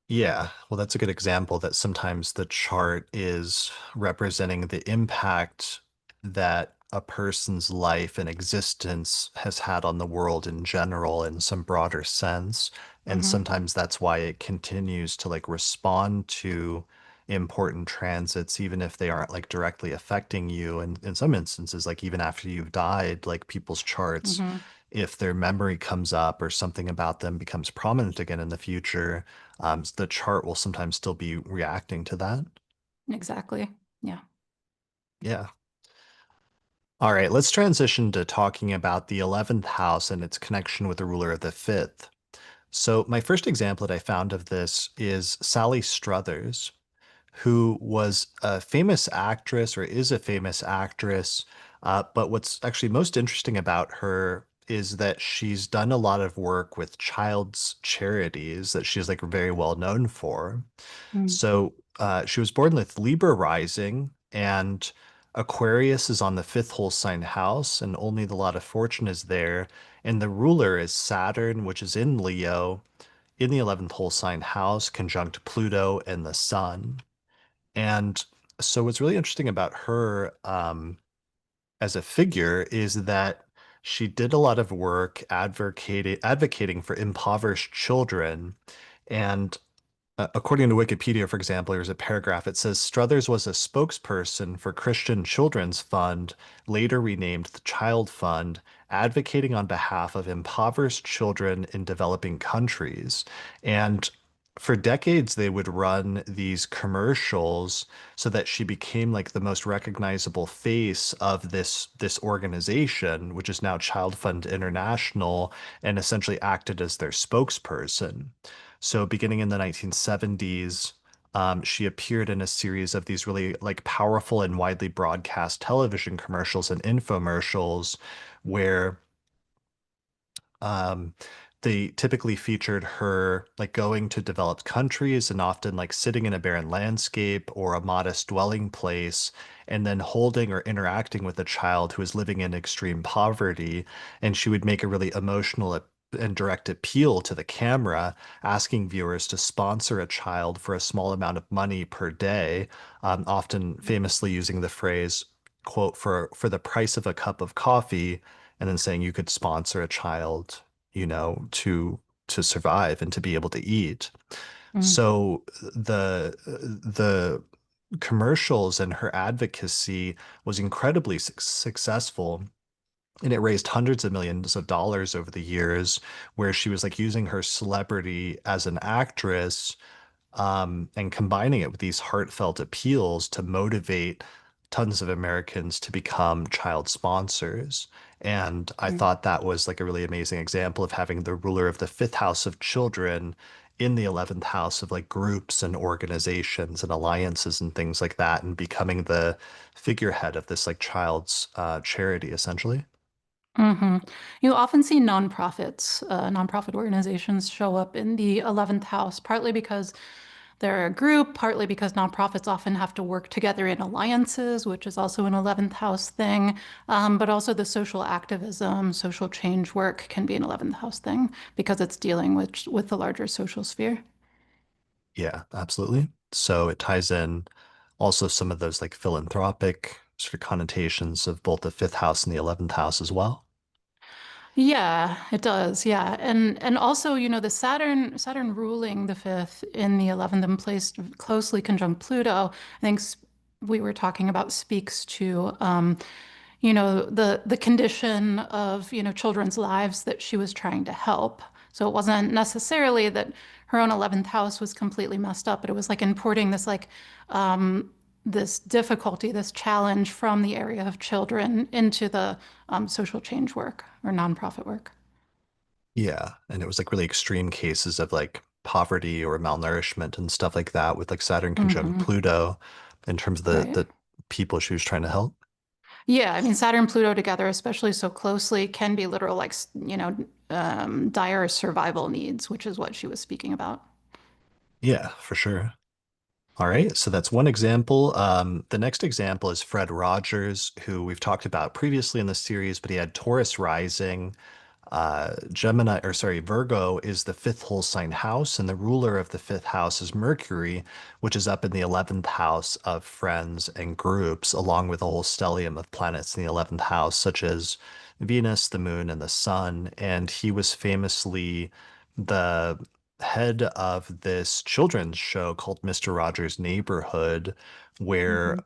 Yeah, well, that's a good example that sometimes the chart is representing the impact that a person's life and existence has had on the world in general in some broader sense. And Hmm. sometimes that's why it continues to like respond to important transits, even if they aren't like directly affecting you. And in some instances, like even after you've died, like people's charts, Hmm. if their memory comes up or something about them becomes prominent again in the future, the chart will sometimes still be reacting to that. Exactly. Yeah. Yeah. All right, let's transition to talking about the 11th house and its connection with the ruler of the fifth. So, my first example that I found of this is Sally Struthers, who was a famous actress or is a famous actress. But what's actually most interesting about her is that she's done a lot of work with child's charities that she's like very well known for. Mm. So she was born with Libra rising, and Aquarius is on the fifth whole sign house, and only the lot of fortune is there. And the ruler is Saturn, which is in Leo, in the 11th whole sign house, conjunct Pluto and the Sun. And so what's really interesting about her as a figure is that she did a lot of work advocating for impoverished children. And according to Wikipedia, for example, here's a paragraph. It says Struthers was a spokesperson for Christian Children's Fund, later renamed the Child Fund, advocating on behalf of impoverished children in developing countries. And for decades, they would run these commercials so that she became like the most recognizable face of this organization, which is now Child Fund International, and essentially acted as their spokesperson. So beginning in the 1970s, she appeared in a series of these really like powerful and widely broadcast television commercials and infomercials where um, they typically featured her like going to developed countries and often like sitting in a barren landscape or a modest dwelling place and then holding or interacting with a child who is living in extreme poverty. And she would make a really emotional and direct appeal to the camera, asking viewers to sponsor a child for a small amount of money per day, often famously using the phrase, quote, for the price of a cup of coffee, and then saying you could sponsor a child, to survive and to be able to eat. Mm. So the commercials and her advocacy was incredibly successful. And it raised hundreds of millions of dollars over the years, where she was like using her celebrity as an actress and combining it with these heartfelt appeals to motivate tons of Americans to become child sponsors. And I Mm. thought that was like a really amazing example of having the ruler of the fifth house of children in the 11th house of like groups and organizations and alliances and things like that, and becoming the figurehead of this like child's charity, essentially. Hmm. You often see nonprofits, nonprofit organizations show up in the 11th house, partly because they're a group, partly because nonprofits often have to work together in alliances, which is also an 11th house thing. But also the social activism, social change work can be an 11th house thing because it's dealing with the larger social sphere. Yeah, absolutely. So it ties in also some of those like philanthropic sort of connotations of both the fifth house and the 11th house as well. Yeah, it does. Yeah. And also, the Saturn ruling the fifth in the 11th and placed closely conjunct Pluto, I think we were talking about speaks to the condition of, children's lives that she was trying to help. So it wasn't necessarily that her own 11th house was completely messed up, but it was like importing this this difficulty, this challenge from the area of children into the social change work or nonprofit work. Yeah, and it was like really extreme cases of like poverty or malnourishment and stuff like that with like Saturn conjunct Hmm. Pluto in terms of the Right. the people she was trying to help. Yeah, I mean, Saturn and Pluto together, especially so closely, can be literal, like, dire survival needs, which is what she was speaking about. Yeah, for sure. All right, so that's one example. The next example is Fred Rogers, who we've talked about previously in the series, but he had Taurus rising. Gemini, or sorry, Virgo is the fifth whole sign house, and the ruler of the fifth house is Mercury, which is up in the 11th house of friends and groups, along with a whole stellium of planets in the 11th house, such as Venus, the moon, and the sun. And he was famously the head of this children's show called Mr. Rogers' Neighborhood, where Hmm.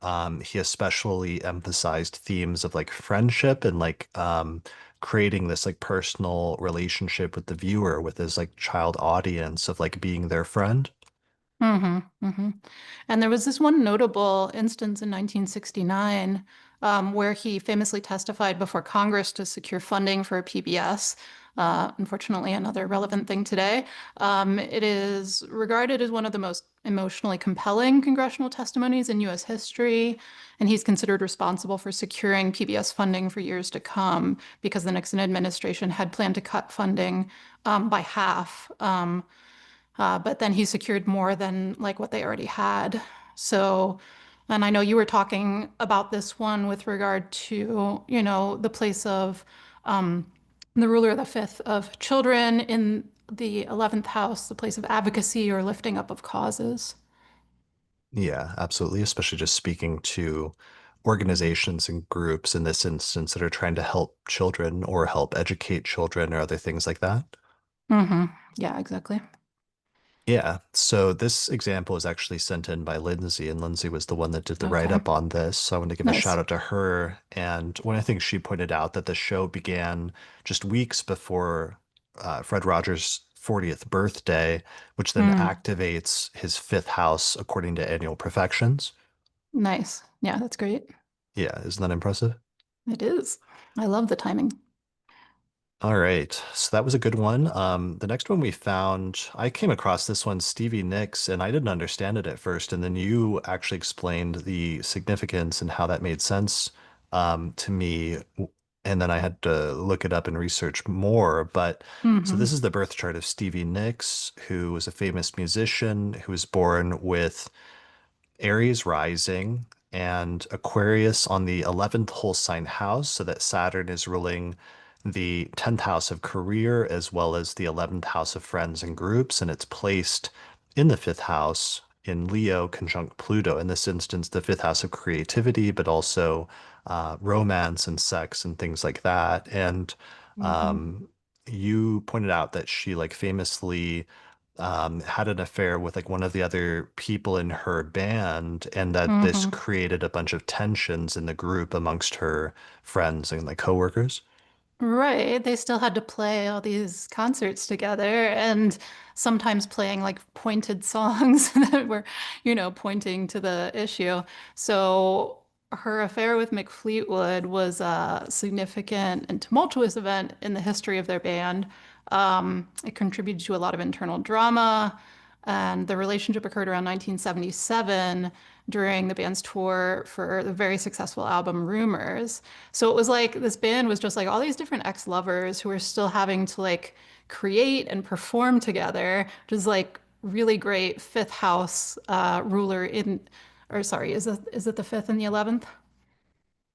he especially emphasized themes of like friendship and like creating this like personal relationship with the viewer, with his like child audience of like being their friend. Hmm. Hmm. And there was this one notable instance in 1969 where he famously testified before Congress to secure funding for a PBS. Unfortunately, another relevant thing today. It is regarded as one of the most emotionally compelling congressional testimonies in U.S. history, and he's considered responsible for securing PBS funding for years to come because the Nixon administration had planned to cut funding by half. But then he secured more than like what they already had. So, and I know you were talking about this one with regard to, the place of um, the ruler of the fifth of children in the 11th house, the place of advocacy or lifting up of causes. Yeah, absolutely. Especially just speaking to organizations and groups in this instance that are trying to help children or help educate children or other things like that. Hmm. Yeah, exactly. Yeah, so this example was actually sent in by Lindsay, and Lindsay was the one that did the Okay, write-up on this. So I want to give a nice. shout out to her. And one of the things she pointed out that the show began just weeks before Fred Rogers' 40th birthday, which then Mm, activates his fifth house according to annual perfections. nice. Yeah, that's great. Yeah, isn't that impressive? It is. I love the timing. All right, so that was a good one. The next one we found, I came across this one, Stevie Nicks, and I didn't understand it at first, and then you actually explained the significance and how that made sense to me, and then I had to look it up and research more. But so Hmm. this is the birth chart of Stevie Nicks, who was a famous musician who was born with Aries rising and Aquarius on the 11th whole sign house, so that Saturn is ruling the 10th house of career as well as the 11th house of friends and groups, and it's placed in the fifth house in Leo conjunct Pluto. In this instance, the fifth house of creativity, but also romance and sex and things like that. And Hmm. um, you pointed out that she like famously had an affair with like one of the other people in her band, and that this Hmm. created a bunch of tensions in the group amongst her friends and like coworkers. Right. They still had to play all these concerts together and sometimes playing like pointed songs that were, pointing to the issue. So her affair with Mick Fleetwood was a significant and tumultuous event in the history of their band. It contributed to a lot of internal drama, and the relationship occurred around 1977 during the band's tour for the very successful album Rumors. So it was like this band was just like all these different ex-lovers who were still having to like create and perform together, which is like really great fifth house ruler in, or sorry, is it the fifth and the 11th?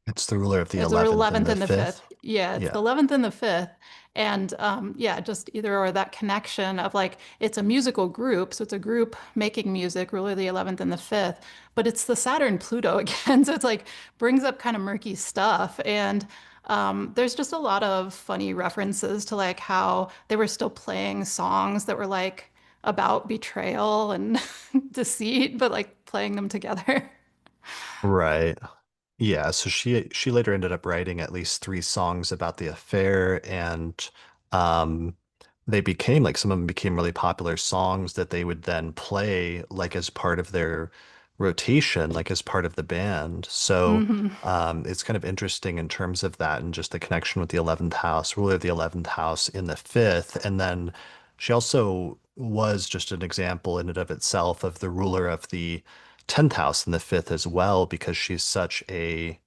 It's the ruler of the It's the 11th and 11th the and the 5th. 5th. Yeah, it's the Yeah. 11th and the 5th. And yeah, just either or that connection of like, it's a musical group. So it's a group making music, really the 11th and the 5th, but it's the Saturn Pluto again. So it's like brings up kind of murky stuff. And there's just a lot of funny references to like how they were still playing songs that were like about betrayal and deceit, but like playing them together. Right. Yeah, so she later ended up writing at least three songs about the affair, and um they became like some of them became really popular songs that they would then play like as part of their rotation, like as part of the band. So Hmm. it's kind of interesting in terms of that and just the connection with the 11th house, ruler of the 11th house in the fifth. And then she also was just an example in and of itself of the ruler of the 10th house in the fifth as well, because she's such a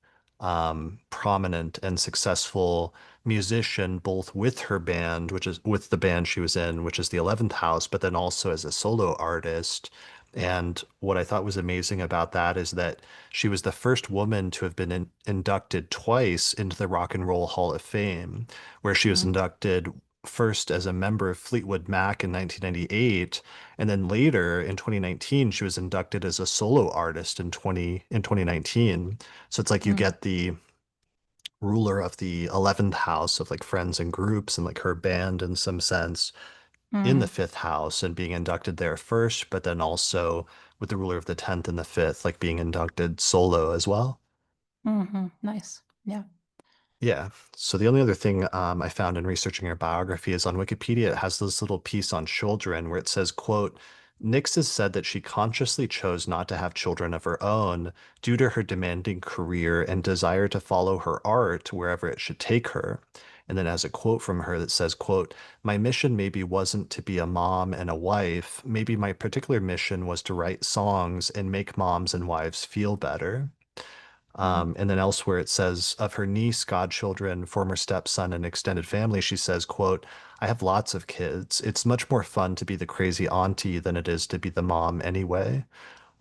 prominent and successful musician, both with her band, which is with the band she was in, which is the 11th house, but then also as a solo artist. And what I thought was amazing about that is that she was the first woman to have been inducted twice into the Rock and Roll Hall of Fame, where she was Mm, inducted first as a member of Fleetwood Mac in 1998, and then later in 2019 she was inducted as a solo artist in 2019. So it's like you mm, get the ruler of the 11th house of like friends and groups and like her band in some sense in the mm, fifth house and being inducted there first, but then also with the ruler of the 10th and the fifth, like being inducted solo as well. nice. Yeah. Yeah. So the only other thing I found in researching her biography is on Wikipedia, it has this little piece on children where it says, quote, Nix has said that she consciously chose not to have children of her own due to her demanding career and desire to follow her art wherever it should take her. And then as a quote from her that says, quote, my mission maybe wasn't to be a mom and a wife. Maybe my particular mission was to write songs and make moms and wives feel better. Mm, And then elsewhere it says of her niece, godchildren, former stepson, and extended family, she says, quote, I have lots of kids. It's much more fun to be the crazy auntie than it is to be the mom anyway.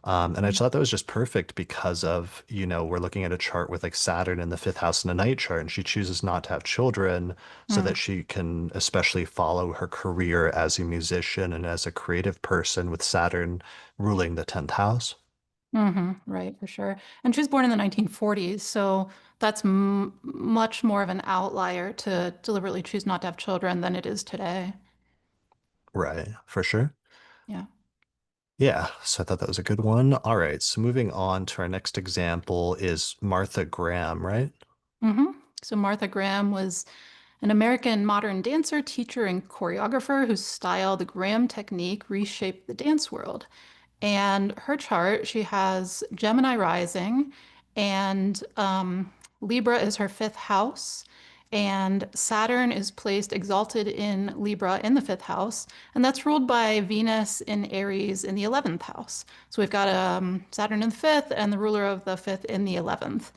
And I mm, thought that was just perfect because of, we're looking at a chart with like Saturn in the fifth house in a night chart, and she chooses not to have children so that mm, she can especially follow her career as a musician and as a creative person with Saturn ruling the 10th house. right, for sure. And she was born in the 1940s, so that's m much more of an outlier to deliberately choose not to have children than it is today. Right, for sure. Yeah. Yeah, so I thought that was a good one. All right, so moving on to our next example is Martha Graham, right? hmm So Martha Graham was an American modern dancer, teacher, and choreographer whose style, the Graham technique, reshaped the dance world. And her chart, she has Gemini rising, and Libra is her fifth house, and Saturn is placed exalted in Libra in the fifth house, and that's ruled by Venus in Aries in the 11th house. So we've got Saturn in the fifth and the ruler of the fifth in the 11th.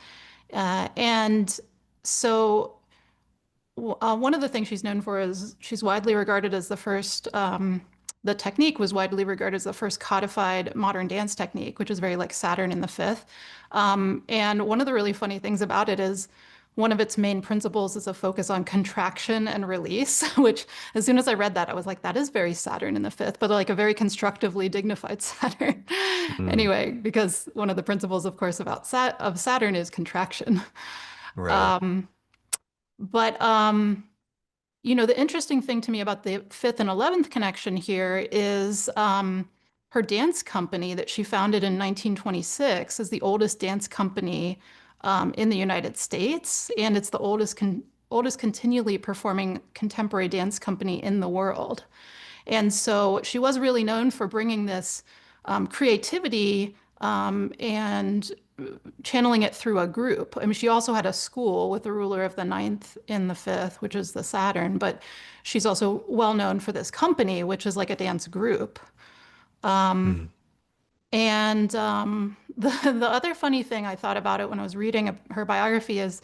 And so one of the things she's known for is she's widely regarded as the first, the technique was widely regarded as the first codified modern dance technique, which is very like Saturn in the fifth. And one of the really funny things about it is one of its main principles is a focus on contraction and release, which as soon as I read that, I was like, that is very Saturn in the fifth, but like a very constructively dignified Saturn. Mm, Anyway, because one of the principles, of course, about Saturn is contraction. right. But the interesting thing to me about the fifth and 11th connection here is her dance company that she founded in 1926 is the oldest dance company in the United States, and it's the oldest continually performing contemporary dance company in the world. And so she was really known for bringing this creativity and channeling it through a group. I mean, she also had a school with the ruler of the ninth in the fifth, which is the Saturn, but she's also well known for this company, which is like a dance group. Mm, And the other funny thing I thought about it when I was reading her biography is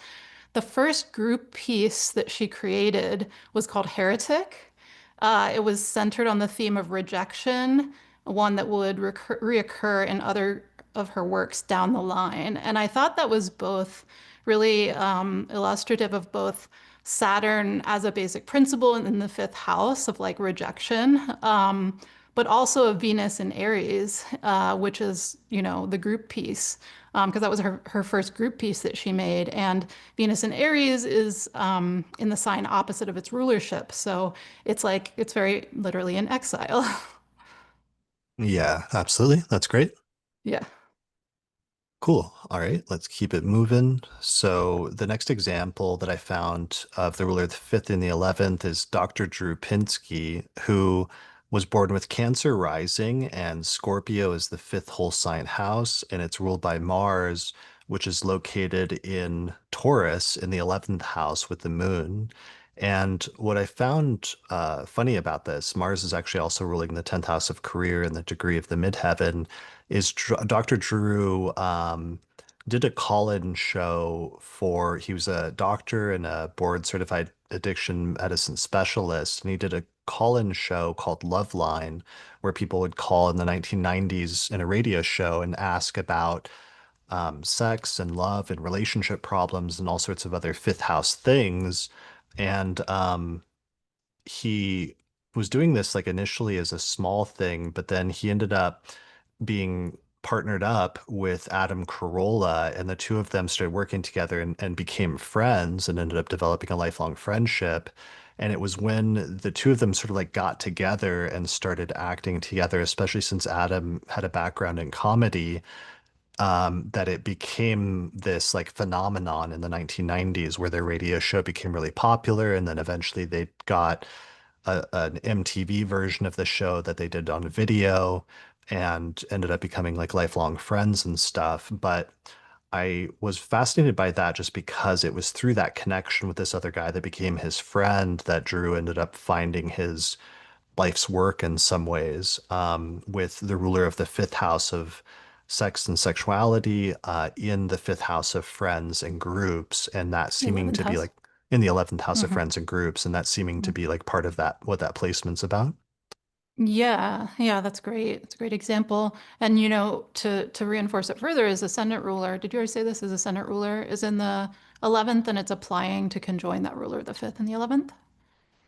the first group piece that she created was called Heretic. It was centered on the theme of rejection, one that would reoccur in other of her works down the line. And I thought that was both really illustrative of both Saturn as a basic principle in the fifth house of like rejection, but also of Venus in Aries, which is, the group piece, because that was her first group piece that she made. And Venus in Aries is in the sign opposite of its rulership. So it's like, it's very literally in exile. yeah, absolutely. That's great. Yeah. Cool. All right, let's keep it moving. So the next example that I found of the ruler of the fifth and the 11th is Dr. Drew Pinsky, who was born with Cancer rising, and Scorpio is the fifth whole sign house, and it's ruled by Mars, which is located in Taurus in the 11th house with the moon. And what I found funny about this, Mars is actually also ruling the 10th house of career and the degree of the midheaven is Dr. Drew did a call-in show for, he was a doctor and a board certified addiction medicine specialist, and he did a call-in show called Loveline, where people would call in the 1990s in a radio show and ask about sex and love and relationship problems and all sorts of other fifth house things. And he was doing this like initially as a small thing, but then he ended up being partnered up with Adam Carolla, and the two of them started working together and became friends and ended up developing a lifelong friendship. And it was when the two of them sort of like got together and started acting together, especially since Adam had a background in comedy, that it became this like phenomenon in the 1990s where their radio show became really popular. And then eventually they got an MTV version of the show that they did on video and ended up becoming like lifelong friends and stuff. But I was fascinated by that just because it was through that connection with this other guy that became his friend that Drew ended up finding his life's work in some ways, with the ruler of the fifth house of sex and sexuality, in the fifth house of friends and groups, and that The seeming 11th to be house. like in the 11th house of Hmm. friends and groups, and that seeming to Hmm. be like part of that, what that placement's about. Yeah, yeah, that's great. It's a great example. And to reinforce it further, is ascendant ruler. Did you already say this? Is ascendant ruler is in the 11th, and it's applying to conjoin that ruler of the fifth and the 11th.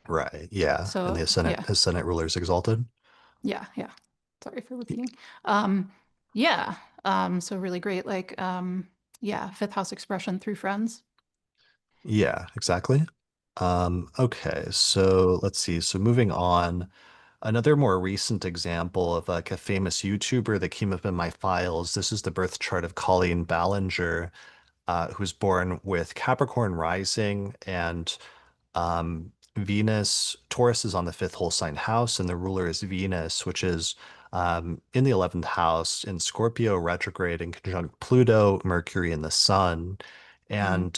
Right. Yeah. And the So yeah, ascendant ruler's exalted. yeah, yeah. Sorry for repeating. Um, yeah. So really great. Like, yeah, fifth house expression through friends. Yeah, exactly. Okay, so let's see. So moving on, another more recent example of like a famous YouTuber that came up in my files. This is the birth chart of Colleen Ballinger, who was born with Capricorn rising and Venus. Taurus is on the fifth whole sign house, and the ruler is Venus, which is in the 11th house in Scorpio retrograde in conjunct Pluto, Mercury, and the Sun. Hmm. And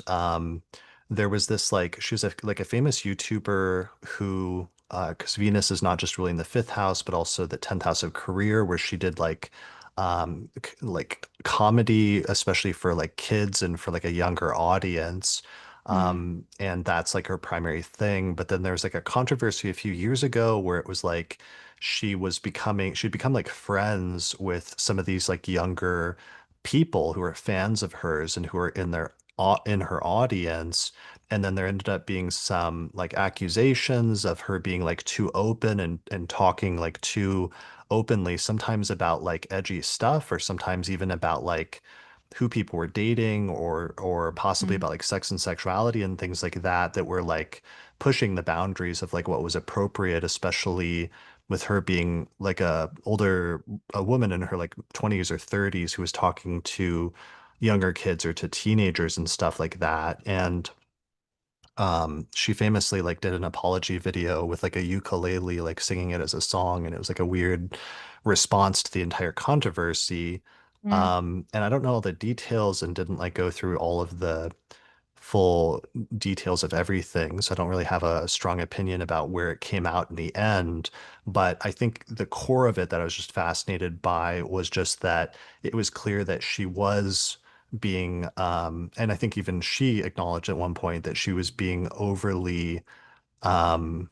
there was this like, she was like a famous YouTuber who, because Venus is not just ruling the fifth house, but also the 10th house of career, where she did like comedy, especially for like kids and for like a younger audience. Hmm. And that's like her primary thing. But then there was like a controversy a few years ago where it was like she'd become like friends with some of these like younger people who are fans of hers and who are in her audience. And then there ended up being some like accusations of her being like too open and talking like too openly, sometimes about like edgy stuff, or sometimes even about like who people were dating, or possibly Hmm. about like sex and sexuality and things like that, that were like pushing the boundaries of like what was appropriate, especially with her being like a woman in her like 20s or 30s who was talking to younger kids or to teenagers and stuff like that. And she famously like did an apology video with like a ukulele, like singing it as a song, and it was like a weird response to the entire controversy. Hmm. And I don't know all the details and didn't like go through all of the full details of everything, so I don't really have a strong opinion about where it came out in the end. But I think the core of it that I was just fascinated by was just that it was clear that she was being, and I think even she acknowledged at one point that she was being overly um,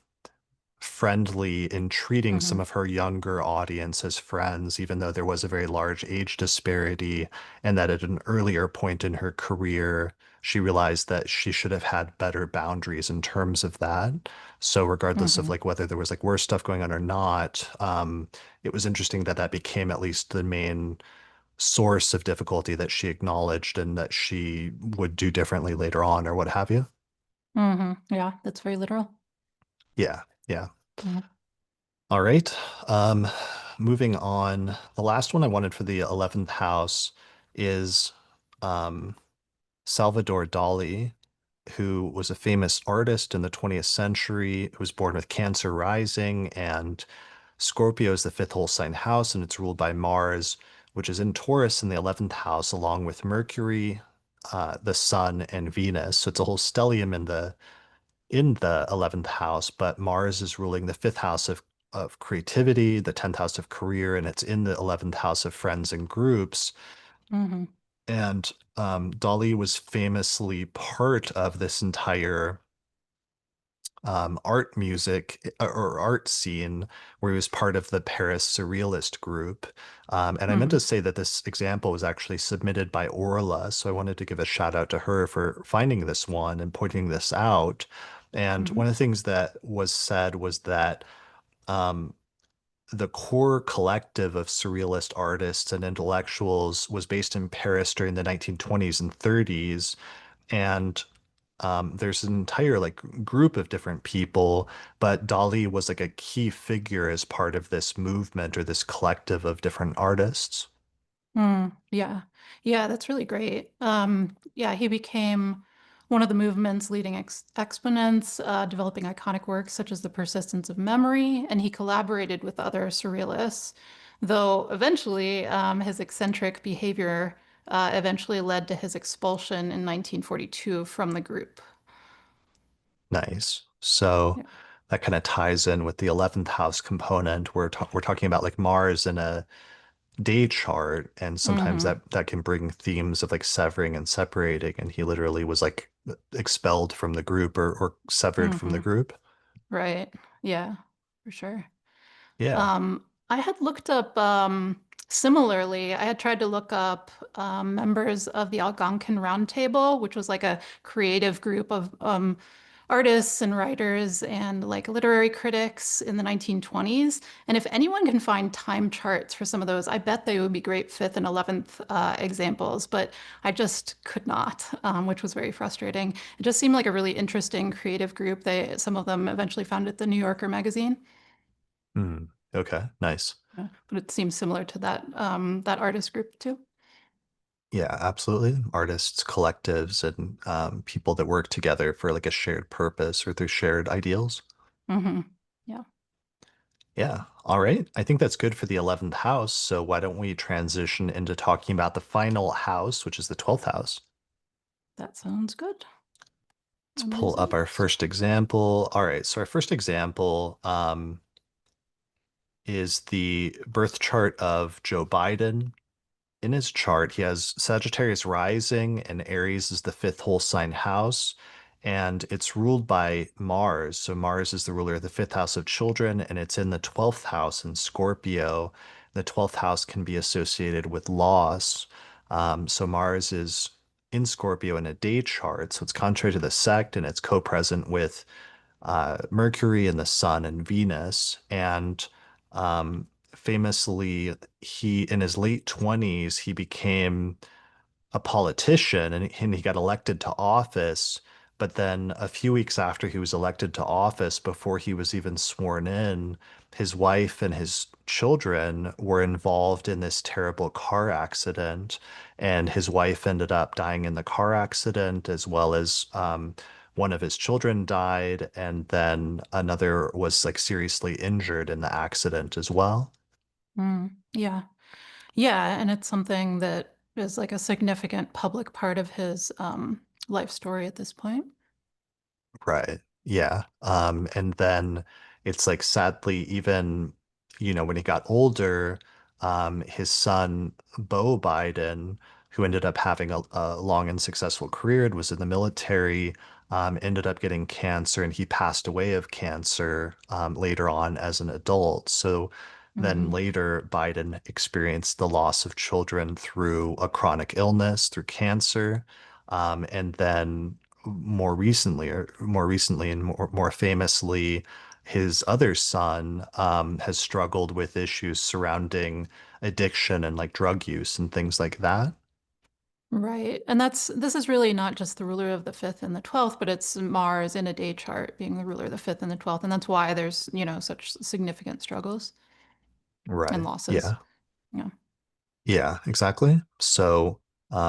friendly in treating some Hmm. of her younger audience as friends, even though there was a very large age disparity, and that at an earlier point in her career, she realized that she should have had better boundaries in terms of that. So regardless of Hmm. like whether there was like worse stuff going on or not, it was interesting that that became at least the main source of difficulty that she acknowledged and that she would do differently later on or what have you. Hmm. Yeah, that's very literal. Yeah, yeah. Mhm. All right. Um, moving on. The last one I wanted for the 11th house is um, Salvador Dali, who was a famous artist in the 20th century, who was born with Cancer rising, and Scorpio is the fifth whole sign house, and it's ruled by Mars, which is in Taurus in the 11th house, along with Mercury, the Sun, and Venus. So it's a whole stellium in the 11th house, but Mars is ruling the fifth house of creativity, the 10th house of career, and it's in the 11th house of friends and groups. Hmm. And Dali was famously part of this entire art music or art scene where he was part of the Paris Surrealist group. And I meant to Hmm. say that this example was actually submitted by Orla, so I wanted to give a shout out to her for finding this one and pointing this out. And Hmm. one of the things that was said was that um, the core collective of surrealist artists and intellectuals was based in Paris during the 1920s and 30s. And there's an entire like group of different people, but Dali was like a key figure as part of this movement or this collective of different artists. Mm, yeah. Yeah, that's really great. Yeah, he became one of the movement's leading exponents, developing iconic works such as The Persistence of Memory, and he collaborated with other surrealists, though eventually his eccentric behavior eventually led to his expulsion in 1942 from the group. Nice. So Yeah. that kind of ties in with the 11th house component. We're talking about like Mars in a day chart, and sometimes Hmm. that can bring themes of like severing and separating. And he literally was like expelled from the group or severed from the Hmm. group. Right. Yeah, for sure. Yeah. I had looked up, similarly, I had tried to look up members of the Algonquin Roundtable, which was like a creative group of artists and writers and like literary critics in the 1920s. And if anyone can find time charts for some of those, I bet they would be great fifth and 11th examples, but I just could not, which was very frustrating. It just seemed like a really interesting creative group. Some of them eventually founded the New Yorker magazine. Hmm. Okay. Nice. Yeah, but it seems similar to that artist group too. Yeah, absolutely. Artists, collectives, and people that work together for like a shared purpose or through shared ideals. Hmm. Yeah, Yeah. All right. I think that's good for the 11th house. So why don't we transition into talking about the final house, which is the 12th house? that sounds good. Let's I'm pull up using our this. first example. All right. So our first example is the birth chart of Joe Biden. In his chart, he has Sagittarius rising and Aries is the fifth whole sign house, and it's ruled by Mars. So Mars is the ruler of the fifth house of children, and it's in the 12th house in Scorpio. The 12th house can be associated with loss. So Mars is in Scorpio in a day chart, so it's contrary to the sect, and it's co-present with Mercury and the Sun and Venus. And famously, he in his late 20s, he became a politician and he got elected to office. But then a few weeks after he was elected to office, before he was even sworn in, his wife and his children were involved in this terrible car accident. And his wife ended up dying in the car accident, as well as one of his children died. And then another was like seriously injured in the accident as well. Yeah, yeah, and it's something that is like a significant public part of his life story at this point. Right. Yeah. And then it's like sadly, even, when he got older, his son, Beau Biden, who ended up having a long and successful career and was in the military, ended up getting cancer and he passed away of cancer later on as an adult. So then Hmm. later, Biden experienced the loss of children through a chronic illness, through cancer. And then more recently and more famously, his other son has struggled with issues surrounding addiction and like drug use and things like that. Right. And this is really not just the ruler of the fifth and the 12th, but it's Mars in a day chart being the ruler of the fifth and the 12th. And that's why there's, such significant struggles and Right. losses. Yeah. Yeah. Yeah, exactly. So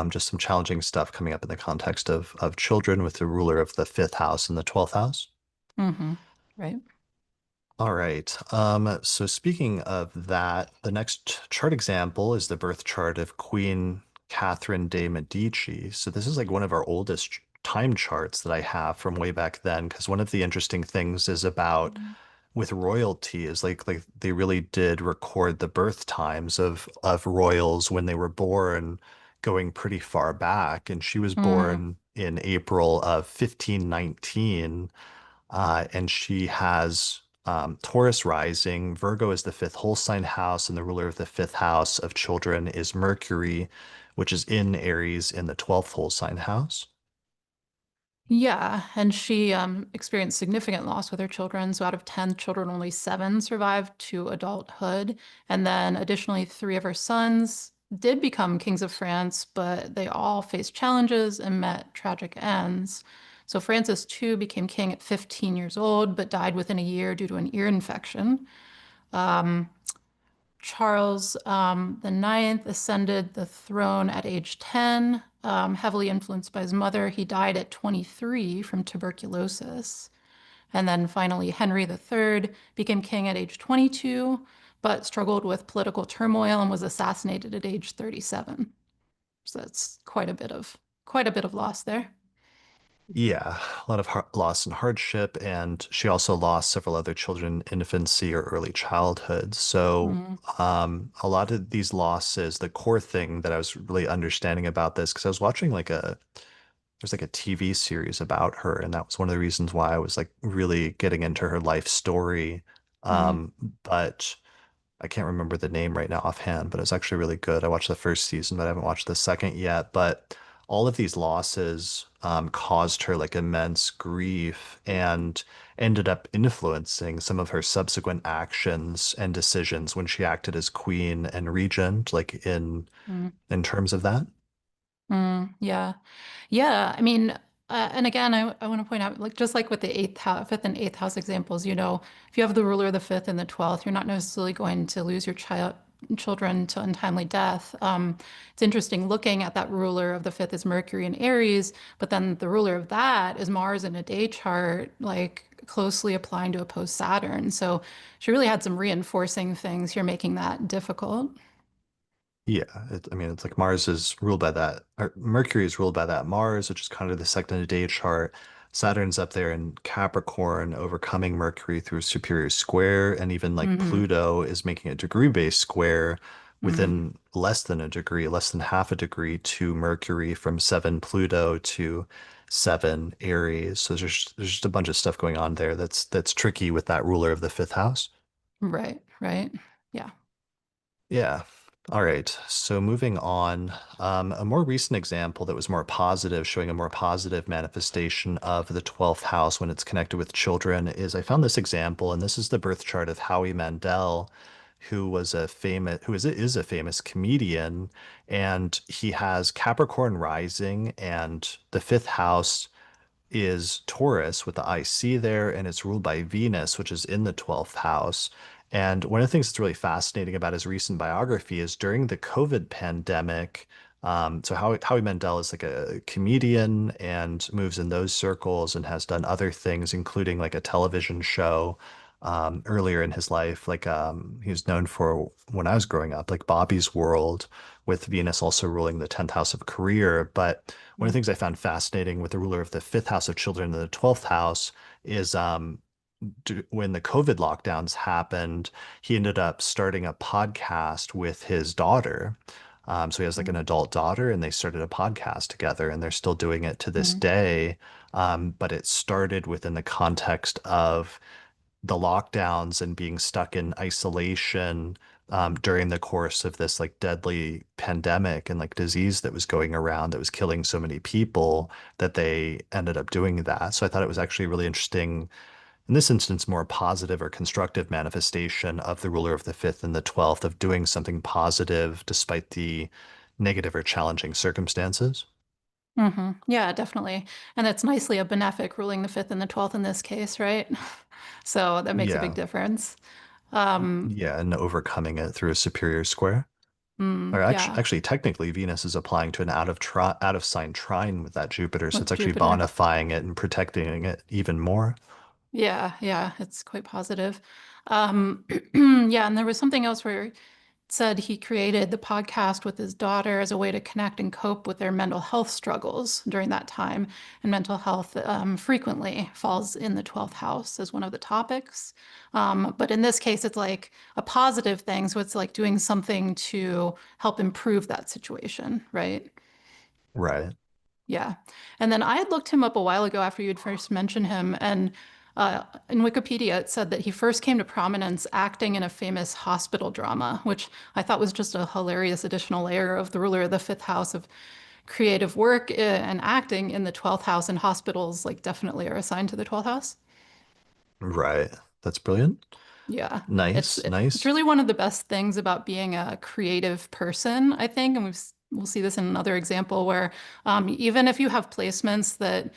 just some challenging stuff coming up in the context of children with the ruler of the fifth house and the 12th house. Hmm. Right. All right. So speaking of that, the next chart example is the birth chart of Queen Catherine de' Medici. So this is like one of our oldest time charts that I have from way back then, because one of the interesting things is about with royalty is like they really did record the birth times of royals when they were born, going pretty far back, and she was Mm. born in April of 1519, and she has Taurus rising. Virgo is the fifth whole sign house, and the ruler of the fifth house of children is Mercury, which is in Aries in the 12th whole sign house. Yeah, and she experienced significant loss with her children. So out of 10 children, only seven survived to adulthood. And then additionally, three of her sons did become kings of France, but they all faced challenges and met tragic ends. So Francis too became king at 15 years old, but died within a year due to an ear infection. Um, Charles the Ninth ascended the throne at age 10, heavily influenced by his mother. He died at 23 from tuberculosis. And then finally, Henry the Third became king at age 22, but struggled with political turmoil and was assassinated at age 37. So that's quite a bit of loss there. Yeah, a lot of loss and hardship, and she also lost several other children in infancy or early childhood. So, Mm, a lot of these losses, the core thing that I was really understanding about this, because I was watching there's like a TV series about her, and that was one of the reasons why I was like really getting into her life story. mm, Um, but I can't remember the name right now offhand, but it's actually really good. I watched the first season, but I haven't watched the second yet. But all of these losses caused her like immense grief and ended up influencing some of her subsequent actions and decisions when she acted as queen and regent, like mm, in terms of that. yeah. Yeah, I mean, and again, I want to point out, like just like with the eighth house, fifth and eighth house examples, if you have the ruler of the fifth and the 12th, you're not necessarily going to lose your children to untimely death. It's interesting looking at that ruler of the fifth is Mercury in Aries, but then the ruler of that is Mars in a day chart, like closely applying to oppose Saturn. So she really had some reinforcing things here, making that difficult. Yeah, I mean, it's like Mars is ruled by that, or Mercury is ruled by that Mars, which is kind of the second day chart. Saturn's up there in Capricorn, overcoming Mercury through a superior square, and even like Hmm. Pluto is making a degree-based square Mm, within less than a degree, less than half a degree to Mercury from 7 Pluto to 7 Aries. So there's just a bunch of stuff going on there that's tricky with that ruler of the fifth house. right, right. Yeah. Yeah. All right. So moving on, a more recent example that was more positive, showing a more positive manifestation of the 12th house when it's connected with children is I found this example, and this is the birth chart of Howie Mandel, who is a famous comedian, and he has Capricorn rising and the fifth house is Taurus with the IC there, and it's ruled by Venus, which is in the 12th house. And one of the things that's really fascinating about his recent biography is during the COVID pandemic. So Howie Mandel is like a comedian and moves in those circles and has done other things, including like a television show earlier in his life. Like he was known for when I was growing up, like Bobby's World, with Venus also ruling the 10th house of career. But one of the Mm, things I found fascinating with the ruler of the fifth house of children and the 12th house is when the COVID lockdowns happened, he ended up starting a podcast with his daughter. So he has like an mm, adult daughter, and they started a podcast together, and they're still doing it to this mm, day. But it started within the context of the lockdowns and being stuck in isolation during the course of this like deadly pandemic and like disease that was going around that was killing so many people that they ended up doing that. So I thought it was actually really interesting, in this instance, more positive or constructive manifestation of the ruler of the fifth and the 12th of doing something positive despite the negative or challenging circumstances. Yeah, definitely. And that's nicely a benefic ruling the fifth and the 12th in this case, right? So that makes a big Yeah. difference. Um, Yeah. And overcoming it through a superior square. Or yeah, actually, technically, Venus is applying to an out of sign trine with that Jupiter, so with it's actually Jupiter. bonifying it and protecting it even more. Yeah, yeah, it's quite positive. Yeah, and there was something else where said he created the podcast with his daughter as a way to connect and cope with their mental health struggles during that time. And mental health frequently falls in the 12th house as one of the topics. But in this case, it's like a positive thing. So it's like doing something to help improve that situation, right? Right. Yeah. And then I had looked him up a while ago after you had first mentioned him. And in Wikipedia, it said that he first came to prominence acting in a famous hospital drama, which I thought was just a hilarious additional layer of the ruler of the fifth house of creative work and acting in the 12th house, and hospitals like definitely are assigned to the 12th house. Right. That's brilliant. Yeah. Nice. It's Nice. really one of the best things about being a creative person, I think. And we'll see this in another example where even if you have placements that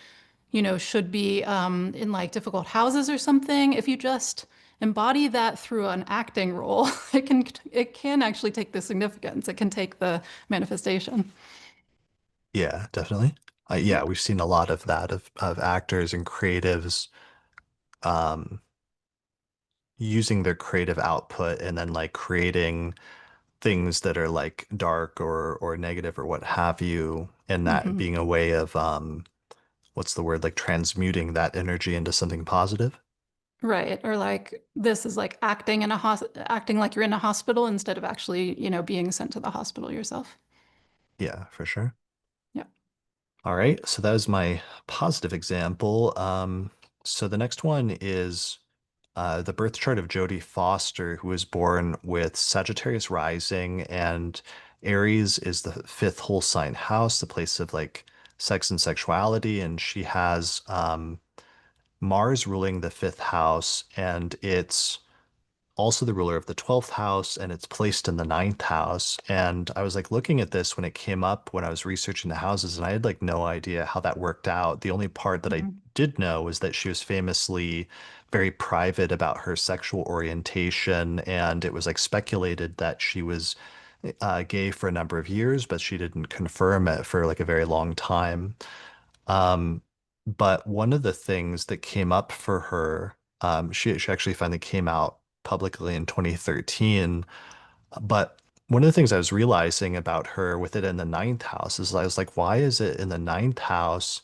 should be in like difficult houses or something. If you just embody that through an acting role, it can actually take the significance. It can take the manifestation. Yeah, definitely. Yeah. Yeah, we've seen a lot of that of actors and creatives um using their creative output and then like creating things that are like dark or negative or what have you, and that Hmm. being a way of what's the word, like transmuting that energy into something positive. Right. Or like this is like acting like you're in a hospital instead of actually, being sent to the hospital yourself. Yeah, for sure. Yeah. All right, so that was my positive example. So the next one is the birth chart of Jodie Foster, who was born with Sagittarius rising, and Aries is the fifth whole sign house, the place of like sex and sexuality, and she has Mars ruling the fifth house, and it's also the ruler of the 12th house, and it's placed in the ninth house. And I was like looking at this when it came up when I was researching the houses, and I had like no idea how that worked out. The only part that I Mhm. did know was that she was famously very private about her sexual orientation, and it was like speculated that she was gay for a number of years, but she didn't confirm it for like a very long time. Um, but one of the things that came up for her, she actually finally came out publicly in 2013. But one of the things I was realizing about her with it in the ninth house is I was like, why is it in the ninth house?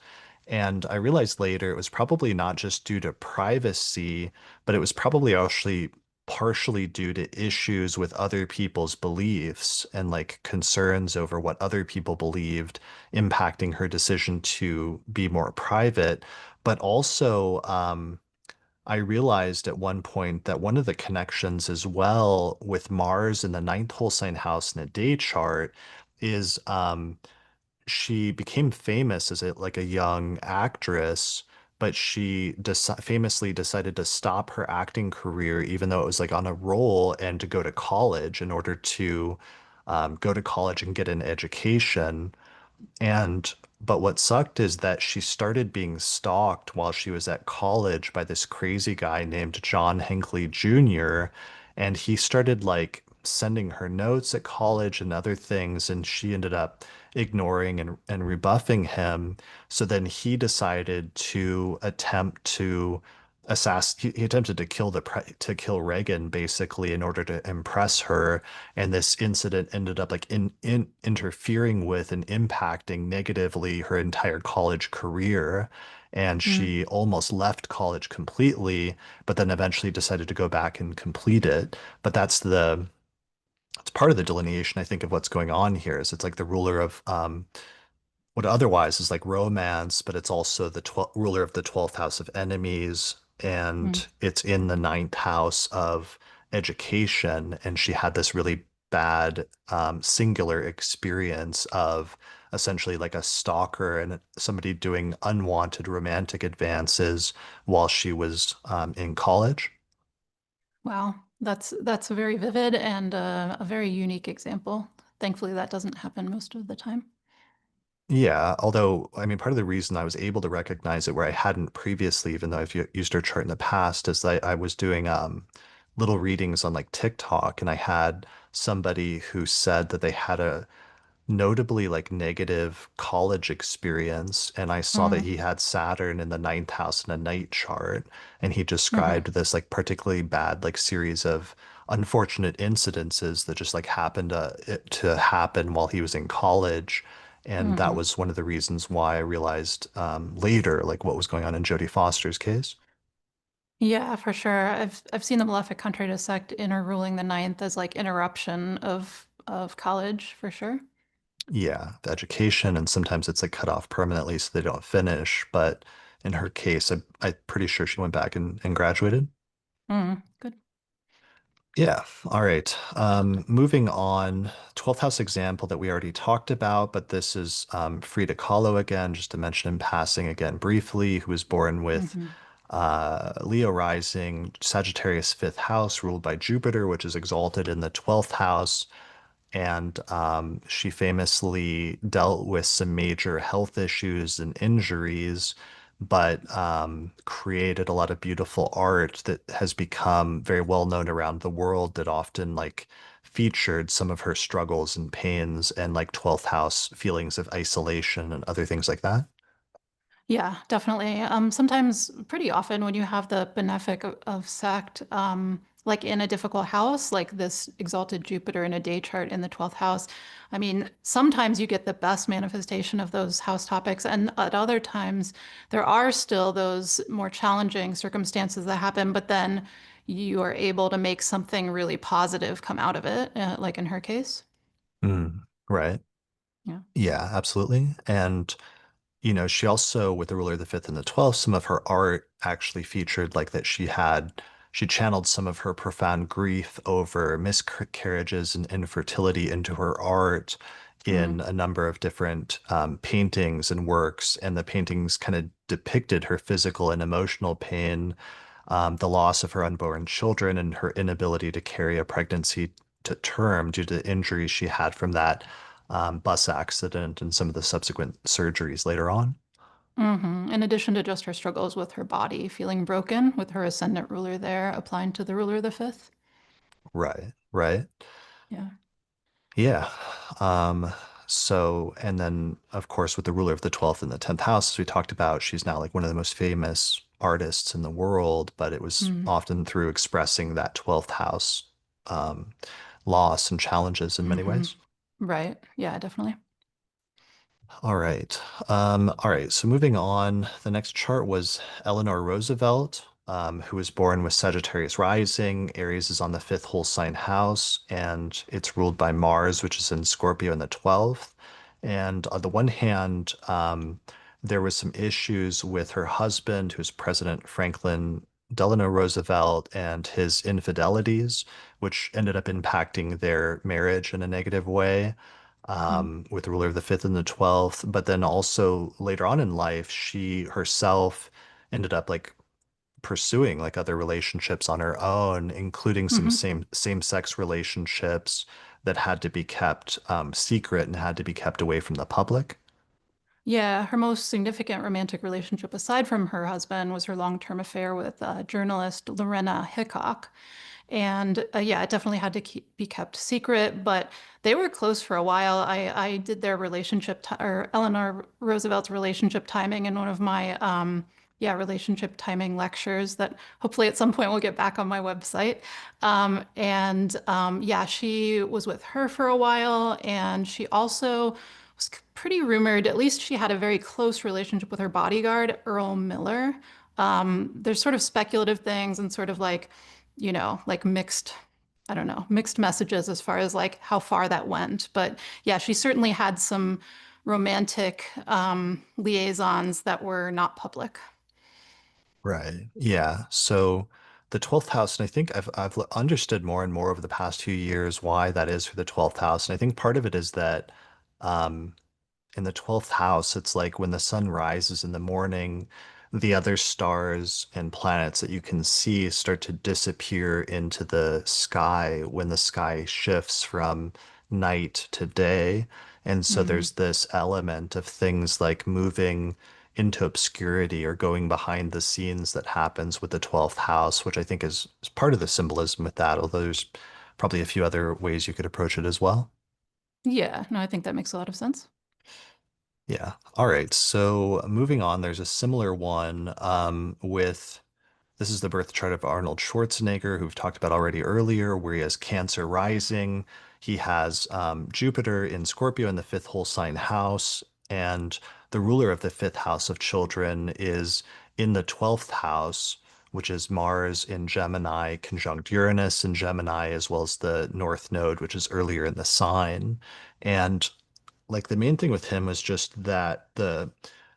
And I realized later it was probably not just due to privacy, but it was probably actually partially due to issues with other people's beliefs and like concerns over what other people believed impacting her decision to be more private. But also, I realized at one point that one of the connections as well with Mars in the ninth whole sign house in a day chart is she became famous as like a young actress, but she famously decided to stop her acting career, even though it was like on a roll, and to go to college in order to go to college and get an education. And but what sucked is that she started being stalked while she was at college by this crazy guy named John Hinckley Jr. And he started like sending her notes at college and other things, and she ended up ignoring and rebuffing him. So then he decided to attempt to he attempted to to kill Reagan basically in order to impress her, and this incident ended up like in interfering with and impacting negatively her entire college career. And Mm. she almost left college completely, but then eventually decided to go back and complete it. But it's part of the delineation, I think, of what's going on here. Is it's like the ruler of what otherwise is like romance, but it's also the ruler of the 12th house of enemies, Mm. and it's in the ninth house of education. And she had this really bad singular experience of essentially like a stalker and somebody doing unwanted romantic advances while she was in college. Wow. That's very vivid and a very unique example. Thankfully, that doesn't happen most of the time. Yeah, although I mean, part of the reason I was able to recognize it where I hadn't previously, even though I've used her chart in the past, is that I was doing little readings on like TikTok, and I had somebody who said that they had a notably like negative college experience, and I saw that Mm. he had Saturn in the ninth house in a night chart, and he Hmm. described this like particularly bad like series of unfortunate incidences that just like happened to happen while he was in college. And that Hmm. was one of the reasons why I realized later like what was going on in Jodie Foster's case. Yeah, for sure. I've seen the malefic contrary to sect interruling the ninth as like interruption of college for sure. Yeah, the education, and sometimes it's like cut off permanently so they don't finish. But in her case, I'm pretty sure she went back and graduated. Mm, good. Yeah. All right. Moving on, 12th house example that we already talked about, but this is Frida Kahlo again, just to mention in passing again briefly, who was born with Hmm. Leo rising, Sagittarius fifth house, ruled by Jupiter, which is exalted in the 12th house. And she famously dealt with some major health issues and injuries, but created a lot of beautiful art that has become very well known around the world that often like featured some of her struggles and pains and like 12th house feelings of isolation and other things like that. Yeah, definitely. Sometimes, pretty often, when you have the benefic of sect, like in a difficult house, like this exalted Jupiter in a day chart in the 12th house, I mean, sometimes you get the best manifestation of those house topics, and at other times, there are still those more challenging circumstances that happen, but then you are able to make something really positive come out of it, like in her case. Mm, right. Yeah. Yeah, absolutely. And she also, with the ruler of the fifth and the 12th, some of her art actually featured like that she channeled some of her profound grief over miscarriages and infertility into her art Mm. in a number of different paintings and works. And the paintings kind of depicted her physical and emotional pain, the loss of her unborn children, and her inability to carry a pregnancy to term due to the injuries she had from that bus accident and some of the subsequent surgeries later on. In addition to just her struggles with her body feeling broken, with her ascendant ruler there applying to the ruler of the fifth. Right, right. Yeah. Yeah. Um, and then of course with the ruler of the 12th and the 10th house, as we talked about, she's now like one of the most famous artists in the world, but it was Mm. often through expressing that 12th house um, loss and challenges in many Hmm. ways. Right. Yeah, definitely. All right. All right. So moving on, the next chart was Eleanor Roosevelt, who was born with Sagittarius rising. Aries is on the fifth whole sign house, and it's ruled by Mars, which is in Scorpio in the 12th. And on the one hand, there was some issues with her husband, who's President Franklin Delano Roosevelt, and his infidelities, which ended up impacting their marriage in a negative way Mm. with the ruler of the fifth and the 12th. But then also later on in life, she herself ended up like pursuing like other relationships on her own, including some Hmm. same-sex relationships that had to be kept secret and had to be kept away from the public. Yeah, her most significant romantic relationship aside from her husband was her long-term affair with journalist Lorena Hickok. And yeah, it definitely had to be kept secret, but they were close for a while. I did their relationship or Eleanor Roosevelt's relationship timing in one of my yeah, relationship timing lectures that hopefully at some point will get back on my website. Yeah, she was with her for a while, and she also was pretty rumored, at least she had a very close relationship with her bodyguard, Earl Miller. There's sort of speculative things and sort of like, like mixed, I don't know, mixed messages as far as like how far that went. But yeah, she certainly had some romantic liaisons that were not public. Right. Yeah. So the 12th house, and I think I've understood more and more over the past few years why that is for the 12th house. And I think part of it is that um, in the 12th house, it's like when the sun rises in the morning, the other stars and planets that you can see start to disappear into the sky when the sky shifts from night to day. And so Hmm. there's this element of things like moving into obscurity or going behind the scenes that happens with the 12th house, which I think is part of the symbolism with that, although there's probably a few other ways you could approach it as well. Yeah, no, I think that makes a lot of sense. Yeah. All right. So moving on, there's a similar one with This is the birth chart of Arnold Schwarzenegger, who we've talked about already earlier, where he has Cancer rising. He has Jupiter in Scorpio in the fifth whole sign house, and the ruler of the fifth house of children is in the 12th house, which is Mars in Gemini, conjunct Uranus in Gemini, as well as the North Node, which is earlier in the sign. And like the main thing with him was just that the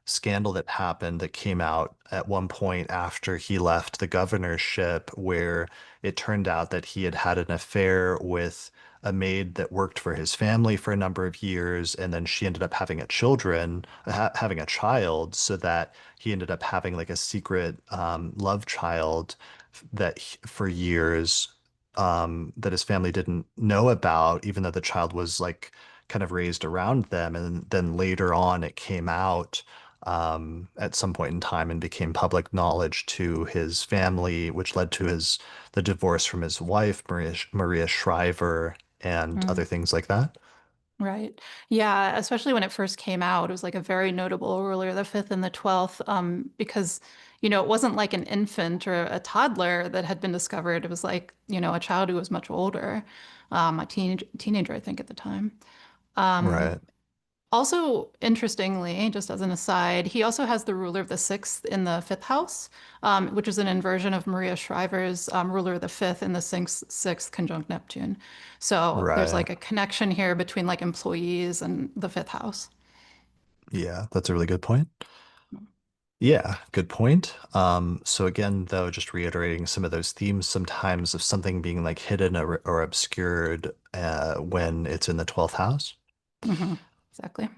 scandal that happened that came out at one point after he left the governorship, where it turned out that he had had an affair with a maid that worked for his family for a number of years, and then she ended up having having a child, so that he ended up having like a secret love child for years that his family didn't know about, even though the child was like kind of raised around them. And then later on, it came out at some point in time and became public knowledge to his family, which led to the divorce from his wife, Maria Shriver, and other Mm, things like that. right. Yeah, especially when it first came out, it was like a very notable ruler, the fifth and the 12th, because, it wasn't like an infant or a toddler that had been discovered. It was like, a child who was much older, a teenager, I think, at the time. Um, Right. Also, interestingly, just as an aside, he also has the ruler of the sixth in the fifth house, which is an inversion of Maria Shriver's ruler of the fifth in the sixth conjunct Neptune. So there's Right. like a connection here between like employees and the fifth house. Yeah, that's a really good point. Yeah, good point. So again, though, just reiterating some of those themes sometimes of something being like hidden or obscured when it's in the 12th house. Hmm. Exactly.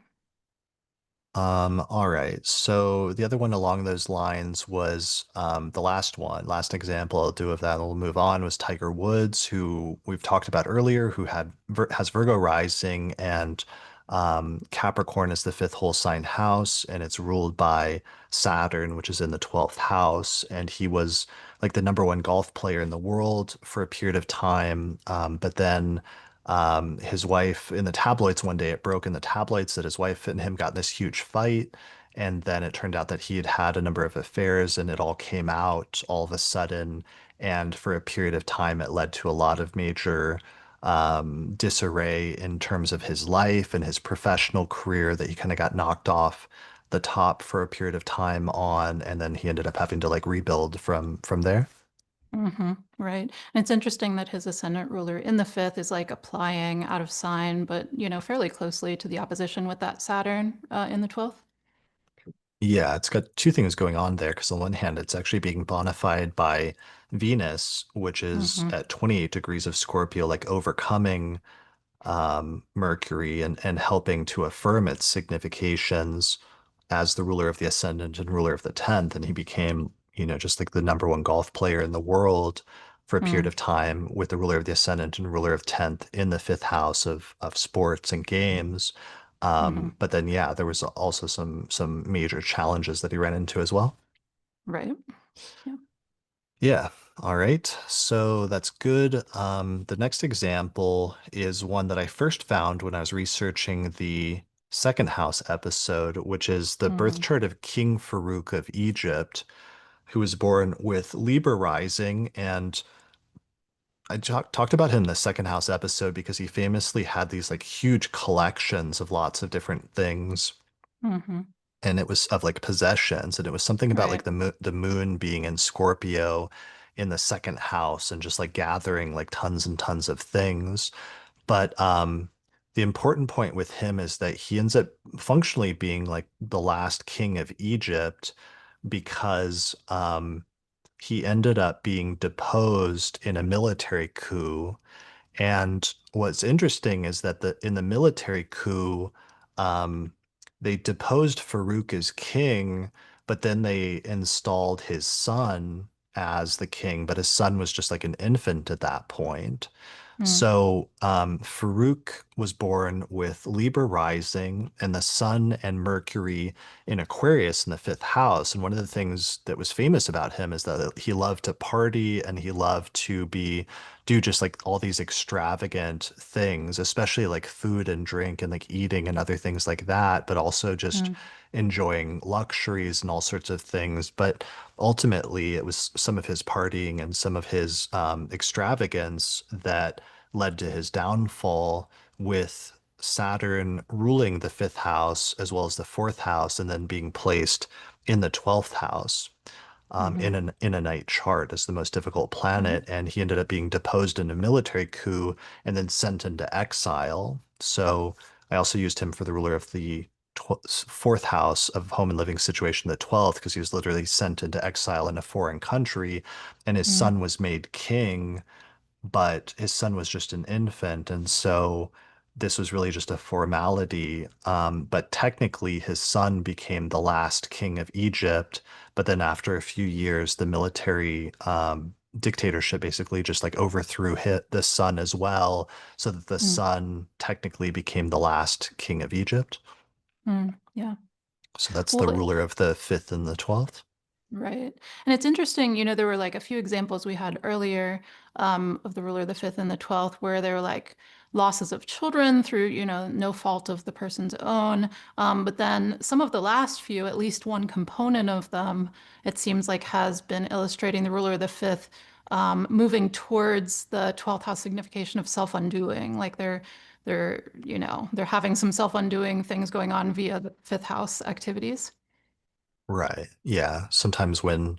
All right. So the other one along those lines was the last example I'll do of that, and we'll move on, was Tiger Woods, who we've talked about earlier, who has Virgo rising and Capricorn is the fifth whole sign house, and it's ruled by Saturn, which is in the 12th house. And he was like the number one golf player in the world for a period of time. But then his wife in the tabloids one day, it broke in the tabloids that his wife and him got in this huge fight. And then it turned out that he had had a number of affairs and it all came out all of a sudden. And for a period of time, it led to a lot of major disarray in terms of his life and his professional career, that he kind of got knocked off the top for a period of time on. And then he ended up having to like rebuild from there. Hmm. Right. And it's interesting that his ascendant ruler in the fifth is like applying out of sign, but, fairly closely to the opposition with that Saturn in the 12th. Yeah, it's got two things going on there because on one hand, it's actually being bona fide by Venus, which is Hmm. at 28 degrees of Scorpio, like overcoming Mercury and helping to affirm its significations as the ruler of the ascendant and ruler of the 10th. And he became, just like the number one golf player in the world for a period Mm. of time with the ruler of the ascendant and ruler of 10th in the fifth house of sports and games. Hmm. But then, yeah, there was also some major challenges that he ran into as well. Right. Yeah. Yeah. All right. So that's good. The next example is one that I first found when I was researching the second house episode, which is the birth Mm. chart of King Farouk of Egypt, who was born with Libra rising. And I talked about him in the second house episode because he famously had these like huge collections of lots of different things, Hmm. and it was of like possessions, and it was something about like Right. the moon being in Scorpio in the second house and just like gathering like tons and tons of things. But the important point with him is that he ends up functionally being like the last king of Egypt because he ended up being deposed in a military coup. And what's interesting is that in the military coup, um, they deposed Farouk as king, but then they installed his son as the king, but his son was just like an infant at that point. Mm. So Farouk was born with Libra rising and the Sun and Mercury in Aquarius in the fifth house. And one of the things that was famous about him is that he loved to party and he loved to be do just like all these extravagant things, especially like food and drink and like eating and other things like that, but also just Mm, enjoying luxuries and all sorts of things. But ultimately, it was some of his partying and some of his extravagance that led to his downfall, with Saturn ruling the fifth house as well as the fourth house, and then being placed in the 12th house hmm in a night chart as the most difficult Right. planet, and he ended up being deposed in a military coup and then sent into exile. So I also used him for the ruler of the fourth house of home and living situation, the 12th, because he was literally sent into exile in a foreign country, and his Mm, son was made king, but his son was just an infant, and so this was really just a formality. But technically, his son became the last king of Egypt. But then, after a few years, the military dictatorship basically just like overthrew the son as well, so that the mm, son technically became the last king of Egypt. yeah. So that's the Well, ruler of the fifth and the 12th. right. And it's interesting, there were like a few examples we had earlier of the ruler of the fifth and the 12th, where there were like losses of children through, no fault of the person's own. But then some of the last few, at least one component of them, it seems like has been illustrating the ruler of the fifth moving towards the 12th house signification of self-undoing. Like they're having some self-undoing things going on via the fifth house activities. Right. Yeah. Sometimes when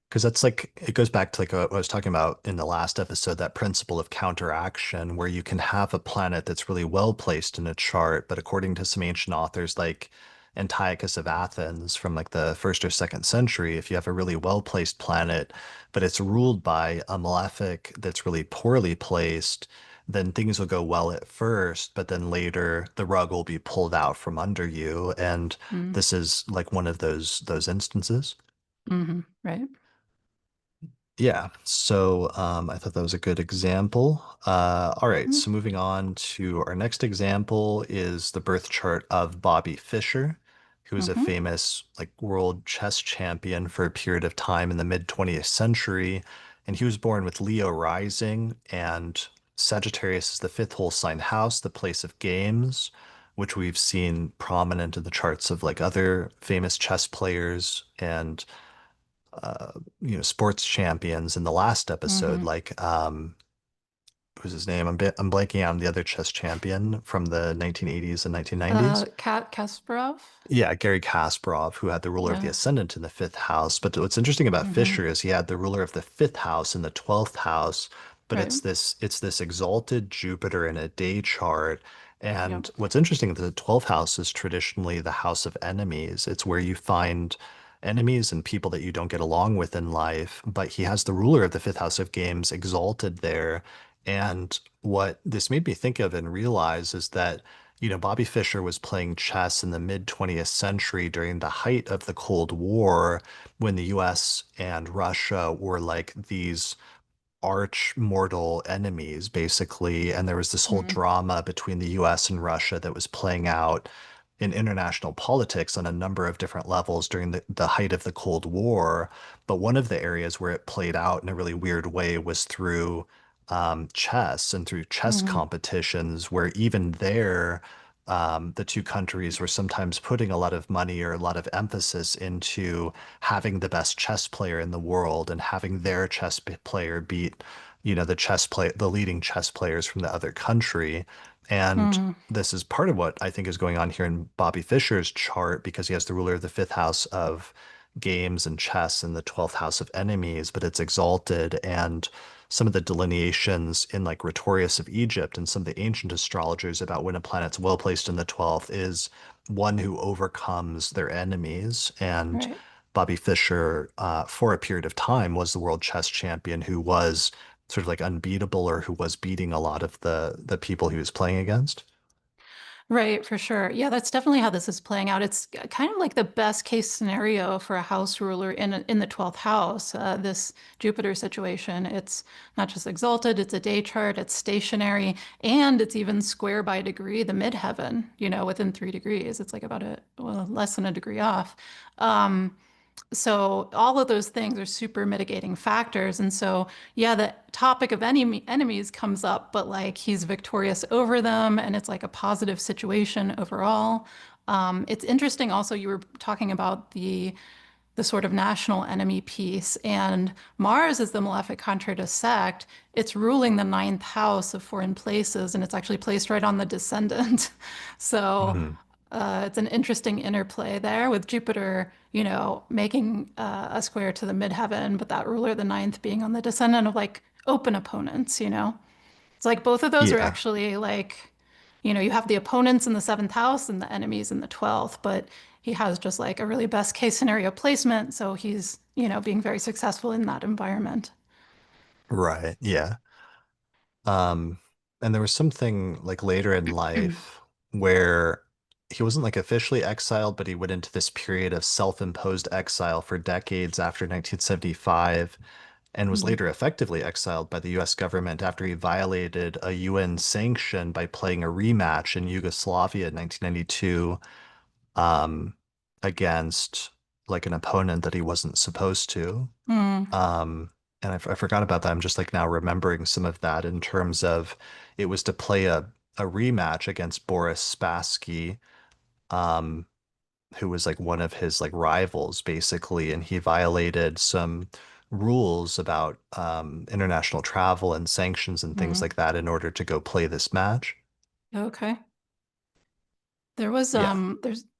because that's like, it goes back to like what I was talking about in the last episode, that principle of counteraction, where you can have a planet that's really well placed in a chart, but according to some ancient authors like Antiochus of Athens from like the first or second century, if you have a really well placed planet, but it's ruled by a malefic that's really poorly placed, then things will go well at first, but then later the rug will be pulled out from under you. And Mm, this is like one of those instances. right. Yeah, so I thought that was a good example. All right, Mhm, so moving on to our next example is the birth chart of Bobby Fischer, who was a mhm, famous like world chess champion for a period of time in the mid 20th century. And he was born with Leo rising, and Sagittarius is the fifth whole sign house, the place of games, which we've seen prominent in the charts of like other famous chess players and uh, sports champions in the last episode, mhm. like what was his name? I'm blanking out on the other chess champion from the 1980s and 1990s. Kasparov? Yeah, Gary Kasparov, who had the ruler of the Yeah. ascendant in the fifth house. But what's interesting about hmm Fisher is he had the ruler of the fifth house in the 12th house, but Right. it's this exalted Jupiter in a day chart. Yep. And what's interesting is the 12th house is traditionally the house of enemies. It's where you find enemies and people that you don't get along with in life. But he has the ruler of the fifth house of games exalted there. And what this made me think of and realize is that Bobby Fischer was playing chess in the mid 20th century during the height of the Cold War, when the US and Russia were like these arch mortal enemies, basically. And there was this whole Mm, drama between the US and Russia that was playing out in international politics on a number of different levels during the height of the Cold War. But one of the areas where it played out in a really weird way was through chess and through chess mhm, competitions, where even there, the two countries were sometimes putting a lot of money or a lot of emphasis into having the best chess player in the world and having their player beat, the leading chess players from the other country. And mhm, this is part of what I think is going on here in Bobby Fischer's chart, because he has the ruler of the fifth house of games and chess and the 12th house of enemies, but it's exalted. And some of the delineations in like Rhetorius of Egypt and some of the ancient astrologers about when a planet's well placed in the 12th is one who overcomes their enemies. And Right. Bobby Fischer, for a period of time, was the world chess champion who was sort of like unbeatable, or who was beating a lot of the people he was playing against. Right, for sure. Yeah, that's definitely how this is playing out. It's kind of like the best case scenario for a house ruler in the 12th house. This Jupiter situation. It's not just exalted, it's a day chart, it's stationary, and it's even square by degree the midheaven, within 3 degrees. It's like about less than a degree off. Um, So all of those things are super mitigating factors. And so, yeah, the topic of enemies comes up, but like he's victorious over them, and it's like a positive situation overall. It's interesting also, you were talking about the sort of national enemy piece. And Mars is the malefic contra sect. It's ruling the ninth house of foreign places, and it's actually placed right on the descendant. So Mhm. it's an interesting interplay there with Jupiter, making a square to the midheaven, but that ruler of the ninth being on the descendant of like open opponents. It's like both of those are Yeah. actually like, you have the opponents in the seventh house and the enemies in the 12th, but he has just like a really best case scenario placement. So he's, being very successful in that environment. Right. Yeah. Um, and there was something like later in life where he wasn't like officially exiled, but he went into this period of self-imposed exile for decades after 1975 and was Mhm. later effectively exiled by the US government after he violated a UN sanction by playing a rematch in Yugoslavia in 1992 um, against like an opponent that he wasn't supposed to. Mm, Um, and I forgot about that. I'm just like now remembering some of that in terms of it was to play a rematch against Boris Spassky, um, who was like one of his like rivals basically, and he violated some rules about international travel and sanctions and things mm. like that in order to go play this match. Okay. Yeah.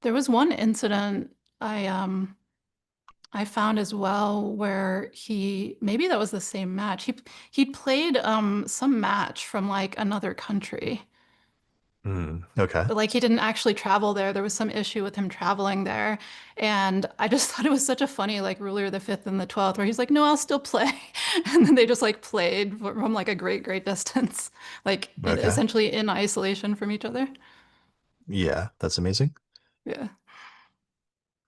There was one incident I found as well where maybe that was the same match. He played some match from like another country. Okay. Like he didn't actually travel there. There was some issue with him traveling there. And I just thought it was such a funny like ruler of the fifth and the 12th where he's like, no, I'll still play. And then they just like played from like a great, great distance, like Okay. essentially in isolation from each other. Yeah, that's amazing. Yeah.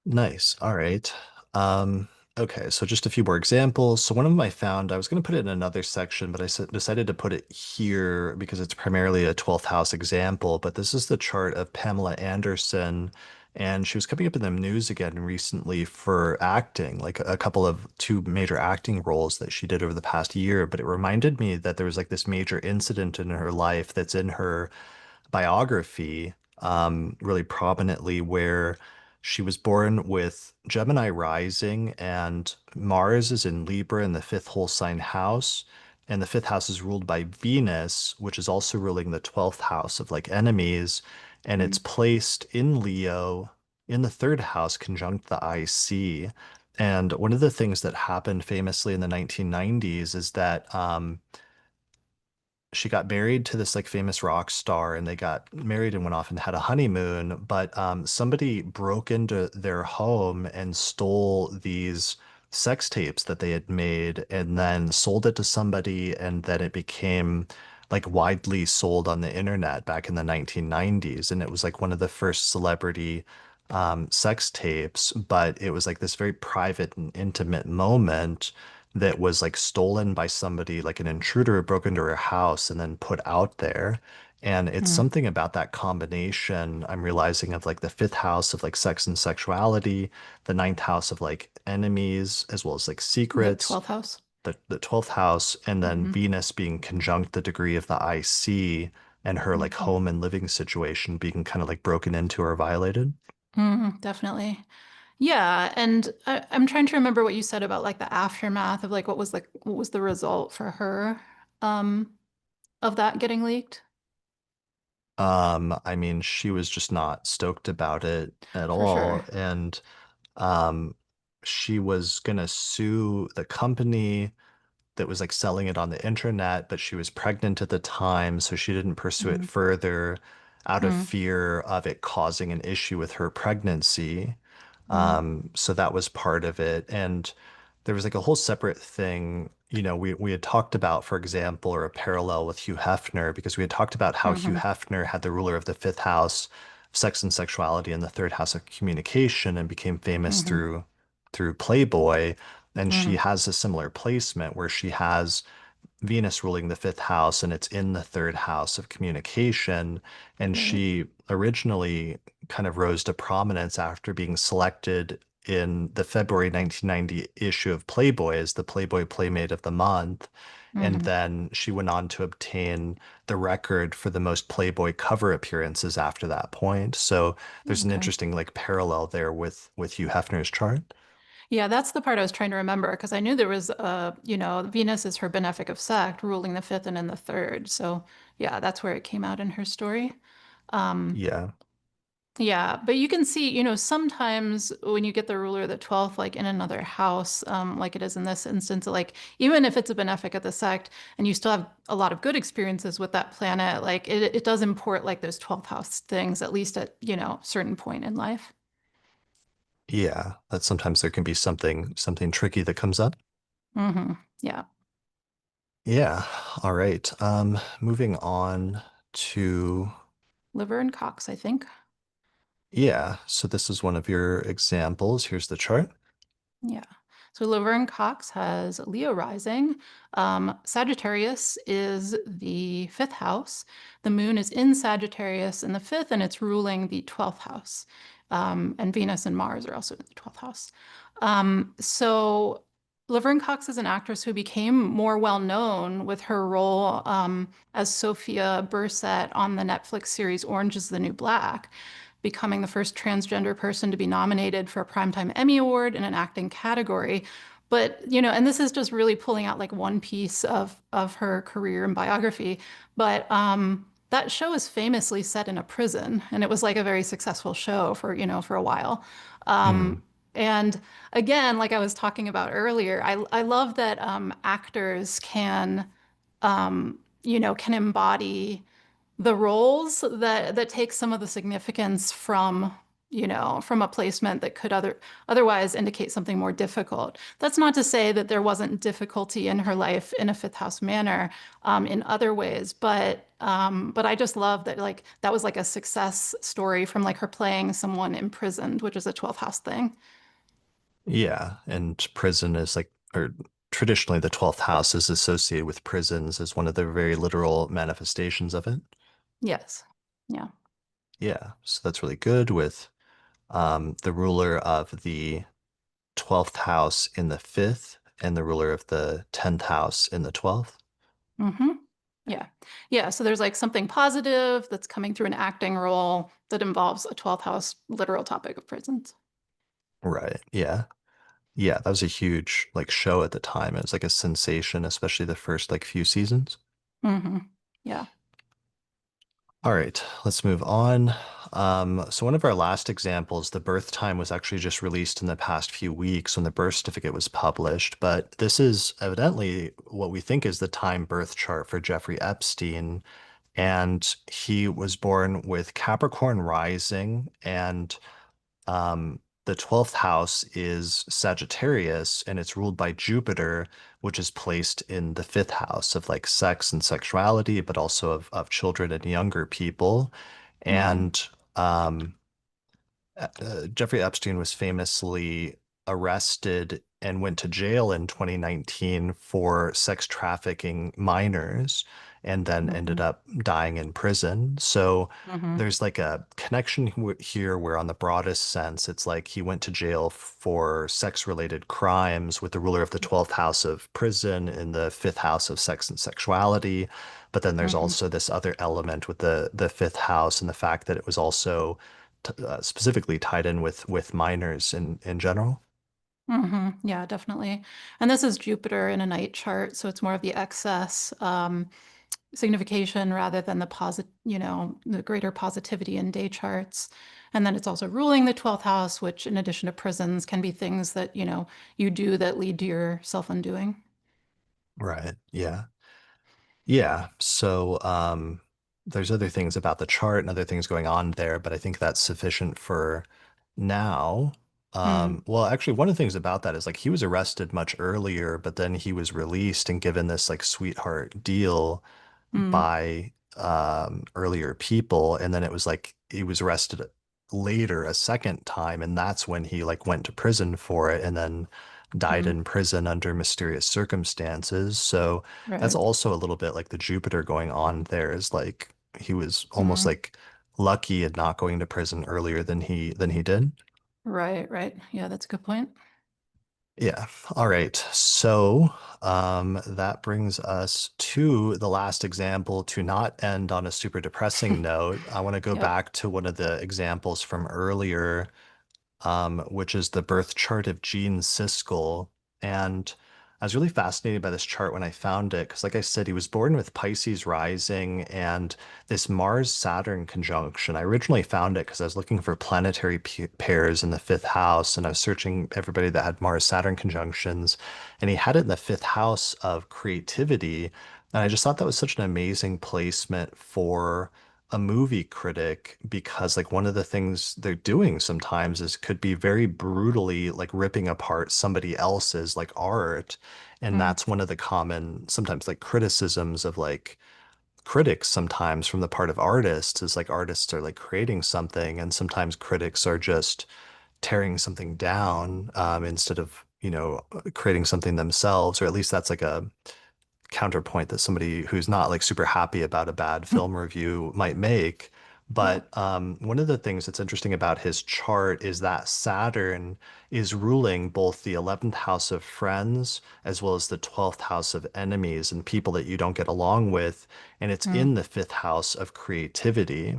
Nice. All right. Um, okay, so just a few more examples. So one of them I found, I was going to put it in another section, but decided to put it here because it's primarily a 12th house example. But this is the chart of Pamela Anderson, and she was coming up in the news again recently for acting, like a couple of two major acting roles that she did over the past year. But it reminded me that there was like this major incident in her life that's in her biography really prominently where she was born with Gemini rising and Mars is in Libra in the fifth whole sign house. And the fifth house is ruled by Venus, which is also ruling the 12th house of like enemies. And it's Mm. placed in Leo in the third house conjunct the IC. And one of the things that happened famously in the 1990s is that she got married to this like famous rock star and they got married and went off and had a honeymoon, but somebody broke into their home and stole these sex tapes that they had made and then sold it to somebody and then it became like widely sold on the internet back in the 1990s and it was like one of the first celebrity sex tapes, but it was like this very private and intimate moment that was like stolen by somebody, like an intruder broke into her house and then put out there. And it's Mm. something about that combination I'm realizing of like the fifth house of like sex and sexuality, the ninth house of like enemies, as well as like The secrets, 12th house. the 12th house, and then Hmm. Venus being conjunct the degree of the IC and her like Hmm. home and living situation being kind of like broken into or violated. Definitely. Yeah, and I'm trying to remember what you said about like the aftermath of like what was the result for her um of that getting leaked? I mean, she was just not stoked about it at For all. sure. And um, she was gonna sue the company that was like selling it on the internet, but she was pregnant at the time, so she didn't pursue it Mm, further out of mm, fear of it causing an issue with her pregnancy. mm, So that was part of it. And there was like a whole separate thing, we had talked about, for example, or a parallel with Hugh Hefner, because we had talked about how Hugh hmm, Hefner had the ruler of the fifth house, sex and sexuality, and the third house of communication, and became famous hmm, through Playboy. And she hmm. has a similar placement where she has Venus ruling the fifth house and it's in the third house of communication. And Right. she originally kind of rose to prominence after being selected in the February 1990 issue of Playboy as the Playboy Playmate of the Month. And Hmm. then she went on to obtain the record for the most Playboy cover appearances after that point. So there's an Okay. interesting like parallel there with Hugh Hefner's chart. Yeah, that's the part I was trying to remember because I knew there was Venus is her benefic of sect, ruling the fifth and in the third. So yeah, that's where it came out in her story. Um, Yeah. yeah, but you can see, sometimes when you get the ruler of the 12th, like in another house, like it is in this instance, like even if it's a benefic of the sect and you still have a lot of good experiences with that planet, like it does import like those 12th house things, at least at, certain point in life. Yeah. That sometimes there can be something tricky that comes up. Hmm. Yeah. Yeah. All right. Moving on to Liver and Cox, I think. yeah. So this is one of your examples. Here's the chart. Yeah. So Laverne Cox has Leo rising. Sagittarius is the fifth house. The moon is in Sagittarius in the fifth, and it's ruling the 12th house. And Venus and Mars are also in the 12th house. So Laverne Cox is an actress who became more well known with her role as Sophia Bursett on the Netflix series Orange is the New Black, becoming the first transgender person to be nominated for a Primetime Emmy Award in an acting category. But, and this is just really pulling out like one piece of her career and biography. But that show is famously set in a prison, and it was like a very successful show for a while. Hmm. And again, like I was talking about earlier, I love that actors can embody the roles that take some of the significance from a placement that could otherwise indicate something more difficult. That's not to say that there wasn't difficulty in her life in a fifth house manner in other ways, but I just love that like that was like a success story from like her playing someone imprisoned, which is a 12th house thing. Yeah. And prison is like, or traditionally the 12th house is associated with prisons as one of the very literal manifestations of it. Yes. Yeah. Yeah. So that's really good with the ruler of the 12th house in the fifth and the ruler of the 10th house in the 12th. Hmm. Yeah. Yeah. So there's like something positive that's coming through an acting role that involves a 12th house literal topic of prisons. Right. Yeah. Yeah, that was a huge like show at the time. It was like a sensation, especially the first like few seasons. Hmm. Yeah. All right, let's move on. So one of our last examples, the birth time was actually just released in the past few weeks when the birth certificate was published, but this is evidently what we think is the time birth chart for Jeffrey Epstein. And he was born with Capricorn rising and the 12th house is Sagittarius and it's ruled by Jupiter, which is placed in the fifth house of like sex and sexuality, but also of children and younger people. Right. And Jeffrey Epstein was famously arrested and went to jail in 2019 for sex trafficking minors and then ended Hmm. up dying in prison. So Hmm. there's like a connection here where, on the broadest sense, it's like he went to jail for sex related crimes with the ruler of the 12th house of prison and the fifth house of sex and sexuality. But then there's Hmm. also this other element with the fifth house and the fact that it was also specifically tied in with minors in general. Hmm. Yeah, definitely. And this is Jupiter in a night chart, so it's more of the excess signification rather than the greater positivity in day charts. And then it's also ruling the 12th house, which in addition to prisons can be things that, you do that lead to your self-undoing. Right. Yeah. Yeah. So there's other things about the chart and other things going on there, but I think that's sufficient for now. Mm, Well, actually, one of the things about that is like he was arrested much earlier, but then he was released and given this like sweetheart deal mm, by earlier people, and then it was like he was arrested later a second time, and that's when he like went to prison for it, and then died mm, in prison under mysterious circumstances. So that's right. also a little bit like the Jupiter going on there is like he was almost Mm, like lucky at not going to prison earlier than he did. Right, right. Yeah, that's a good point. Yeah. All right. So that brings us to the last example to not end on a super depressing note. I want to go Yep. back to one of the examples from earlier, which is the birth chart of Gene Siskel. And I was really fascinated by this chart when I found it, because, like I said, he was born with Pisces rising and this Mars-Saturn conjunction. I originally found it because I was looking for planetary pairs in the fifth house, and I was searching everybody that had Mars-Saturn conjunctions, and he had it in the fifth house of creativity. And I just thought that was such an amazing placement for a movie critic because like one of the things they're doing sometimes is could be very brutally like ripping apart somebody else's like art, and Mm, that's one of the common sometimes like criticisms of like critics sometimes from the part of artists is like artists are like creating something and sometimes critics are just tearing something down instead of creating something themselves, or at least that's like a counterpoint that somebody who's not like super happy about a bad film review might make. yeah. But one of the things that's interesting about his chart is that Saturn is ruling both the 11th house of friends as well as the 12th house of enemies and people that you don't get along with. And it's Mm, in the fifth house of creativity.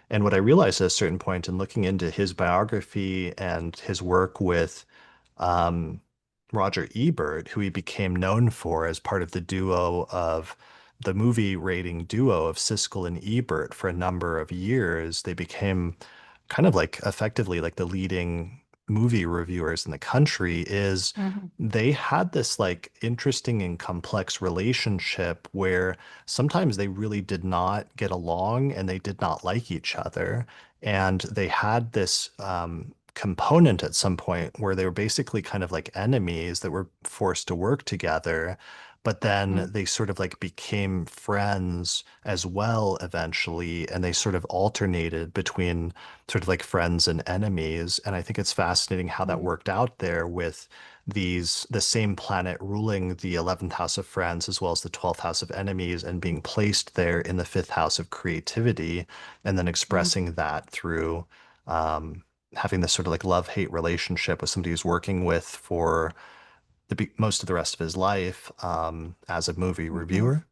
And what I realized at a certain point in looking into his biography and his work with um, Roger Ebert, who he became known for as part of the duo of the movie rating duo of Siskel and Ebert for a number of years. They became kind of like effectively like the leading movie reviewers in the country. Is mhm, they had this like interesting and complex relationship where sometimes they really did not get along and they did not like each other. And they had this component at some point where they were basically kind of like enemies that were forced to work together. But then mm, they sort of like became friends as well eventually, and they sort of alternated between sort of like friends and enemies. And I think it's fascinating how that mm, worked out there with the same planet ruling the 11th house of friends as well as the 12th house of enemies and being placed there in the fifth house of creativity, and then mm, expressing that through um, having this sort of like love-hate relationship with somebody who's working with for most of the rest of his life as a movie mhm. reviewer.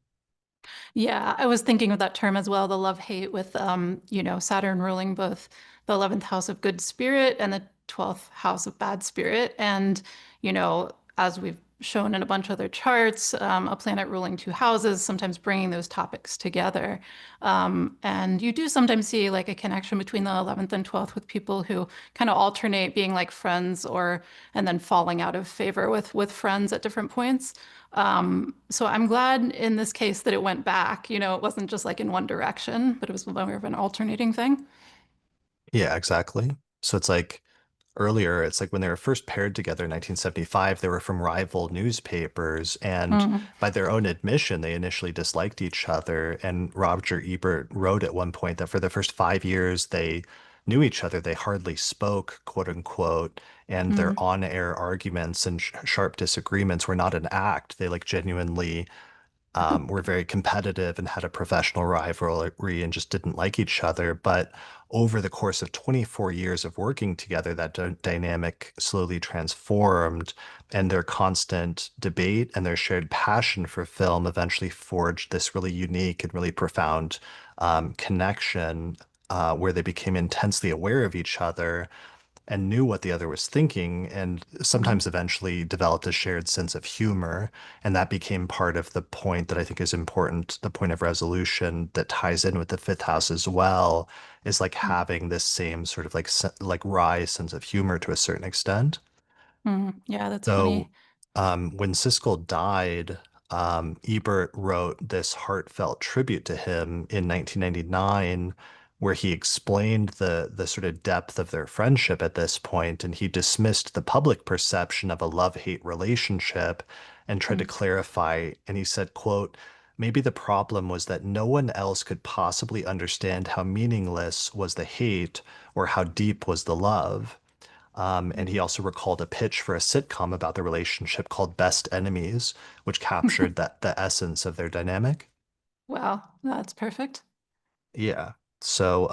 Yeah, I was thinking of that term as well, the love hate with Saturn ruling both the 11th house of good spirit and the 12th house of bad spirit. And, as we've shown in a bunch of other charts, a planet ruling two houses, sometimes bringing those topics together. And you do sometimes see like a connection between the 11th and 12th with people who kind of alternate being like friends or and then falling out of favor with friends at different points. So I'm glad in this case that it went back. It wasn't just like in one direction, but it was more of an alternating thing. Yeah, exactly. So it's like earlier, it's like when they were first paired together in 1975, they were from rival newspapers. And Mm, by their own admission, they initially disliked each other. And Roger Ebert wrote at one point that for the first 5 years, they knew each other. They hardly spoke, quote unquote. And their mm, on-air arguments and sharp disagreements were not an act. They like genuinely were very competitive and had a professional rivalry and just didn't like each other. But over the course of 24 years of working together, that dynamic slowly transformed, and their constant debate and their shared passion for film eventually forged this really unique and really profound connection where they became intensely aware of each other and knew what the other was thinking, and mm, sometimes eventually developed a shared sense of humor. And that became part of the point that I think is important, the point of resolution that ties in with the fifth house as well, is like mm, having this same sort of like like wry sense of humor to a certain extent. mm. Yeah, that's So funny. when Siskel died, Ebert wrote this heartfelt tribute to him in 1999, where he explained the sort of depth of their friendship at this point, and he dismissed the public perception of a love-hate relationship and tried to Mm, clarify. And he said, quote, "Maybe the problem was that no one else could possibly understand how meaningless was the hate or how deep was the love." And he also recalled a pitch for a sitcom about the relationship called Best Enemies, which mm. captured that the essence of their dynamic. Wow, that's perfect. Yeah. So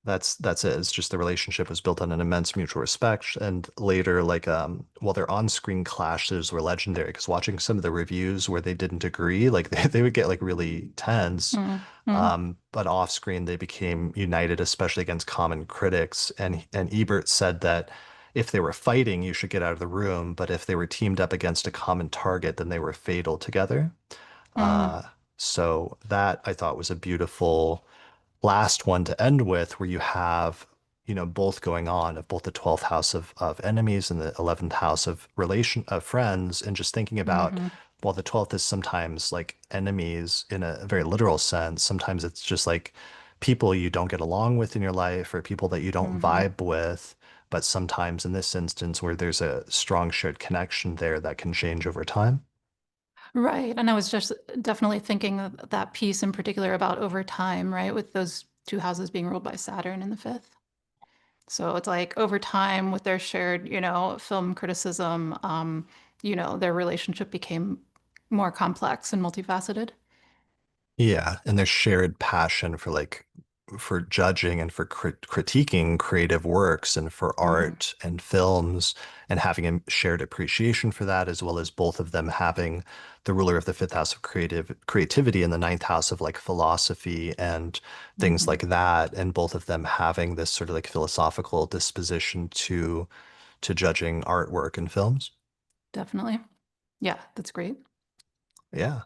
That's it. It's just the relationship was built on an immense mutual respect. And later, like while their on-screen clashes were legendary, because watching some of the reviews where they didn't agree, like they would get like really tense. Mm-hmm. But off-screen they became united, especially against common critics. And Ebert said that if they were fighting, you should get out of the room, but if they were teamed up against a common target, then they were fatal together. Mm-hmm. Uh, so that I thought was a beautiful last one to end with, where you have, both going on of both the 12th house of enemies and the 11th house of relation of friends, and just thinking about, Mm-hmm. while the 12th is sometimes like enemies in a very literal sense, sometimes it's just like people you don't get along with in your life or people that you don't Mm-hmm. vibe with. But sometimes in this instance where there's a strong shared connection there that can change over time. Right. And I was just definitely thinking of that piece in particular about over time, right? With those two houses being ruled by Saturn in the fifth. So it's like over time with their shared, film criticism, their relationship became more complex and multifaceted. Yeah, and their shared passion for for judging and for critiquing creative works and for Hmm. art and films, and having a shared appreciation for that, as well as both of them having the ruler of the fifth house of creativity and the ninth house of like philosophy and things Hmm. like that, and both of them having this sort of like philosophical disposition to judging artwork and films. Definitely. Yeah, that's great. Yeah.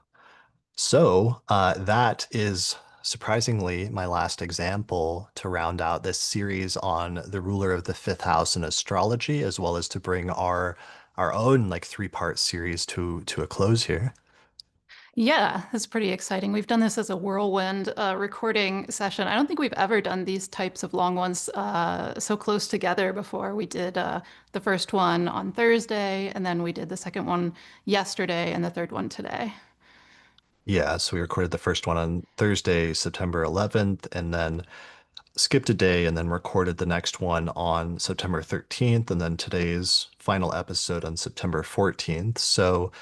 So that is surprisingly my last example to round out this series on the ruler of the fifth house in astrology, as well as to bring our own like three-part series to a close here. Yeah, that's pretty exciting. We've done this as a whirlwind recording session. I don't think we've ever done these types of long ones so close together before. We did the first one on Thursday, and then we did the second one yesterday, and the third one today. Yeah, so we recorded the first one on Thursday, September 11th, and then skipped a day and then recorded the next one on September 13th, and then today's final episode on September 14th. So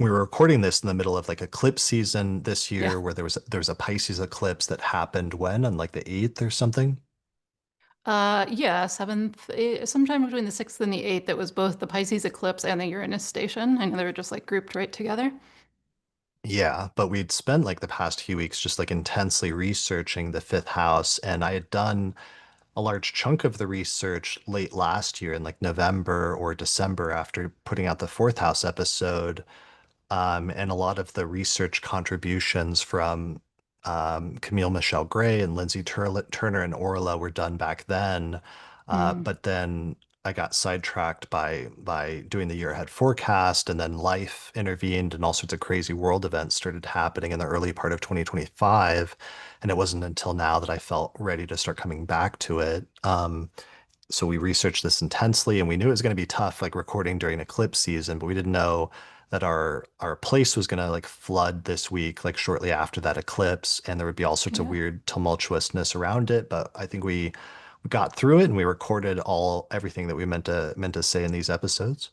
we were recording this in the middle of like eclipse season this Yeah. year, where there was a Pisces eclipse that happened when on like the 8th or something. Yeah, seventh, sometime between the sixth and the eighth, it was both the Pisces eclipse and the Uranus station. I know they were just like grouped right together. Yeah, but we'd spent like the past few weeks just like intensely researching the fifth house, and I had done a large chunk of the research late last year in like November or December after putting out the fourth house episode. And a lot of the research contributions from Camille Michelle Gray and Lindsay Turner and Orla were done back then. Mm, But then I got sidetracked by doing the year ahead forecast, and then life intervened, and all sorts of crazy world events started happening in the early part of 2025. And it wasn't until now that I felt ready to start coming back to it. So we researched this intensely, and we knew it was going to be tough, like recording during eclipse season, but we didn't know that our place was going to like flood this week, like shortly after that eclipse, and there would be all sorts of yeah. weird tumultuousness around it. But I think we got through it, and we recorded everything that we meant to say in these episodes.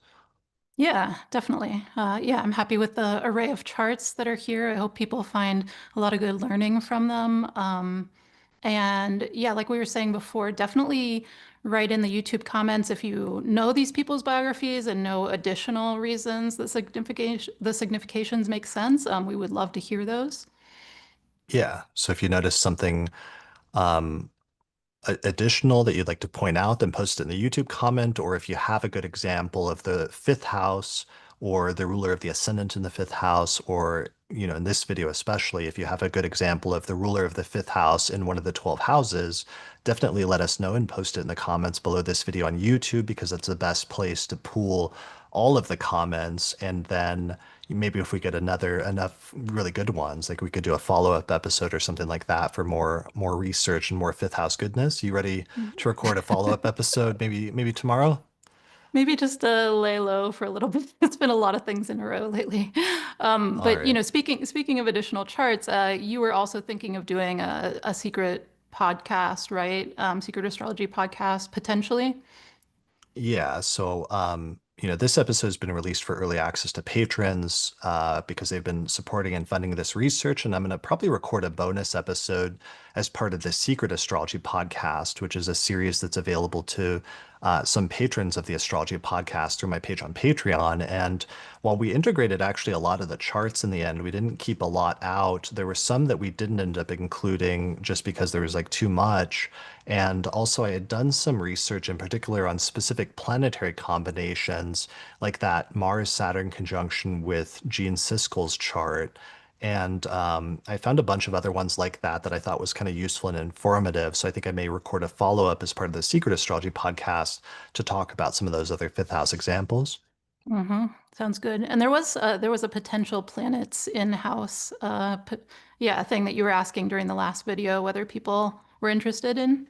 Yeah, definitely. Yeah, I'm happy with the array of charts that are here. I hope people find a lot of good learning from them. And yeah, like we were saying before, definitely write in the YouTube comments if you know these people's biographies and know additional reasons the significations make sense. We would love to hear those. Yeah. So if you notice something um, additional that you'd like to point out, then post it in the YouTube comment. Or if you have a good example of the fifth house or the ruler of the ascendant in the fifth house, or, in this video especially, if you have a good example of the ruler of the fifth house in one of the 12 houses, definitely let us know and post it in the comments below this video on YouTube, because that's the best place to pool all of the comments. And then maybe if we get enough really good ones, like we could do a follow-up episode or something like that for more research and more fifth house goodness. You ready to record a follow-up episode maybe tomorrow? Maybe just lay low for a little bit. It's been a lot of things in a row lately. All But right. speaking of additional charts, you were also thinking of doing a secret podcast, right? Secret astrology podcast potentially. Yeah, so this episode has been released for early access to patrons because they've been supporting and funding this research. And I'm going to probably record a bonus episode as part of the Secret Astrology podcast, which is a series that's available to some patrons of the Astrology podcast through my page on Patreon. And while we integrated actually a lot of the charts in the end, we didn't keep a lot out. There were some that we didn't end up including just because there was like too much. And also, I had done some research in particular on specific planetary combinations, like that Mars Saturn conjunction with Gene Siskel's chart. And I found a bunch of other ones like that that I thought was kind of useful and informative. So I think I may record a follow up as part of the Secret Astrology podcast to talk about some of those other fifth house examples. Mm-hmm. Sounds good. And there was a potential planets in-house, yeah, thing that you were asking during the last video whether people were interested in.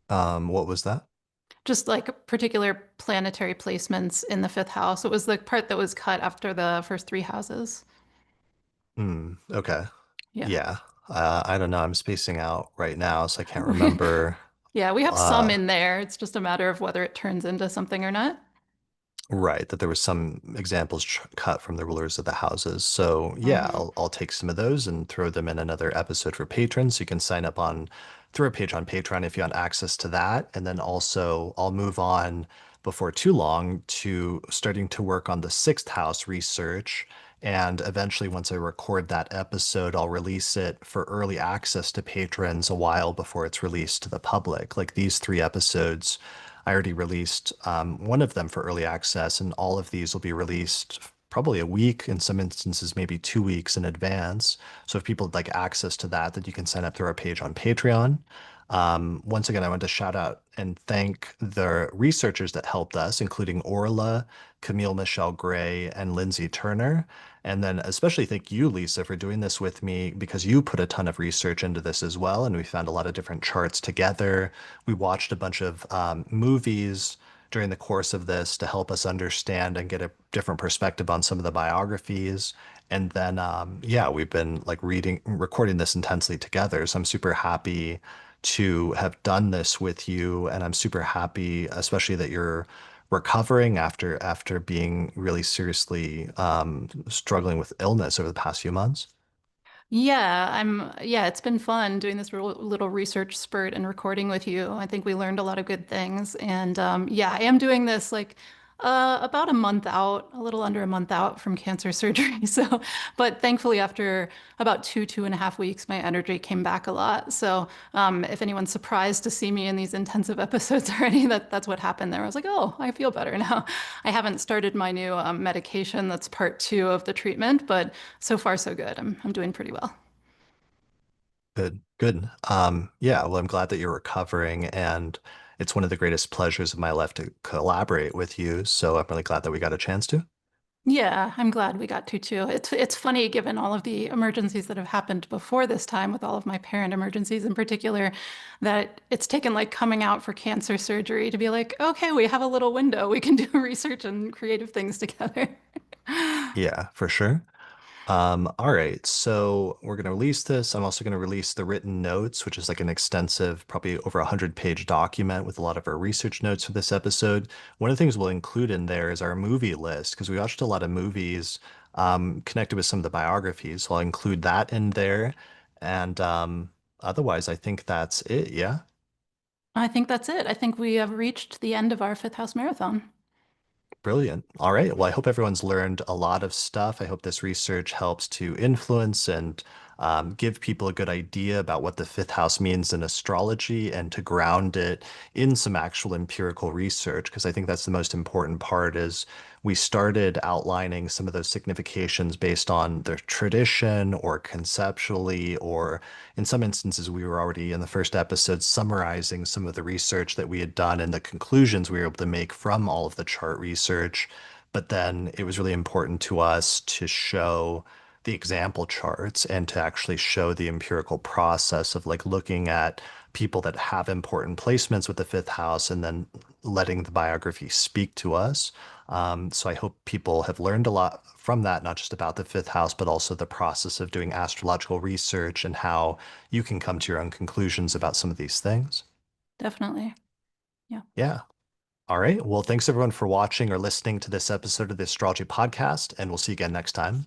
What was that? Just like particular planetary placements in the fifth house. It was the part that was cut after the first three houses. Okay. Yeah. Yeah. I don't know. I'm spacing out right now, so I can't remember. Yeah, we have some Uh, in there. It's just a matter of whether it turns into something or not. Right, that there was some examples cut from the rulers of the houses. So yeah, Hmm. I'll take some of those and throw them in another episode for patrons. So you can sign up on through a page on Patreon if you want access to that. And then also I'll move on before too long to starting to work on the sixth house research. And eventually, once I record that episode, I'll release it for early access to patrons a while before it's released to the public. Like these three episodes I already released one of them for early access, and all of these will be released probably a week, in some instances, maybe 2 weeks in advance. So if people would like access to that, then you can sign up through our page on Patreon. Once again, I want to shout out and thank the researchers that helped us, including Orla, Camille Michelle Gray, and Lindsay Turner. And then especially thank you, Leisa, for doing this with me because you put a ton of research into this as well. And we found a lot of different charts together. We watched a bunch of movies during the course of this to help us understand and get a different perspective on some of the biographies. And then, yeah, we've been like recording this intensely together. So I'm super happy to have done this with you. And I'm super happy, especially that you're recovering after being really seriously struggling with illness over the past few months. Yeah, it's been fun doing this little research spurt and recording with you. I think we learned a lot of good things. And yeah, I am doing this like about a month out, a little under a month out from cancer surgery. So, but thankfully, after about 2.5 weeks, my energy came back a lot. So, if anyone's surprised to see me in these intensive episodes already, that's what happened there. I was like, oh, I feel better now. I haven't started my new medication. That's part two of the treatment, but so far so good. I'm doing pretty well. Good, good. Yeah, well, I'm glad that you're recovering, and it's one of the greatest pleasures of my life to collaborate with you. So I'm really glad that we got a chance to. Yeah, I'm glad we got to too. It's funny given all of the emergencies that have happened before this time with all of my parent emergencies in particular that it's taken like coming out for cancer surgery to be like, okay, we have a little window. We can do research and creative things together. Yeah, for sure. All right, so we're going to release this. I'm also going to release the written notes, which is like an extensive, probably over 100-page document with a lot of our research notes for this episode. One of the things we'll include in there is our movie list because we watched a lot of movies connected with some of the biographies. So I'll include that in there. And otherwise, I think that's it. Yeah. I think that's it. I think we have reached the end of our Fifth House Marathon. Brilliant. All right. Well, I hope everyone's learned a lot of stuff. I hope this research helps to influence and give people a good idea about what the fifth house means in astrology and to ground it in some actual empirical research, because I think that's the most important part is we started outlining some of those significations based on the tradition or conceptually, or in some instances, we were already in the first episode summarizing some of the research that we had done and the conclusions we were able to make from all of the chart research. But then it was really important to us to show the example charts and to actually show the empirical process of like looking at people that have important placements with the fifth house and then letting the biography speak to us. So I hope people have learned a lot from that, not just about the fifth house, but also the process of doing astrological research and how you can come to your own conclusions about some of these things. Definitely. Yeah. Yeah. All right. Well, thanks everyone for watching or listening to this episode of the Astrology Podcast, and we'll see you again next time.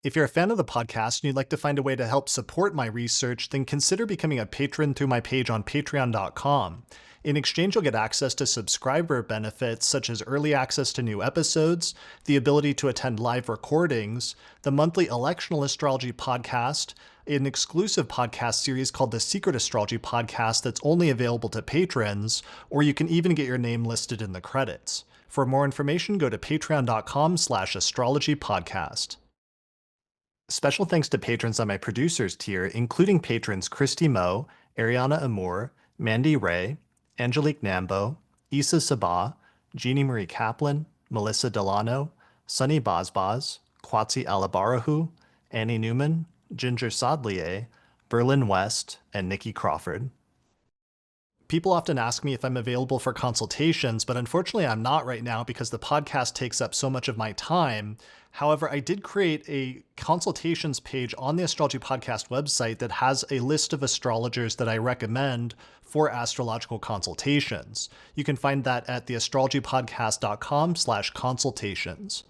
If you're a fan of the podcast and you'd like to find a way to help support my research, then consider becoming a patron through my page on patreon.com. In exchange, you'll get access to subscriber benefits such as early access to new episodes, the ability to attend live recordings, the monthly electional astrology podcast, an exclusive podcast series called the Secret Astrology Podcast that's only available to patrons, or you can even get your name listed in the credits. For more information, go to patreon.com/astrologypodcast. Special thanks to patrons on my producers tier, including patrons Christy Moe, Ariana Amour, Mandy Ray, Angelique Nambo, Issa Sabah, Jeannie Marie Kaplan, Melissa Delano, Sunny Bazbaz, Kwatsi Alabarahu, Annie Newman, Ginger Sadlier, Berlin West, and Nikki Crawford. People often ask me if I'm available for consultations, but unfortunately I'm not right now because the podcast takes up so much of my time. However, I did create a consultations page on the Astrology Podcast website that has a list of astrologers that I recommend for astrological consultations. You can find that at theastrologypodcast.com/consultations.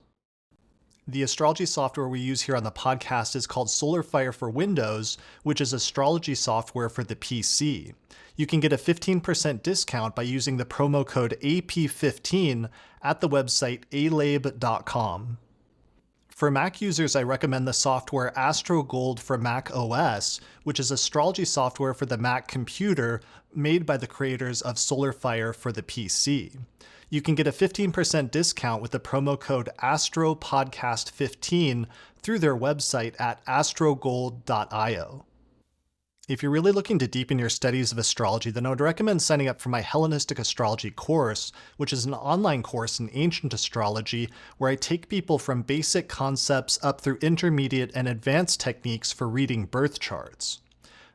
The astrology software we use here on the podcast is called SolarFire for Windows, which is astrology software for the PC. You can get a 15% discount by using the promo code AP15 at the website alabe.com. For Mac users, I recommend the software AstroGold for Mac OS, which is astrology software for the Mac computer made by the creators of SolarFire for the PC. You can get a 15% discount with the promo code AstroPodcast15 through their website at astrogold.io. If you're really looking to deepen your studies of astrology, then I would recommend signing up for my Hellenistic Astrology course, which is an online course in ancient astrology where I take people from basic concepts up through intermediate and advanced techniques for reading birth charts.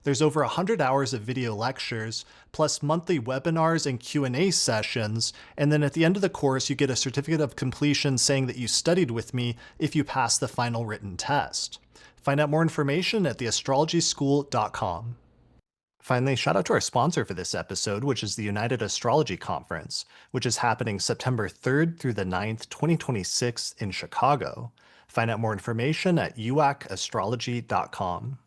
There's over 100 hours of video lectures, plus monthly webinars and Q&A sessions, and then at the end of the course you get a certificate of completion saying that you studied with me if you pass the final written test. Find out more information at theastrologyschool.com. Finally, shout out to our sponsor for this episode, which is the United Astrology Conference, which is happening September 3rd through the 9th, 2026 in Chicago. Find out more information at uacastrology.com.